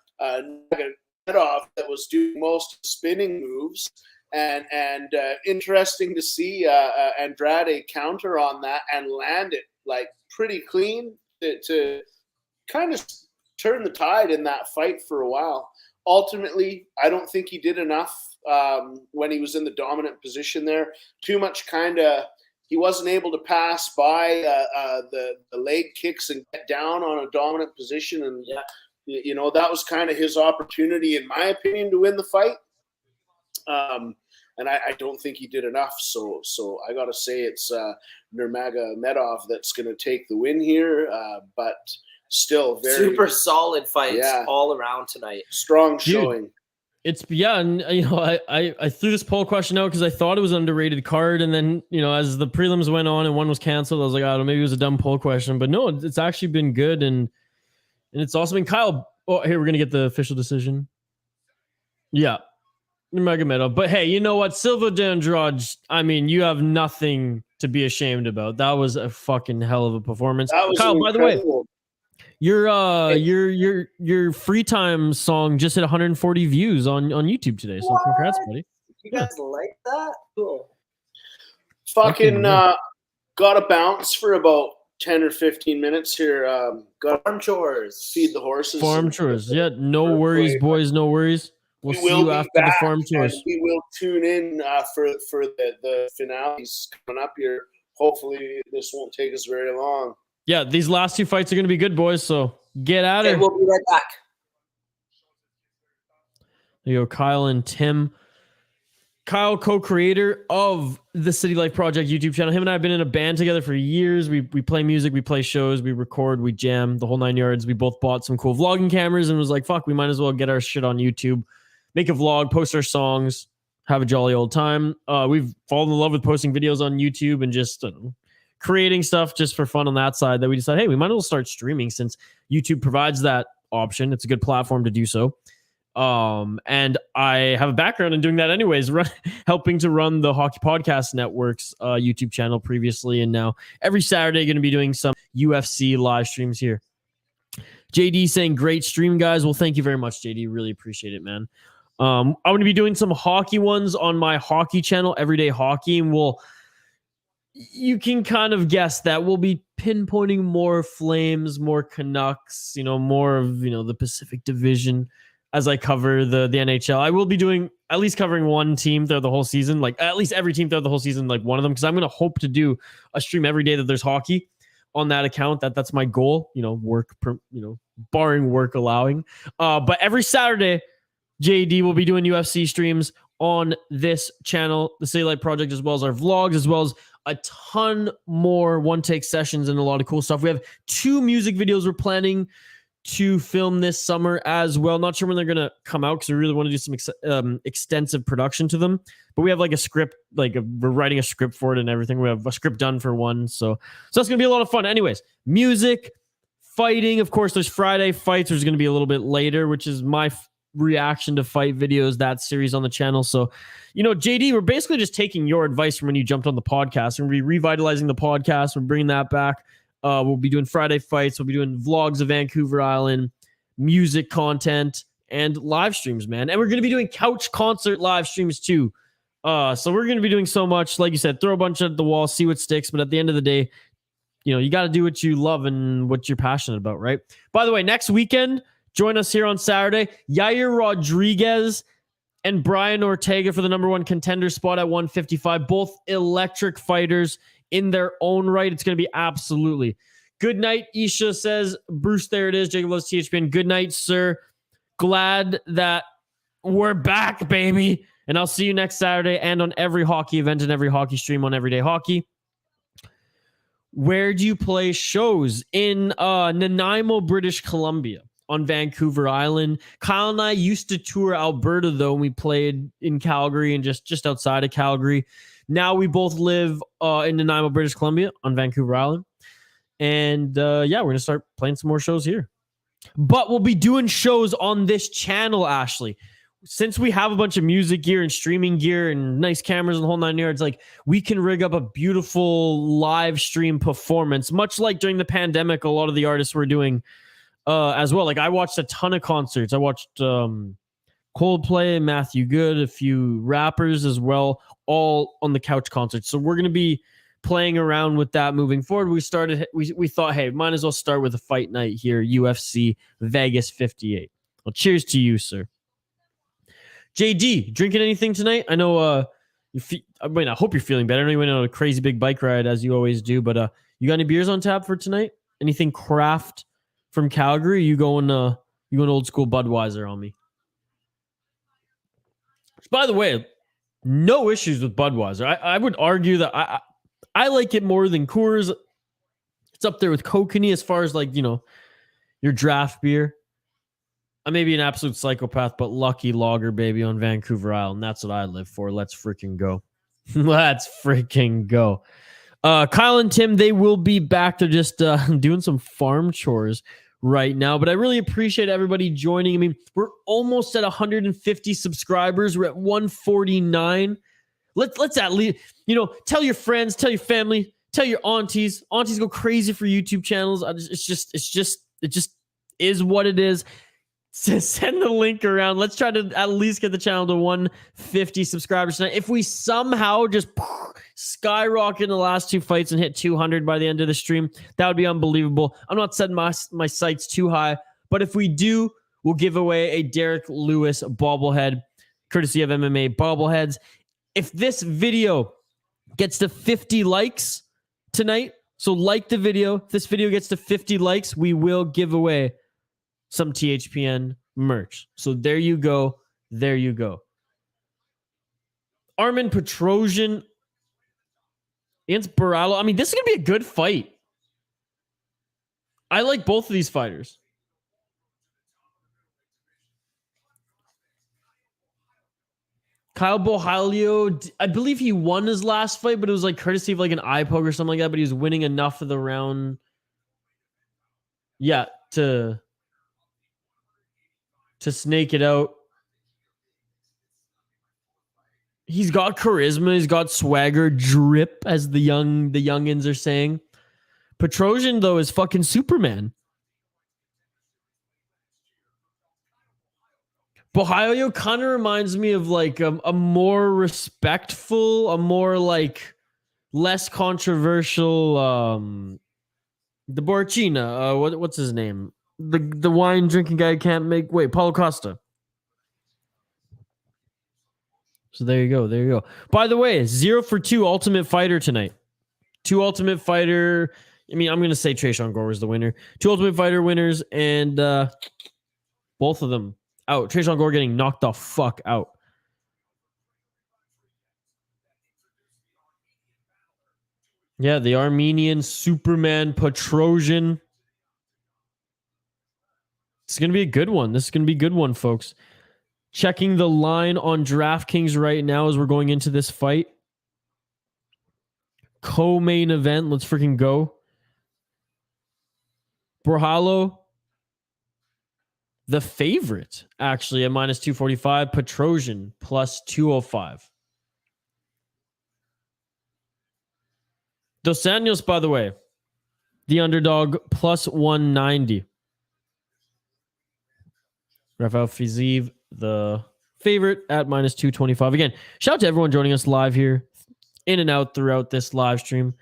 that was doing most of the spinning moves. And interesting to see Andrade counter on that and land it like pretty clean to kind of turn the tide in that fight for a while. Ultimately, I don't think he did enough when he was in the dominant position there. Too much he wasn't able to pass by the leg kicks and get down on a dominant position. And, that was kind of his opportunity, in my opinion, to win the fight. And I don't think he did enough. So I got to say it's Nurmagomedov that's going to take the win here. But still very super solid fights all around tonight. Strong showing. And I threw this poll question out because I thought it was an underrated card, and then as the prelims went on and one was canceled, I was like, oh, maybe it was a dumb poll question, but no, it's actually been good, and it's also been Kyle. Oh, here we're gonna get the official decision. Yeah, Nurmagomedov. But hey, you know what, Silva de Andrade? I mean, you have nothing to be ashamed about. That was a fucking hell of a performance. Kyle, by the way. Your free time song just hit 140 views on YouTube today. So congrats, buddy. You guys like that? Cool. Fucking got to bounce for about 10 or 15 minutes here. Got farm chores. Feed the horses. Farm chores. Yeah, no worries, boys. No worries. We'll see you after the farm chores. We will tune in for the finales coming up here. Hopefully this won't take us very long. Yeah, these last two fights are going to be good, boys, so get at it. We'll be right back. There you go, Kyle and Tim. Kyle, co-creator of the City Life Project YouTube channel. Him and I have been in a band together for years. We play music, we play shows, we record, we jam, the whole 9 yards. We both bought some cool vlogging cameras and was like, fuck, we might as well get our shit on YouTube, make a vlog, post our songs, have a jolly old time. We've fallen in love with posting videos on YouTube and just creating stuff just for fun on that side, that we decided, hey, we might as well start streaming since YouTube provides that option. It's a good platform to do so. And I have a background in doing that anyways, helping to run the Hockey Podcast Network's YouTube channel previously, and now every Saturday going to be doing some UFC live streams here. JD saying, great stream, guys. Well, thank you very much, JD. Really appreciate it, man. I'm going to be doing some hockey ones on my hockey channel, Everyday Hockey, and you can kind of guess that we'll be pinpointing more Flames, more Canucks, more of, the Pacific Division as I cover the NHL. I will be doing at least covering one team throughout the whole season, like at least every team throughout the whole season, like one of them, because I'm going to hope to do a stream every day that there's hockey on that account. That's my goal, barring work allowing. But every Saturday, JD will be doing UFC streams on this channel, the City Light Project, as well as our vlogs, as well as a ton more one-take sessions and a lot of cool stuff. We have 2 music videos we're planning to film this summer as well. Not sure when they're going to come out because we really want to do some extensive production to them. But we have like a script, we're writing a script for it and everything. We have a script done for one. So that's going to be a lot of fun. Anyways, music, fighting. Of course, there's Friday fights, which is going to be a little bit later, which is my reaction to fight videos, that series on the channel. So, JD, we're basically just taking your advice from when you jumped on the podcast, and we're revitalizing the podcast. We're bringing that back. We'll be doing Friday fights. We'll be doing vlogs of Vancouver Island, music content, and live streams, man. And we're going to be doing couch concert live streams too. So we're going to be doing so much. Like you said, throw a bunch at the wall, see what sticks. But at the end of the day, you got to do what you love and what you're passionate about, right? By the way, next weekend, join us here on Saturday. Yair Rodriguez and Brian Ortega for the number 1 contender spot at 155. Both electric fighters in their own right. It's going to be absolutely. Good night, Isha says. Bruce, there it is. Jacob loves THPN. Good night, sir. Glad that we're back, baby. And I'll see you next Saturday and on every hockey event and every hockey stream on Everyday Hockey. where do you play shows? In Nanaimo, British Columbia on Vancouver Island. Kyle and I used to tour Alberta, though, and we played in Calgary and just outside of Calgary. Now we both live in Nanaimo, British Columbia on Vancouver Island. And we're going to start playing some more shows here. But we'll be doing shows on this channel, Ashley. Since we have a bunch of music gear and streaming gear and nice cameras and the whole 9 yards, like, we can rig up a beautiful live stream performance, much like during the pandemic, a lot of the artists were doing as well. Like, I watched a ton of concerts. I watched Coldplay, Matthew Good, a few rappers as well, all on the couch concerts. So we're going to be playing around with that moving forward. We thought, hey, might as well start with a fight night here, UFC Vegas 58. Well, cheers to you, sir. JD, drinking anything tonight? I know I hope you're feeling better. I know you went on a crazy big bike ride as you always do, but you got any beers on tap for tonight? Anything craft from Calgary? You going old school Budweiser on me? By the way, no issues with Budweiser. I would argue that I like it more than Coors. It's up there with Kokanee as far as, like, you know, your draft beer. I may be an absolute psychopath, but Lucky Lager, baby, on Vancouver Island. That's what I live for. Let's freaking go. Let's freaking go. Kyle and Tim, they will be back. They're just doing some farm chores right now, but I really appreciate everybody joining. I mean, we're almost at 150 subscribers. We're at 149. Let's at least, you know, tell your friends, tell your family, tell your aunties. Aunties go crazy for YouTube channels. It just is what it is. Send the link around. Let's try to at least get the channel to 150 subscribers tonight. If we somehow just skyrocket in the last 2 fights and hit 200 by the end of the stream, that would be unbelievable. I'm not setting my sights too high, but if we do, we'll give away a Derek Lewis bobblehead, courtesy of MMA Bobbleheads. If this video gets to 50 likes tonight, so like the video, if this video gets to 50 likes, we will give away some THPN merch. So there you go. There you go. Armin Petrosian against Barallo. I mean, this is going to be a good fight. I like both of these fighters. Kyle Bohalio, I believe he won his last fight, but it was like courtesy of like an eye poke or something like that, but he was winning enough of the round. Yeah, to snake it out. He's got charisma. He's got swagger, drip, as the youngins are saying. Petrosian, though, is fucking Superman. Bohalio kind of reminds me of like a more respectful, a more like less controversial the Borchina. What's his name? The wine drinking guy can't make. Wait, Paulo Costa. So there you go. There you go. By the way, 0 for 2 Ultimate Fighter tonight. 2 Ultimate Fighter. I mean, I'm going to say Tresean Gore was the winner. 2 Ultimate Fighter winners, and both of them out. Tresean Gore getting knocked the fuck out. Yeah, the Armenian Superman Petrosian. This is going to be a good one. This is going to be a good one, folks. Checking the line on DraftKings right now as we're going into this fight. Co-main event. Let's freaking go. Borhallo, the favorite, actually, at minus 245. Petrosian, plus 205. Dos Anjos, by the way, the underdog, plus 190. Rafael Fiziev, the favorite, at minus 225. Again, shout out to everyone joining us live here, in and out throughout this live stream.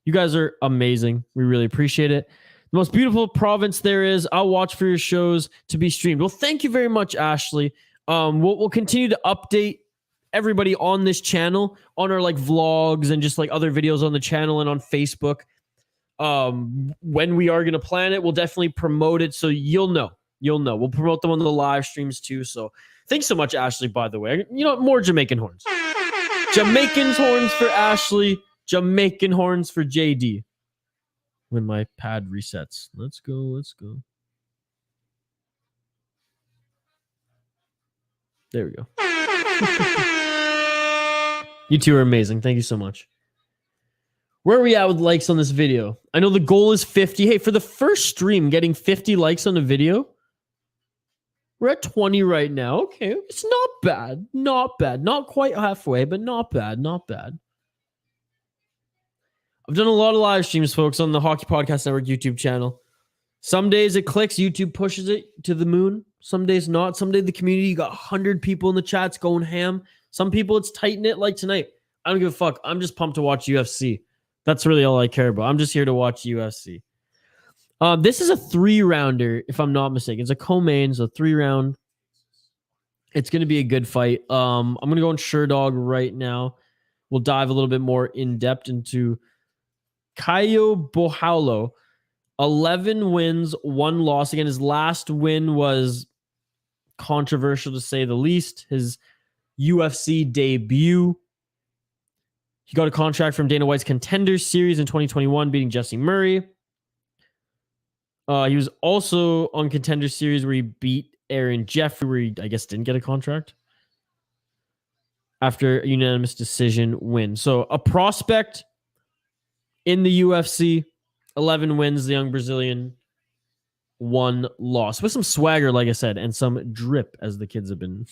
You guys are amazing. We really appreciate it. The most beautiful province there is. I'll watch for your shows to be streamed. Well, thank you very much, Ashley. We'll continue to update everybody on this channel, on our like vlogs and just like other videos on the channel and on Facebook. When we are going to plan it, we'll definitely promote it, so you'll know. We'll promote them on the live streams too. So thanks so much, Ashley, by the way. You know, more Jamaican horns. Jamaican horns for Ashley. Jamaican horns for JD. when my pad resets. Let's go. Let's go. There we go. You two are amazing. Thank you so much. Where are we at with likes on this video? I know the goal is 50. Hey, for the first stream, getting 50 likes on a video, we're at 20 right now. Okay, it's not bad. Not bad. Not quite halfway, but not bad. Not bad. I've done a lot of live streams, folks, on the Hockey Podcast Network YouTube channel. Some days it clicks, YouTube pushes it to the moon. Some days not. Some day the community, you got 100 people in the chats going ham. Some people, it's tight-knit like tonight. I don't give a fuck. I'm just pumped to watch UFC. That's really all I care about. I'm just here to watch UFC. This is a 3-rounder, if I'm not mistaken. It's a co-main, so 3-round. It's going to be a good fight. I'm going to go on Sherdog right now. We'll dive a little bit more in-depth into Caio Borralho. 11 wins, 1 loss. Again, his last win was controversial to say the least. His UFC debut. He got a contract from Dana White's Contenders Series in 2021, beating Jesse Murray. He was also on Contenders Series where he beat Aaron Jeffrey, where he, I guess, didn't get a contract after a unanimous decision win. So a prospect in the UFC, 11 wins, the young Brazilian, 1 loss. With some swagger, like I said, and some drip, as the kids have been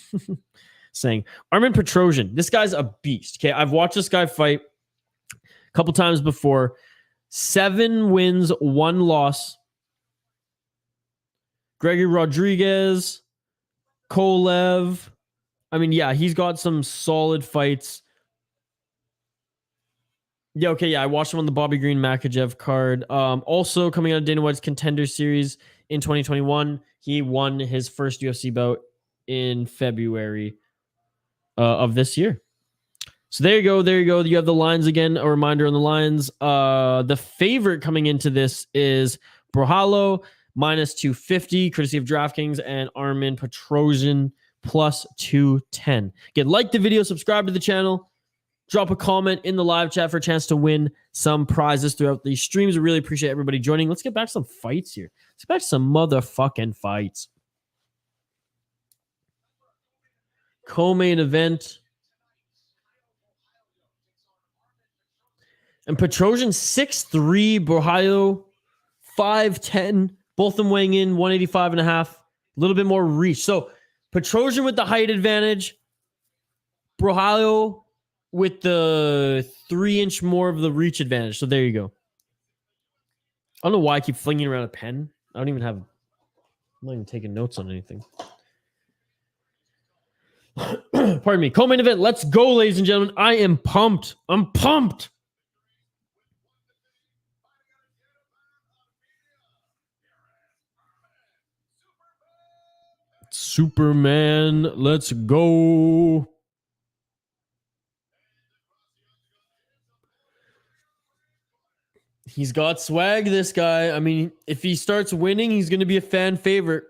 saying. Armin Petrosian, this guy's a beast. Okay, I've watched this guy fight a couple times before. 7 wins, 1 loss. Gregory Rodriguez, Kolev. I mean, yeah, he's got some solid fights. Yeah, okay, yeah, I watched him on the Bobby Green Makachev card. Also, coming out of Dana White's Contender Series in 2021, he won his first UFC bout in February of this year. So there you go, there you go. You have the lines again. A reminder on the lines. The favorite coming into this is Borralho, minus 250, courtesy of DraftKings, and Armin Petrosian, plus 210. Again, like the video, subscribe to the channel. Drop a comment in the live chat for a chance to win some prizes throughout these streams. We really appreciate everybody joining. Let's get back to some fights here. Let's get back to some motherfucking fights. Co-main event. And Petrosian 6'3", Borralho 5'10". Both of them weighing in 185.5. A little bit more reach. So Petrosian with the height advantage. Borralho with the 3-inch more of the reach advantage. So there you go. I don't know why I keep flinging around a pen. I'm not even taking notes on anything. Pardon me. Co-main event. Let's go, ladies and gentlemen. I am pumped. I'm pumped. Superman. Let's go. He's got swag, this guy. I mean, if he starts winning, he's going to be a fan favorite.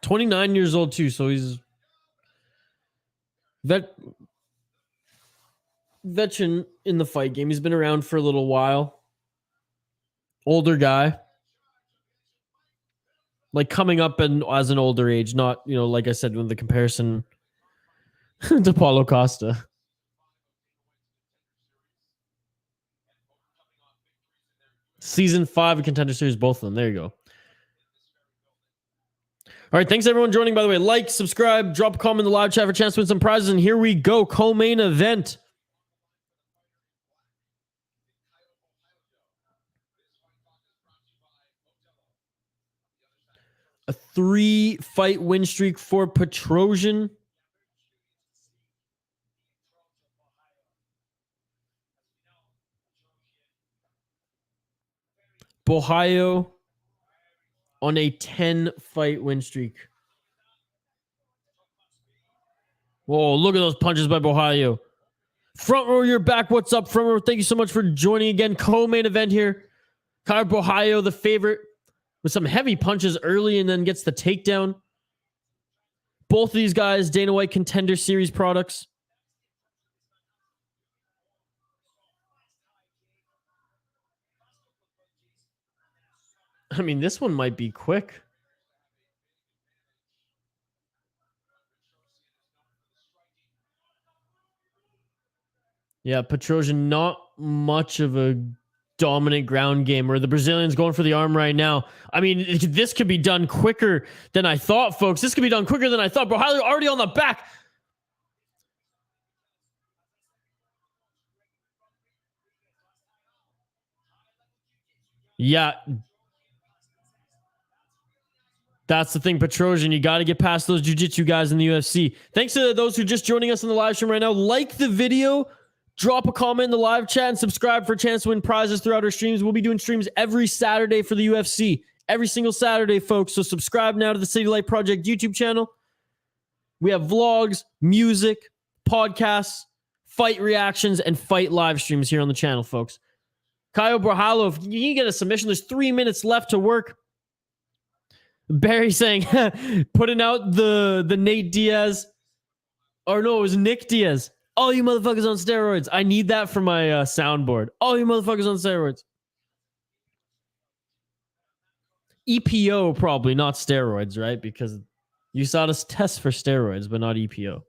$29 years old, too, so he's veteran in the fight game. He's been around for a little while. Older guy. Like coming up as an older age, not, like I said, with the comparison to Paulo Costa. Season 5 of Contender Series, both of them. There you go. All right, thanks everyone joining, by the way. Like, subscribe, drop a comment in the live chat for a chance to win some prizes. And here we go, co-main event. A 3-fight win streak for Petrosian. Borralho on a 10-fight win streak. Whoa, look at those punches by Borralho. Front row, you're back. What's up, front row? Thank you so much for joining again. Co-main event here. Kyle Borralho, the favorite, with some heavy punches early and then gets the takedown. Both of these guys, Dana White Contender Series products. I mean, this one might be quick. Yeah, Petrosian, not much of a dominant ground game, or the Brazilian's going for the arm right now. I mean, this could be done quicker than I thought, folks. This could be done quicker than I thought. Bro, already on the back. Yeah. That's the thing, Petrosian. You got to get past those jiu-jitsu guys in the UFC. Thanks to those who are just joining us in the live stream right now. Like the video, drop a comment in the live chat, and subscribe for a chance to win prizes throughout our streams. We'll be doing streams every Saturday for the UFC. Every single Saturday, folks. So subscribe now to the City Light Project YouTube channel. We have vlogs, music, podcasts, fight reactions, and fight live streams here on the channel, folks. Caio Borralho, if you get a submission, there's 3 minutes left to work. Barry saying, putting out the Nate Diaz. Or no, it was Nick Diaz. All you motherfuckers on steroids. I need that for my soundboard. All you motherfuckers on steroids. EPO probably, not steroids, right? Because you saw us test for steroids, but not EPO.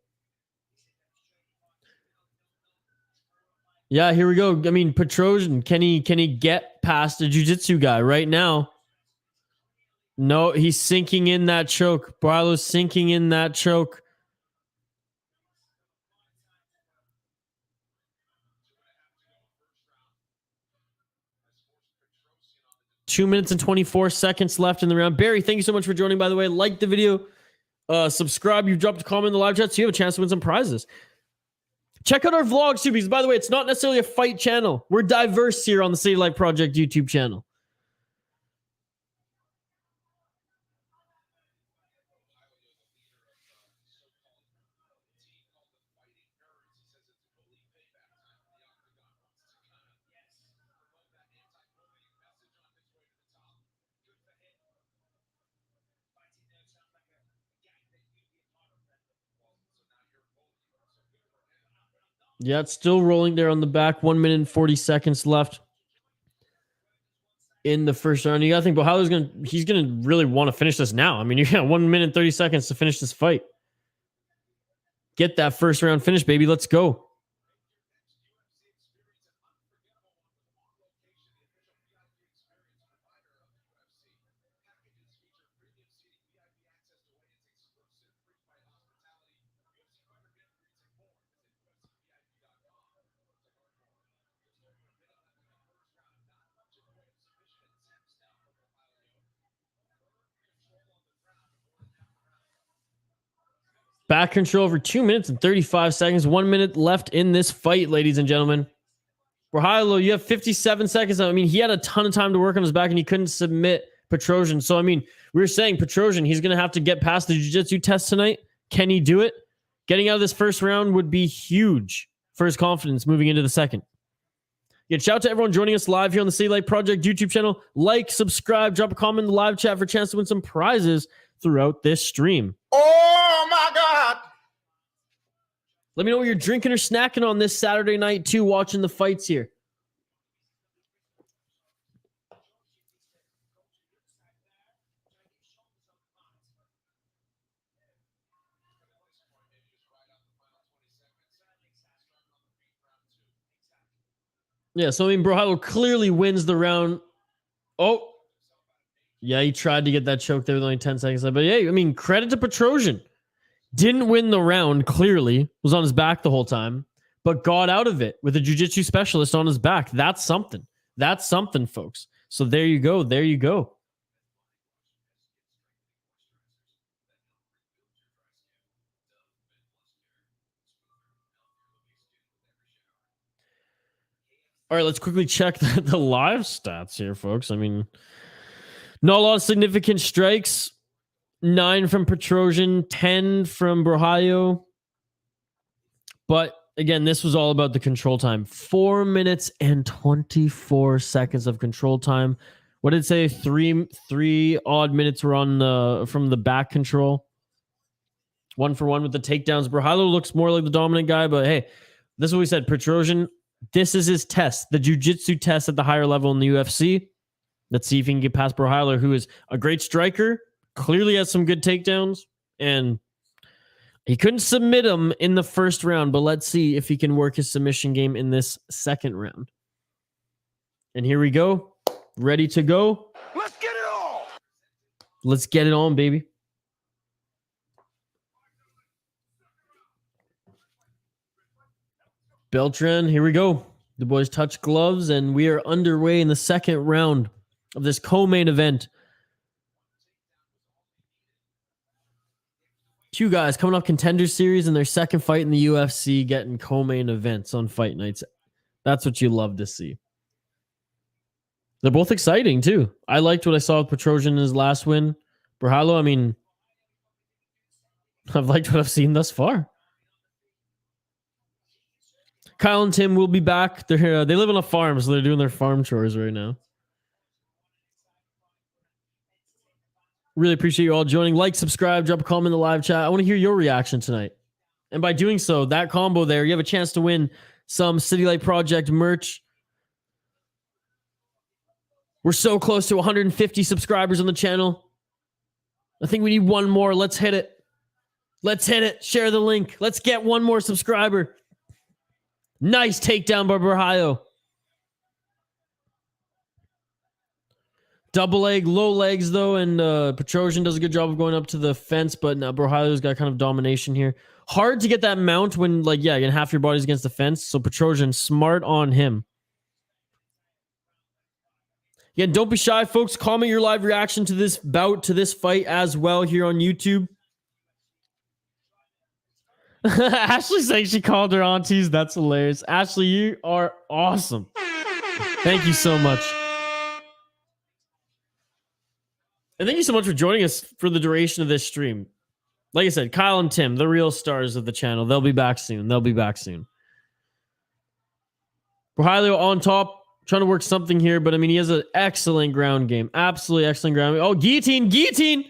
Yeah, here we go. I mean, Petrosian, can he get past a jiu-jitsu guy right now? No, he's sinking in that choke. Borralho's sinking in that choke. Two minutes and 24 seconds left in the round. Barry, thank you so much for joining, by the way. Like the video. Subscribe. You dropped a comment in the live chat, so you have a chance to win some prizes. Check out our vlogs, too, because, by the way, it's not necessarily a fight channel. We're diverse here on the City Light Project YouTube channel. Yeah, it's still rolling there on the back. 1 minute and 40 seconds left in the first round. You got to think, well, he's gonna really want to finish this now. I mean, you got 1 minute and 30 seconds to finish this fight. Get that first round finish, baby. Let's go. Back control over 2 minutes and 35 seconds. 1 minute left in this fight, ladies and gentlemen. Borralho, you have 57 seconds. I mean, he had a ton of time to work on his back, and he couldn't submit Petrosian. So, I mean, we were saying Petrosian, he's going to have to get past the jiu-jitsu test tonight. Can he do it? Getting out of this first round would be huge for his confidence moving into the second. Yeah, shout out to everyone joining us live here on the City Light Project YouTube channel. Like, subscribe, drop a comment in the live chat for a chance to win some prizes throughout this stream. Oh my God. Let me know what you're drinking or snacking on this Saturday night too, watching the fights here. Yeah, so I mean, Borralho clearly wins the round. Oh, yeah, he tried to get that choke there with only 10 seconds left. But yeah, I mean, credit to Petrosian. Didn't win the round, clearly. Was on his back the whole time. But got out of it with a jiu-jitsu specialist on his back. That's something. That's something, folks. So there you go. There you go. All right, let's quickly check the live stats here, folks. I mean, not a lot of significant strikes. 9 from Petrosian, 10 from Borralho. But again, this was all about the control time. 4 minutes and 24 seconds of control time. What did it say? Three odd minutes were on from the back control. 1 for 1 with the takedowns. Borralho looks more like the dominant guy, but hey, this is what we said. Petrosian, this is his test, the jiu-jitsu test at the higher level in the UFC. Let's see if he can get past Broheiler, who is a great striker, clearly has some good takedowns, and he couldn't submit him in the first round, but let's see if he can work his submission game in this second round. And here we go. Ready to go. Let's get it on. Let's get it on, baby. Beltran, here we go. The boys touch gloves, and we are underway in the second round of this co-main event. Two guys coming off Contender Series in their second fight in the UFC, getting co-main events on fight nights. That's what you love to see. They're both exciting, too. I liked what I saw with Petrosian in his last win. Broheiler, I mean, I've liked what I've seen thus far. Kyle and Tim will be back. They live on a farm, so they're doing their farm chores right now. Really appreciate you all joining. Like, subscribe, drop a comment in the live chat. I want to hear your reaction tonight. And by doing so, that combo there, you have a chance to win some City Light Project merch. We're so close to 150 subscribers on the channel. I think we need one more. Let's hit it. Let's hit it. Share the link. Let's get one more subscriber. Nice takedown by Broheiler. Double leg, low legs though, and Petrosian does a good job of going up to the fence, but now Broheiler's got kind of domination here. Hard to get that mount when, like, yeah, again, half your body's against the fence, so Petrosian, smart on him. Again, don't be shy, folks. Comment your live reaction to this bout, to this fight as well here on YouTube. Ashley saying she called her aunties. That's hilarious. Ashley, you are awesome. Thank you so much. And thank you so much for joining us for the duration of this stream. Like I said, Kyle and Tim, the real stars of the channel. They'll be back soon. Broheiler on top, trying to work something here, but I mean, he has an excellent ground game. Absolutely excellent ground game. Oh, guillotine.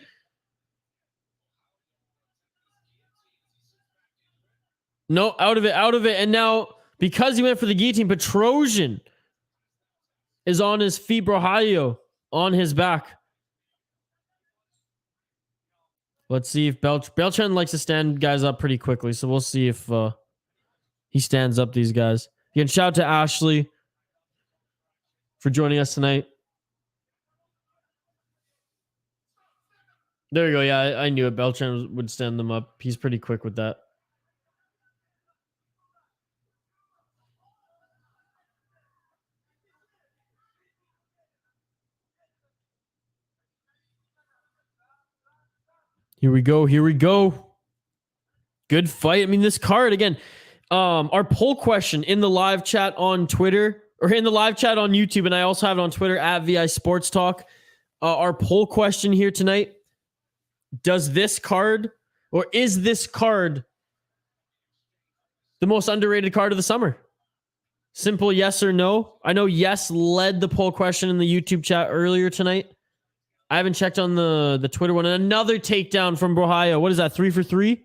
No, out of it. And now, because he went for the guillotine, Petrosian is on his feet. Broheiler on his back. Let's see if Beltran likes to stand guys up pretty quickly, so we'll see if he stands up these guys. Again, shout out to Ashley for joining us tonight. There you go. Yeah, I knew it. Beltran would stand them up. He's pretty quick with that. Here we go. Good fight. I mean, this card, again, our poll question in the live chat on Twitter, or in the live chat on YouTube, and I also have it on Twitter at VI Sports Talk. Our poll question here tonight: does this card, or is this card the most underrated card of the summer? Simple yes or no. I know yes led the poll question in the YouTube chat earlier tonight. I haven't checked on the Twitter one. And another takedown from Broheiler. What is that, 3 for 3?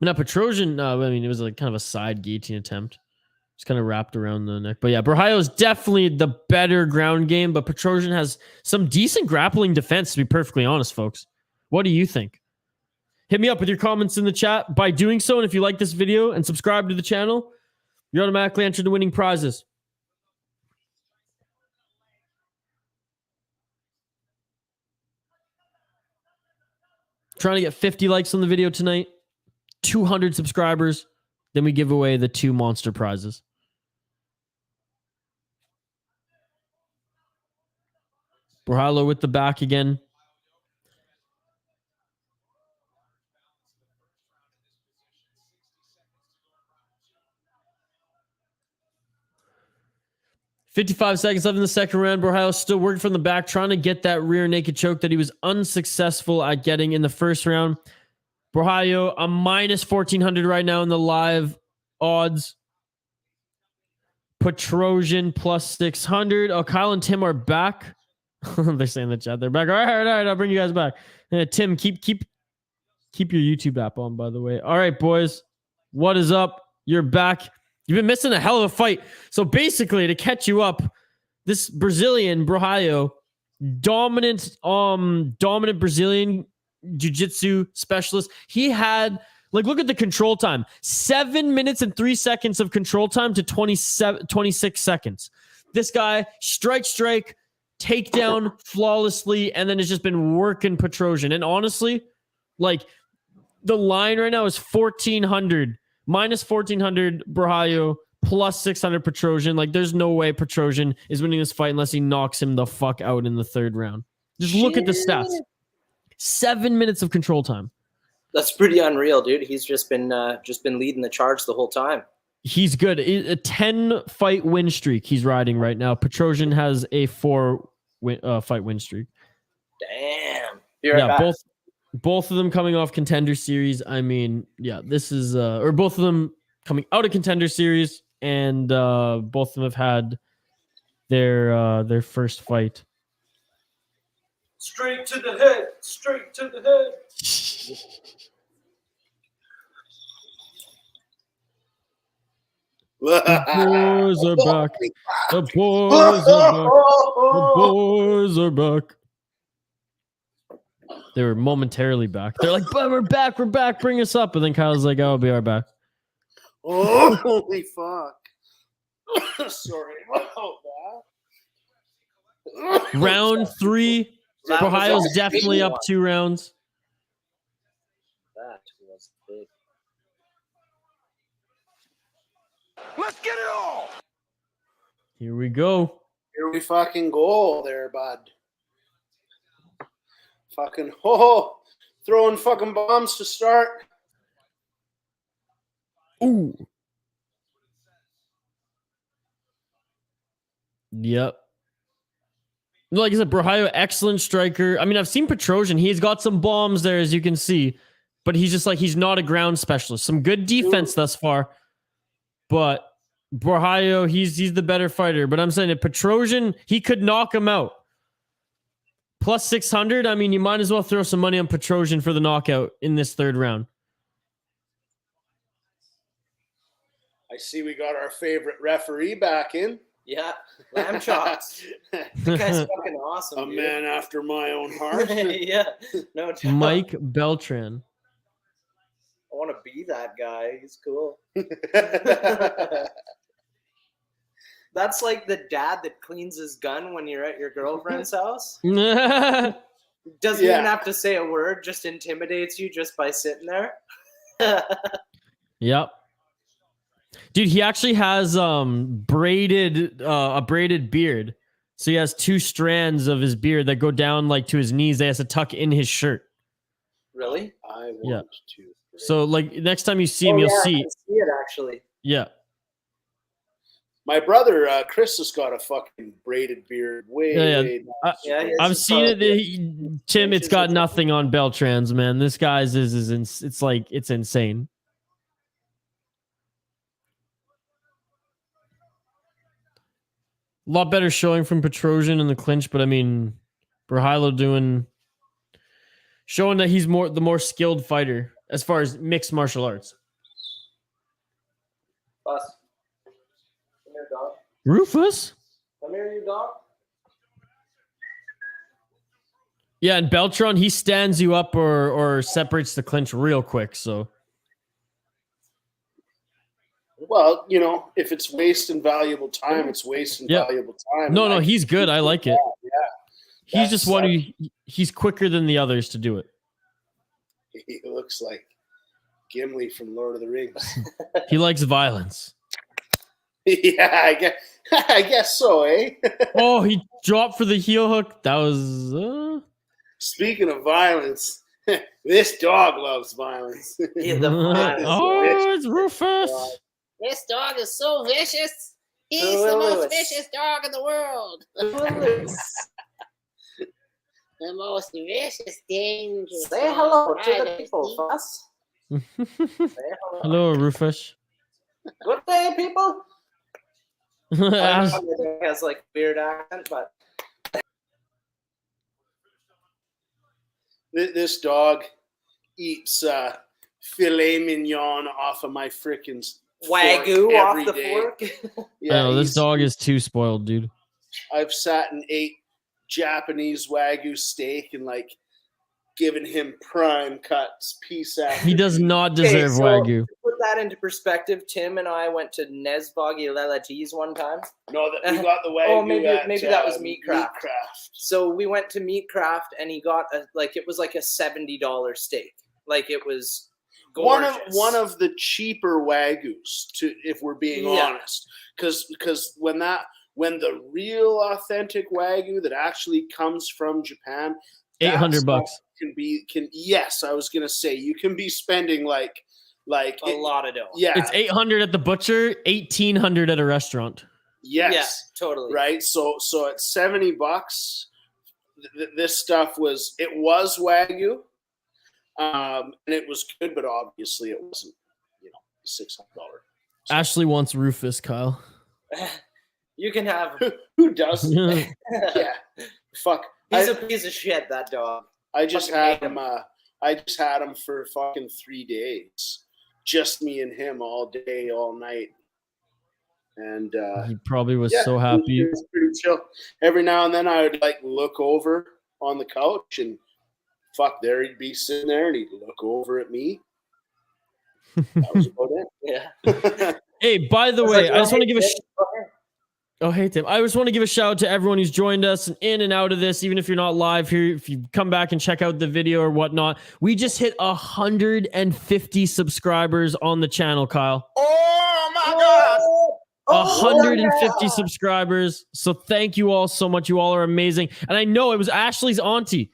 Not Petrosian. No, I mean, it was like kind of a side guillotine attempt. Just kind of wrapped around the neck. But yeah, Broheiler is definitely the better ground game, but Petrosian has some decent grappling defense, to be perfectly honest, folks. What do you think? Hit me up with your comments in the chat. By doing so, and if you like this video and subscribe to the channel, you're automatically entered to winning prizes. Trying to get 50 likes on the video tonight. 200 subscribers. Then we give away the 2 monster prizes. Broheiler with the back again. $55 seconds left in the second round. Broheiler still working from the back, trying to get that rear naked choke that he was unsuccessful at getting in the first round. Broheiler a minus 1,400 right now in the live odds. Petrosian plus 600. Oh, Kyle and Tim are back. They're saying in the chat they're back. All right. I'll bring you guys back. Tim, keep your YouTube app on, by the way. All right, boys. What is up? You're back. You've been missing a hell of a fight. So basically, to catch you up, this Brazilian Brahio, dominant Brazilian jiu-jitsu specialist. He had, like, look at the control time. 7 minutes and 3 seconds of control time to 26 seconds. This guy, strike, takedown flawlessly, and then has just been working Petrosian. And honestly, like, the line right now is 1,400, minus 1,400 Brahio, plus 600 Petrosian. Like, there's no way Petrosian is winning this fight unless he knocks him the fuck out in the third round. Just look at the stats. 7 minutes of control time. That's pretty unreal, dude. He's just been leading the charge the whole time. He's good. A 10-fight win streak he's riding right now. Petrosian has a 4-fight win streak. Damn. Be right back. Both of them coming off Contender Series. I mean, yeah, this is or both of them coming out of Contender Series, and both of them have had their first fight. Straight to the head. Straight to the head. The boys are back. The boys are back. The boys are back. They were momentarily back. They're like, but we're back. Bring us up. And then Kyle's like, I'll be right back. Oh, holy fuck. Sorry about that. Round 3. Ohio's definitely up 2 rounds. That was big. Let's get it all. Here we go. Here we fucking go there, bud. Fucking, throwing fucking bombs to start. Ooh. Yep. Like I said, Brahio, excellent striker. I mean, I've seen Petrosian. He's got some bombs there, as you can see. But he's just like, he's not a ground specialist. Some good defense thus far. But Brahio, he's the better fighter. But I'm saying that Petrosian, he could knock him out. Plus 600, I mean, you might as well throw some money on Petrosian for the knockout in this third round. I see we got our favorite referee back in. Yeah, lamb chops. The guy's fucking awesome. A dude. man after my own heart. Yeah, no doubt. Mike Beltran. I want to be that guy. He's cool. That's like the dad that cleans his gun when you're at your girlfriend's house. Doesn't even have to say a word, just intimidates you just by sitting there. Yep. Dude, he actually has a braided beard. So he has 2 strands of his beard that go down like to his knees. They has to tuck in his shirt. Really? I want to. So like next time you see him, you'll see. I can see it actually. Yeah. My brother Chris has got a fucking braided beard. Way I've seen it. Tim, it's got nothing on Beltran's, man. This guy's it's like, it's insane. A lot better showing from Petrosian in the clinch, but I mean, Brahilo showing that he's the more skilled fighter as far as mixed martial arts. Bus. Come here, dog. Rufus? Come here, you dog. Yeah, and Beltran, he stands you up or separates the clinch real quick, so. Well, you know, if it's wasting valuable time, it's wasting valuable time. No, he's good. I like it. Yeah. He's just he's quicker than the others to do it. He looks like Gimli from Lord of the Rings. He likes violence. Yeah, I guess so, eh? Oh, he dropped for the heel hook. That was... Speaking of violence, this dog loves violence. Oh, it's Rufus. This dog is so vicious. He's the most vicious dog in the world. The most vicious, dangerous. Say hello to the people, Fuss. Hello, Rufus. Good day, people. He has like weird accent, but this dog eats filet mignon off of my freaking Wagyu off the fork. Yeah, this dog is too spoiled, dude. I've sat and ate Japanese Wagyu steak and like given him prime cuts, piece after He does piece. not deserve so Wagyu. to put that into perspective, Tim and I went to Nesboggy Lelatees one time. No, that we got the Wagyu. Maybe that was Meatcraft. Meatcraft. So we went to Meatcraft and he got it was like a $70 steak. Like it was gorgeous. One of the cheaper Wagyus, if we're being honest, because when the real authentic Wagyu that actually comes from Japan, $800 yes, I was gonna say you can be spending like a lot of dough. Yeah, It's $800 at the butcher, $1,800 at a restaurant. Yes, yeah, totally. Right. So at $70, this stuff was Wagyu, and it was good, but obviously it wasn't, $600. Ashley wants Rufus, Kyle. You can have. Who doesn't? Yeah. Fuck. He's a piece of shit, that dog. I just had him. I just had him for fucking 3 days, just me and him all day, all night, and he probably was so happy. It was pretty chill. Every now and then, I would like look over on the couch, and fuck, there he'd be sitting there, and he'd look over at me. That was about it. Yeah. Hey, by the way, I just want to give a. Oh, hey, Tim. I just want to give a shout out to everyone who's joined us and in and out of this, even if you're not live here. If you come back and check out the video or whatnot, we just hit 150 subscribers on the channel, Kyle. Oh, my God. 150 subscribers. So thank you all so much. You all are amazing. And I know it was Ashley's auntie.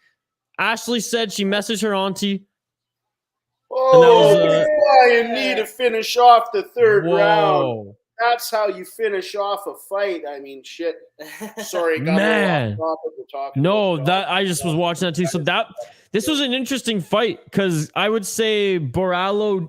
Ashley said she messaged her auntie. I need to finish off the third Whoa. round. That's how you finish off a fight. I mean, shit. Sorry, got Man. off topic. We're talking No, about that I just was watching that too. So this was an interesting fight because I would say Borrallo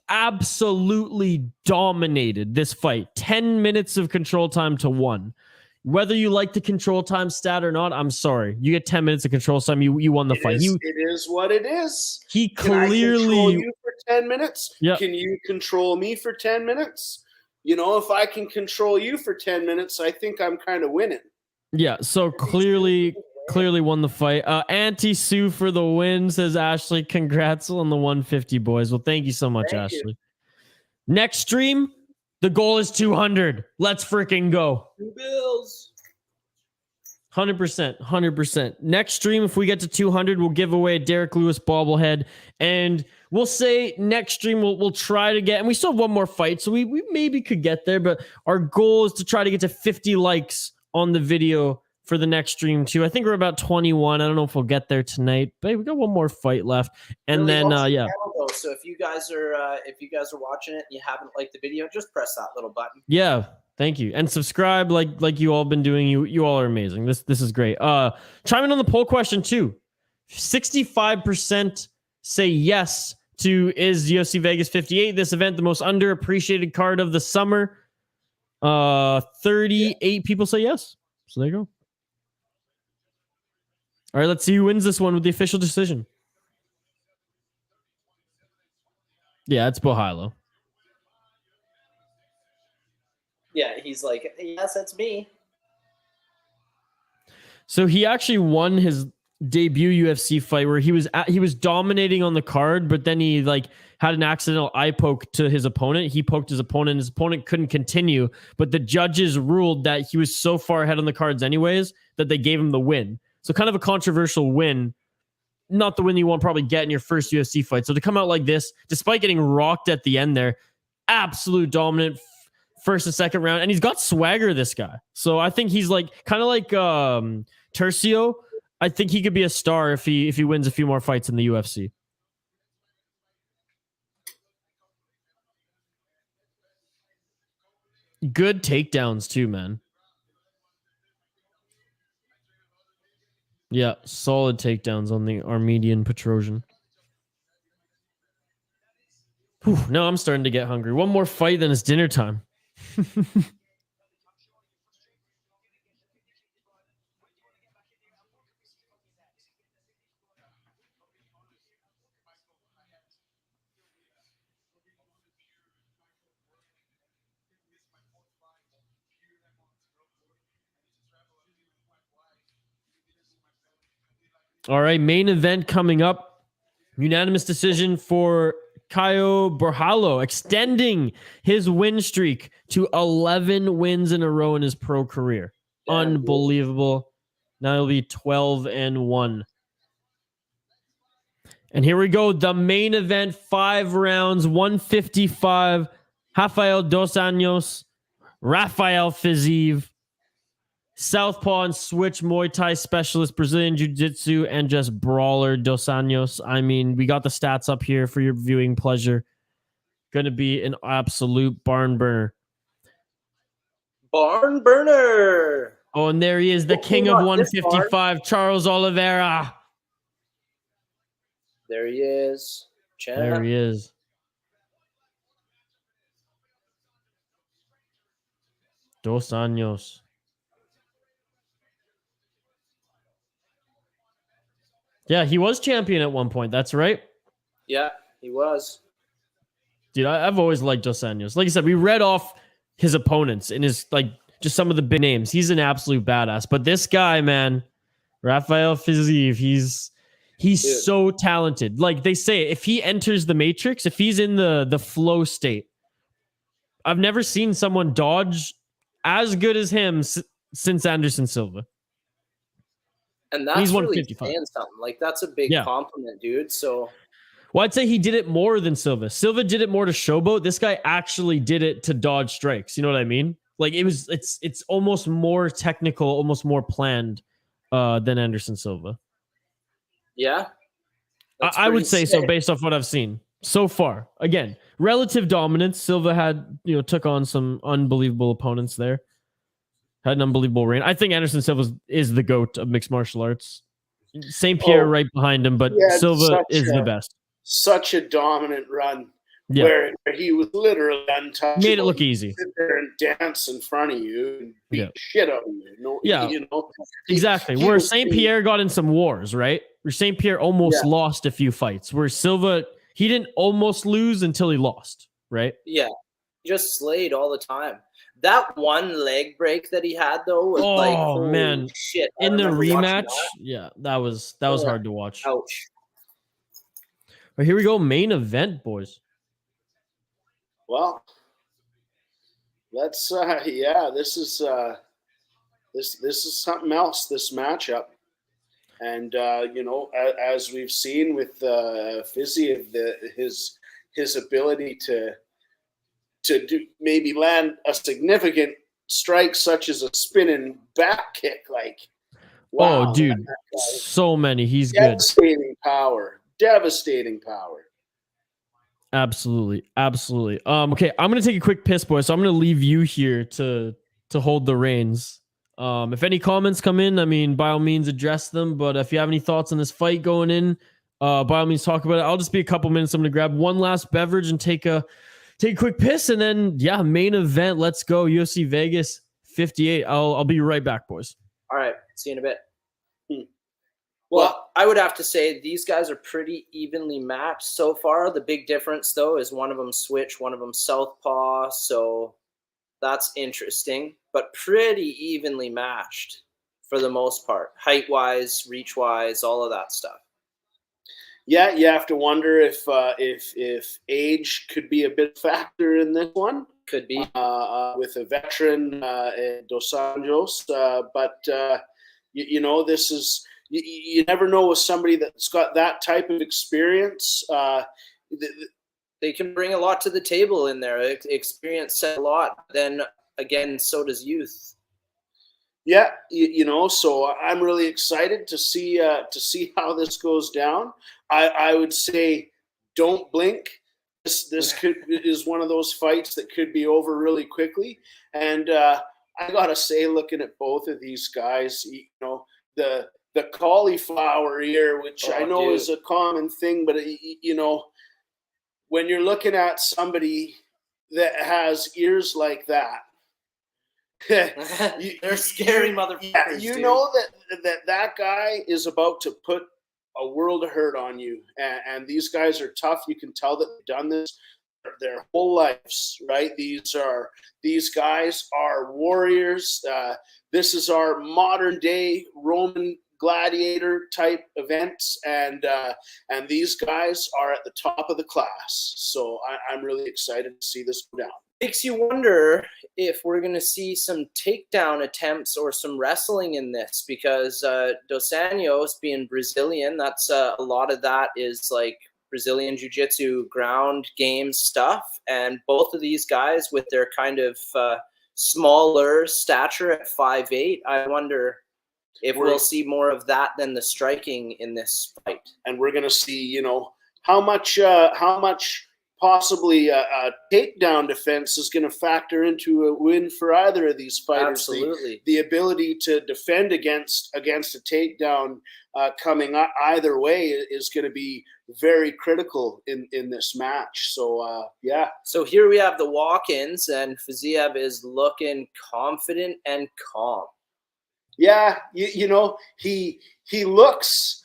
absolutely dominated this fight. 10 minutes of control time to 1. Whether you like the control time stat or not, I'm sorry. You get 10 minutes of control time, you won the fight. It is what it is. He Can I control clearly you for 10 minutes? Yep. Can you control me for 10 minutes? If I can control you for 10 minutes, I think I'm kind of winning. Yeah, so clearly won the fight. Auntie Sue for the win, says Ashley. Congrats on the 150, boys. Well, thank you so much, Thank you. Ashley. Next stream, the goal is 200. Let's freaking go. 2 bills. 100%. Next stream, if we get to 200, we'll give away a Derek Lewis bobblehead. And we'll say next stream, we'll try to get, and we still have one more fight, so we maybe could get there, but our goal is to try to get to 50 likes on the video for the next stream too. I think we're about 21. I don't know if we'll get there tonight, but we got one more fight left. And Really then, awesome yeah. channel, though. So if you guys are watching it and you haven't liked the video, just press that little button. Yeah. Thank you. And subscribe like you all been doing. You all are amazing. This is great. Chime in on the poll question too. 65% say yes to is UFC Vegas 58 this event the most underappreciated card of the summer. 38 people say yes. So there you go. All right, let's see who wins this one with the official decision. Yeah, it's Bohilo. Yeah, he's like, yes, that's me. So he actually won his debut UFC fight where he was dominating on the card, but then he had an accidental eye poke to his opponent. He poked his opponent. His opponent couldn't continue, but the judges ruled that he was so far ahead on the cards anyways that they gave him the win. So kind of a controversial win. Not the win you want to probably get in your first UFC fight. So to come out like this, despite getting rocked at the end there, absolute dominant first and second round. And he's got swagger, this guy. So I think he's kind of like Turcios. I think he could be a star if he wins a few more fights in the UFC. Good takedowns too, man. Yeah, solid takedowns on the Armenian Petrosian. Whew, now I'm starting to get hungry. One more fight, then it's dinner time. All right, main event coming up. Unanimous decision for Caio Borralho, extending his win streak to 11 wins in a row in his pro career. Damn, Unbelievable. Now he'll be 12-1. And here we go. The main event, 5 rounds, 155. Rafael Dos Anjos, Rafael Fiziev, Southpaw and switch Muay Thai specialist, Brazilian Jiu-Jitsu, and just brawler Dos Anjos. I mean, we got the stats up here for your viewing pleasure. Going to be an absolute barn burner. Barn burner. Oh, and there he is, the king of 155, Charles Oliveira. There he is. Champ. There he is. Dos Anjos. Yeah, he was champion at one point. That's right. Yeah, he was. Dude, I've always liked Dos Anjos. Like I said, we read off his opponents and his, like, just some of the big names. He's an absolute badass. But this guy, man, Rafael Fiziev, he's Dude. so talented. Like they say, if he enters the matrix, if he's in the flow state, I've never seen someone dodge as good as him since Anderson Silva. And that's he's really 155. saying something. Like, that's a big compliment, dude. So, well, I'd say he did it more than Silva. Silva did it more to showboat. This guy actually did it to dodge strikes. You know what I mean? Like, it's almost more technical, almost more planned than Anderson Silva. Yeah. I would say so based off what I've seen so far. Again, relative dominance. Silva had, took on some unbelievable opponents there. Had an unbelievable reign. I think Anderson Silva is the GOAT of mixed martial arts. St. Pierre right behind him, but Silva is the best. Such a dominant run where he was literally untouchable. Made it look easy. Sit there and dance in front of you and beat the shit out of you. Exactly. Where St. Pierre got in some wars, right? Where St. Pierre almost lost a few fights. Where Silva, he didn't almost lose until he lost, right? Yeah. He just slayed all the time. That one leg break that he had though was man, shit. In the rematch, that was hard to watch. Ouch. But here we go, main event, boys. Well, let's this is something else, this matchup. And as we've seen with Fiziev, his ability to do maybe land a significant strike such as a spinning back kick, like wow, dude, so many. He's devastating power. Absolutely. Okay, I'm gonna take a quick piss, boy. So I'm gonna leave you here to hold the reins. If any comments come in, I mean, by all means address them. But if you have any thoughts on this fight going in, by all means talk about it. I'll just be a couple minutes. I'm gonna grab one last beverage and take a quick piss, and then main event. Let's go. UFC Vegas 58. I'll be right back, boys. All right. See you in a bit. Well, I would have to say these guys are pretty evenly matched so far. The big difference, though, is one of them switch, one of them southpaw. So that's interesting, but pretty evenly matched for the most part. Height-wise, reach-wise, all of that stuff. Yeah, you have to wonder if age could be a big factor in this one. Could be. With a veteran, Dos Anjos. But this is... You never know with somebody that's got that type of experience. They can bring a lot to the table in there. Experience said a lot. Then again, so does youth. Yeah, so I'm really excited to see how this goes down. I would say don't blink. This is one of those fights that could be over really quickly. And I gotta say, looking at both of these guys, the cauliflower ear, which I know is a common thing, but when you're looking at somebody that has ears like that, they're scary motherfuckers. You know that guy is about to put a world of hurt on you, and these guys are tough. You can tell that they've done this their whole lives, right? These guys are warriors. This is our modern day Roman gladiator type events, and these guys are at the top of the class. So I'm really excited to see this go down. Makes you wonder if we're going to see some takedown attempts or some wrestling in this, because Dos Anjos being Brazilian, that's a lot of that is like Brazilian jiu-jitsu ground game stuff. And both of these guys with their kind of smaller stature at 5'8", I wonder if we'll see more of that than the striking in this fight. And we're going to see, you know, how much possibly a takedown defense is going to factor into a win for either of these fighters. Absolutely. The ability to defend against a takedown coming either way is going to be very critical in this match. So, yeah. So here we have the walk-ins, and Fiziev is looking confident and calm. Yeah, you know, he looks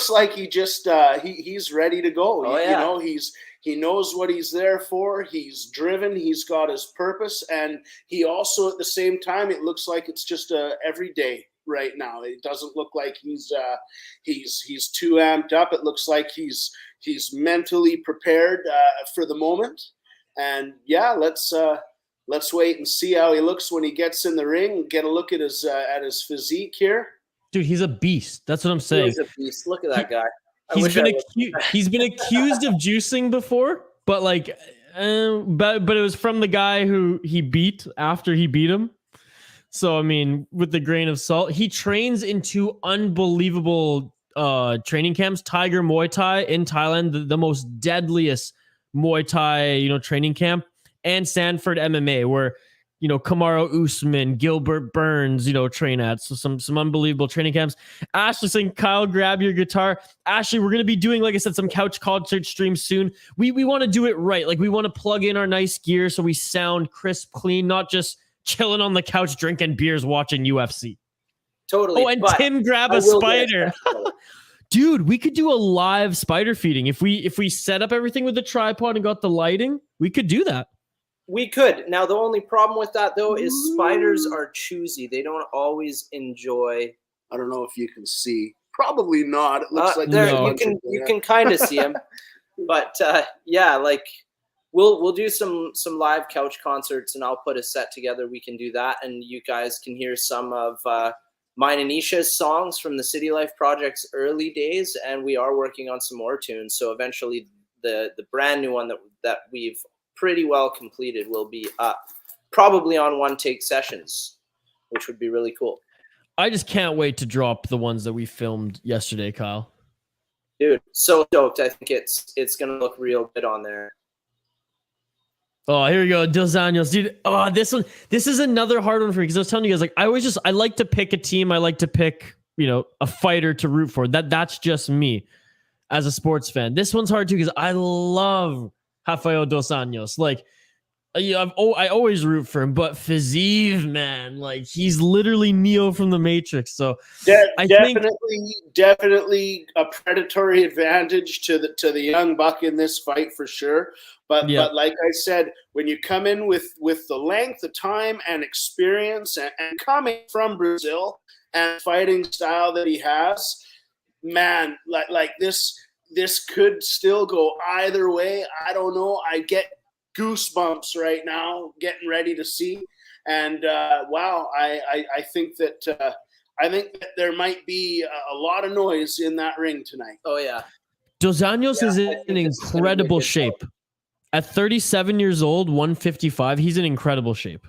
like he just he's ready to go. Oh, yeah. You know, he knows what he's there for. He's driven. He's got his purpose, and he also, at the same time, it looks like it's just every day right now. It doesn't look like he's too amped up. It looks like he's mentally prepared for the moment. And yeah, let's wait and see how he looks when he gets in the ring. Get a look at his physique here. Dude, he's a beast. That's what I'm saying. He's a beast. Look at that guy. He's been accused of juicing before, but like, but it was from the guy who he beat after he beat him. So I mean, with the grain of salt, he trains in 2 unbelievable training camps: Tiger Muay Thai in Thailand, the most deadliest Muay Thai training camp, and Sanford MMA, where Kamaru Usman, Gilbert Burns, train at. So some unbelievable training camps. Ashley saying, Kyle, grab your guitar. Ashley, we're going to be doing, like I said, some couch concert streams soon. We want to do it right. Like, we want to plug in our nice gear so we sound crisp, clean, not just chilling on the couch, drinking beers, watching UFC. Totally. Oh, and Tim, grab a spider. Dude, we could do a live spider feeding. If we set up everything with the tripod and got the lighting, we could do that. We could. Now, the only problem with that, though, is spiders are choosy. They don't always enjoy. I don't know if you can see. Probably not. It looks like there, you can kind of see them. But yeah, like we'll do some live couch concerts, and I'll put a set together. We can do that, and you guys can hear some of mine and Isha's songs from the City Life Project's early days, and we are working on some more tunes. So eventually, the brand new one that we've pretty well completed will be up probably on one take sessions, which would be really cool. I just can't wait to drop the ones that we filmed yesterday, Kyle. Dude, so stoked. I think it's gonna look real good on there. Oh, here we go. Dos Anjos, dude. Oh, this is another hard one for me, because I was telling you guys, like, I like to pick a team. I like to pick, a fighter to root for. That's just me as a sports fan. This one's hard too, because I love Rafael Dos Anjos. Like, I always root for him, but Fiziev, man, like, he's literally Neo from the Matrix. So definitely a predatory advantage to the young buck in this fight for sure. But like I said, when you come in with the length of time and experience and coming from Brazil and fighting style that he has, man, like this could still go either way. I don't know. I get goosebumps right now, getting ready to see. And wow, I think that there might be a lot of noise in that ring tonight. Oh yeah, Dos Anjos is in incredible shape. At 37 years old, 155, he's in incredible shape.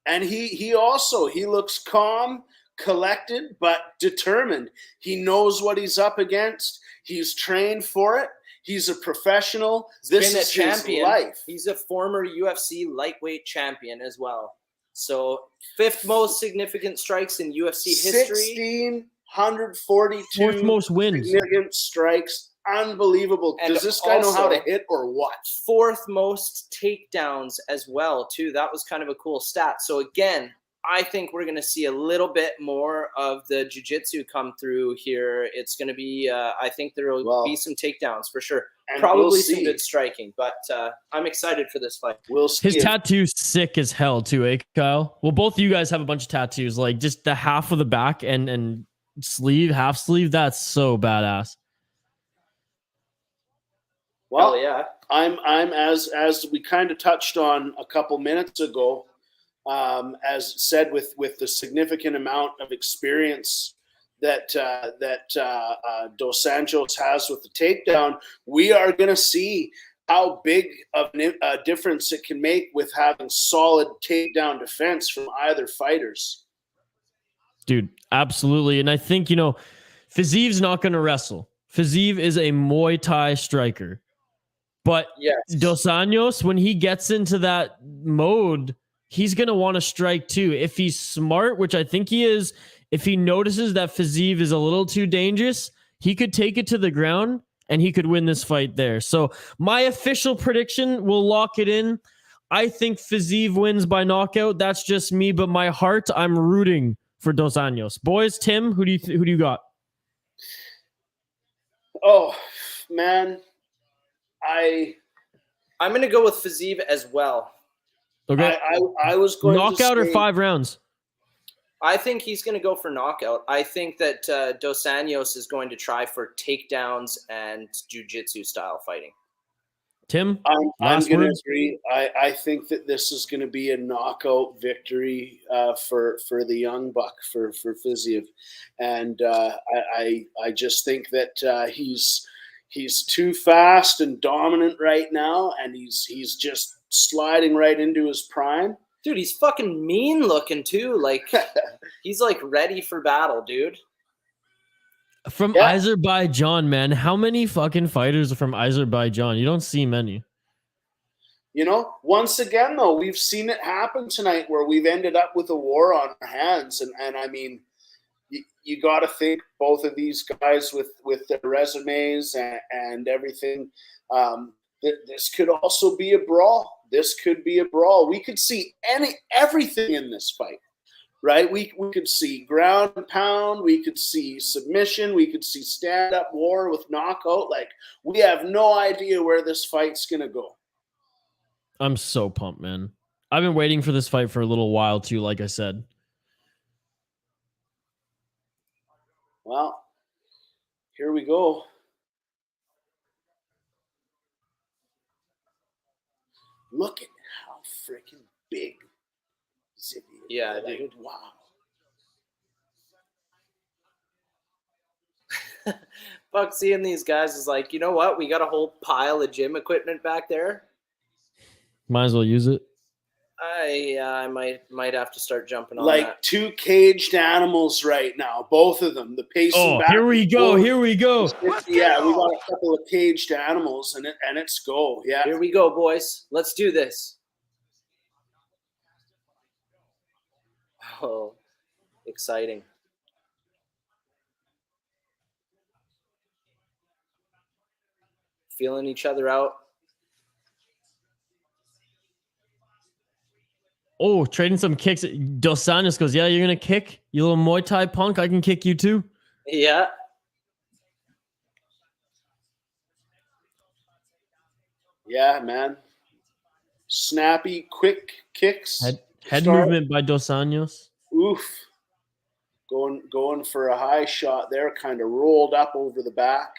And he looks calm, collected, but determined. He knows what he's up against. He's trained for it. He's a professional. This is his life. He's a former UFC lightweight champion as well. So 5th most significant strikes in UFC history. 1,642 4th most wins. Significant strikes. Unbelievable. And does this guy know how to hit or what? 4th most takedowns as well, too. That was kind of a cool stat. So again, I think we're going to see a little bit more of the jiu-jitsu come through here. It's going to be, I think there will be some takedowns for sure. Probably some good striking, but I'm excited for this fight. We'll see. His tattoo's sick as hell too, eh, Kyle? Well, both of you guys have a bunch of tattoos, like just the half of the back and sleeve, half sleeve. That's so badass. Well, yeah. I'm as we kind of touched on a couple minutes ago, as said, with the significant amount of experience that Dos Anjos has with the takedown, we are going to see how big of a difference it can make with having solid takedown defense from either fighters. Dude, absolutely. And I think, Fiziev's not going to wrestle. Fiziev is a Muay Thai striker. But Yes. Dos Anjos, when he gets into that mode, he's going to want to strike too. If he's smart, which I think he is, if he notices that Fiziev is a little too dangerous, he could take it to the ground and he could win this fight there. So my official prediction, will lock it in. I think Fiziev wins by knockout. That's just me, but my heart, I'm rooting for Dos Anjos. Boys, Tim, who do you got? Oh, man. I'm going to go with Fiziev as well. Okay. I was going knockout to or 5 rounds? I think he's going to go for knockout. I think that Dos Anjos is going to try for takedowns and jiu-jitsu style fighting. Tim, I'm going to agree. I think that this is going to be a knockout victory for the young buck, for Fiziev. And I just think that he's too fast and dominant right now, and he's just sliding right into his prime. Dude, he's fucking mean looking too. Like he's like ready for battle, dude. From Azerbaijan, man. How many fucking fighters are from Azerbaijan? You don't see many. Once again, though, we've seen it happen tonight where we've ended up with a war on our hands. And I mean, you got to think both of these guys with their resumes and everything, this could also be a brawl. This could be a brawl. We could see everything in this fight, right? We could see ground and pound. We could see submission. We could see stand-up war with knockout. Like, we have no idea where this fight's going to go. I'm so pumped, man. I've been waiting for this fight for a little while, too, like I said. Well, here we go. Look at how freaking big Zippy is. Yeah, like, dude. Wow. Fuck, seeing these guys is like, you know what? We got a whole pile of gym equipment back there. Might as well use it. I might have to start jumping on Like that. 2 caged animals right now, both of them. The pacing back. Here we go. Here we go. Yeah, we got a couple of caged animals, and it's go. Yeah. Here we go, boys. Let's do this. Oh, exciting. Feeling each other out. Oh, trading some kicks. Dos Anjos goes, yeah, you're going to kick? You little Muay Thai punk? I can kick you too. Yeah. Yeah, man. Snappy, quick kicks. Head movement by Dos Anjos. Oof. Going for a high shot there, kind of rolled up over the back.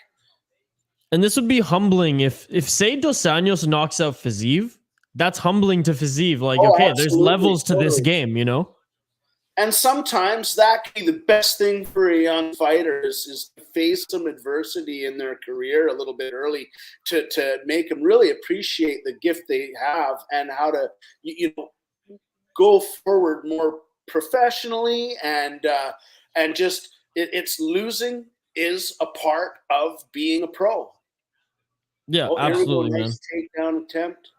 And this would be humbling if say Dos Anjos knocks out Fiziev. That's humbling to Fiziev. Like, okay, there's levels to this game, And sometimes that can be the best thing for a young fighter is to face some adversity in their career a little bit early to make them really appreciate the gift they have and how to go forward more professionally and just it's losing is a part of being a pro. Yeah, absolutely, man. Nice takedown attempt.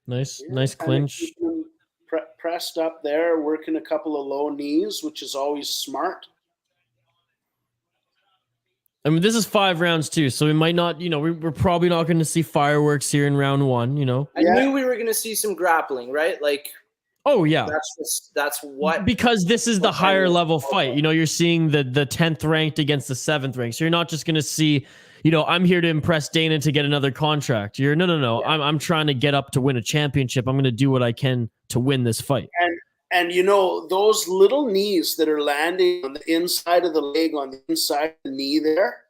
Nice clinch. Pressed up there, working a couple of low knees, which is always smart. I mean, this is 5 rounds too, so we might not, we're probably not going to see fireworks here in round 1, I knew we were going to see some grappling, right? Like, oh yeah, that's what, because this is the higher level fight. You're seeing the 10th ranked against the 7th ranked, so you're not just going to see I'm here to impress Dana to get another contract. You're no. Yeah. I'm trying to get up to win a championship. I'm going to do what I can to win this fight. And those little knees that are landing on the inside of the leg, on the inside of the knee there,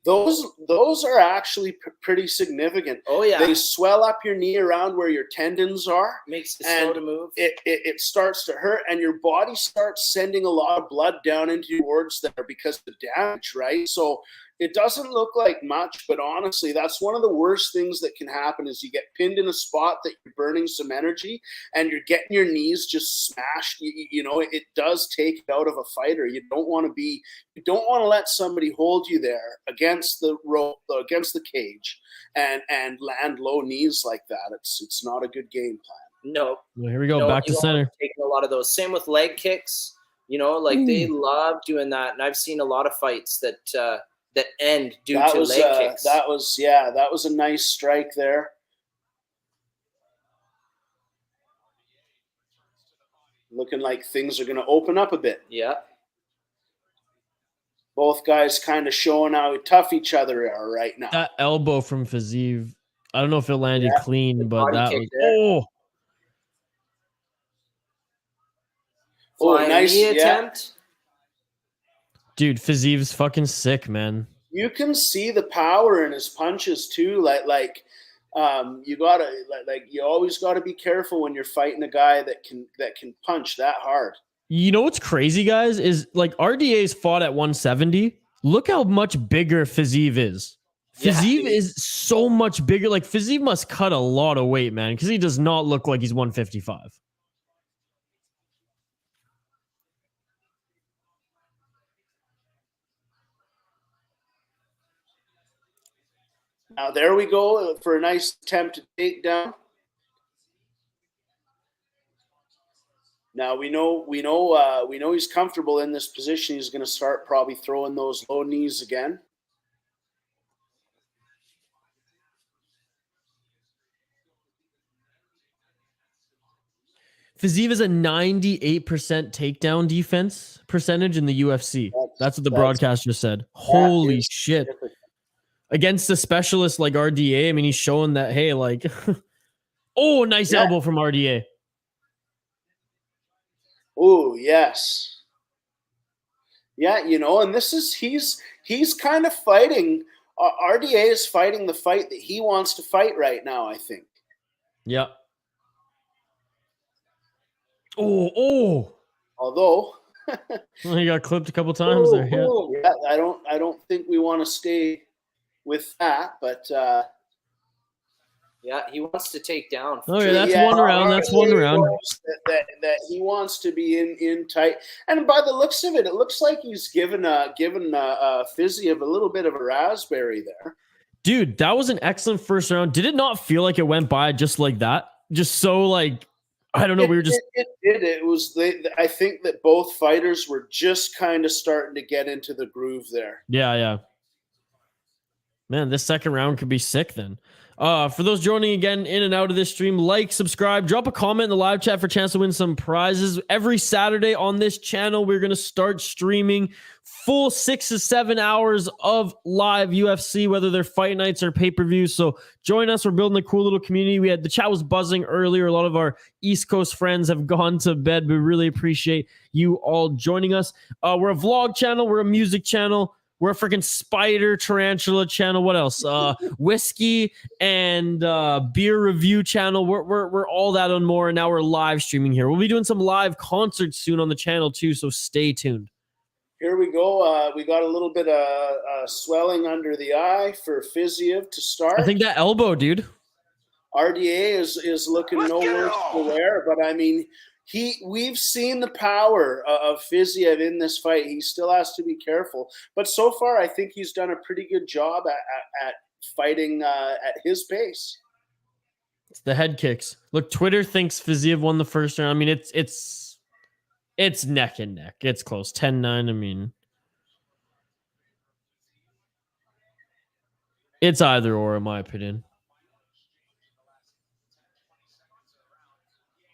those are actually pretty significant. Oh yeah, they swell up your knee around where your tendons are. Makes it slow to move. It starts to hurt, and your body starts sending a lot of blood down into your wards there because of the damage, right? So it doesn't look like much, but honestly, that's one of the worst things that can happen is you get pinned in a spot that you're burning some energy and you're getting your knees just smashed. It does take it out of a fighter. You don't want to let somebody hold you there against the rope, against the cage and land low knees like that. It's not a good game plan. No. Well, here we go. Back to center. Taking a lot of those. Same with leg kicks. They love doing that. And I've seen a lot of fights that end due to leg kicks. That was a nice strike there. Looking like things are going to open up a bit. Yeah. Both guys kind of showing how tough each other are right now. That elbow from Fiziev, I don't know if it landed clean, but that was nice attempt. Dude, Fiziev's fucking sick, man. You can see the power in his punches too. You always gotta be careful when you're fighting a guy that can punch that hard. You know what's crazy, guys, is like RDA's fought at 170. Look how much bigger Fiziev is. Fiziev is so much bigger. Like Fiziev must cut a lot of weight, man, because he does not look like he's 155. Now there we go for a nice attempt to take down. Now we know he's comfortable in this position. He's going to start probably throwing those low knees again. Fiziev is a 98% takedown defense percentage in the UFC. That's what the broadcaster said. Holy shit. Against a specialist like RDA, I mean, he's showing that, hey, like, nice elbow from RDA. Oh, yes. Yeah, and this is, he's kind of fighting, RDA is fighting the fight that he wants to fight right now, I think. Yeah. Although he got clipped a couple times there. Yeah, I don't think we want to stay with that, but he wants to take down. Okay, that's one round. That's one round. That he wants to be in tight, and by the looks of it, it looks like he's given Fiziev a little bit of a raspberry there. Dude, that was an excellent first round. Did it not feel like it went by just like that? Just so like, I don't know. We were just. It did. It was. I think that both fighters were just kind of starting to get into the groove there. Yeah. Man, this second round could be sick then. For those joining again in and out of this stream, like, subscribe, drop a comment in the live chat for a chance to win some prizes. Every Saturday on this channel, we're going to start streaming full 6 to 7 hours of live UFC, whether they're fight nights or pay-per-views. So join us. We're building a cool little community. The chat was buzzing earlier. A lot of our East Coast friends have gone to bed. We really appreciate you all joining us. We're a vlog channel. We're a music channel. We're a freaking spider tarantula channel. What else? Whiskey and beer review channel. We're all that and more. And now we're live streaming here. We'll be doing some live concerts soon on the channel too. So stay tuned. Here we go. We got a little bit of swelling under the eye for Fiziev to start. I think that elbow, dude. RDA is looking no worse for wear, but I mean, we've seen the power of Fiziev in this fight. He still has to be careful, but so far I think he's done a pretty good job at fighting at his pace. It's the head kicks. Look, Twitter thinks Fiziev won the first round. I mean, it's neck and neck. It's close. 10-9. I mean, it's either or, in my opinion.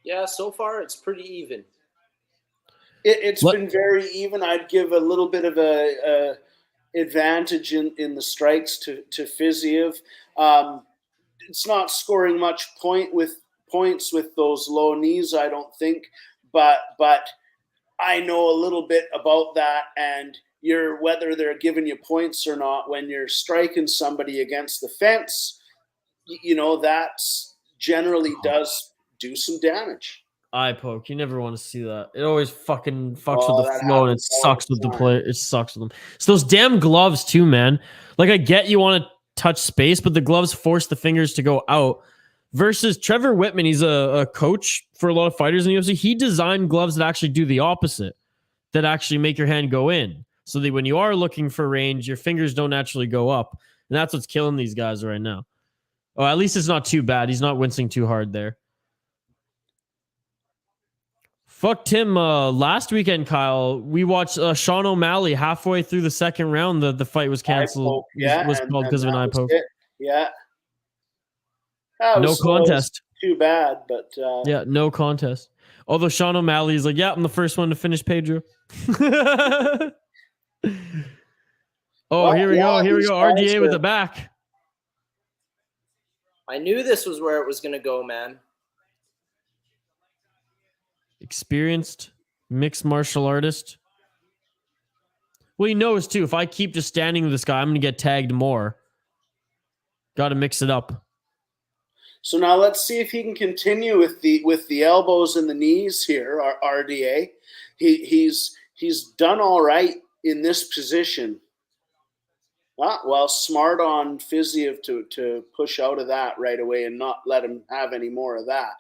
Yeah, so far it's pretty even. It's been very even. I'd give a little bit of a advantage in the strikes to Fiziev. It's not scoring much points with those low knees, I don't think, but I know a little bit about that, and whether they're giving you points or not, when you're striking somebody against the fence, that generally does do some damage. Eye poke. You never want to see that. It always fucking fucks with the flow, and it sucks with the player. It sucks with them. It's those damn gloves too, man. Like, I get you want to touch space, but the gloves force the fingers to go out. Versus Trevor Whitman, he's a coach for a lot of fighters in the UFC. He designed gloves that actually do the opposite, that actually make your hand go in. So that when you are looking for range, your fingers don't actually go up. And that's what's killing these guys right now. Oh, at least it's not too bad. He's not wincing too hard there. Fucked him last weekend, Kyle. We watched Sean O'Malley halfway through the second round. The fight was canceled. Was called because of an eye poke. Yeah. No contest. Too bad, but yeah, no contest. Although Sean O'Malley is like, yeah, I'm the first one to finish Pedro. Here we go. RDA with the back. I knew this was where it was going to go, man. Experienced mixed martial artist. Well, he knows too, if I keep just standing with this guy, I'm going to get tagged more. Got to mix it up. So now let's see if he can continue with the elbows and the knees here. RDA, he's done all right in this position. Well, smart on Fiziev to push out of that right away and not let him have any more of that.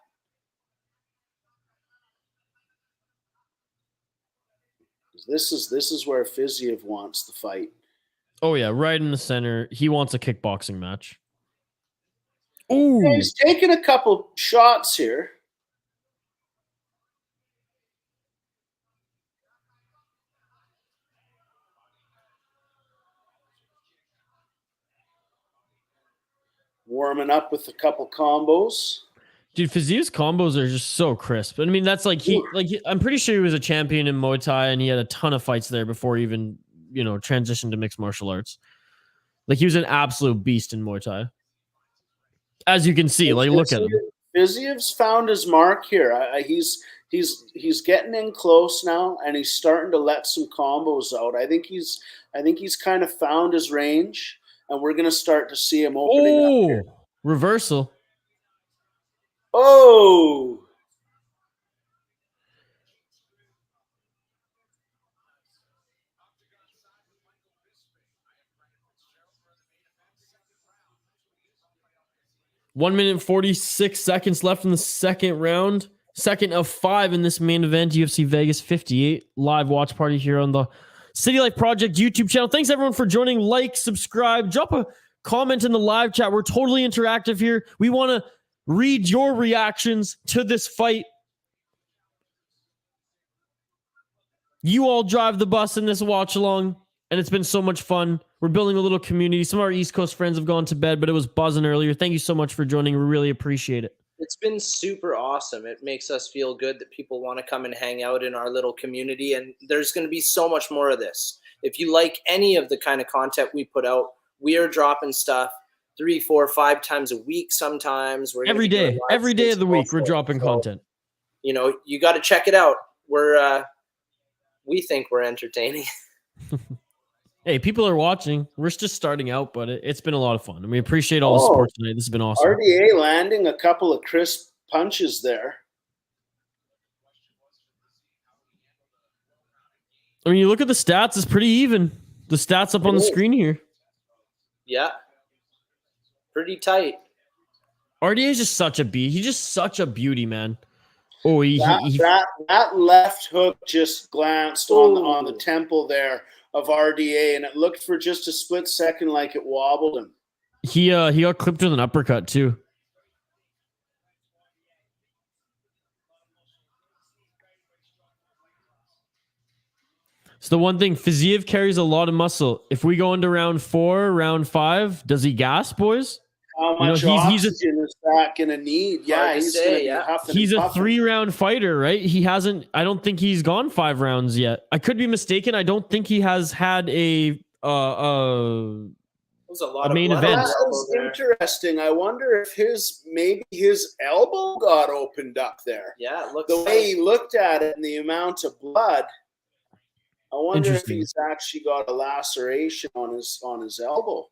This is where Fiziev wants the fight. Oh yeah, right in the center. He wants a kickboxing match. Ooh, yeah, he's taking a couple shots here. Warming up with a couple combos. Dude, Fiziev's combos are just so crisp. I mean, that's like I'm pretty sure he was a champion in Muay Thai and he had a ton of fights there before he even, transitioned to mixed martial arts. Like, he was an absolute beast in Muay Thai. As you can see, like, look at him. Fiziev's found his mark here. He's getting in close now, and he's starting to let some combos out. I think he's kind of found his range, and we're gonna start to see him opening up here. Reversal. Oh. One minute and 46 seconds left in the second round. Second of 5 in this main event, UFC Vegas 58 live watch party here on the City Life Project YouTube channel. Thanks everyone for joining. Like, subscribe, drop a comment in the live chat. We're totally interactive here. We want to read your reactions to this fight. You all drive the bus in this watch along, and it's been so much fun. We're building a little community. Some of our East Coast friends have gone to bed, but it was buzzing earlier. Thank you so much for joining. We really appreciate it. It's been super awesome. It makes us feel good that people want to come and hang out in our little community, and there's going to be so much more of this. If you like any of the kind of content we put out, we are dropping stuff 3, 4, 5 times a week every day of the week we're dropping content. You got to check it out. We think we're entertaining. Hey, people are watching. We're just starting out, but it's been a lot of fun, and we appreciate all the support tonight. This has been awesome. RDA landing a couple of crisp punches there. I mean, you look at the stats; it's pretty even. The stats up on the screen here. Yeah, pretty tight. RDA is just such a beast. He's just such a beauty, man. Oh, that left hook just glanced on the temple there of RDA, and it looked for just a split second like it wobbled him. He got clipped with an uppercut too. So the one thing, Fiziev carries a lot of muscle. If we go into round 4, round 5, does he gas, boys? How much oxygen is that going to need? Yeah, he's a 3-round fighter, right? I don't think he's gone 5 rounds yet. I could be mistaken. I don't think he has had a There's a lot A of main blood on event. his That elbow was there. interesting. I wonder if maybe his elbow got opened up there. Yeah, it looks The way like he looked at it and the amount of blood, I wonder if Interesting. he's actually got a laceration on his elbow.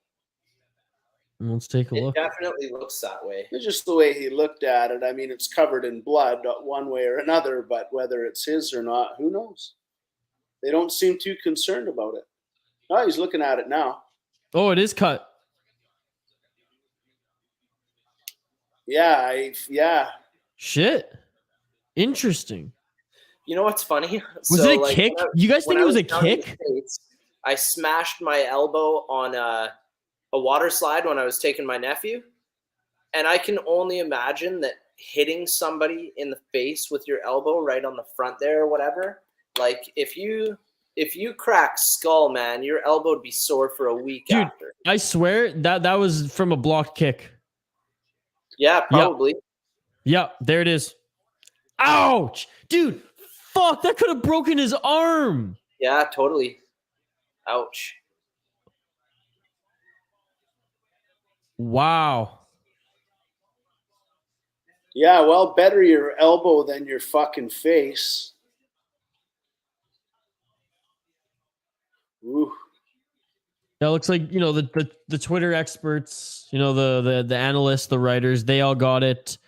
Let's take a it look. definitely looks that way. It's just the way he looked at it. I mean, it's covered in blood one way or another, but whether it's his or not, who knows? They don't seem too concerned about it. Oh, he's looking at it now. Oh, it is cut. Yeah. Shit. Interesting. You know what's funny? Was it a kick? You guys think it was a down in the kick? States, I smashed my elbow on a water slide when I was taking my nephew. And I can only imagine that hitting somebody in the face with your elbow right on the front there or whatever, like if you crack skull, man, your elbow would be sore for a week Dude, after. I swear that was from a blocked kick. Yeah, probably. Yeah, there it is. Ouch! Dude, fuck, that could have broken his arm. Yeah, totally. Ouch. Wow. Yeah, well, better your elbow than your fucking face. Ooh. That looks like, the Twitter experts, the analysts, the writers, they all got it.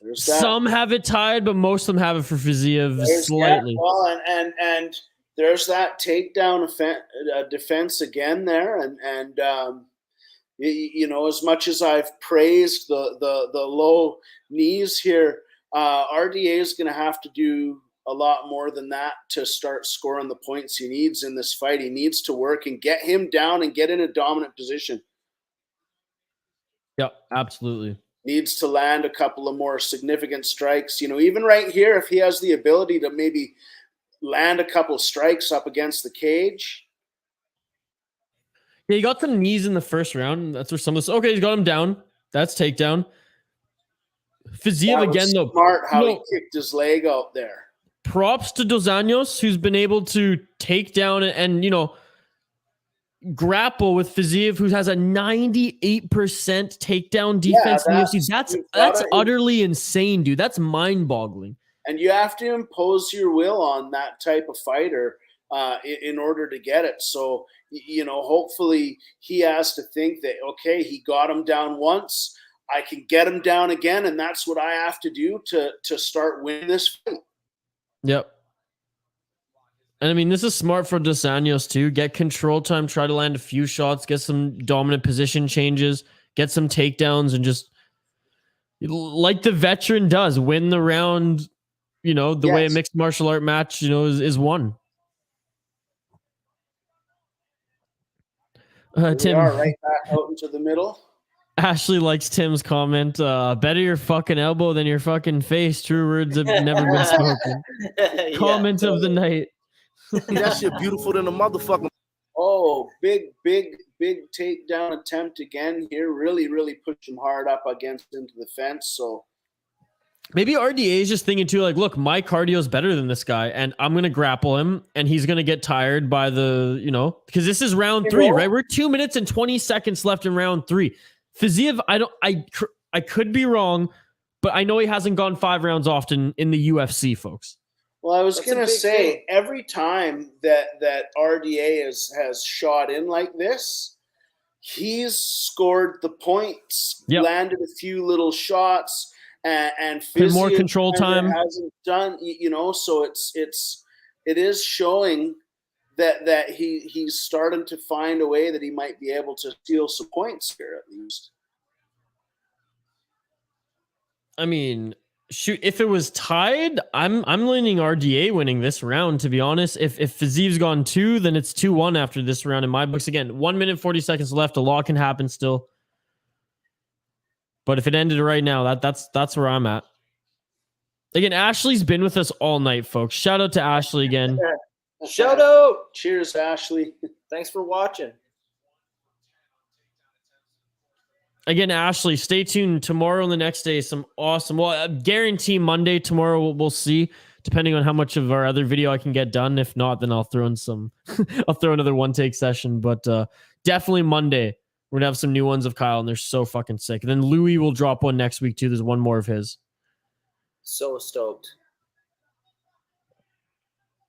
There's that. Some have it tied, but most of them have it for Fiziev slightly. Well, and there's that takedown defense again there, and as much as I've praised the low knees here, RDA is going to have to do a lot more than that to start scoring the points he needs in this fight. He needs to work and get him down and get in a dominant position. Yeah, absolutely. Needs to land a couple of more significant strikes. Even right here, if he has the ability to maybe land a couple of strikes up against the cage. Yeah, he got some knees in the first round. That's where some of this. Okay, he's got him down. That's takedown. Fiziev again, though. Smart how he kicked his leg out there. Props to Dos Anjos, who's been able to take down and grapple with Fiziev, who has a 98% takedown defense in the UFC. That's utterly insane, dude. That's mind-boggling. And you have to impose your will on that type of fighter in order to get it. So, hopefully he has to think that, okay, he got him down once. I can get him down again, and that's what I have to do to start winning this fight. Yep. And I mean, this is smart for Dos Anjos too. Get control time, try to land a few shots, get some dominant position changes, get some takedowns, and just like the veteran does, win the round, way a mixed martial art match, is won. Tim, we are right back out into the middle. Ashley likes Tim's comment. Better your fucking elbow than your fucking face. True words have never been spoken. Comment of the night. That shit beautiful than a motherfucker. Oh, big takedown attempt again here. Really, really pushed him hard up against into the fence. So maybe RDA is just thinking too, like, look, my cardio is better than this guy, and I'm gonna grapple him, and he's gonna get tired by the, because this is round 3, right? We're 2 minutes and 20 seconds left in round 3. Fiziev, I could be wrong, but I know he hasn't gone 5 rounds often in the UFC, folks. Well, I was going to say, every time that RDA has shot in like this, he's scored the points, landed a few little shots, and more control time hasn't done. So it is showing that he's starting to find a way that he might be able to steal some points here at least. I mean, shoot, if it was tied, I'm leaning RDA winning this round, to be honest. If Fiziev's gone 2, then it's 2-1 after this round in my books. Again, 1 minute 40 seconds left. A lot can happen still. But if it ended right now, that's where I'm at. Again, Ashley's been with us all night, folks. Shout out to Ashley again. Shout out. Cheers, Ashley. Thanks for watching. Again, Ashley, stay tuned tomorrow and the next day. Some awesome, well, I guarantee Monday, tomorrow we'll see. depending on how much of our other video I can get done. If not, then I'll throw in some. I'll throw another one take session. But definitely Monday we're gonna have some new ones of Kyle, and they're so fucking sick. And then Louis will drop one next week too. There's one more of his. So stoked.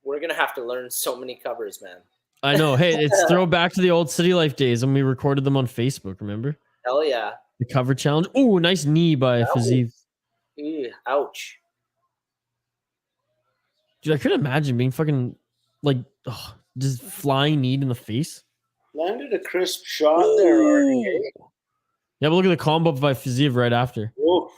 We're gonna have to learn so many covers, man. I know. Hey, it's throwback to the old City Life days when we recorded them on Facebook. Remember? Hell yeah. The cover challenge. Oh, nice knee by Fiziev. Ouch. Dude, I couldn't imagine being fucking like just flying knee in the face. Landed a crisp shot there, RDA. Yeah, but look at the combo by Fiziev right after. Oof.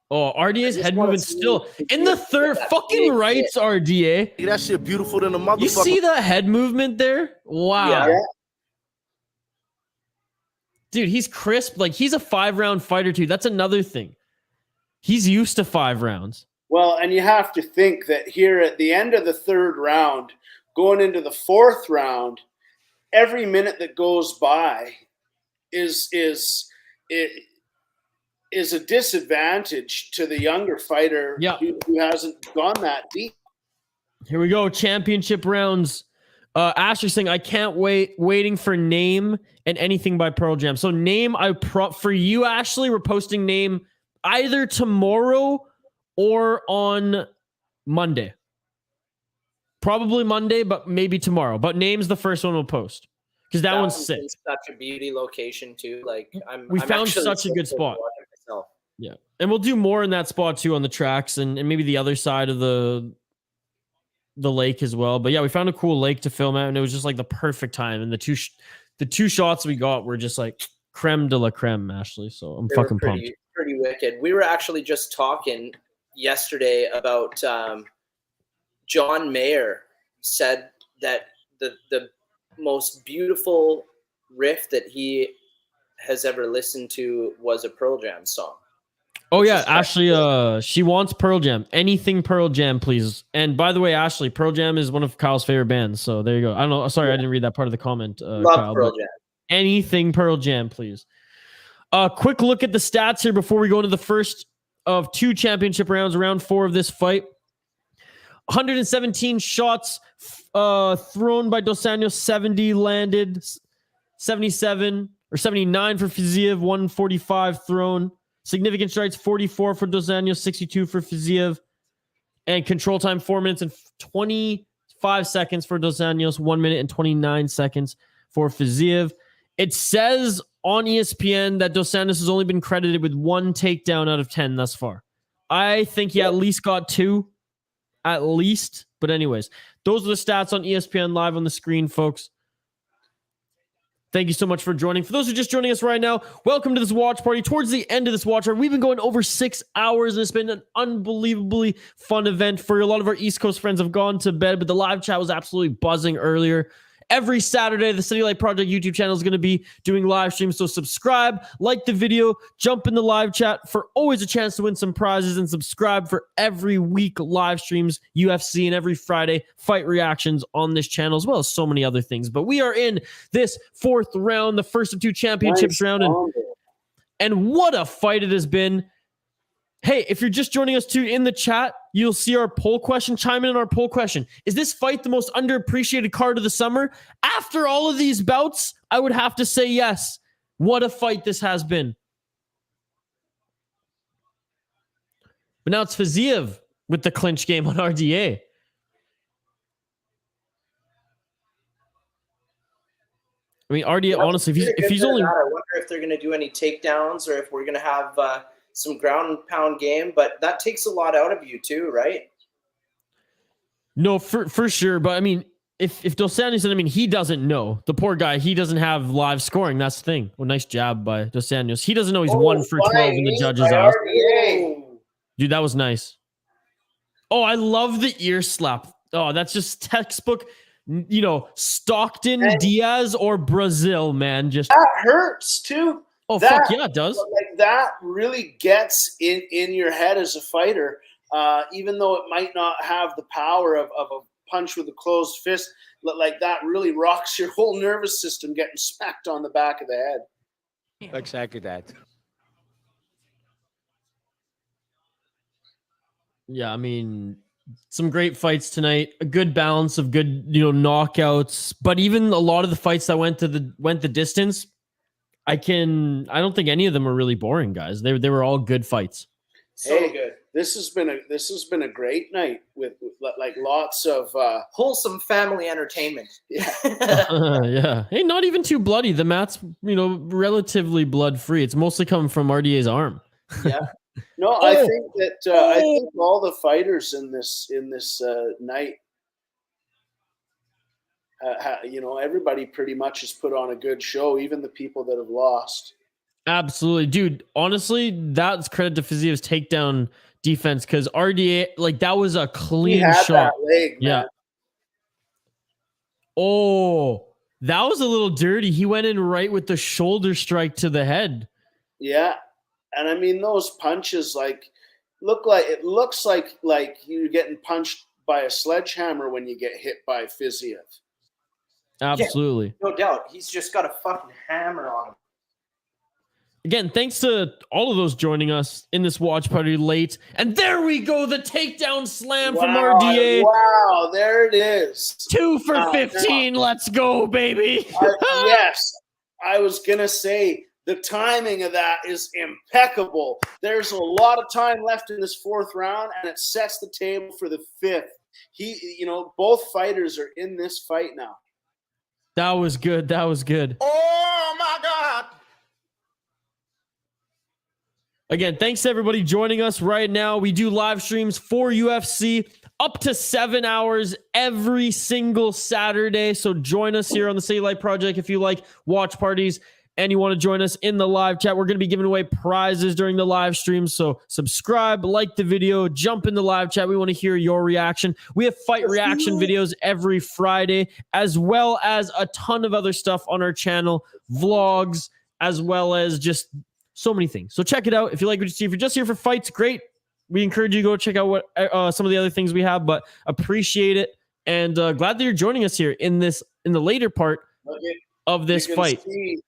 Oh, RDA's head movement still in the third fucking rights, RDA. That shit beautiful than a motherfucker. You see the head movement there? Wow. Yeah. Dude, he's crisp. Like, he's a 5-round fighter, too. That's another thing. He's used to 5 rounds. Well, and you have to think that here at the end of the 3rd round, going into the 4th round, every minute that goes by is a disadvantage to the younger fighter who hasn't gone that deep. Here we go. Championship rounds. Ashley saying, I can't waiting for Name and anything by Pearl Jam. So Name, for you, Ashley, we're posting Name either tomorrow or on Monday. Probably Monday, but maybe tomorrow. But Name's the first one we'll post. Because that one's sick. Such a beauty location too. Like we found such a good spot. Yeah, and we'll do more in that spot too on the tracks and maybe the other side of the lake as well. But yeah, we found a cool lake to film at, and it was just like the perfect time. And the two shots we got were just like creme de la creme, Ashley. So I'm fucking pumped. Pretty wicked. We were actually just talking yesterday about John Mayer said that the most beautiful riff that he has ever listened to was a Pearl Jam song. Oh yeah, Ashley, she wants Pearl Jam. Anything Pearl Jam, please. And by the way, Ashley, Pearl Jam is one of Kyle's favorite bands. So there you go. I don't know. Sorry, I didn't read that part of the comment. Love Kyle, Pearl Jam. Anything Pearl Jam, please. Quick look at the stats here before we go into the first of 2 championship rounds, round 4 of this fight. 117 shots thrown by Dos Anjos, 70 landed, 77 or 79 for Fiziev, 145 thrown. Significant strikes, 44 for Dos Anjos, 62 for Fiziev. And control time, 4 minutes and 25 seconds for Dos Anjos, 1 minute and 29 seconds for Fiziev. It says on ESPN that Dos Anjos has only been credited with 1 takedown out of 10 thus far. I think he at least got 2. At least. But anyways, those are the stats on ESPN Live on the screen, folks. Thank you so much for joining. For those who are just joining us right now, welcome to this watch party. Towards the end of this watch party, we've been going over 6 hours, and it's been an unbelievably fun event. For a lot of our East Coast friends have gone to bed, but the live chat was absolutely buzzing earlier. Every Saturday, the City Light Project YouTube channel is going to be doing live streams. So subscribe, like the video, jump in the live chat for always a chance to win some prizes, and subscribe for every week live streams, UFC, and every Friday fight reactions on this channel, as well as so many other things. But we are in this 4th round, the first of 2 championships round. And what a fight it has been. Hey, if you're just joining us too in the chat, you'll see our poll question. Chime in on our poll question. Is this fight the most underappreciated card of the summer? After all of these bouts, I would have to say yes. What a fight this has been. But now it's Fiziev with the clinch game on RDA. I mean, RDA, honestly, if he's only... I wonder if they're going to do any takedowns or if we're going to have... some ground and pound game, but that takes a lot out of you too, right? No, for sure. But I mean, if Dos Anjos, I mean, he doesn't know. The poor guy, he doesn't have live scoring. That's the thing. Well, nice job by Dos Anjos. He doesn't know he's 1 for 12 in the judges' eyes. Dude, that was nice. Oh, I love the ear slap. Oh, that's just textbook, Stockton, Diaz, or Brazil, man. Just that hurts too. Oh, fuck yeah, it does. Like, that really gets in your head as a fighter, even though it might not have the power of a punch with a closed fist. Like, that really rocks your whole nervous system getting smacked on the back of the head. Exactly that. Yeah, I mean, some great fights tonight. A good balance of good, knockouts. But even a lot of the fights that went the distance, I don't think any of them were really boring, guys. They were all good fights. So Hey, good. This has been a great night with like lots of Wholesome family entertainment. yeah. Yeah. Hey, not even too bloody. The mat's, relatively blood free. It's mostly coming from RDA's arm. Yeah. No, I think that I think all the fighters in this night, everybody pretty much has put on a good show, even the people that have lost. Absolutely, dude. Honestly, that's credit to Fiziev's takedown defense because RDA, that was a clean He had shot. that leg, Yeah. man. Oh, that was a little dirty. He went in right with the shoulder strike to the head. Yeah. And I mean, those punches it looks like you're getting punched by a sledgehammer when you get hit by Fiziev. Absolutely. No doubt. He's just got a fucking hammer on him. Again, thanks to all of those joining us in this watch party late. And there we go, the takedown slam from RDA. Wow, there it is. 2 for 15. Let's go, baby. Yes. I was going to say the timing of that is impeccable. There's a lot of time left in this fourth round, and it sets the table for the fifth. Both fighters are in this fight now. That was good. That was good. Oh, my God. Again, thanks to everybody joining us right now. We do live streams for UFC up to 7 hours every single Saturday. So join us here on the City Light Project if you like watch parties and you want to join us in the live chat. We're going to be giving away prizes during the live stream. So subscribe, like the video, jump in the live chat. We want to hear your reaction. We have fight reaction videos every Friday, as well as a ton of other stuff on our channel, vlogs, as well as just so many things. So check it out. If you like what you see, if you're just here for fights, great. We encourage you to go check out what some of the other things we have, but appreciate it. And glad that you're joining us here in the later part of this fight. See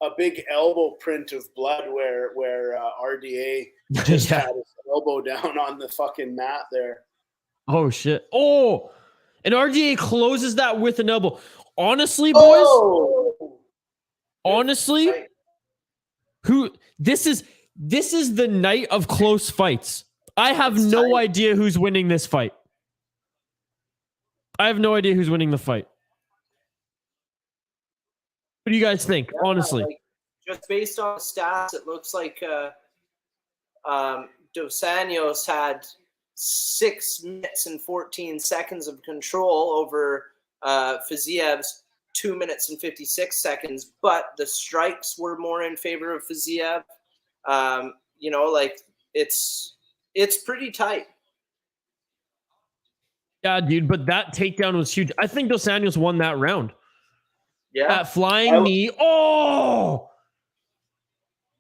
a big elbow print of blood where RDA just had his elbow down on the fucking mat there. Oh shit. Oh, and RDA closes that with an elbow. Honestly, boys. Honestly, this is the night of close fights. I have no idea who's winning this fight. I have no idea who's winning the fight. What do you guys think? Honestly, just based on the stats, it looks like Dos Anjos had 6 minutes and 14 seconds of control over Fiziev's 2 minutes and 56 seconds, but the strikes were more in favor of Fiziev. It's pretty tight. Yeah, dude, but that takedown was huge. I think Dos Anjos won that round. Yeah. That flying knee. Oh!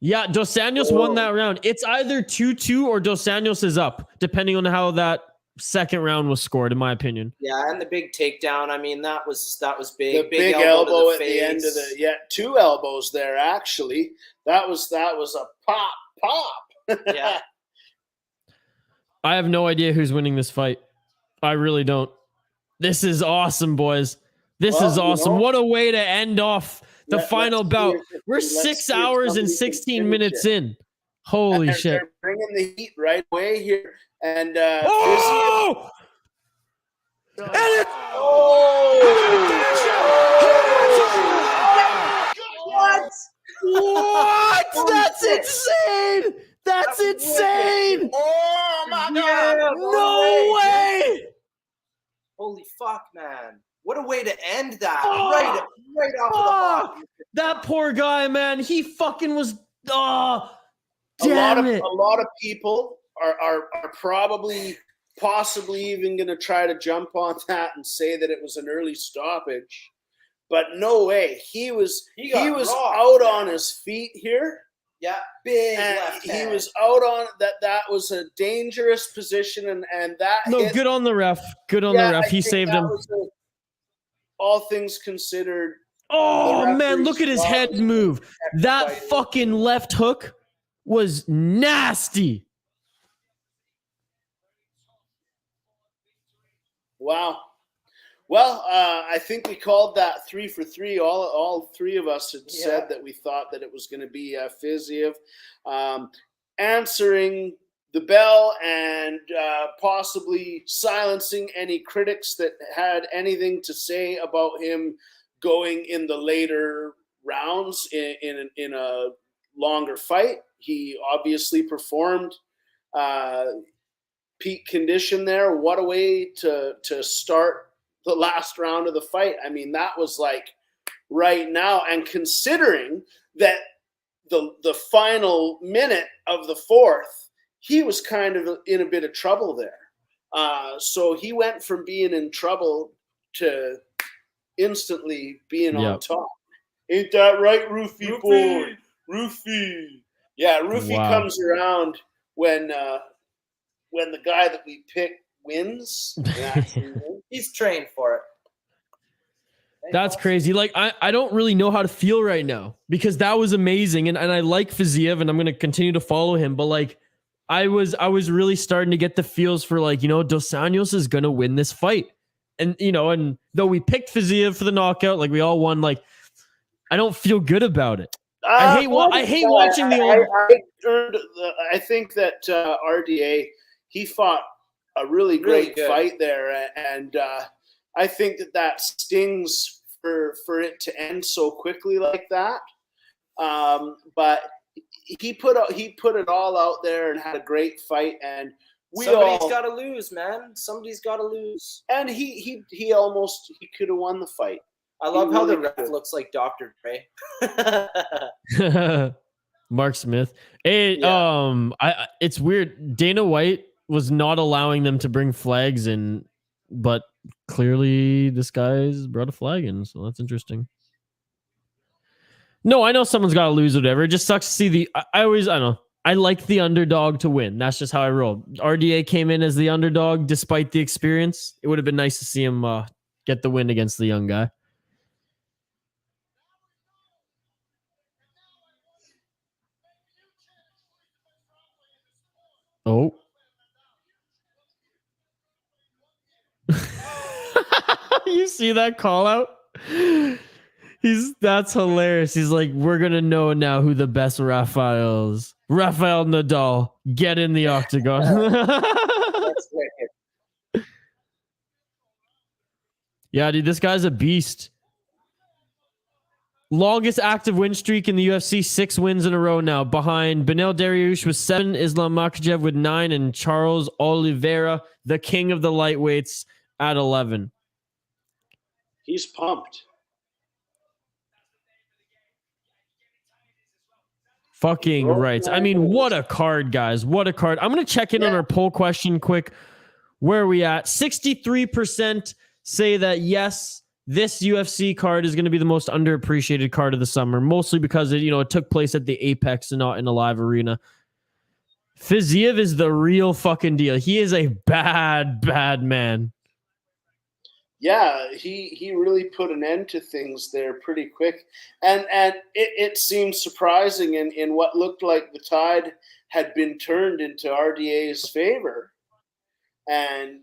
Yeah, Dos Anjos won that round. It's either 2-2 or Dos Anjos is up, depending on how that second round was scored, in my opinion. Yeah, and the big takedown. I mean, that was big. The big elbow at the end of two elbows there. Actually, that was a pop. Yeah. I have no idea who's winning this fight. I really don't. This is awesome, boys. This is awesome. What a way to end off the final bout. We're 6 hours and 16 minutes in. Holy shit. They're bringing the heat right away here. And oh! And it's what? That's insane! That's insane! Oh my God! No way! Holy fuck, man! What a way to end that! Right off of the hop. That poor guy, man. He fucking was. Oh, a lot of people are probably possibly even going to try to jump on that and say that it was an early stoppage, but no way. He was out on his feet here. Yeah, big and left he hand. was out on that. That was a dangerous position, and that hit, good on the ref. Good on the ref. He saved him. All things considered. Oh man, look at his head move. That fucking left hook was nasty. Wow. Well, I think we called that 3 for 3. All three of us had said that we thought that it was going to be Fiziev answering the bell and possibly silencing any critics that had anything to say about him going in the later rounds in a longer fight. He obviously performed peak condition there. What a way to start the last round of the fight. I mean, that was like right now. And considering that the final minute of the fourth, he was kind of in a bit of trouble there. So he went from being in trouble to instantly being on top. Ain't that right, Roofie boy? Roofie. Yeah, Roofie comes around when the guy that we picked wins. He's trained for it. That's crazy. Like, I don't really know how to feel right now because that was amazing. And I like Fiziev and I'm going to continue to follow him. But like, I was really starting to get the feels for like, Dos Anjos is going to win this fight. And, and though we picked Fiziev for the knockout, like we all won, like, I don't feel good about it. I hate watching the old. I think that RDA, he fought a really great fight there. And I think that stings for it to end so quickly like that. But he put it all out there and had a great fight. And somebody's got to lose, man. Somebody's got to lose. And he could have won the fight. I love how the ref looks like Dr. Dre. Mark Smith. Hey, it's weird. Dana White was not allowing them to bring flags in, but clearly this guy's brought a flag in, so that's interesting. No, I know someone's got to lose, whatever. It just sucks to see I don't know. I like the underdog to win. That's just how I roll. RDA came in as the underdog despite the experience. It would have been nice to see him get the win against the young guy. Oh. You see that call out? That's hilarious. He's like, we're gonna know now who the best Rafael is. Rafael Nadal, get in the octagon. Yeah, dude, this guy's a beast. Longest active win streak in the UFC, 6 wins in a row now. Behind Beneil Dariush with 7, Islam Makhachev with 9, and Charles Oliveira, the king of the lightweights, at 11. He's pumped. Fucking right. I mean, what a card, guys. What a card. I'm going to check in on our poll question quick. Where are we at? 63% say that, yes, this UFC card is going to be the most underappreciated card of the summer, mostly because it took place at the Apex and not in a live arena. Fiziev is the real fucking deal. He is a bad, bad man. Yeah, he really put an end to things there pretty quick. And it seemed surprising in what looked like the tide had been turned into RDA's favor. And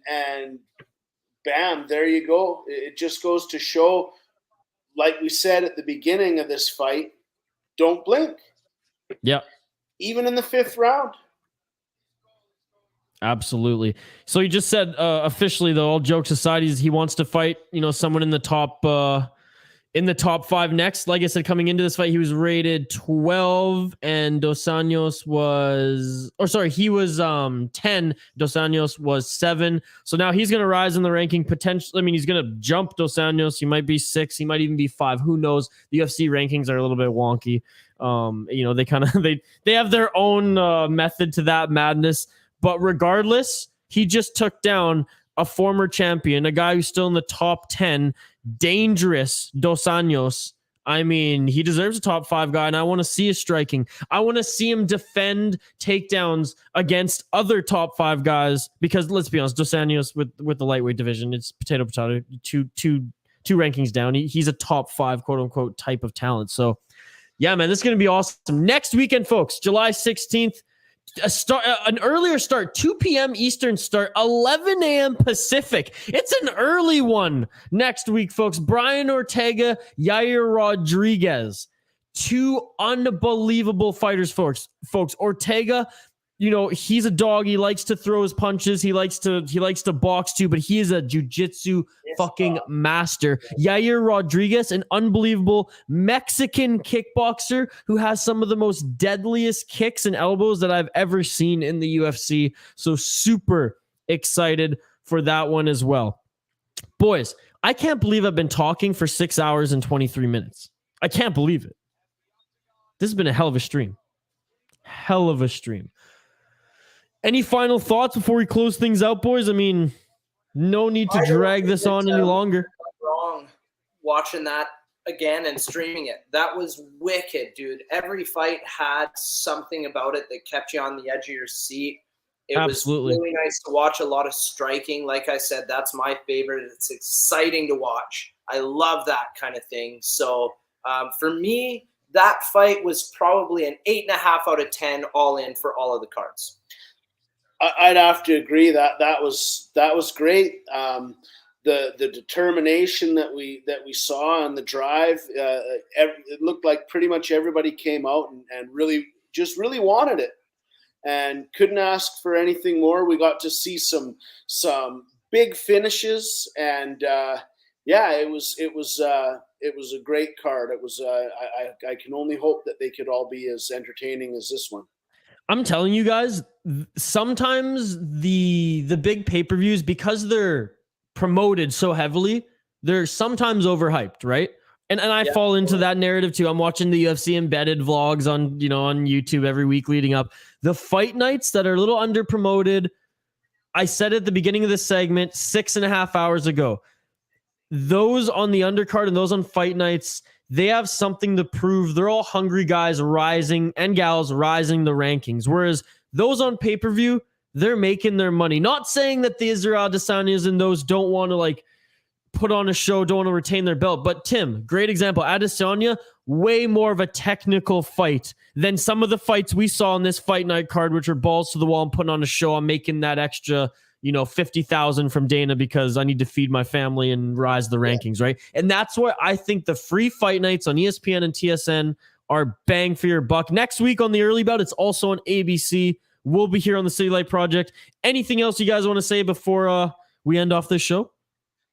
bam, there you go. It just goes to show, like we said at the beginning of this fight, don't blink. Yeah. Even in the 5th round. Absolutely. So he just said officially, though, all jokes aside, he wants to fight, someone in the top 5 next. Like I said, coming into this fight, he was rated 12 and Dos Anjos he was 10. Dos Anjos was 7. So now he's going to rise in the ranking potentially. I mean, he's going to jump Dos Anjos. He might be 6. He might even be 5. Who knows? The UFC rankings are a little bit wonky. They kind of, they have their own method to that madness. But regardless, he just took down a former champion, a guy who's still in the top 10, dangerous Dos Anjos. I mean, he deserves a top 5 guy, and I want to see his striking. I want to see him defend takedowns against other top 5 guys, because let's be honest, Dos Anjos with the lightweight division, it's potato, two rankings down. He's a top 5, quote unquote, type of talent. So, yeah, man, this is going to be awesome. Next weekend, folks, July 16th, an earlier start, 2 p.m. Eastern start, 11 a.m. Pacific. It's an early one next week, folks. Brian Ortega, Yair Rodriguez, 2 unbelievable fighters, folks. Ortega, you know, he's a dog. He likes to throw his punches. He likes to box too, but he is a jiu-jitsu fucking master. Yair Rodriguez, an unbelievable Mexican kickboxer who has some of the most deadliest kicks and elbows that I've ever seen in the UFC. So super excited for that one as well. Boys, I can't believe I've been talking for 6 hours and 23 minutes. I can't believe it. This has been a hell of a stream. Hell of a stream. Any final thoughts before we close things out, boys? I mean, no need to drag this on any longer. Wrong watching that again and streaming it. That was wicked, dude. Every fight had something about it that kept you on the edge of your seat. It Absolutely. was really nice to watch a lot of striking. Like I said, that's my favorite. It's exciting to watch. I love that kind of thing. So for me, that fight was probably an 8.5 out of 10 all in for all of the cards. I'd have to agree that was great. The determination that we saw on the drive, it looked like pretty much everybody came out and really wanted it, and couldn't ask for anything more. We got to see some big finishes, and it was a great card. It was I can only hope that they could all be as entertaining as this one. I'm telling you guys, sometimes the big pay-per-views, because they're promoted so heavily, they're sometimes overhyped, right? And I fall into that narrative too. I'm watching the UFC embedded vlogs on YouTube every week leading up. The fight nights that are a little under-promoted, I said at the beginning of this segment 6.5 hours ago, those on the undercard and those on fight nights, they have something to prove. They're all hungry guys rising and gals rising the rankings. Whereas those on pay-per-view, they're making their money. Not saying that the Israel Adesanya's and those don't want to like put on a show, don't want to retain their belt. But Tim, great example. Adesanya, way more of a technical fight than some of the fights we saw on this fight night card, which are balls to the wall and putting on a show. I'm making that extra, 50,000 from Dana because I need to feed my family and rise the rankings, right? And that's why I think the free fight nights on ESPN and TSN are bang for your buck. Next week on the early bout, it's also on ABC. We'll be here on the City Light Project. Anything else you guys want to say before we end off this show?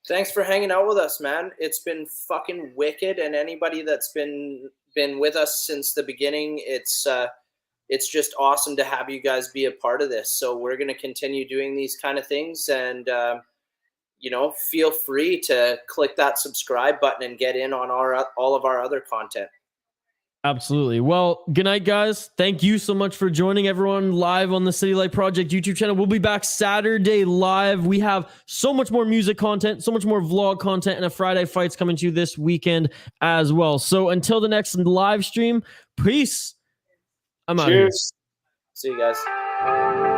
Thanks for hanging out with us, man. It's been fucking wicked, and anybody that's been with us since the beginning, it's just awesome to have you guys be a part of this. So we're going to continue doing these kind of things, and feel free to click that subscribe button and get in on all of our other content. Absolutely. Well, good night, guys. Thank you so much for joining everyone live on the City Light Project YouTube channel. We'll be back Saturday live. We have so much more music content, so much more vlog content, and a Friday fights coming to you this weekend as well. So until the next live stream, peace. I'm out of here. See you guys.